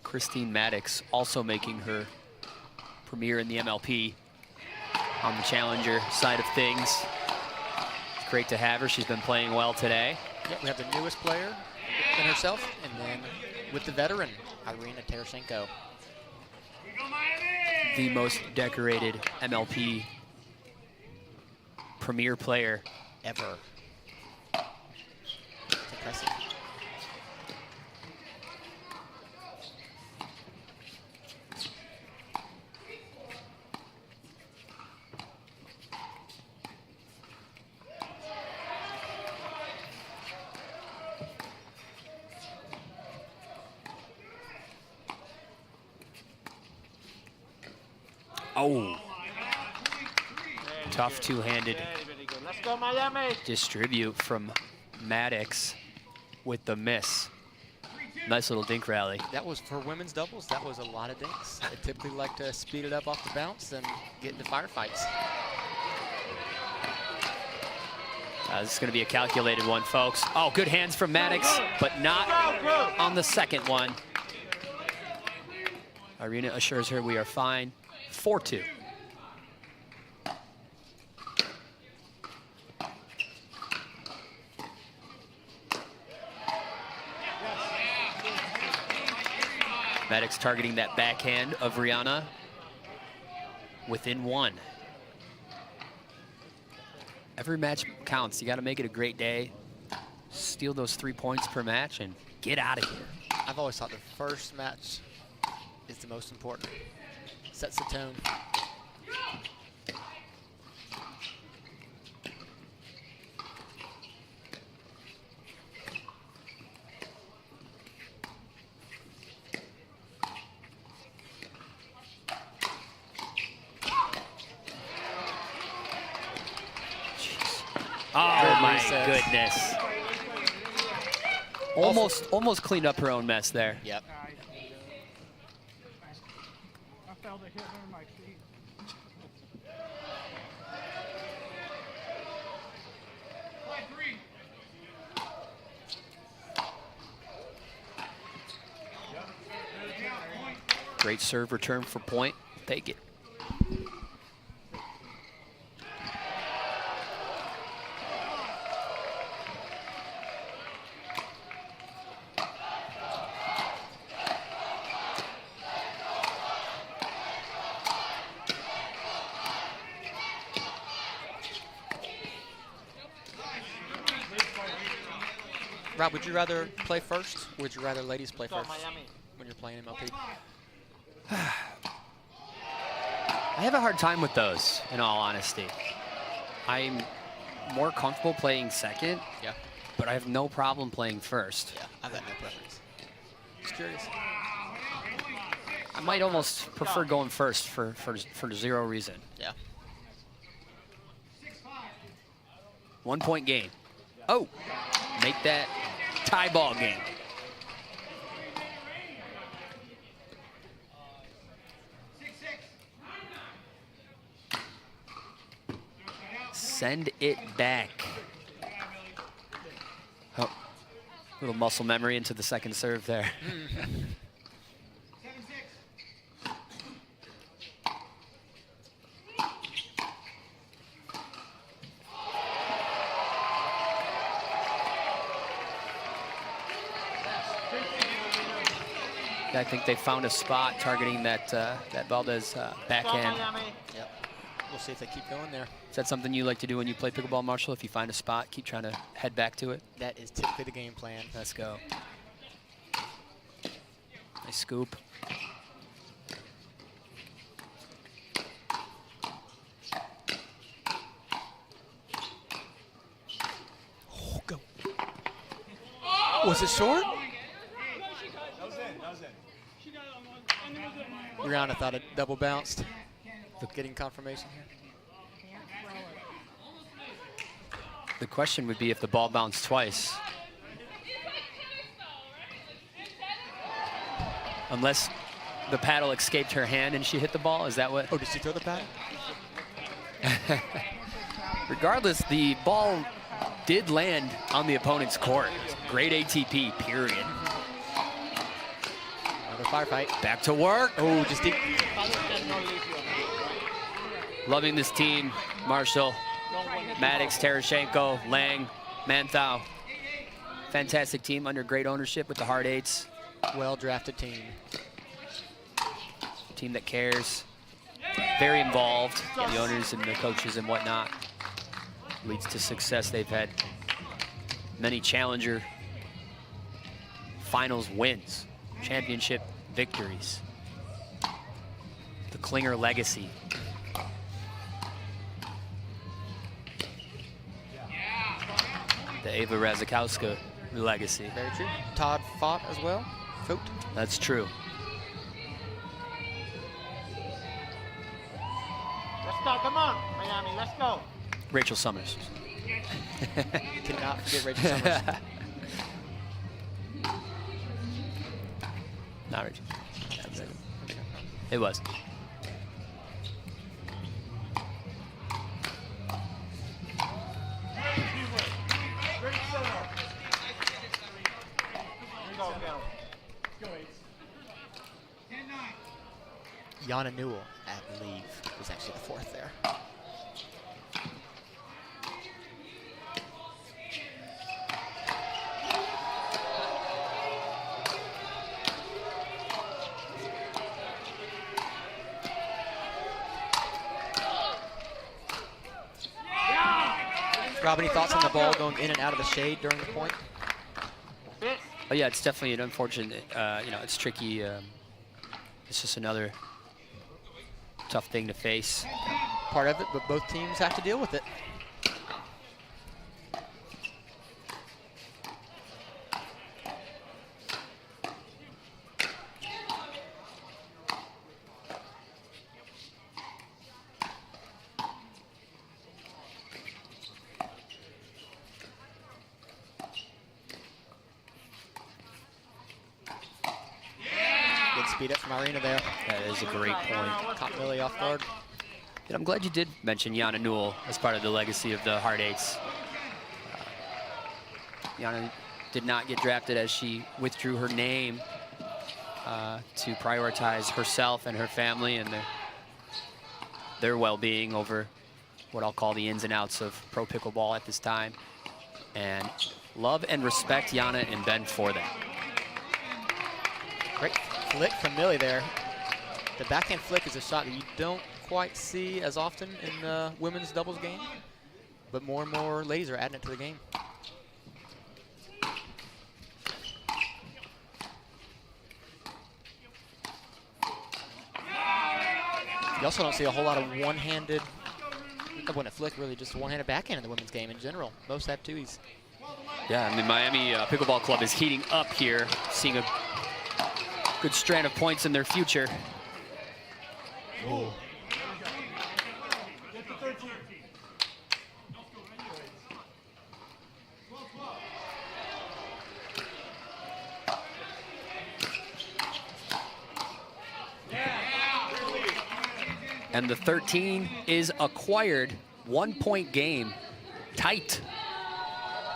Christine Maddox also making her premiere in the MLP on the challenger side of things. It's great to have her. She's been playing well today. Yep, we have the newest player than herself, and then with the veteran, Irina Terashenko. The most decorated MLP premier player ever. It's impressive. Oh, tough two-handed Let's go, Miami. distribute from Maddox with the miss. Nice little dink rally. That was for women's doubles. That was a lot of dinks. They typically like to speed it up off the bounce and get into firefights. This is going to be a calculated one, folks. Oh, good hands from Maddox, but not on the second one. Irina assures her we are fine. 4-2. Maddox targeting that backhand of Rihanna within one. Every match counts. You got to make it a great day. Steal those 3 points per match and get out of here. I've always thought the first match is the most important. Sets the tone. Oh my goodness. Almost cleaned up her own mess there. Yep. I felt a hit under my feet. Great serve return for point. Take it. Rob, would you rather play first, or would you rather ladies play first when you're playing MLP? I have a hard time with those, in all honesty. I'm more comfortable playing second, but I have no problem playing first. Yeah, I've got no preference. Just curious. I might almost prefer going first for zero reason. Yeah. 1 point game. Oh, make that tie ball game. Send it back. Oh, little muscle memory into the second serve there. I think they found a spot targeting that Valdez backhand. Yep. We'll see if they keep going there. Is that something you like to do when you play pickleball, Marshall? If you find a spot, keep trying to head back to it? That is typically the game plan. Let's go. Nice scoop. Oh, go. Was it short? Brianna thought it double bounced. Getting confirmation here. The question would be if the ball bounced twice. Unless the paddle escaped her hand and she hit the ball, is that what? Oh, did she throw the paddle? Regardless, the ball did land on the opponent's court. Great ATP, period. Another firefight. Back to work. Oh, just deep. Loving this team, Marshall, Maddox, Terashenko, Lang, Manthau. Fantastic team under great ownership with the Hard Eights. Well-drafted team. Team that cares. Very involved, the owners and the coaches and whatnot. Leads to success. They've had many challenger finals wins, championship victories. The Klinger legacy. The Ava Razakowska legacy. Very true. Todd fought as well. Vote. That's true. Let's go, come on, Miami, let's go. Rachel Summers. Cannot forget Rachel Summers. Not Rachel. It was. Yana Newell, I believe, was actually the fourth there. Rob, any thoughts on the ball going in and out of the shade during the point? Oh yeah, it's definitely an unfortunate, you know, it's tricky. It's just another tough thing to face. Part of it, but both teams have to deal with it. Speed up from Irina there. That is a great point. Caught Millie off guard. And I'm glad you did mention Yana Newell as part of the legacy of the Hard Eights. Yana did not get drafted as she withdrew her name to prioritize herself and her family and their well-being over what I'll call the ins and outs of pro pickleball at this time. And love and respect Yana and Ben for that. Great flick from Millie there. The backhand flick is a shot that you don't quite see as often in the women's doubles game, but more and more ladies are adding it to the game. You also don't see a whole lot of one-handed, I wouldn't flick, really just one-handed backhand in the women's game in general. Most have twoies. Yeah, I mean, Miami Pickleball Club is heating up here, seeing a good strand of points in their future. Ooh. And the 13 is acquired. 1-point game. Tight.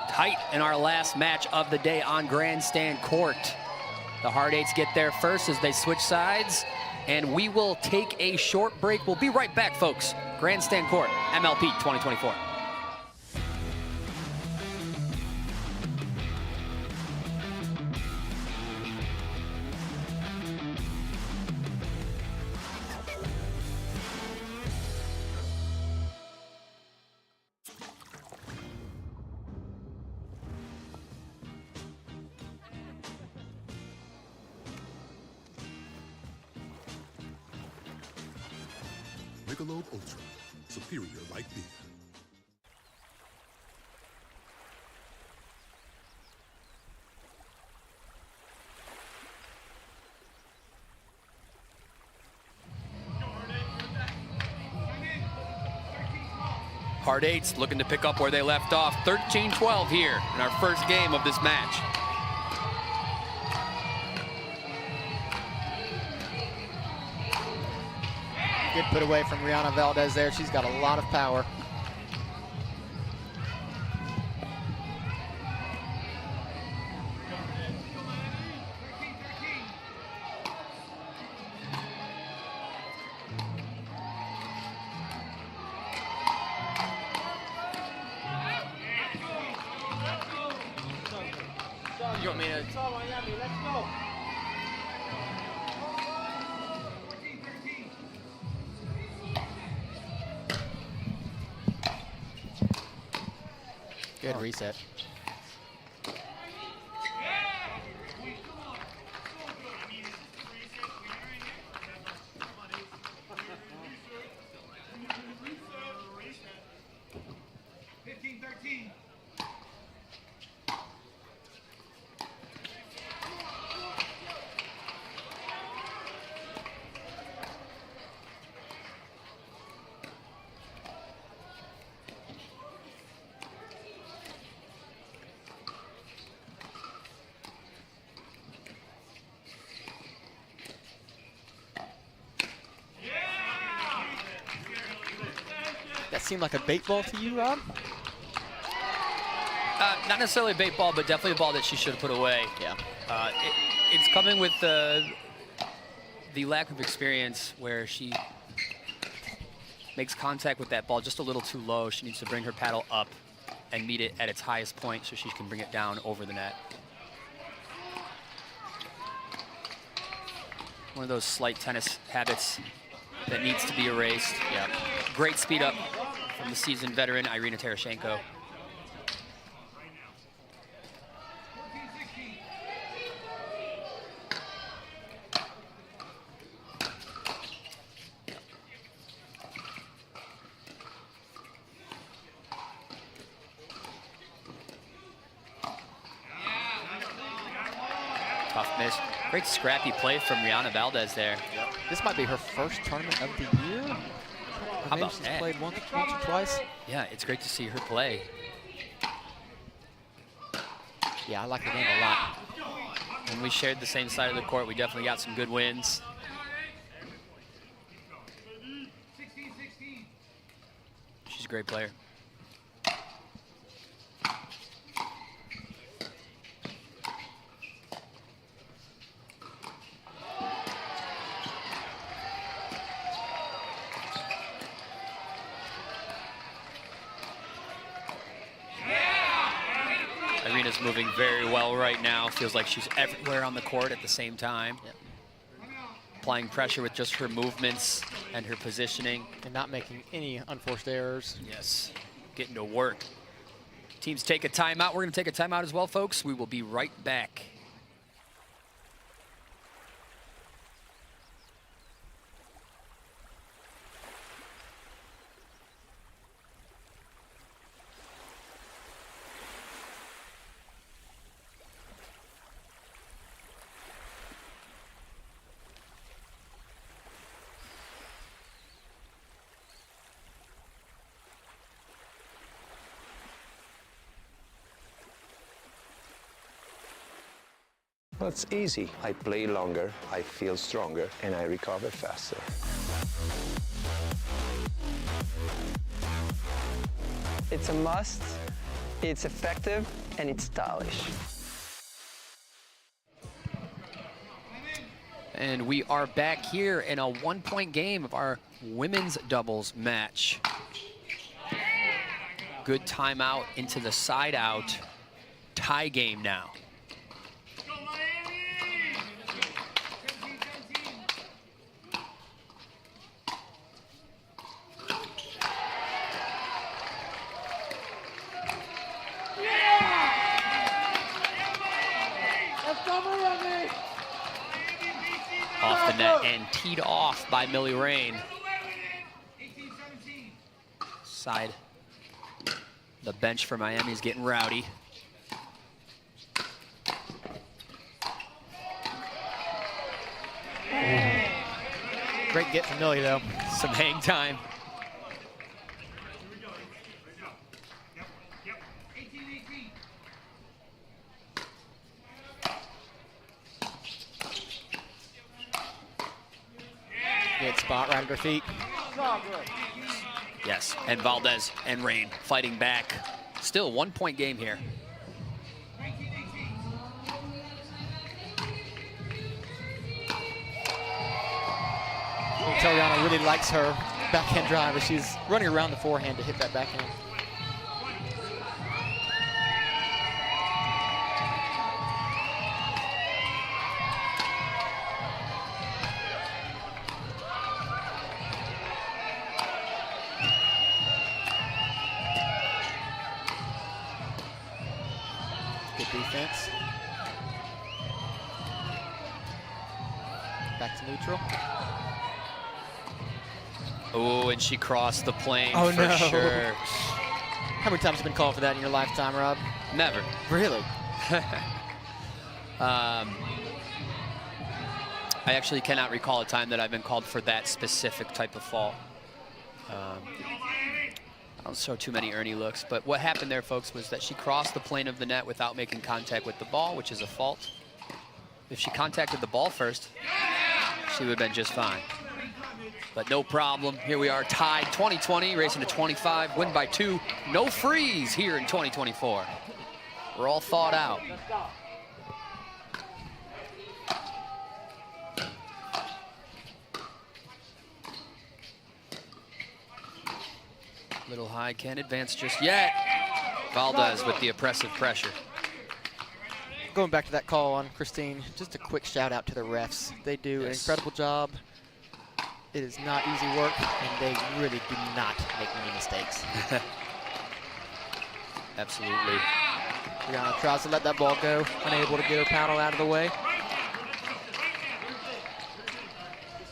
Tight in our last match of the day on Grandstand Court. The Hard Eights get there first as they switch sides. And we will take a short break. We'll be right back, folks. Grandstand Court, MLP 2024. Michelob ULTRA, superior like beer. Hard Eights looking to pick up where they left off. 13-12 here in our first game of this match. Good put away from Rihanna Valdez there. She's got a lot of power. You want me to? Let's go. Good reset. That seemed like a bait ball to you, Rob? Not necessarily a bait ball, but definitely a ball that she should have put away. Yeah. It's coming with the lack of experience where she makes contact with that ball just a little too low. She needs to bring her paddle up and meet it at its highest point so she can bring it down over the net. One of those slight tennis habits that needs to be erased. Yeah. Great speed up from the seasoned veteran, Irina Terashenko. Tough miss. Great scrappy play from Rihanna Valdez there. Yep. This might be her first tournament of the year. How about she's that? Played once or twice. Yeah, it's great to see her play. Yeah, I like her game a lot. When we shared the same side of the court, we definitely got some good wins. She's a great player. Irina's moving very well right now. Feels like she's everywhere on the court at the same time. Yep. Applying pressure with just her movements and her positioning. And not making any unforced errors. Yes, getting to work. Teams take a timeout. We're going to take a timeout as well, folks. We will be right back. Well, it's easy. I play longer, I feel stronger, and I recover faster. It's a must, it's effective, and it's stylish. And we are back here in a 1-point game of our women's doubles match. Good timeout into the side out. Tie game now. Off the net and teed off by Millie Rain. Side. The bench for Miami is getting rowdy. Great get from Millie, though. Some hang time. Good spot right under her feet. Yes, and Valdez and Rain fighting back. Still 1-point game here. Teliana really likes her backhand drive as she's running around the forehand to hit that backhand. Good defense. Back to neutral. Oh, and she crossed the plane Oh, for no. sure. How many times have you been called for that in your lifetime, Rob? Never. Really? I actually cannot recall a time that I've been called for that specific type of fault. I don't show too many Ernie looks, but what happened there, folks, was that she crossed the plane of the net without making contact with the ball, which is a fault. If she contacted the ball first, she would have been just fine. But no problem. Here we are tied 20-20, racing to 25, win by 2. No freeze here in 2024. We're all thawed out. Little high, can't advance just yet. Valdez with the oppressive pressure. Going back to that call on Christine, just a quick shout out to the refs. They do an incredible job. It is not easy work, and they really do not make many mistakes. Absolutely. Brianna tries to let that ball go, unable to get her paddle out of the way.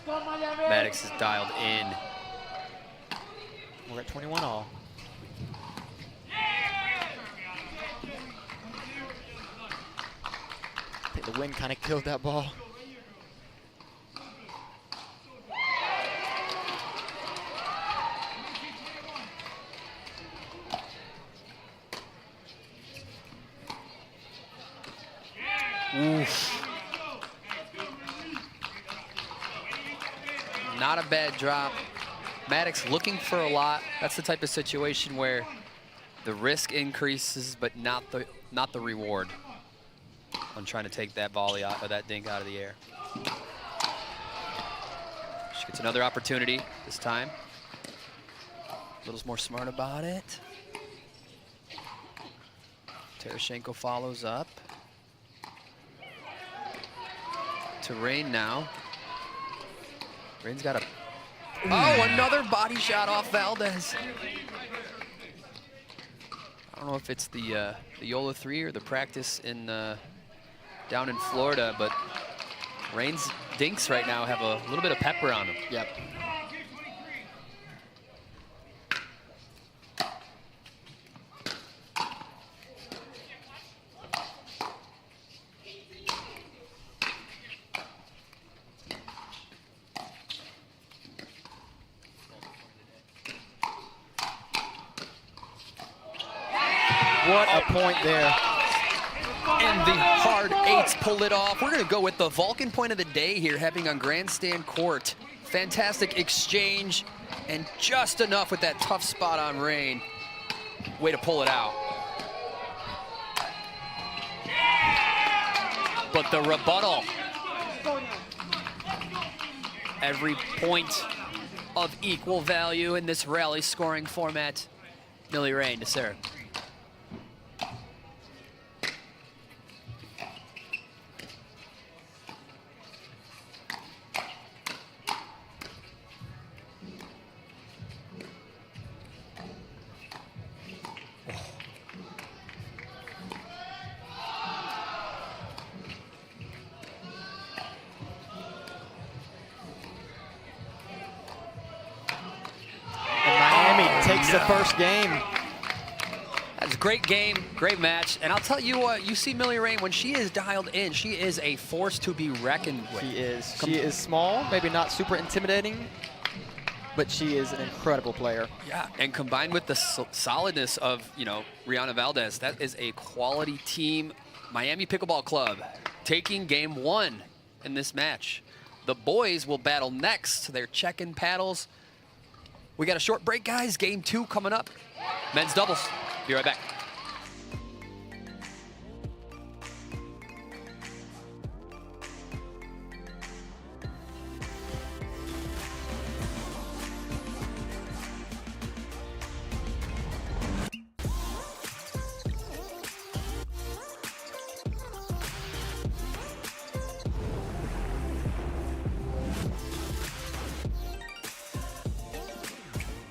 Maddox is dialed in. We're at 21 all. I think the wind kind of killed that ball. Oof. Not a bad drop. Maddox looking for a lot. That's the type of situation where the risk increases, but not the reward on trying to take that volley out or that dink out of the air. She gets another opportunity this time. A little more smart about it. Tereshchenko follows up. To Rain now. Rain's got a... Oh, another body shot off Valdez. I don't know if it's the Yola 3 or the practice in down in Florida, but Rain's dinks right now have a little bit of pepper on them. Yep. What a point there. And the hard eights pull it off. We're going to go with the Vulcan point of the day here, happening on Grandstand Court. Fantastic exchange, and just enough with that tough spot on Rain. Way to pull it out. But the rebuttal. Every point of equal value in this rally scoring format. Millie Rain to serve. Takes the first game. That's a great game, great match. And I'll tell you what, you see Millie Rain, when she is dialed in, she is a force to be reckoned with. She is. She is small, maybe not super intimidating, but she is an incredible player. Yeah, and combined with the solidness of, you know, Rihanna Valdez, that is a quality team. Miami Pickleball Club taking game 1 in this match. The boys will battle next. They're checking paddles. We got a short break, guys. Game 2 coming up. Men's doubles. Be right back.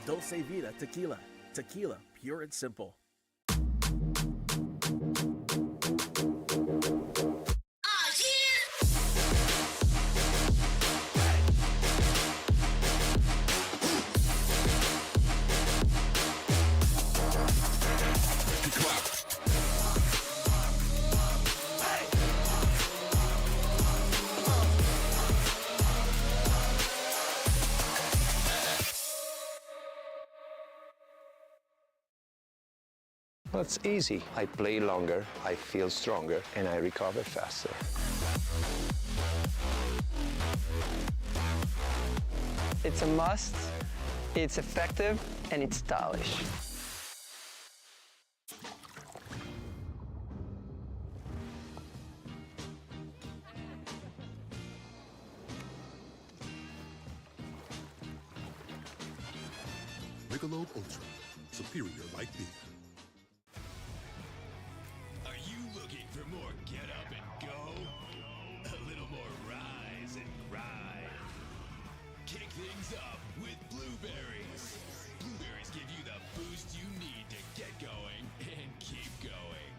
Dulce Vida Tequila. Tequila, pure and simple. Well, it's easy. I play longer, I feel stronger, and I recover faster. It's a must, it's effective, and it's stylish. Michelob ULTRA, superior like beer. Are you looking for more get up and go? A little more rise and grind. Kick things up with Blueberries. Blueberries give you the boost you need to get going and keep going.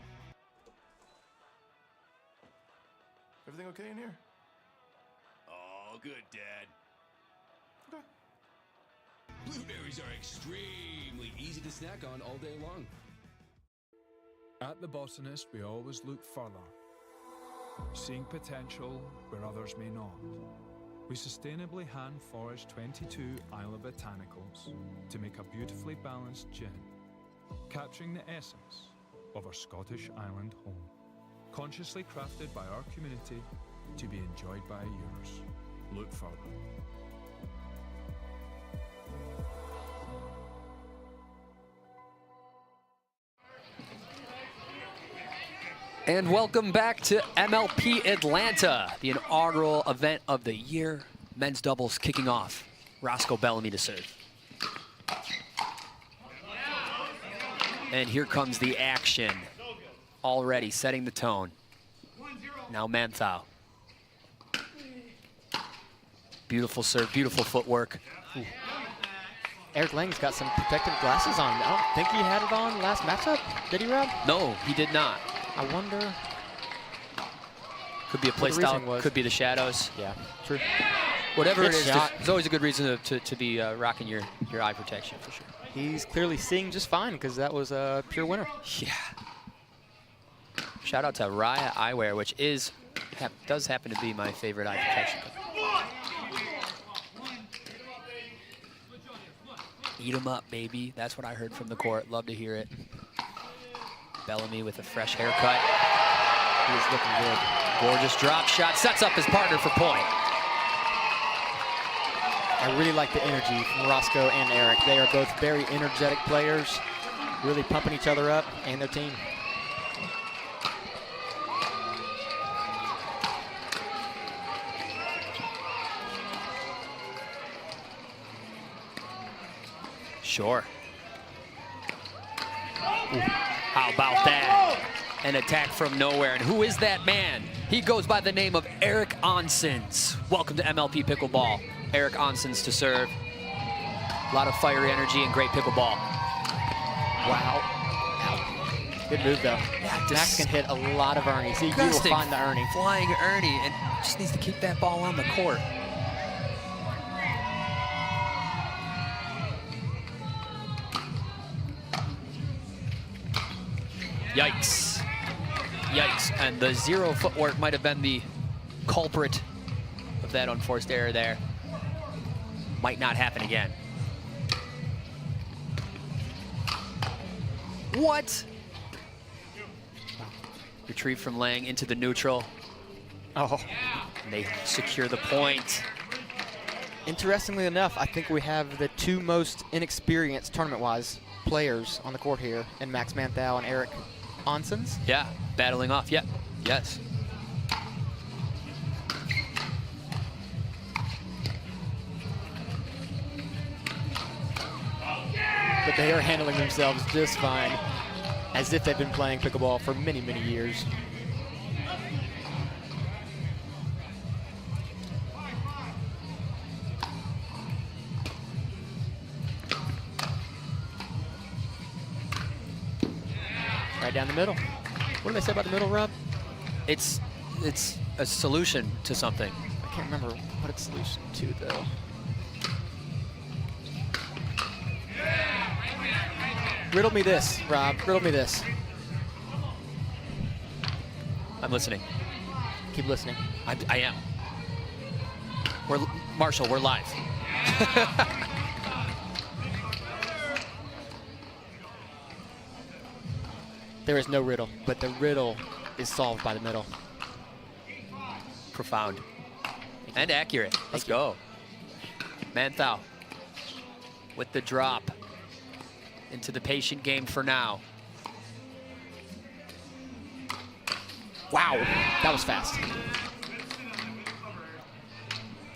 Everything okay in here? All good, Dad. Okay. Blueberries are extremely easy to snack on all day long. At The Botanist, we always look further, seeing potential where others may not. We sustainably hand forage 22 Isla Botanicals to make a beautifully balanced gin, capturing the essence of our Scottish island home, consciously crafted by our community to be enjoyed by yours. Look further. And welcome back to MLP Atlanta, the inaugural event of the year. Men's doubles kicking off. Roscoe Bellamy to serve. And here comes the action. Already setting the tone. Now Manthau. Beautiful serve, beautiful footwork. Ooh. Eric Lang's got some protective glasses on. I don't think he had it on last matchup. Did he, Rob? No, he did not. I wonder. Could be a play style, could be the shadows. Yeah, true. Whatever it is, there's always a good reason to be rocking your eye protection for sure. He's clearly seeing just fine because that was a pure winner. Yeah. Shout out to Raya Eyewear, which does happen to be my favorite eye protection. Eat 'em up, baby. That's what I heard from the court. Love to hear it. Bellamy with a fresh haircut. He is looking good. Gorgeous drop shot, sets up his partner for point. I really like the energy from Roscoe and Eric. They are both very energetic players, really pumping each other up and their team. Sure. Ooh, how about that? An attack from nowhere. And who is that man? He goes by the name of Eric Onsens. Welcome to MLP Pickleball. Eric Onsens to serve. A lot of fiery energy and great pickleball. Wow. Good move, though. Yeah, Max can hit a lot of Ernies. He will find the Ernie. Flying Ernie, and just needs to keep that ball on the court. Yikes. Yikes. And the zero footwork might have been the culprit of that unforced error there. Might not happen again. What? Retrieve from Lang into the neutral. Oh. And they secure the point. Interestingly enough, I think we have the two most inexperienced tournament-wise players on the court here, and Max Manthau and Eric Onsens. Yeah, battling off. Yeah, yes. But they are handling themselves just fine, as if they've been playing pickleball for many, many years. Right down the middle. What do they say about the middle, Rob? It's a solution to something. I can't remember what it's a solution to, though. Riddle me this, Rob. Riddle me this. I'm listening. Keep listening. I am. Marshall, we're live. There is no riddle, but the riddle is solved by the middle. Profound. And accurate. Let's go. Manthau with the drop into the patient game for now. Wow, that was fast.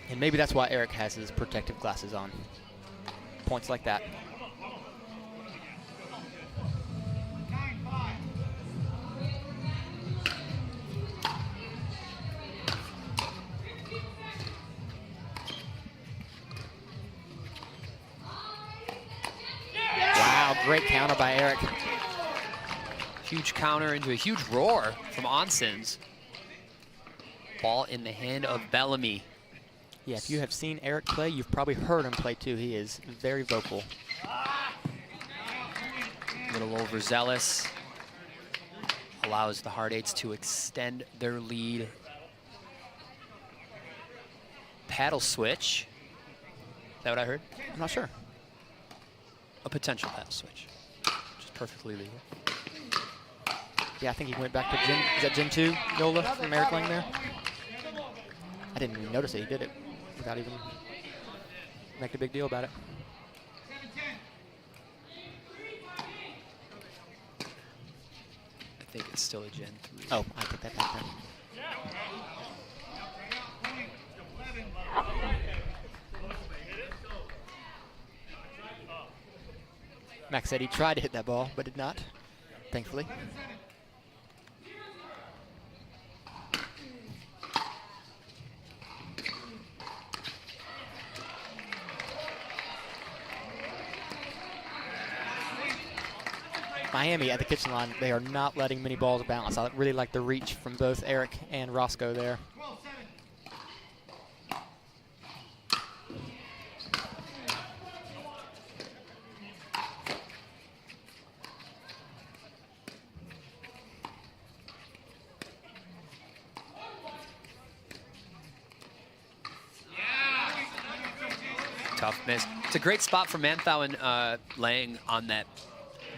And maybe that's why Eric has his protective glasses on. Points like that. Wow, great counter by Eric. Huge counter into a huge roar from Onsens. Ball in the hand of Bellamy. Yeah, if you have seen Eric play, you've probably heard him play too. He is very vocal. A little overzealous. Allows the Hard Eights to extend their lead. Paddle switch. Is that what I heard? I'm not sure. A potential paddle switch, which is perfectly legal. Yeah, I think he went back to Gen, is that Gen 2, Yola, from Eric Lang there? I didn't even notice it. He did it without even making a big deal about it. I think it's still a Gen 3. Oh, I take that back then. Max said he tried to hit that ball, but did not, thankfully. Miami at the kitchen line, they are not letting many balls bounce. I really like the reach from both Eric and Roscoe there. Tough miss. It's a great spot for Manthau and Lang on that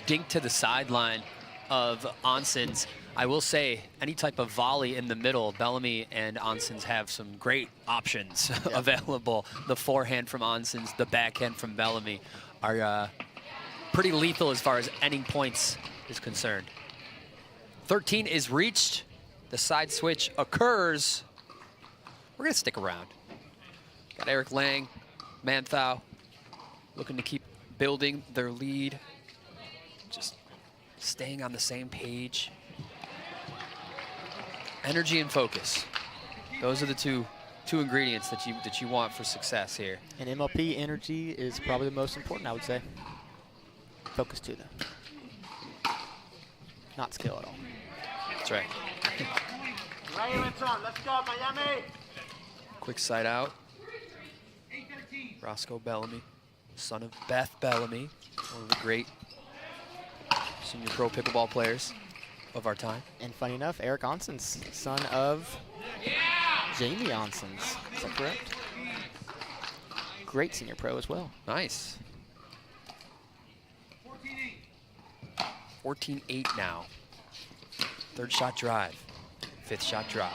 dink to the sideline of Onsens. I will say, any type of volley in the middle, Bellamy and Onsens have some great options available. The forehand from Onsens, the backhand from Bellamy are pretty lethal as far as ending points is concerned. 13 is reached. The side switch occurs. We're going to stick around. Got Eric Lang, Manthau, looking to keep building their lead. Just staying on the same page. Energy and focus. Those are the two ingredients that you want for success here. And MLP energy is probably the most important, I would say. Focus too, though. Not skill at all. That's right. Right, it's on. Let's go, Miami. Quick side out. Roscoe Bellamy, son of Beth Bellamy, one of the great senior pro pickleball players of our time. And funny enough, Eric Onsens, son of Jamie Onsens. Is that correct? Great senior pro as well. Nice. 14-8 now. Third shot drive, fifth shot drop.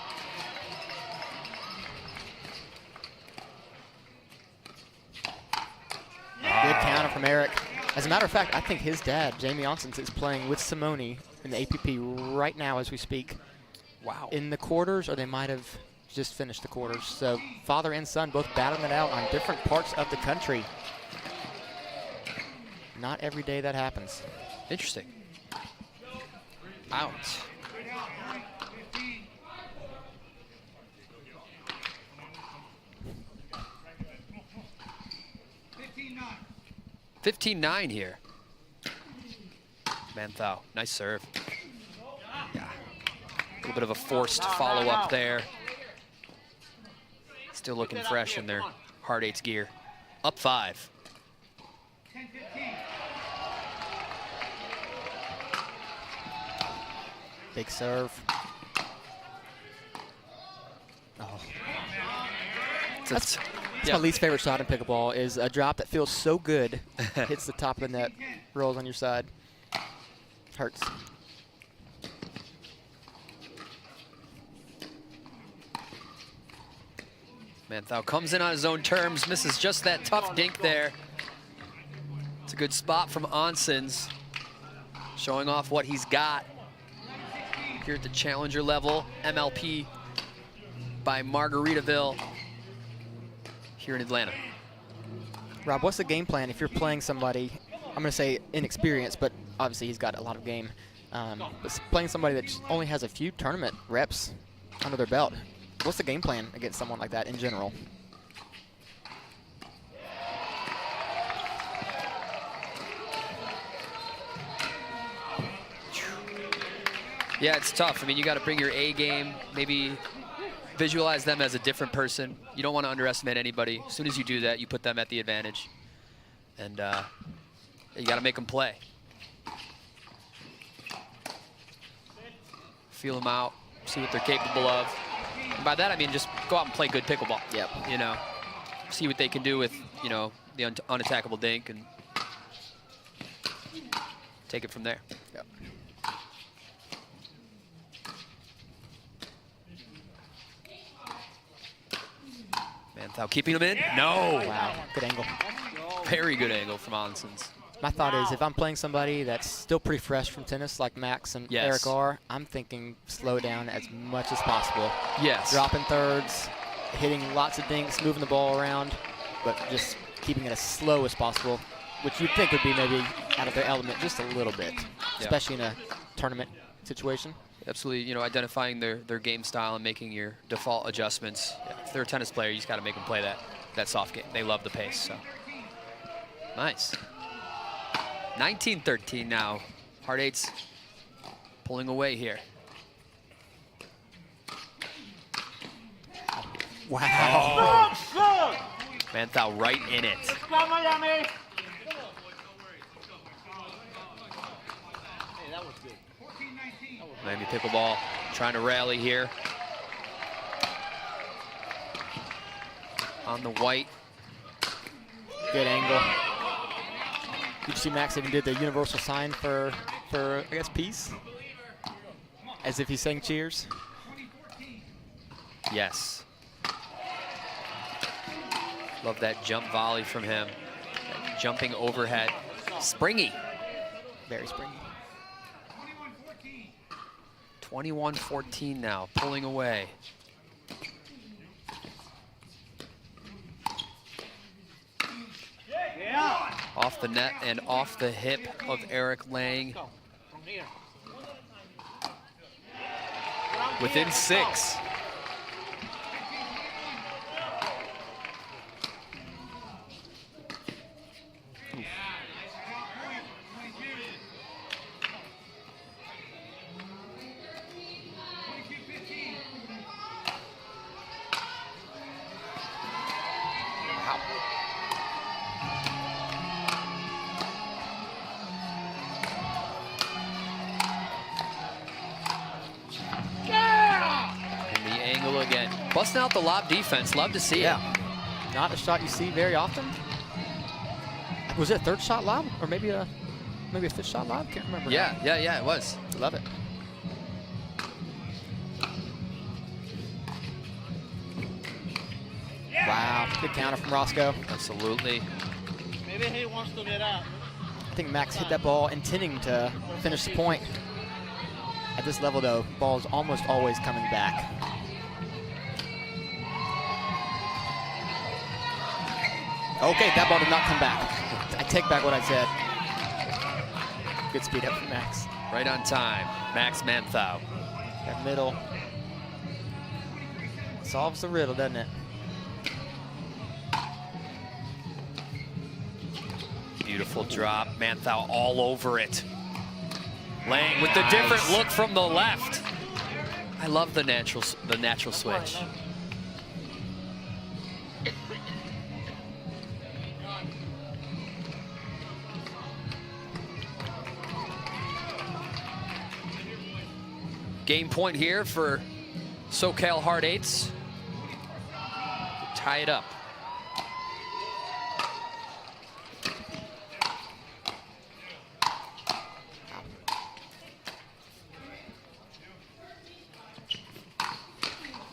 Good counter from Eric. As a matter of fact, I think his dad, Jamie Onsens, is playing with Simone in the APP right now as we speak. Wow. In the quarters, or they might have just finished the quarters. So father and son both battling it out on different parts of the country. Not every day that happens. Interesting. Out. 15-9 here. Manthau, nice serve. Yeah. A little bit of a forced follow-up there. Still looking fresh in their hard eights gear. Up 5. Big serve. Oh. That's my least favorite shot in pickleball, is a drop that feels so good, hits the top of the net, rolls on your side. Hurts. Manthau comes in on his own terms, misses just that tough dink there. It's a good spot from Onsens, showing off what he's got here at the challenger level. MLP by Margaritaville here in Atlanta. Rob, what's the game plan if you're playing somebody, I'm going to say inexperienced, but obviously he's got a lot of game, but playing somebody that only has a few tournament reps under their belt? What's the game plan against someone like that in general? Yeah, it's tough. I mean, you got to bring your A game, maybe visualize them as a different person. You don't want to underestimate anybody. As soon as you do that, you put them at the advantage. And you got to make them play. Feel them out, see what they're capable of. And by that, I mean just go out and play good pickleball. Yep. You know, see what they can do with, you know, the unattackable dink and take it from there. Yep. Manthau keeping him in? No. Wow, good angle. Very good angle from Onsens. My thought is, if I'm playing somebody that's still pretty fresh from tennis, like Max and Eric are, I'm thinking slow down as much as possible. Yes. Dropping thirds, hitting lots of dinks, moving the ball around, but just keeping it as slow as possible, which you'd think would be maybe out of their element just a little bit, especially in a tournament situation. Absolutely, you know, identifying their game style and making your default adjustments. If they're a tennis player, you just got to make them play that soft game. They love the pace, so. Nice. 19-13 now. Hard eights pulling away here. Wow. Good. Manthau right in it. Let's go, Miami. Hey, that was good. Miami Pickleball trying to rally here. On the white. Good angle. Did you see Max even did the universal sign for I guess, peace? As if he's saying cheers. Yes. Love that jump volley from him. That jumping overhead. Springy. Very springy. 21-14 now, pulling away. Off the net and off the hip of Eric Lang. Within 6. Busting out the lob defense. Love to see it. Not a shot you see very often. Was it a third shot lob? Or maybe a fifth shot lob? Can't remember. Yeah, it was. Love it. Wow, good counter from Roscoe. Absolutely. Maybe he wants to get out. I think Max hit that ball intending to finish the point. At this level, though, ball is almost always coming back. Okay, that ball did not come back. I take back what I said. Good speed up from Max. Right on time, Max Manthau. That middle solves the riddle, doesn't it? Beautiful drop, Manthau all over it. Lang with the different look from the left. I love the natural switch. Game point here for SoCal Hard Eights. Tie it up.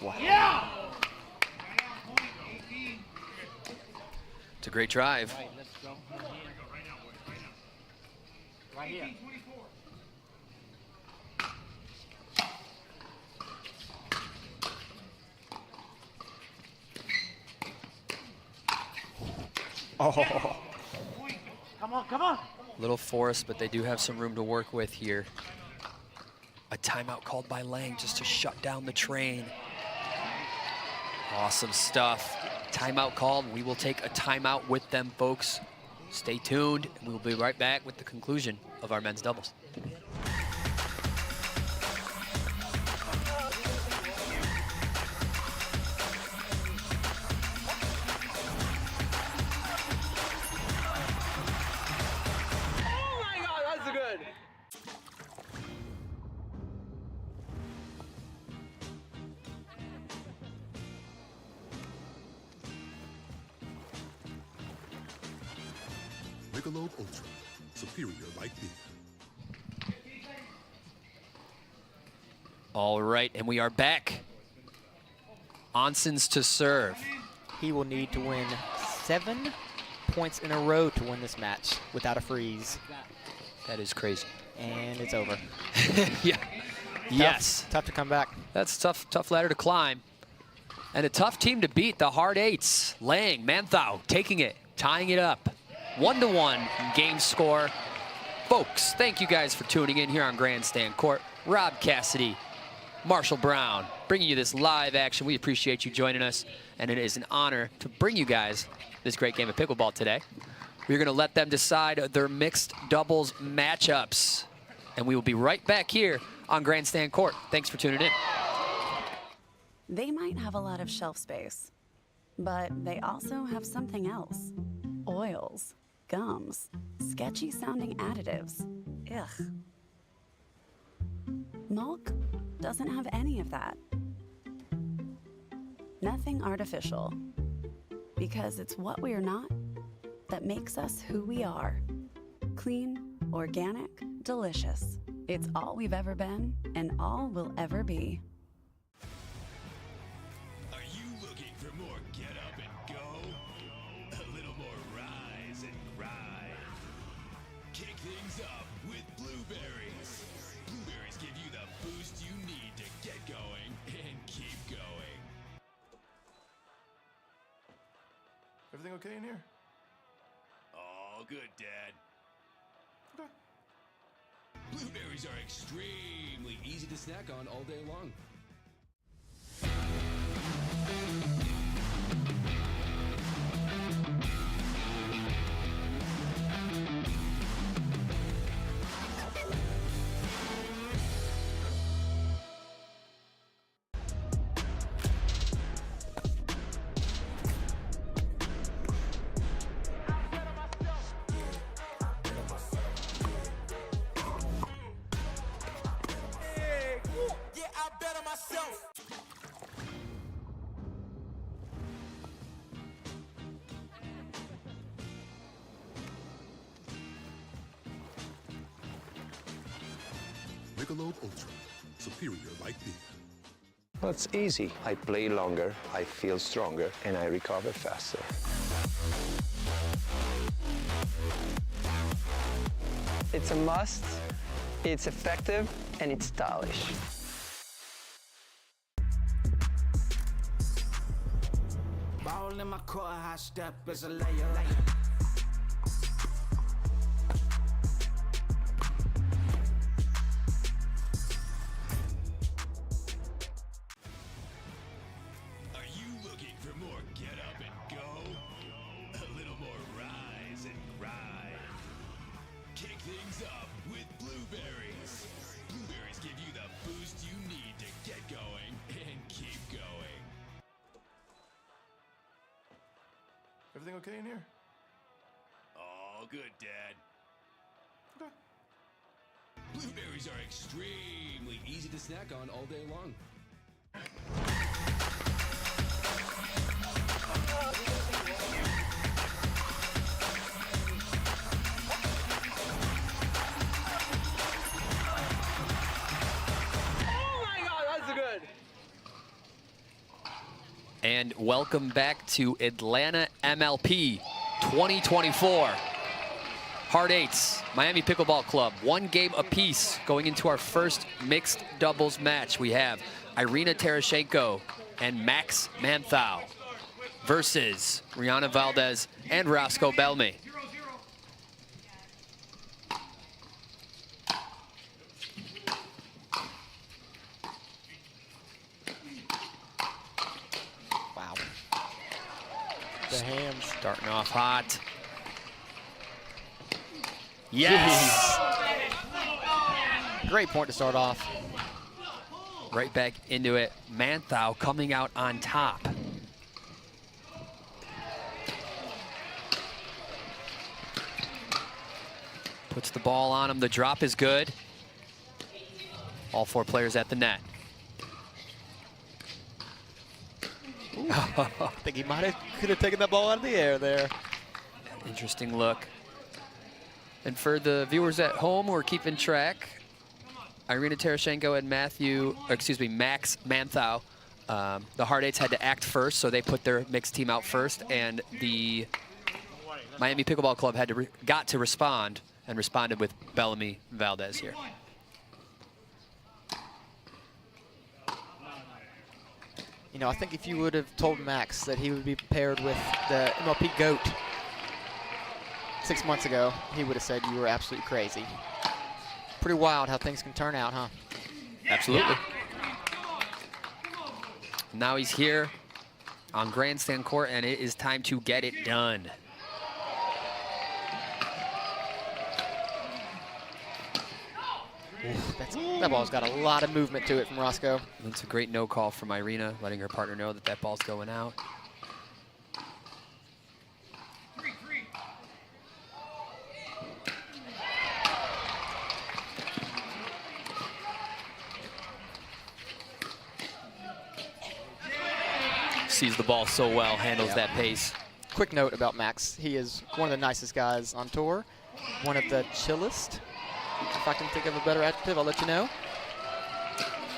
Wow. Yeah! It's a great drive. Right, let's go. Right here. Oh. Come on, come on. Little forced, but they do have some room to work with here. A timeout called by Lang just to shut down the train. Awesome stuff. Timeout called. We will take a timeout with them, folks. Stay tuned, and we'll be right back with the conclusion of our men's doubles. Michelob ULTRA, superior light beer. All right, and we are back. Onsens to serve. He will need to win 7 points in a row to win this match without a freeze. That is crazy. And it's over. Yeah. Yes. Tough to come back. That's tough ladder to climb. And a tough team to beat, the Hard Eights. Lang, Manthau taking it, tying it up. 1-1 game score. Folks, thank you guys for tuning in here on Grandstand Court. Rob Cassidy, Marshall Brown, bringing you this live action. We appreciate you joining us, and it is an honor to bring you guys this great game of pickleball today. We're going to let them decide their mixed doubles matchups, and we will be right back here on Grandstand Court. Thanks for tuning in. They might have a lot of shelf space, but they also have something else. Oils, gums, sketchy sounding additives. Ugh. MALK doesn't have any of that. Nothing artificial. Because it's what we're not that makes us who we are. Clean, organic, delicious. It's all we've ever been and all we'll ever be. Are you looking for more get up and go? A little more rise and grind. Kick things up with Blueberries. Blueberries give you the boost you need to get going and keep going. Everything okay in here? All good, Dad. Okay. Blueberries are extremely easy to snack on all day long. Michelob ULTRA, superior like beer. Well, it's easy. I play longer, I feel stronger, and I recover faster. It's a must, it's effective, and it's stylish. Ball in my court, high step is a layer. Everything okay in here? All good, Dad. Okay. Blueberries are extremely easy to snack on all day long. Oh my God, that's good. And welcome back to Atlanta MLP 2024. Hard eights, Miami Pickleball Club, 1 game apiece going into our first mixed doubles match. We have Irina Tereshchenko and Max Manthau versus Rihanna Valdez and Roscoe Bellamy. Wow. The hands. Starting off hot. Yes! Great point to start off. Right back into it. Manthau coming out on top. Puts the ball on him. The drop is good. All 4 players at the net. I think he could have taken that ball out of the air there. Interesting look. And for the viewers at home who are keeping track, Irina Tereshchenko and Max Manthau, the Hard Eights had to act first, so they put their mixed team out first, and the Miami Pickleball Club got to respond, and responded with Bellamy Valdez here. You know, I think if you would have told Max that he would be paired with the MLP GOAT 6 months ago, he would have said you were absolutely crazy. Pretty wild how things can turn out, huh? Absolutely. Now he's here on Grandstand Court, and it is time to get it done. That ball's got a lot of movement to it from Roscoe. It's a great no call from Irina, letting her partner know that that ball's going out. Sees the ball so well, handles that pace. Quick note about Max. He is one of the nicest guys on tour, one of the chillest, If I can think of a better adjective, I'll let you know.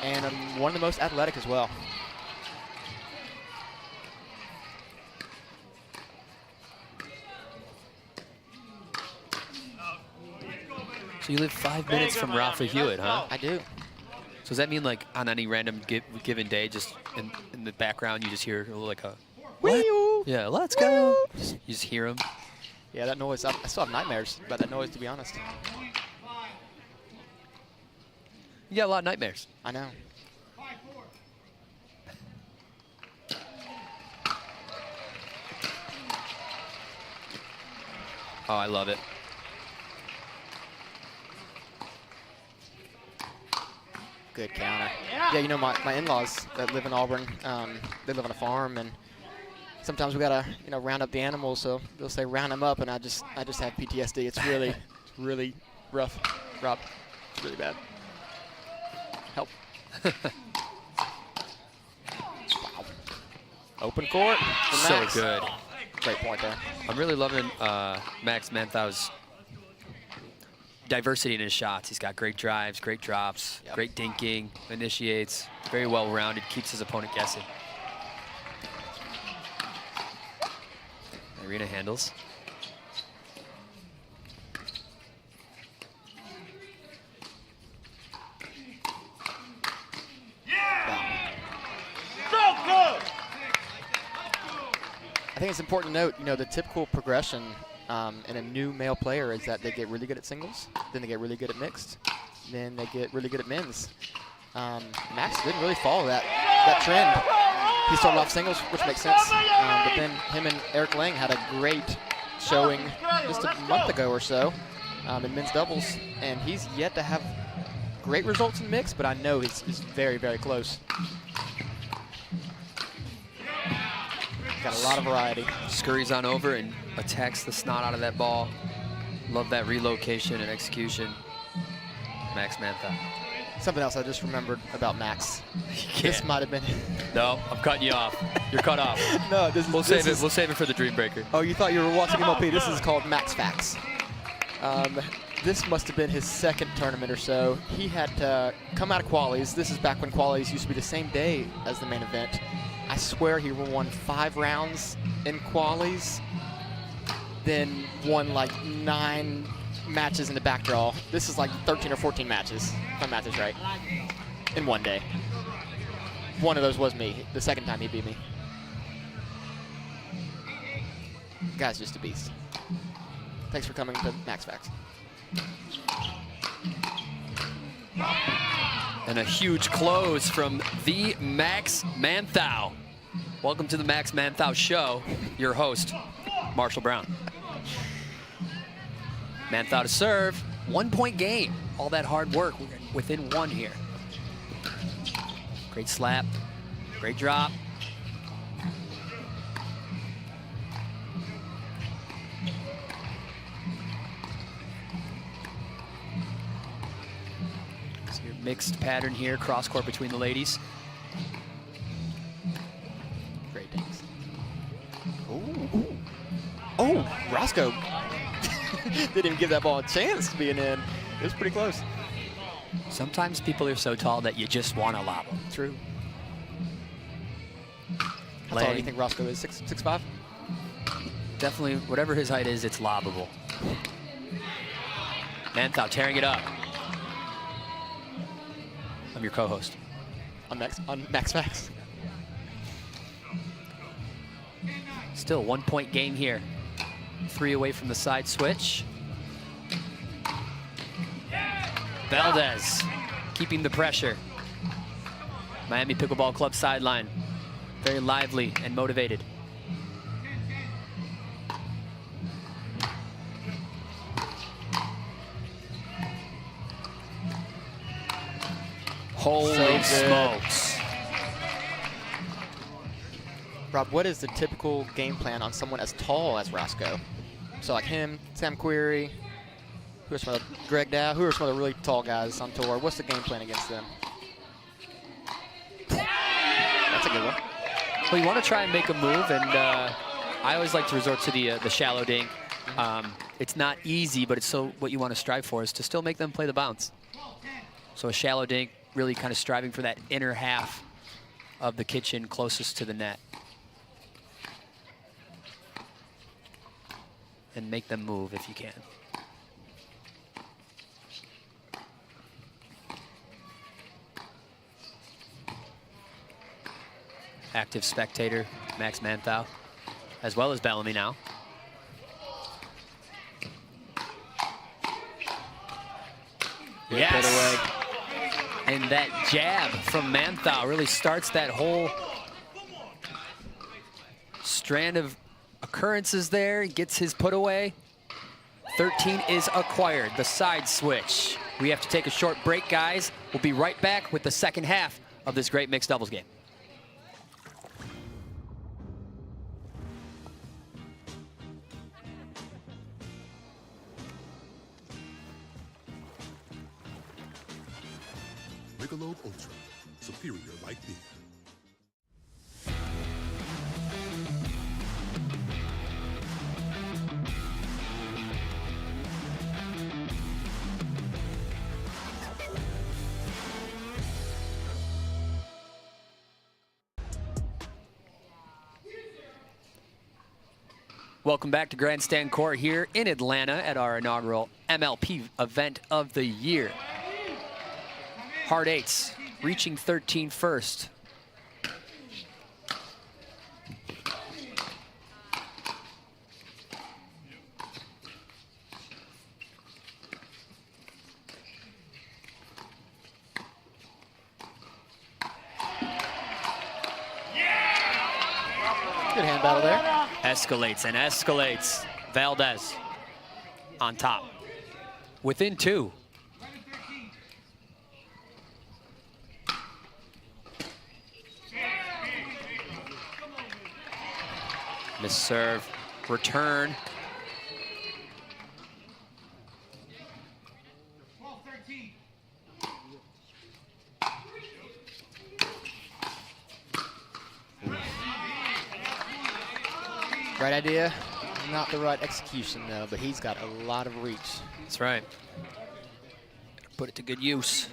And one of the most athletic as well. So you live 5 minutes from Rafa Hewitt, huh? I do. So does that mean like on any random given day, just in the background, you just hear like a, what? Yeah, let's go. You just hear him. Yeah, that noise. I still have nightmares about that noise, to be honest. You got a lot of nightmares. I know. Oh, I love it. Good counter. Yeah, you know, my in-laws that live in Auburn, they live on a farm, and sometimes we gotta, you know, round up the animals. So they'll say round them up, and I just have PTSD. It's really, really rough, Rob. It's really bad. Help. Wow. Open court. So Max. good. Great point there. I'm really loving Max Manthau's diversity in his shots. He's got great drives, great drops, great dinking, initiates, very well-rounded, keeps his opponent guessing. Irina handles. I think it's important to note, you know, the typical progression in a new male player is that they get really good at singles, then they get really good at mixed, then they get really good at men's. Max didn't really follow that trend. He started off singles, which makes sense, but then him and Eric Lang had a great showing just a month ago or so in men's doubles, and he's yet to have great results in mixed, but I know he's very, very close. Got a lot of variety. Scurries on over and attacks the snot out of that ball. Love that relocation and execution. Max Manthau. Something else I just remembered about Max. This might have been. No, I'm cutting you off. You're cut off. No, we'll save it. We'll save it for the Dream Breaker. Oh, you thought you were watching MLP? This is called Max Facts. This must have been his second tournament or so. He had to come out of qualies. This is back when qualies used to be the same day as the main event. I swear he won 5 rounds in qualies, then won like 9 matches in the back draw. This is like 13 or 14 matches, if my math is right, in one day. One of those was me, the second time he beat me. The guy's just a beast. Thanks for coming to Max Facts. And a huge close from the Max Manthau. Welcome to the Max Manthau Show. Your host, Marshall Brown. Manthau to serve. 1-point game. All that hard work within 1 here. Great slap. Great drop. So your mixed pattern here, cross court between the ladies. Great things. Ooh. Oh, Roscoe didn't even give that ball a chance to be an in. It was pretty close. Sometimes people are so tall that you just want to lob them. True. How tall do you think Roscoe is? 6'5"? Definitely, whatever his height is, it's lobbable. Manthau tearing it up. I'm your co-host. On Max Facts. Still 1-point game here. 3 away from the side switch. Valdez keeping the pressure. Miami Pickleball Club sideline. Very lively and motivated. Holy smokes. Rob, what is the typical game plan on someone as tall as Roscoe? So like him, Sam Query, who are some other, Greg Dow, who are some other really tall guys on tour? What's the game plan against them? That's a good one. Well, you want to try and make a move, and I always like to resort to the shallow dink. It's not easy, but it's so what you want to strive for is to still make them play the bounce. So a shallow dink, really kind of striving for that inner half of the kitchen closest to the net. And make them move if you can. Active spectator, Max Manthau, as well as Bellamy now. Yes. And that jab from Manthau really starts that whole strand of occurrences there. He gets his put away. 13 is acquired, the side switch. We have to take a short break, guys. We'll be right back with the second half of this great mixed doubles game. Michelob ULTRA, superior like beer. Welcome back to Grandstand Court here in Atlanta at our inaugural MLP event of the year. Hard eights, reaching 13 first. Good hand battle there. Escalates and escalates. Valdez on top. Within two. Miss serve, return. Right idea, not the right execution though, but he's got a lot of reach. That's right. Put it to good use.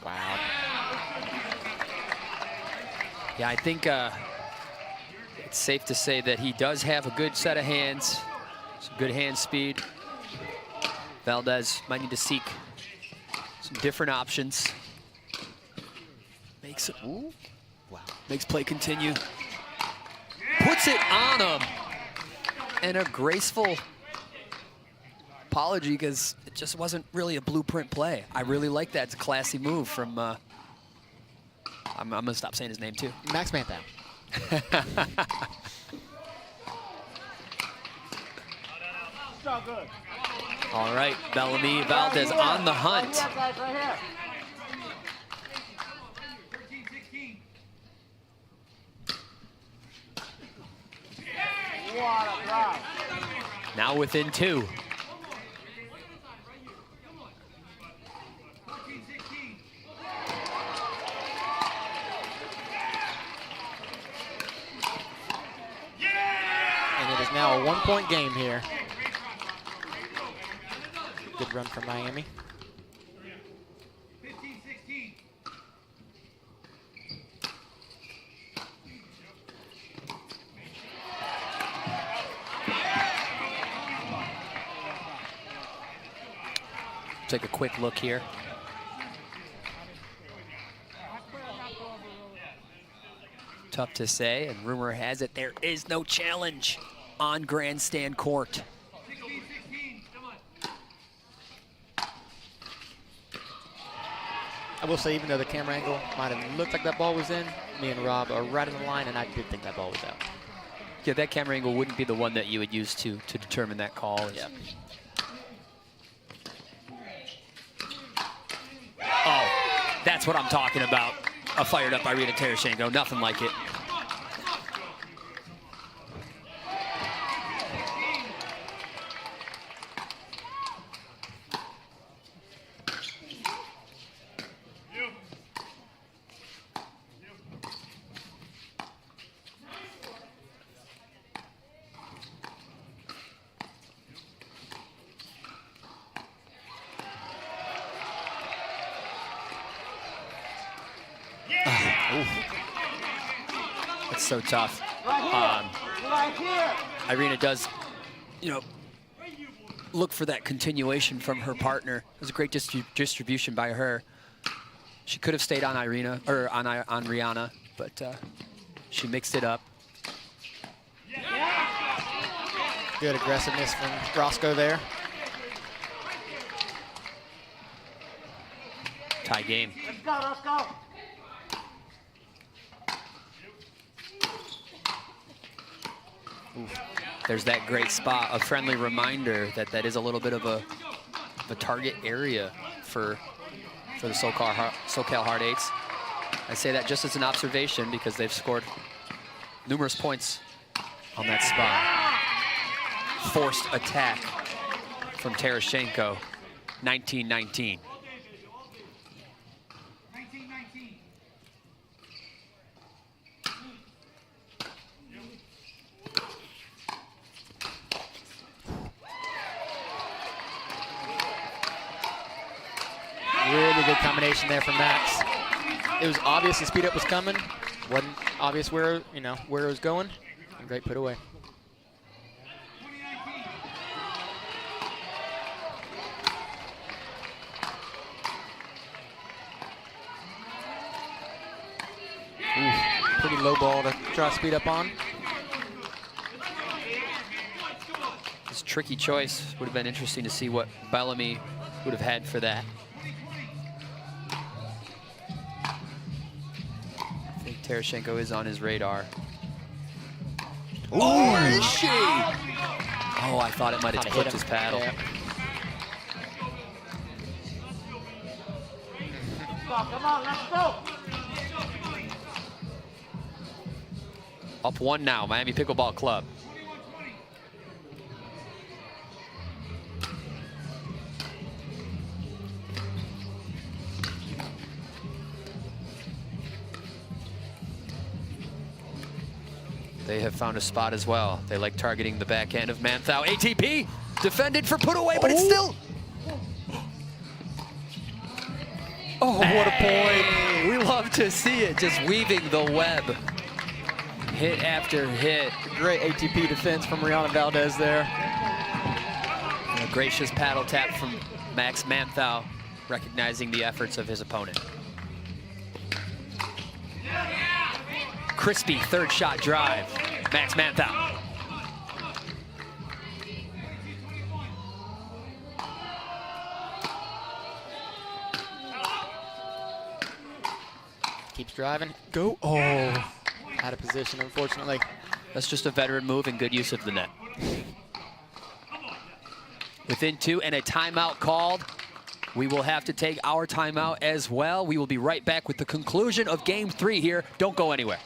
Wow. Yeah, I think it's safe to say that he does have a good set of hands, some good hand speed. Valdez might need to seek some different options. Makes it, ooh, wow. Makes play continue. Puts it on him. And a graceful apology because it just wasn't really a blueprint play. I really like that. It's a classy move from, I'm gonna stop saying his name too. Max Manthau. All right, Bellamy, Valdez on the hunt. Now within two. And it is now a one-point game here. Good run from Miami. Take a quick look here. Tough to say, and rumor has it there is no challenge on Grandstand Court. I will say, even though the camera angle might have looked like that ball was in, me and Rob are right in the line, and I did think that ball was out. Yeah, that camera angle wouldn't be the one that you would use to determine that call. Yeah. Oh, that's what I'm talking about. A fired up Irina Tereshchenko, nothing like it. It's so tough. Right here. Irina does, you know, look for that continuation from her partner. It was a great distribution by her. She could have stayed on Irina, or on Rihanna, but she mixed it up. Good aggressiveness from Roscoe there. Tie game. Let's go, let's go. Oof. There's that great spot, a friendly reminder that that is a little bit of a target area for the SoCal Hard Eights. I say that just as an observation because they've scored numerous points on that spot. Forced attack from Tereshchenko, 19-19. Really good combination there from Max. It was obvious the speed up was coming. Wasn't obvious where it was going. And great put away. Ooh, pretty low ball to try to speed up on. It's a tricky choice. Would have been interesting to see what Bellamy would have had for that. I think Tereshchenko is on his radar. Oh, is she? Oh, I thought it might have clipped his paddle. Yeah. Come on, let's go. Up one now, Miami Pickleball Club. They have found a spot as well. They like targeting the backhand of Manthau. ATP defended for put away, but it's still. Oh, what a point. We love to see it, just weaving the web. Hit after hit. Great ATP defense from Rihanna Valdez there. And a gracious paddle tap from Max Manthau, recognizing the efforts of his opponent. Crispy third shot drive, Max Manthau. Keeps driving. Go. Oh, out of position, unfortunately. That's just a veteran move and good use of the net. Within two and a timeout called. We will have to take our timeout as well. We will be right back with the conclusion of game 3 here. Don't go anywhere.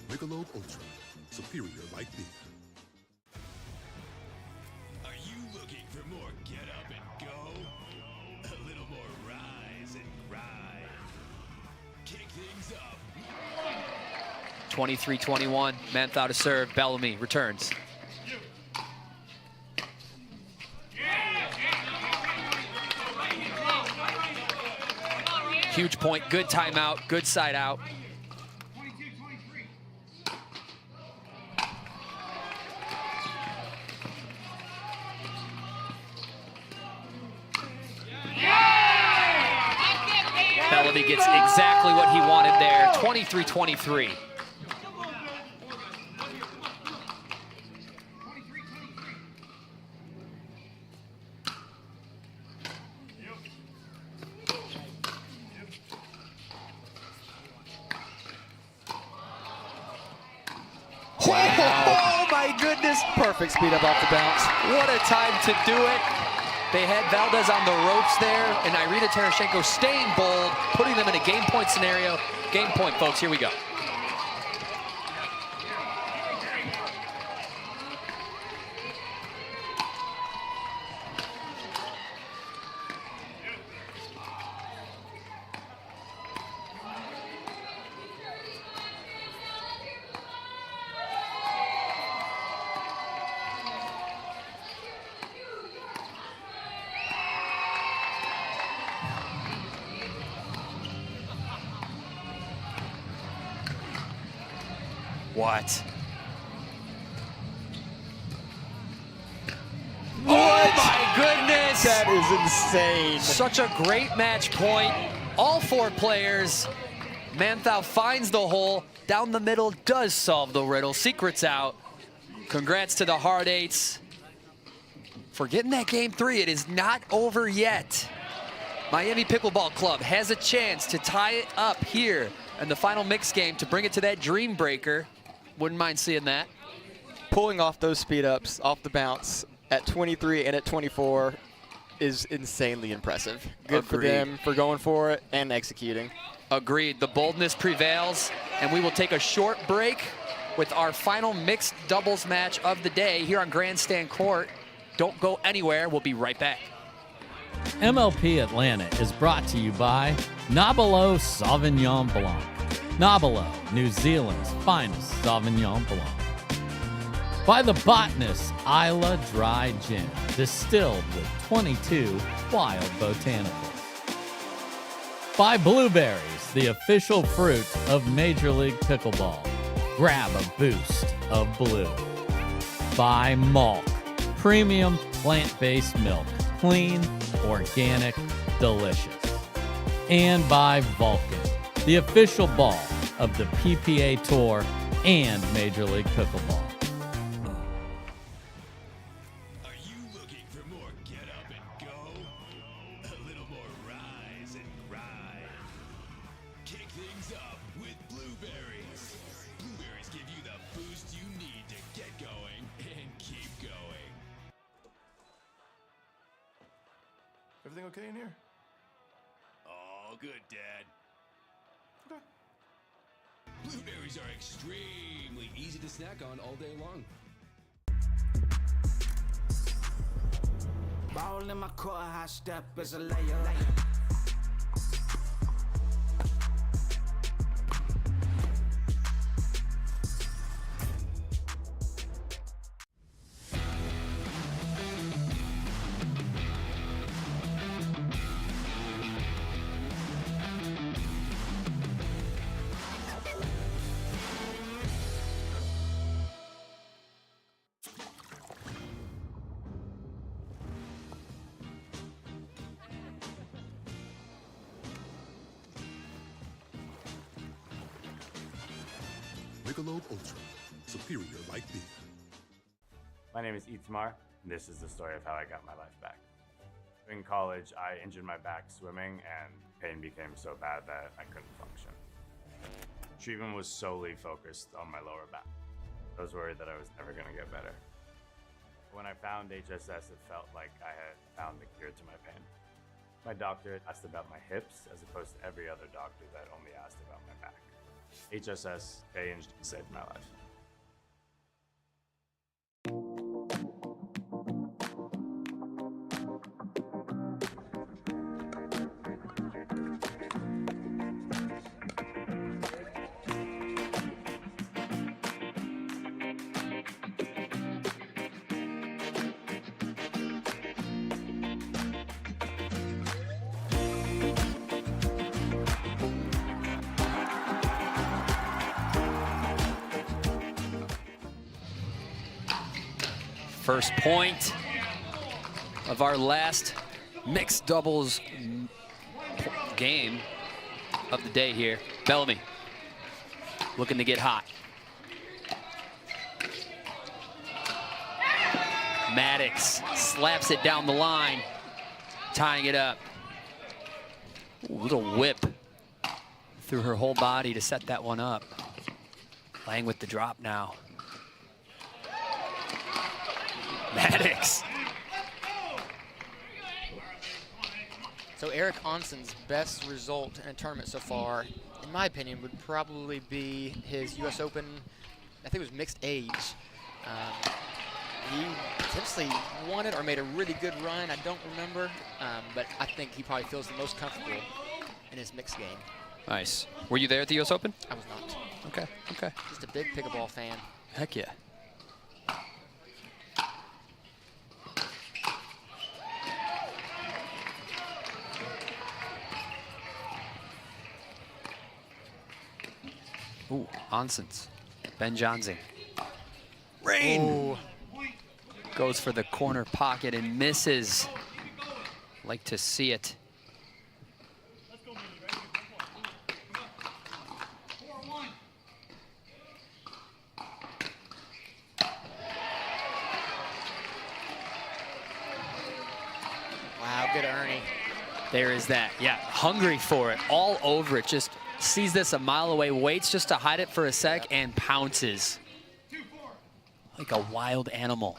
Michelob ULTRA, superior like beer. Are you looking for more get up and go? A little more rise and grind. Kick things up. 23-21, Manthau to serve, Bellamy returns. Huge point, good timeout, good side out. Bellamy gets exactly what he wanted there, 23-23. Oh my goodness. Perfect speed up off the bounce. What a time to do it. They had Valdez on the ropes there, and Irina Tereshchenko staying bold, putting them in a game point scenario. Game point, folks, here we go. What? Oh my goodness! That is insane. Such a great match point. All 4 players. Manthau finds the hole. Down the middle does solve the riddle. Secret's out. Congrats to the Hard Eights for getting that game 3. It is not over yet. Miami Pickleball Club has a chance to tie it up here in the final mix game to bring it to that dream breaker. Wouldn't mind seeing that. Pulling off those speed ups off the bounce at 23 and at 24 is insanely impressive. Good for them for going for it and executing. Agreed. The boldness prevails, and we will take a short break with our final mixed doubles match of the day here on Grandstand Court. Don't go anywhere. We'll be right back. MLP Atlanta is brought to you by Nobilo Sauvignon Blanc. Nobilo, New Zealand's finest Sauvignon Blanc. By the Botanist Island Dry Gin, distilled with 22 wild botanicals. By Blueberries, the official fruit of Major League Pickleball. Grab a boost of blue. By MALK, premium plant-based milk. Clean, organic, delicious. And by Vulcan, the official ball of the PPA Tour and Major League Pickleball. Are you looking for more get up and go? A little more rise and grind. Kick things up with Blueberries. Blueberries give you the boost you need to get going and keep going. Everything okay in here? All good, Dad. Okay. Blueberries are extremely easy to snack on all day long. Ball in my court, high step is a layup. Michelob ULTRA, superior light beer. My name is Itzmar, and this is the story of how I got my life back. In college, I injured my back swimming, and pain became so bad that I couldn't function. Treatment was solely focused on my lower back. I was worried that I was never going to get better. When I found HSS, it felt like I had found the cure to my pain. My doctor asked about my hips, as opposed to every other doctor that only asked about my back. HSS changed and saved my life. First point of our last mixed doubles game of the day here. Bellamy looking to get hot. Maddox slaps it down the line, tying it up. Ooh, little whip through her whole body to set that one up. Playing with the drop now. Maddox. So Eric Onsen's best result in a tournament so far, in my opinion, would probably be his U.S. Open, I think it was mixed age. He potentially won it or made a really good run, I don't remember, but I think he probably feels the most comfortable in his mixed game. Nice. Were you there at the U.S. Open? I was not. Okay, okay. Just a big pickleball fan. Heck yeah. Ooh, Onsens Ben Johnson. Rain! Ooh. Goes for the corner pocket and misses. Like to see it. Wow, good Ernie. There is that. Yeah, hungry for it, all over it. Just sees this a mile away, waits just to hide it for a sec, and pounces. Like a wild animal.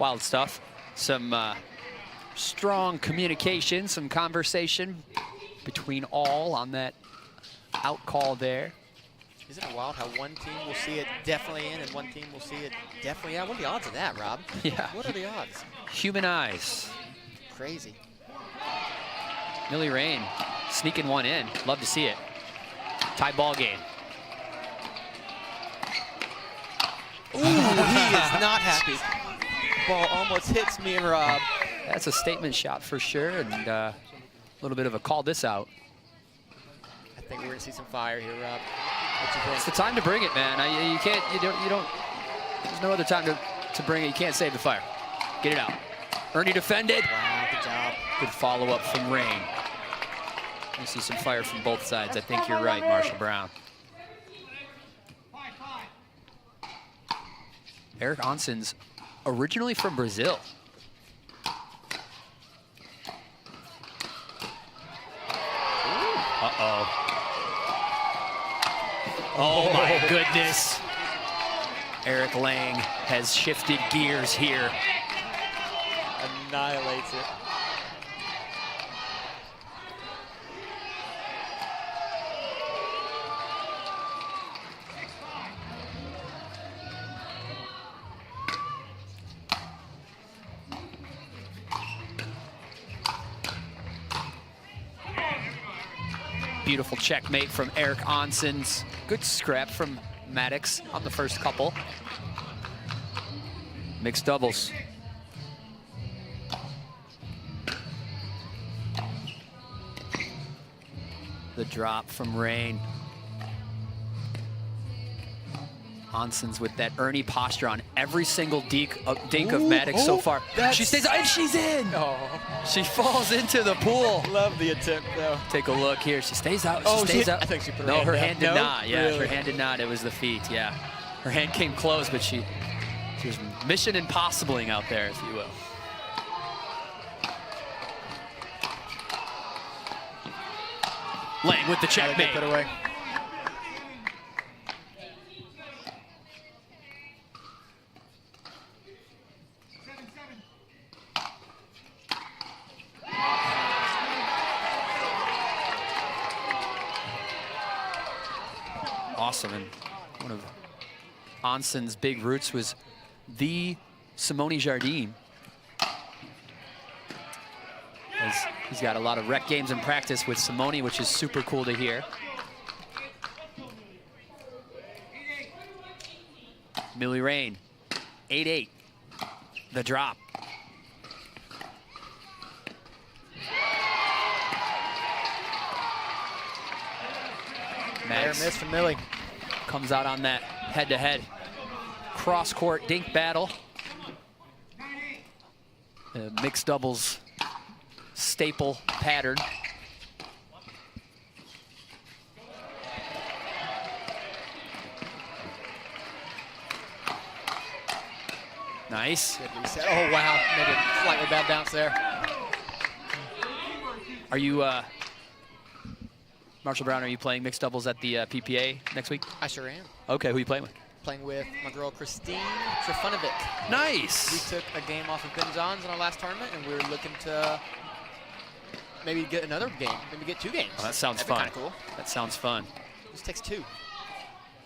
Wild stuff. Some strong communication, some conversation between all on that out call there. Isn't it wild how one team will see it definitely in and one team will see it definitely out? What are the odds of that, Rob? Yeah. What are the odds? Human eyes. Crazy. Millie Rain sneaking one in. Love to see it. Tie ball game. Ooh, he is not happy. Ball almost hits me and Rob. That's a statement shot for sure, and a little bit of a call this out. I think we're gonna see some fire here, Rob. What you think? It's the time to bring it, man. You can't. You don't. There's no other time to bring it. You can't save the fire. Get it out. Ernie defended. Wow, good job. Good follow up from Rain. You see some fire from both sides. I think you're right, Marshall Brown. Eric Onson's originally from Brazil. Uh-oh. Oh my goodness. Eric Lang has shifted gears here. Annihilates it. Beautiful checkmate from Eric Onson's. Good scrap from Maddox on the first couple. Mixed doubles. The drop from Rain. Onson's with that Ernie posture on every single dink of Maddox so far. She stays, and she's in! Oh. She falls into the pool. Love the attempt, though. Take a look here. She stays out. Oh, she stays out. I think she put her no, hand her down. hand did No? not. Yeah, Really? her hand did not. It was the feet, yeah. Her hand came close, but she was mission impossibling out there, if you will. Lang with the checkmate. Put away. Awesome, and one of Onson's big roots was the Simone Jardine. He's got a lot of rec games in practice with Simone, which is super cool to hear. Millie Rain, 8-8, the drop. Fair miss from Millie. Comes out on that head-to-head cross-court dink battle. Mixed doubles staple pattern. Nice. Good reset. Oh, wow. Maybe a slightly bad bounce there. Are you, Marshall Brown, are you playing mixed doubles at the PPA next week? I sure am. Okay, who are you playing with? Playing with my girl Christine Trifanovic. Nice. We took a game off of Ben Johns in our last tournament, and we're looking to maybe get another game, maybe get 2 games. Oh, that sounds That'd fun. Kind of cool. That sounds fun. This takes 2.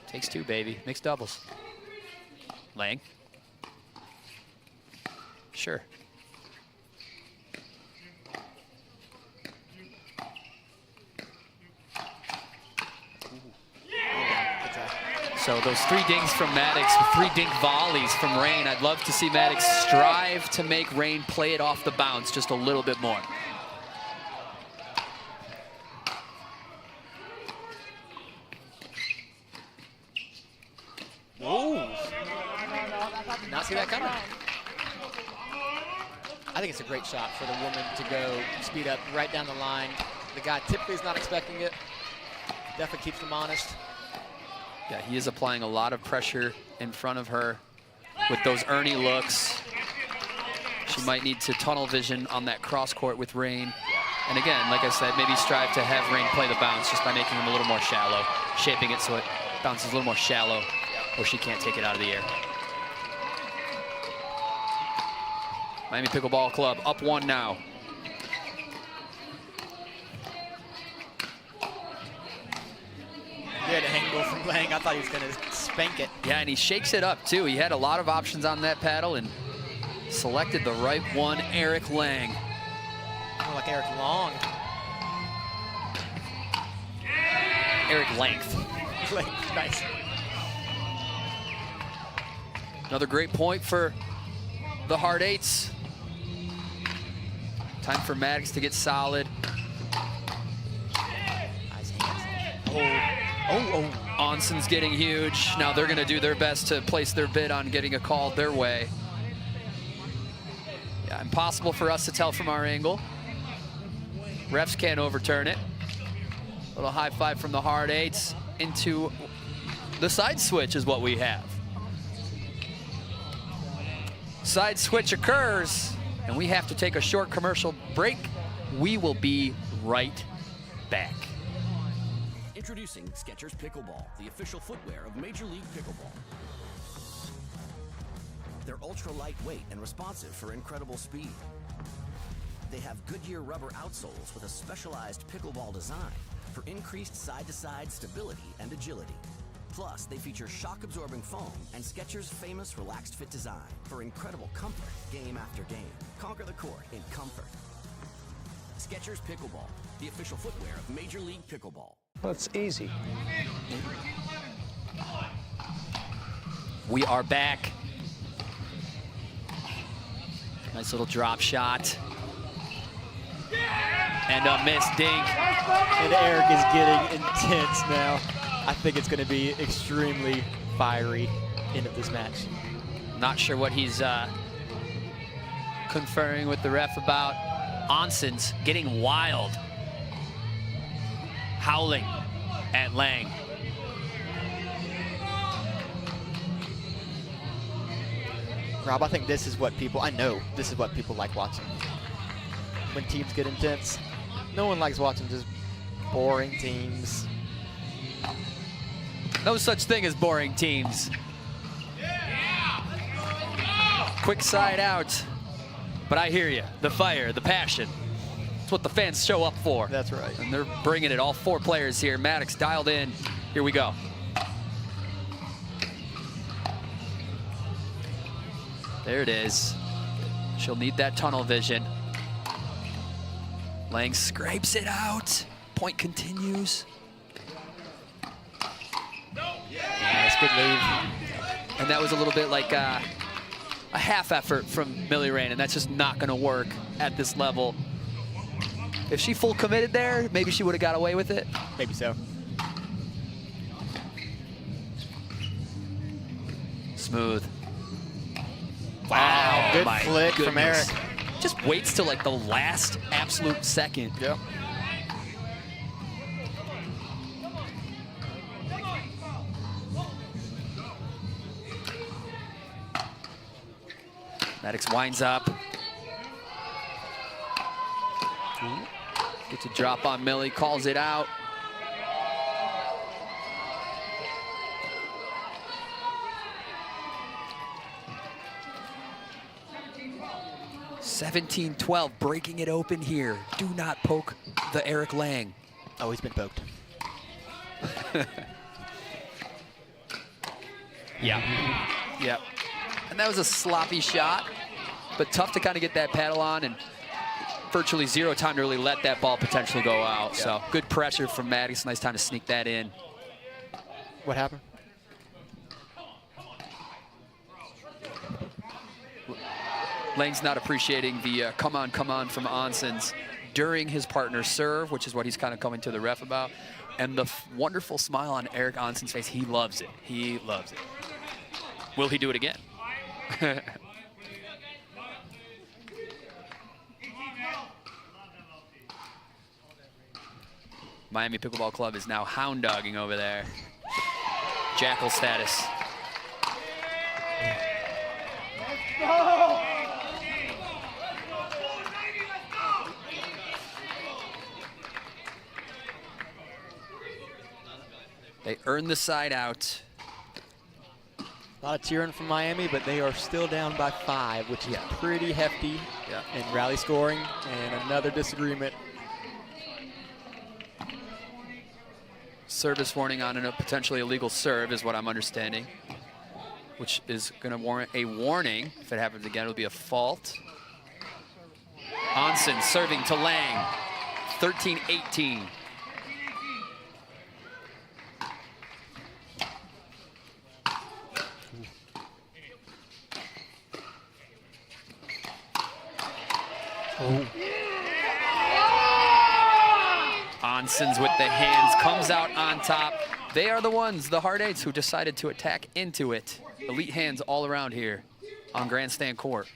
Takes 2, baby. Mixed doubles. Lang. Sure. So those 3 dings from Maddox, 3 dink volleys from Rain. I'd love to see Maddox strive to make Rain play it off the bounce just a little bit more. Whoa. Did not see that coming. I think it's a great shot for the woman to go speed up right down the line. The guy typically is not expecting it. Definitely keeps them honest. Yeah, he is applying a lot of pressure in front of her with those Ernie looks. She might need to tunnel vision on that cross court with Rain. And again, like I said, maybe strive to have Rain play the bounce just by making him a little more shallow, shaping it so it bounces a little more shallow where she can't take it out of the air. Miami Pickleball Club up 1 now. Good angle from Blanc. I thought he was going to spank it. Yeah, and he shakes it up too. He had a lot of options on that paddle and selected the right one, Eric Lang. More like Eric Long. Eric Length. Length, nice. Another great point for the hard 8s. Time for Maddox to get solid. Nice hands. Oh. Onson's getting huge. Now they're gonna do their best to place their bid on getting a call their way. Yeah, impossible for us to tell from our angle. Refs can't overturn it. Little high five from the hard 8s into the side switch is what we have. Side switch occurs, and we have to take a short commercial break. We will be right back. Introducing Skechers Pickleball, the official footwear of Major League Pickleball. They're ultra lightweight and responsive for incredible speed. They have Goodyear rubber outsoles with a specialized pickleball design for increased side-to-side stability and agility. Plus, they feature shock-absorbing foam and Skechers' famous relaxed fit design for incredible comfort game after game. Conquer the court in comfort. Skechers Pickleball, the official footwear of Major League Pickleball. That's easy. We are back. Nice little drop shot. And a missed dink. And Eric is getting intense now. I think it's going to be extremely fiery end of this match. Not sure what he's conferring with the ref about. Onson's getting wild. Howling at Lang. Rob, I think this is what people, I know this is what people like watching. When teams get intense, no one likes watching just boring teams. No such thing as boring teams. Quick side out. But I hear you. The fire, the passion. That's what the fans show up for. That's right. And they're bringing it, all 4 players here. Maddox dialed in. Here we go. There it is. She'll need that tunnel vision. Lang scrapes it out. Point continues. Nice, good lead. And that was a little bit like a half effort from Millie Rain, and that's just not going to work at this level. If she full committed there, maybe she would have got away with it. Maybe so. Smooth. Wow, good my flick from Eric. goodness. Just waits till like the last absolute second. Yep. Maddox winds up. Gets a drop on Millie, calls it out. (17-12), breaking it open here. Do not poke the Eric Lang. Oh, he's been poked. Yeah. Yep. And that was a sloppy shot, but tough to kind of get that paddle on, and virtually zero time to really let that ball potentially go out. Yeah. So good pressure from Maddox. Nice time to sneak that in. What happened? Lang's not appreciating the come on from Onsens during his partner's serve, which is what he's kind of coming to the ref about. And the wonderful smile on Eric Onsen's face, he loves it. He loves it. Will he do it again? Miami Pickleball Club is now hound dogging over there. Jackal status. They earn the side out. A lot of cheering from Miami, but they are still down by 5, which is pretty hefty in rally scoring, and another disagreement. Service warning on a potentially illegal serve is what I'm understanding, which is going to warrant a warning. If it happens again, it'll be a fault. Onsen serving to Lang, 13-18. Onsens with the hands, comes out on top. They are the ones, the Hard Eights, who decided to attack into it. Elite hands all around here on Grandstand Court.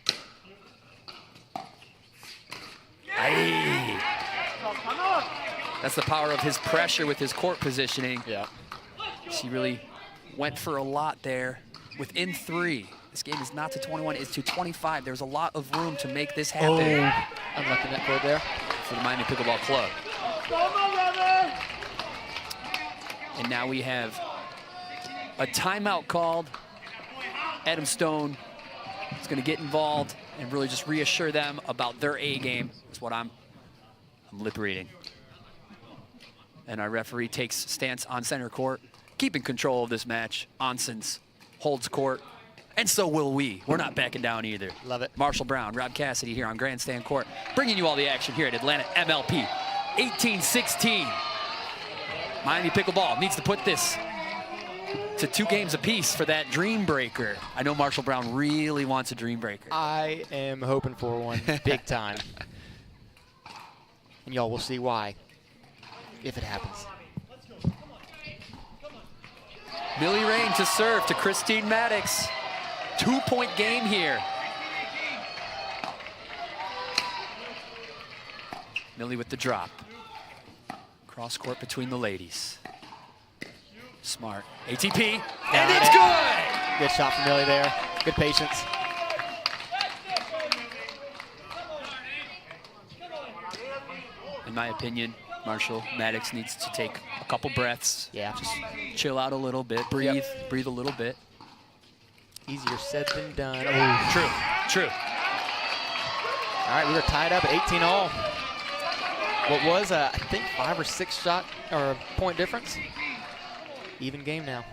Aye. That's the power of his pressure with his court positioning. Yeah. She really went for a lot there. Within 3. This game is not to 21, it's to 25. There's a lot of room to make this happen. Unlucky net code there. For the Miami Pickleball Club. And now we have a timeout called. Adam Stone is going to get involved and really just reassure them about their A game. That's what I'm lip reading. And our referee takes stance on center court, keeping control of this match. Onsens holds court. And so will we. We're not backing down either. Love it. Marshall Brown, Rob Cassidy here on Grandstand Court, bringing you all the action here at Atlanta MLP. 18-16. Miami Pickleball needs to put this to 2 games apiece for that dream breaker. I know Marshall Brown really wants a dream breaker. I am hoping for one big time. And y'all will see why, if it happens. Millie Rain to serve to Christine Maddox. 2-point game here. Millie with the drop. Cross court between the ladies. Smart. ATP, and it's good! Good shot from Millie there. Good patience. In my opinion, Marshall Maddox needs to take a couple breaths. Yeah. Just chill out a little bit, breathe, breathe a little bit. Easier said than done. Oh, true. All right, we were tied up at 18-all. What was, I think, 5 or 6 shot or point difference. Even game now.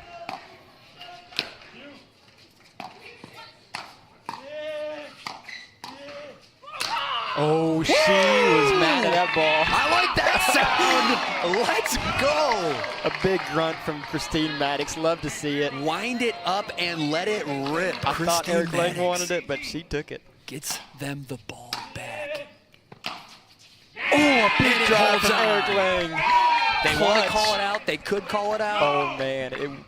Oh, she was mad at that ball. I like that sound. Let's go. A big grunt from Christine Maddox. Love to see it. Wind it up and let it rip. I thought Eric Lang wanted it, but she took it. Gets them the ball back. Oh, a big drive from Eric Lang. They want to call it out. They could call it out. Oh, man.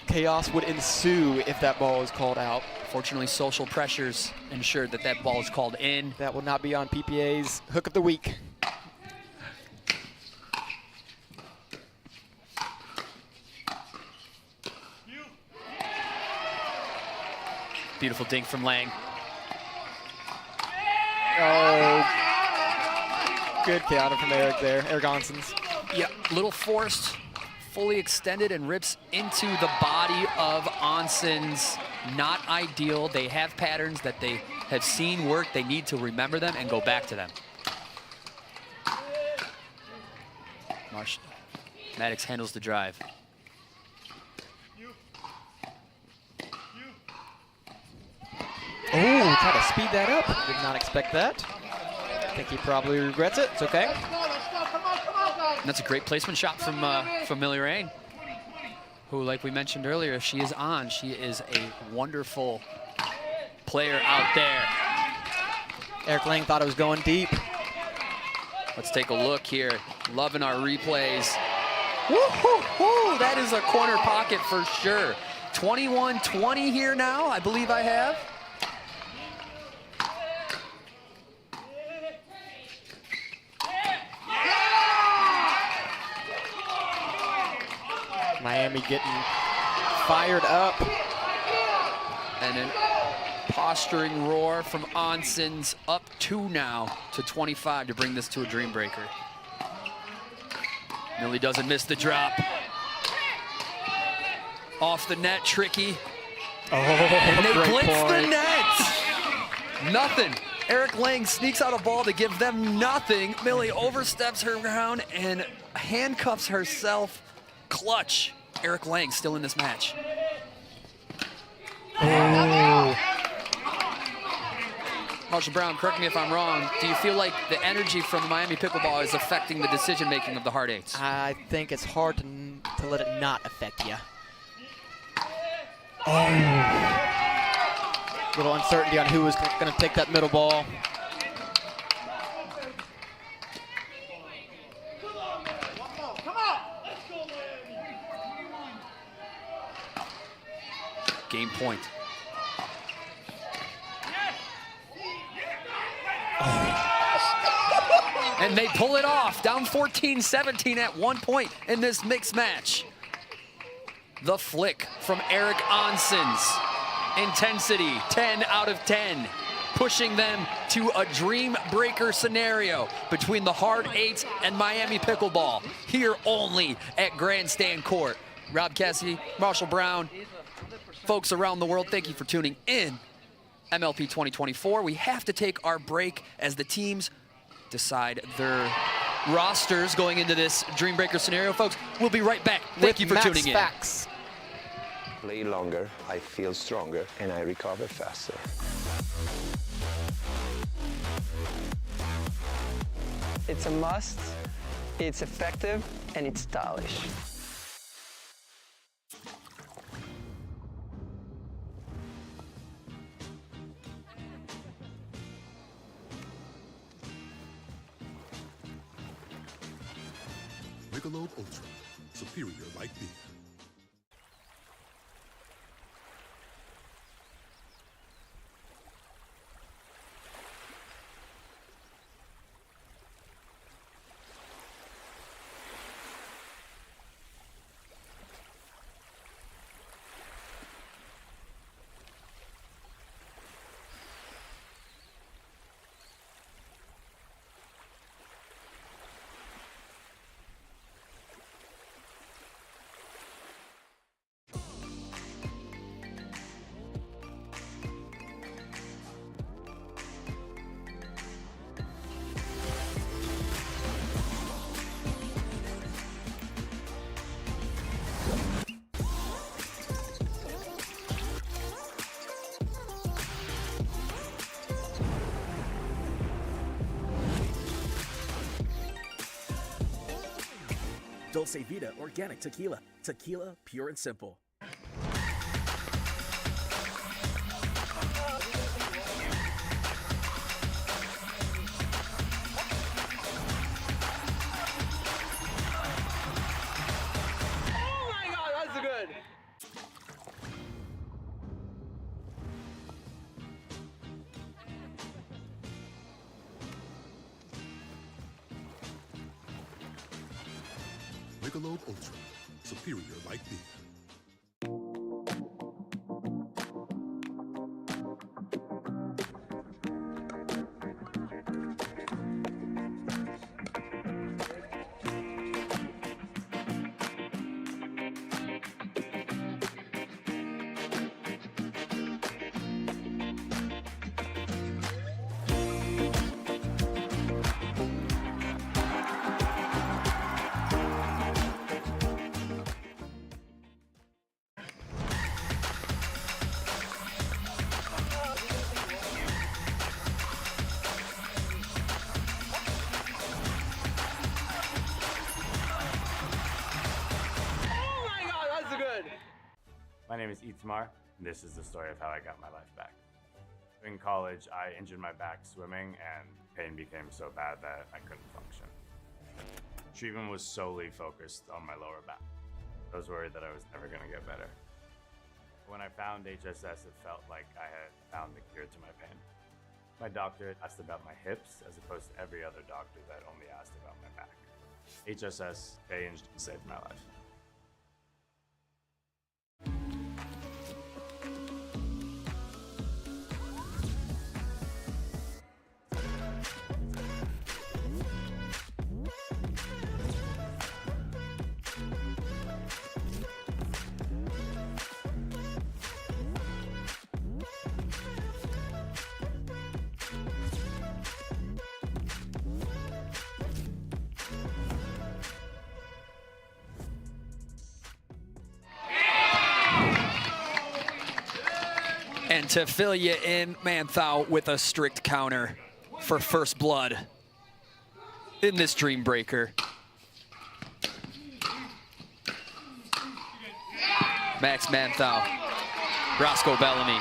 Chaos would ensue if that ball was called out. Fortunately, social pressures ensured that that ball is called in. That will not be on PPA's Hook of the Week. Beautiful dink from Lang. Oh, good counter from Eric there. Eric Onsens. Yeah, little forced, fully extended, and rips into the body of Onsens. Not ideal. They have patterns that they have seen work. They need to remember them and go back to them. Maddox handles the drive. Oh, try to speed that up. Did not expect that. I think he probably regrets it. It's okay. And that's a great placement shot from Millie Rain, who, like we mentioned earlier, if she is on, she is a wonderful player out there. Eric Lang thought it was going deep. Let's take a look here. Loving our replays. Woo-hoo-hoo! That is a corner pocket for sure. 21-20 here now, I believe I have. Miami getting fired up. And an posturing roar from Onsens, up 2 now to 25 to bring this to a dream breaker. Millie doesn't miss the drop. Off the net, tricky. Oh, and they great blitz point. the net. Nothing. Eric Lang sneaks out a ball to give them nothing. Millie oversteps her ground and handcuffs herself. Clutch. Eric Lang still in this match. Oh. Marshall Brown, correct me if I'm wrong. Do you feel like the energy from Miami Pickleball is affecting the decision-making of the Hard Eights? I think it's hard to let it not affect you. Little uncertainty on who was going to take that middle ball. Game point. And they pull it off, down 14-17 at 1 point in this mixed match. The flick from Eric Onsens. Intensity, 10 out of 10. Pushing them to a dream breaker scenario between the Hard Eights and Miami Pickleball. Here only at Grandstand Court. Rob Cassidy, Marshall Brown, folks around the world, thank you for tuning in. MLP 2024, we have to take our break as the teams decide their rosters going into this Dream Breaker scenario. Folks, we'll be right back. Thank you for tuning in. Facts. Play longer, I feel stronger, and I recover faster. It's a must, it's effective, and it's stylish. Michelob ULTRA, superior like beer. Dulce Vida Organic Tequila. Tequila, pure and simple. Michelob ULTRA, superior like beer. My name is Itzmar, and this is the story of how I got my life back. In college, I injured my back swimming, and pain became so bad that I couldn't function. Treatment was solely focused on my lower back. I was worried that I was never going to get better. When I found HSS, it felt like I had found the cure to my pain. My doctor asked about my hips as opposed to every other doctor that only asked about my back. HSS changed and saved my life. And to fill you in, Manthau with a strict counter for first blood in this Dream Breaker. Max Manthau, Roscoe Bellamy.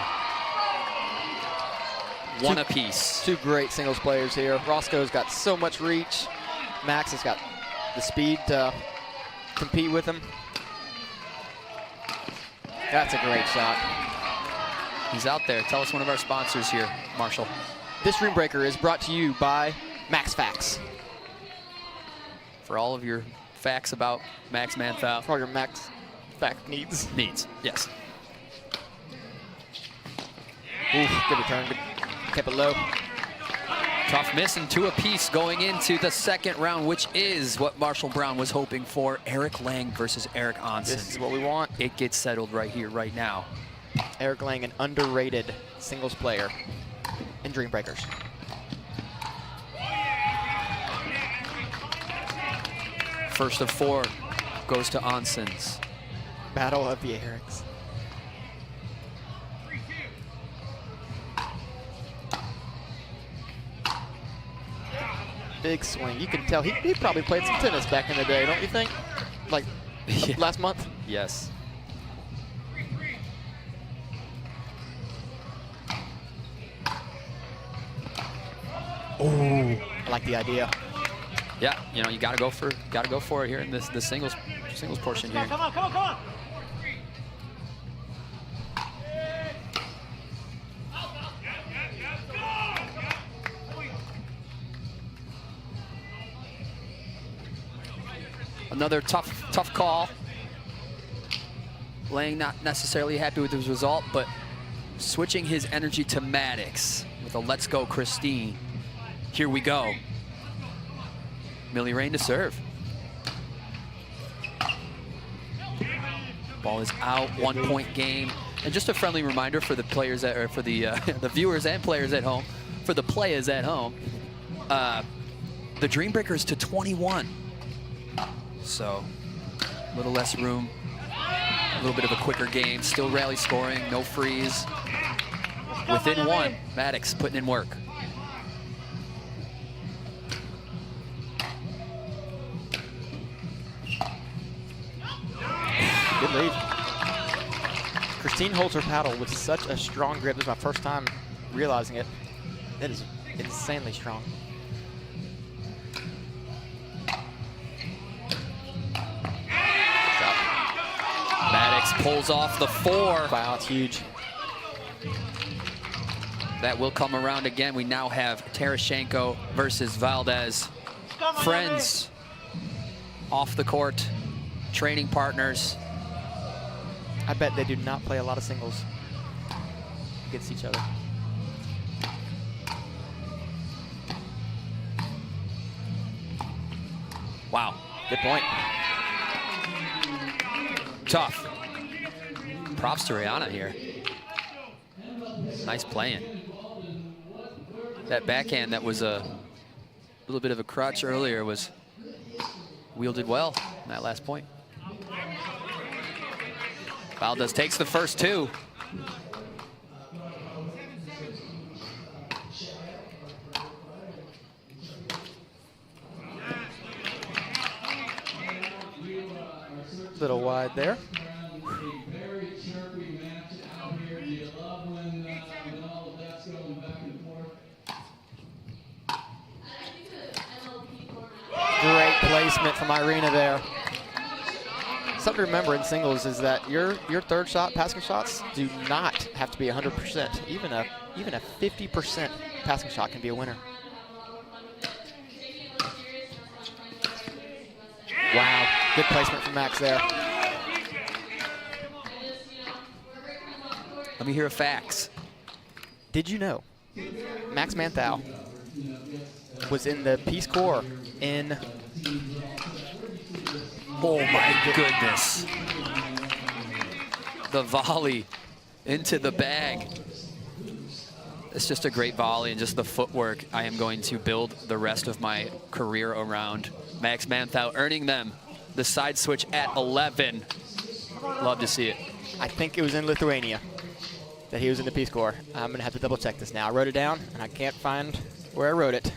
One apiece. Two great singles players here. Roscoe's got so much reach. Max has got the speed to compete with him. That's a great shot. He's out there. Tell us one of our sponsors here, Marshall. This Dream Breaker is brought to you by Max Facts. For all of your facts about Max Manthau. For all your Max fact needs. Needs, yes. Oof, good return. Kept it low. Tough miss and two apiece going into the second round, which is what Marshall Brown was hoping for. Eric Lang versus Eric Onsen. This is what we want. It gets settled right here, right now. Eric Lang, an underrated singles player in Dream Breakers. First of four goes to Onsen's. Battle of the Erics. Big swing. You can tell he probably played some tennis back in the day, don't you think? Like last month? Yes. Oh, I like the idea. Yeah, you know, you gotta go for it here in the singles portion here. Come on, come on, come on. Another tough call. Lang not necessarily happy with his result, but switching his energy to Maddox with a let's go Christine. Here we go. Millie Rain to serve. Ball is out, 1 point game. And just a friendly reminder for the players that, or for the the viewers and players at home, for the players at home, the Dream Breaker is to 21. So a little less room, a little bit of a quicker game, still rally scoring, no freeze. Within one, Maddox putting in work. Good lead. Christine holds her paddle with such a strong grip. This is my first time realizing it. It is insanely strong. Maddox pulls off the 4. Wow, it's huge. That will come around again. We now have Terashenko versus Valdez. Friends off the court, training partners. I bet they do not play a lot of singles against each other. Wow, good point. Tough. Props to Rihanna here. Nice playing. That backhand that was a little bit of a crutch earlier was wielded well in that last point. Valdez takes the first 2. Little wide there. placement from Irina there. Something to remember in singles is that your third shot, passing shots, do not have to be 100%. Even a 50% passing shot can be a winner. Wow, good placement from Max there. Let me hear a fax. Did you know Max Manthau was in the Peace Corps in... Oh my goodness. The volley into the bag. It's just a great volley, and just the footwork I am going to build the rest of my career around. Max Manthau earning them the side switch at 11. Love to see it. I think it was in Lithuania that he was in the Peace Corps. I'm going to have to double check this now. I wrote it down, and I can't find where I wrote it.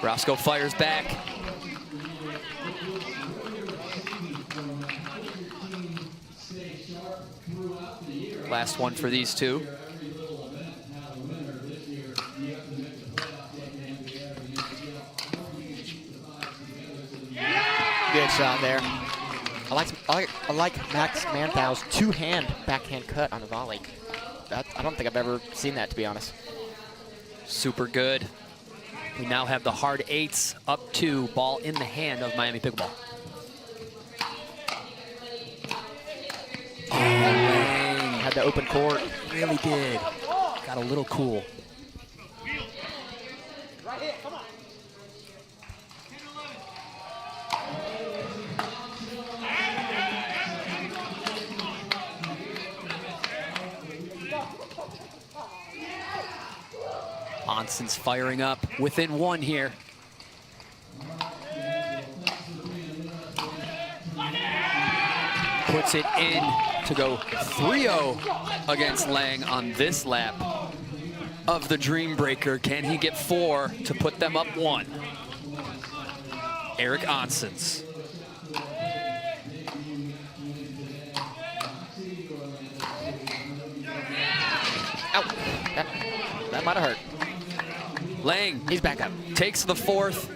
Roscoe fires back. Last one for these two. Good shot there. I like Max Manthau's two-hand backhand cut on the volley. I don't think I've ever seen that, to be honest. Super good. We now have the hard eights up to ball in the hand of Miami Pickleball. Oh, Lang had the open court. Really did. Got a little cool. Right here, come on. Onson's firing up within one here. Puts it in to go 3-0 against Lang on this lap of the Dream Breaker. Can he get 4 to put them up 1? Eric Onsons. Ow. That might have hurt. Lang, he's back up. Takes the 4th.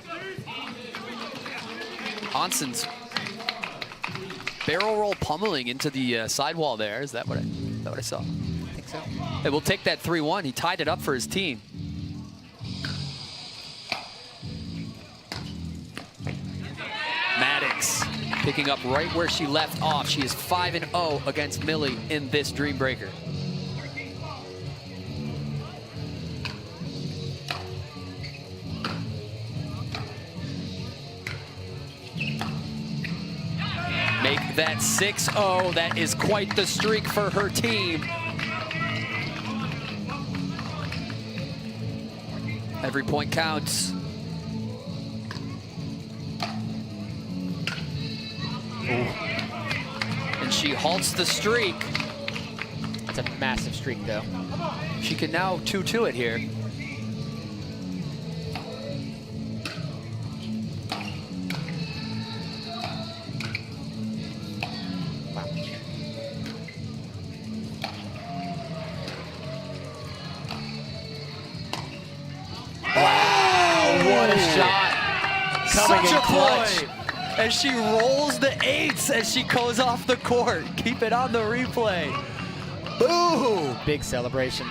Onson's barrel roll pummeling into the sidewall there. Is that what I saw? I think so. It will take that 3-1. He tied it up for his team. Maddox picking up right where she left off. She is 5-0 against Millie in this Dream Breaker. Make that 6-0. That is quite the streak for her team. Every point counts. Ooh. And she halts the streak. That's a massive streak, though. She can now 2-2 it here. Such a clutch. And she rolls the 8s as she goes off the court. Keep it on the replay. Boom! Big celebration.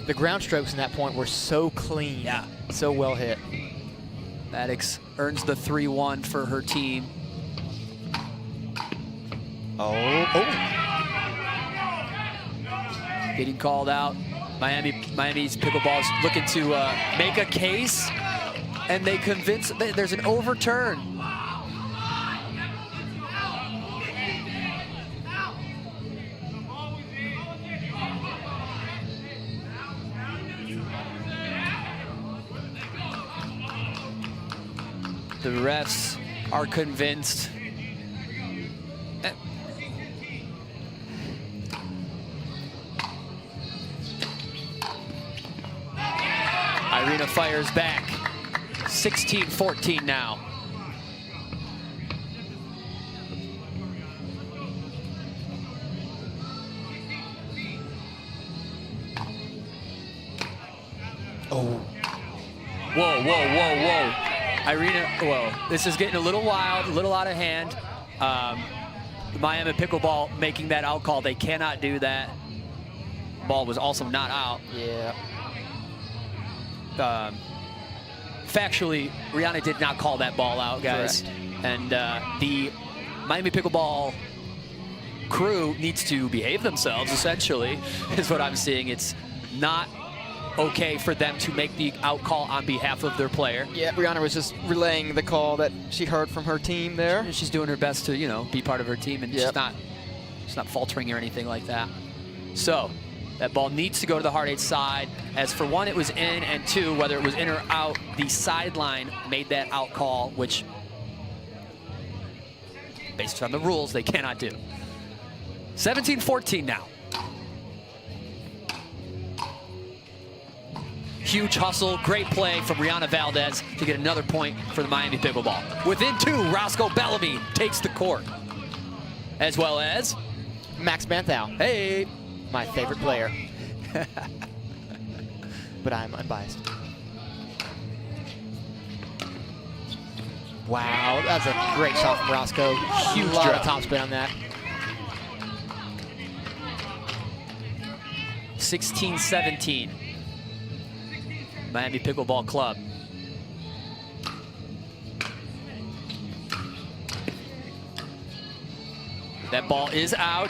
The ground strokes in that point were so clean. Yeah. So well hit. Maddox earns the 3-1 for her team. Getting called out. Miami's Pickleball's looking to make a case. And they convince, there's an overturn. The refs are convinced. Irina fires back. 16-14 now. Whoa, whoa, whoa, whoa. Irina, whoa. This is getting a little wild, a little out of hand. Miami Pickleball making that out call. They cannot do that. Ball was also not out. Yeah. Factually, Rihanna did not call that ball out, guys. Correct. And the Miami Pickleball crew needs to behave themselves, essentially, is what I'm seeing. It's not okay for them to make the out call on behalf of their player. Yeah, Rihanna was just relaying the call that she heard from her team there. And she's doing her best to, you know, be part of her team, and she's not faltering or anything like that. So that ball needs to go to the hard 8 side. As for one, it was in, and two, whether it was in or out, the sideline made that out call, which, based on the rules, they cannot do. 17-14 now. Huge hustle, great play from Rihanna Valdez to get another point for the Miami Pickleball. Within 2, Roscoe Bellamy takes the court. As well as Max Banthau. Hey. My favorite player. But I'm unbiased. Wow, that's a great shot from Roscoe. Huge lot of topspin on that. 16-17. Miami Pickleball Club. That ball is out.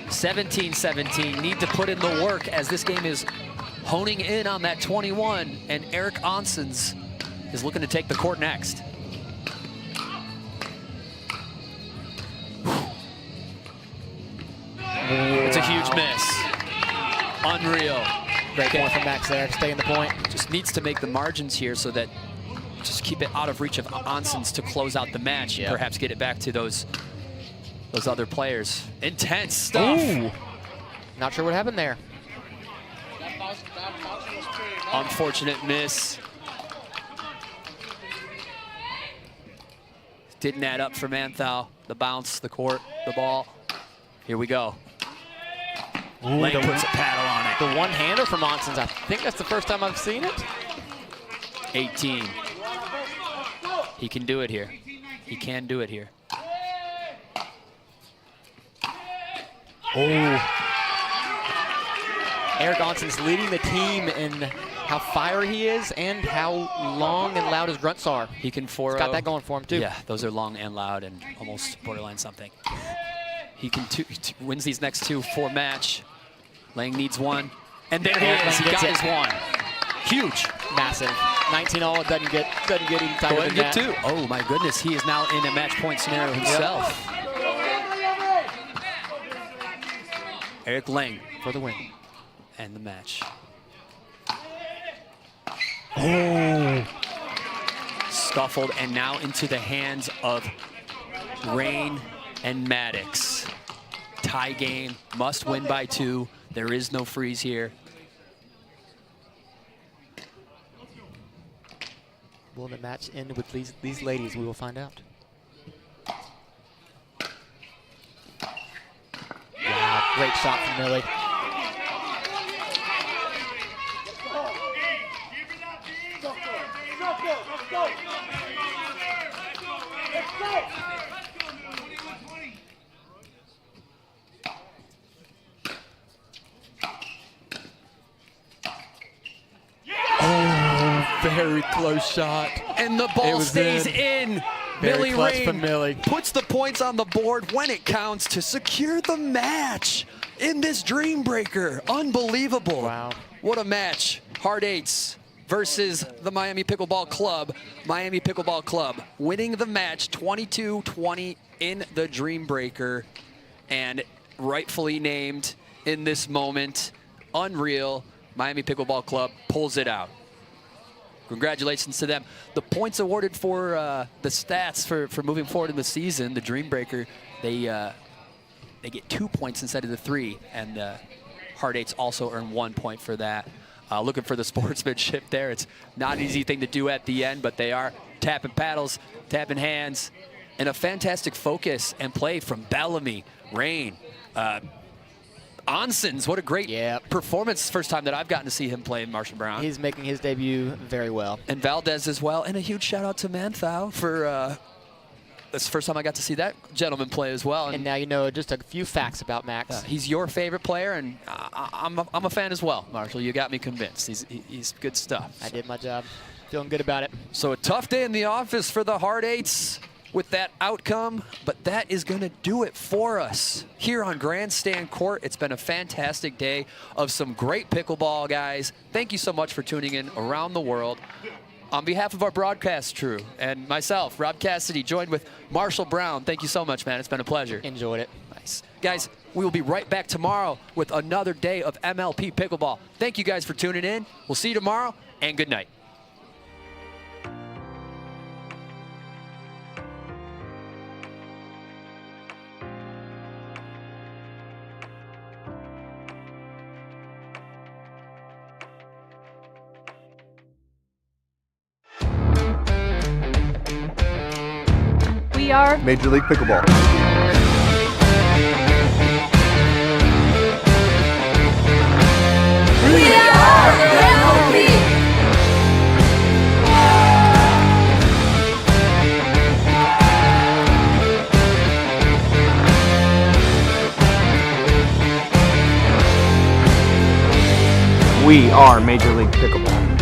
17-17. Need to put in the work as this game is honing in on that 21, and Eric Onsens is looking to take the court next. It's a huge miss. Unreal. Great point from Max there, stay in the point. Just needs to make the margins here so that just keep it out of reach of Onsens to close out the match. Yep. Perhaps get it back to those other players. Intense stuff. Ooh. Not sure what happened there. Unfortunate miss. Didn't add up for Manthau. The bounce, the court, the ball. Here we go. Lane puts a paddle on it. The one-hander from Onsens. I think that's the first time I've seen it. 18. He can do it here. He can do it here. Oh. Eric Onsens leading the team in how fiery he is and how long and loud his grunts are. He can 4-0. He's got that going for him, too. Yeah, those are long and loud and almost borderline something. He can wins these next 2 for match. Lang needs one. And there he is. He got his one. Huge. Massive. 19-all. Doesn't get even tighter than that. 2. Oh, my goodness. He is now in a match point scenario himself. Yep. Eric Lang for the win. And the match. Oh. Scuffled and now into the hands of Rain and Maddox. Tie game, must win by 2. There is no freeze here. Will the match end with these ladies? We will find out. Wow, great shot from Millie. Oh, very close shot. And the ball stays in. Very clutch Rain from Millie. Puts the points on the board when it counts to secure the match in this Dream Breaker. Unbelievable. Wow. What a match. Hard 8s versus the Miami Pickleball Club. Miami Pickleball Club winning the match 22-20 in the Dream Breaker, and rightfully named in this moment. Unreal. Miami Pickleball Club pulls it out. Congratulations to them. The points awarded for the stats for moving forward in the season, the Dream Breaker, they get 2 points instead of the 3, and Hard 8s also earn 1 point for that. Looking for the sportsmanship there. It's not an easy thing to do at the end, but they are tapping paddles, tapping hands, and a fantastic focus and play from Bellamy, Rain. Onsens, what a great performance. First time that I've gotten to see him play Marshall Brown. He's making his debut very well. And Valdez as well. And a huge shout out to Manthau for, that's the first time I got to see that gentleman play as well. And now you know just a few facts about Max. He's your favorite player, and I'm a fan as well, Marshall. You got me convinced. He's good stuff. I did my job. Feeling good about it. So a tough day in the office for the Hard Eights with that outcome, but that is going to do it for us here on Grandstand Court. It's been a fantastic day of some great pickleball, guys. Thank you so much for tuning in around the world. On behalf of our broadcast crew and myself, Rob Cassidy, joined with Marshall Brown, thank you so much, man. It's been a pleasure. Enjoyed it. Nice. Guys, we will be right back tomorrow with another day of MLP Pickleball. Thank you guys for tuning in. We'll see you tomorrow, and good night. We are Major League Pickleball. We are MLP. We are Major League Pickleball.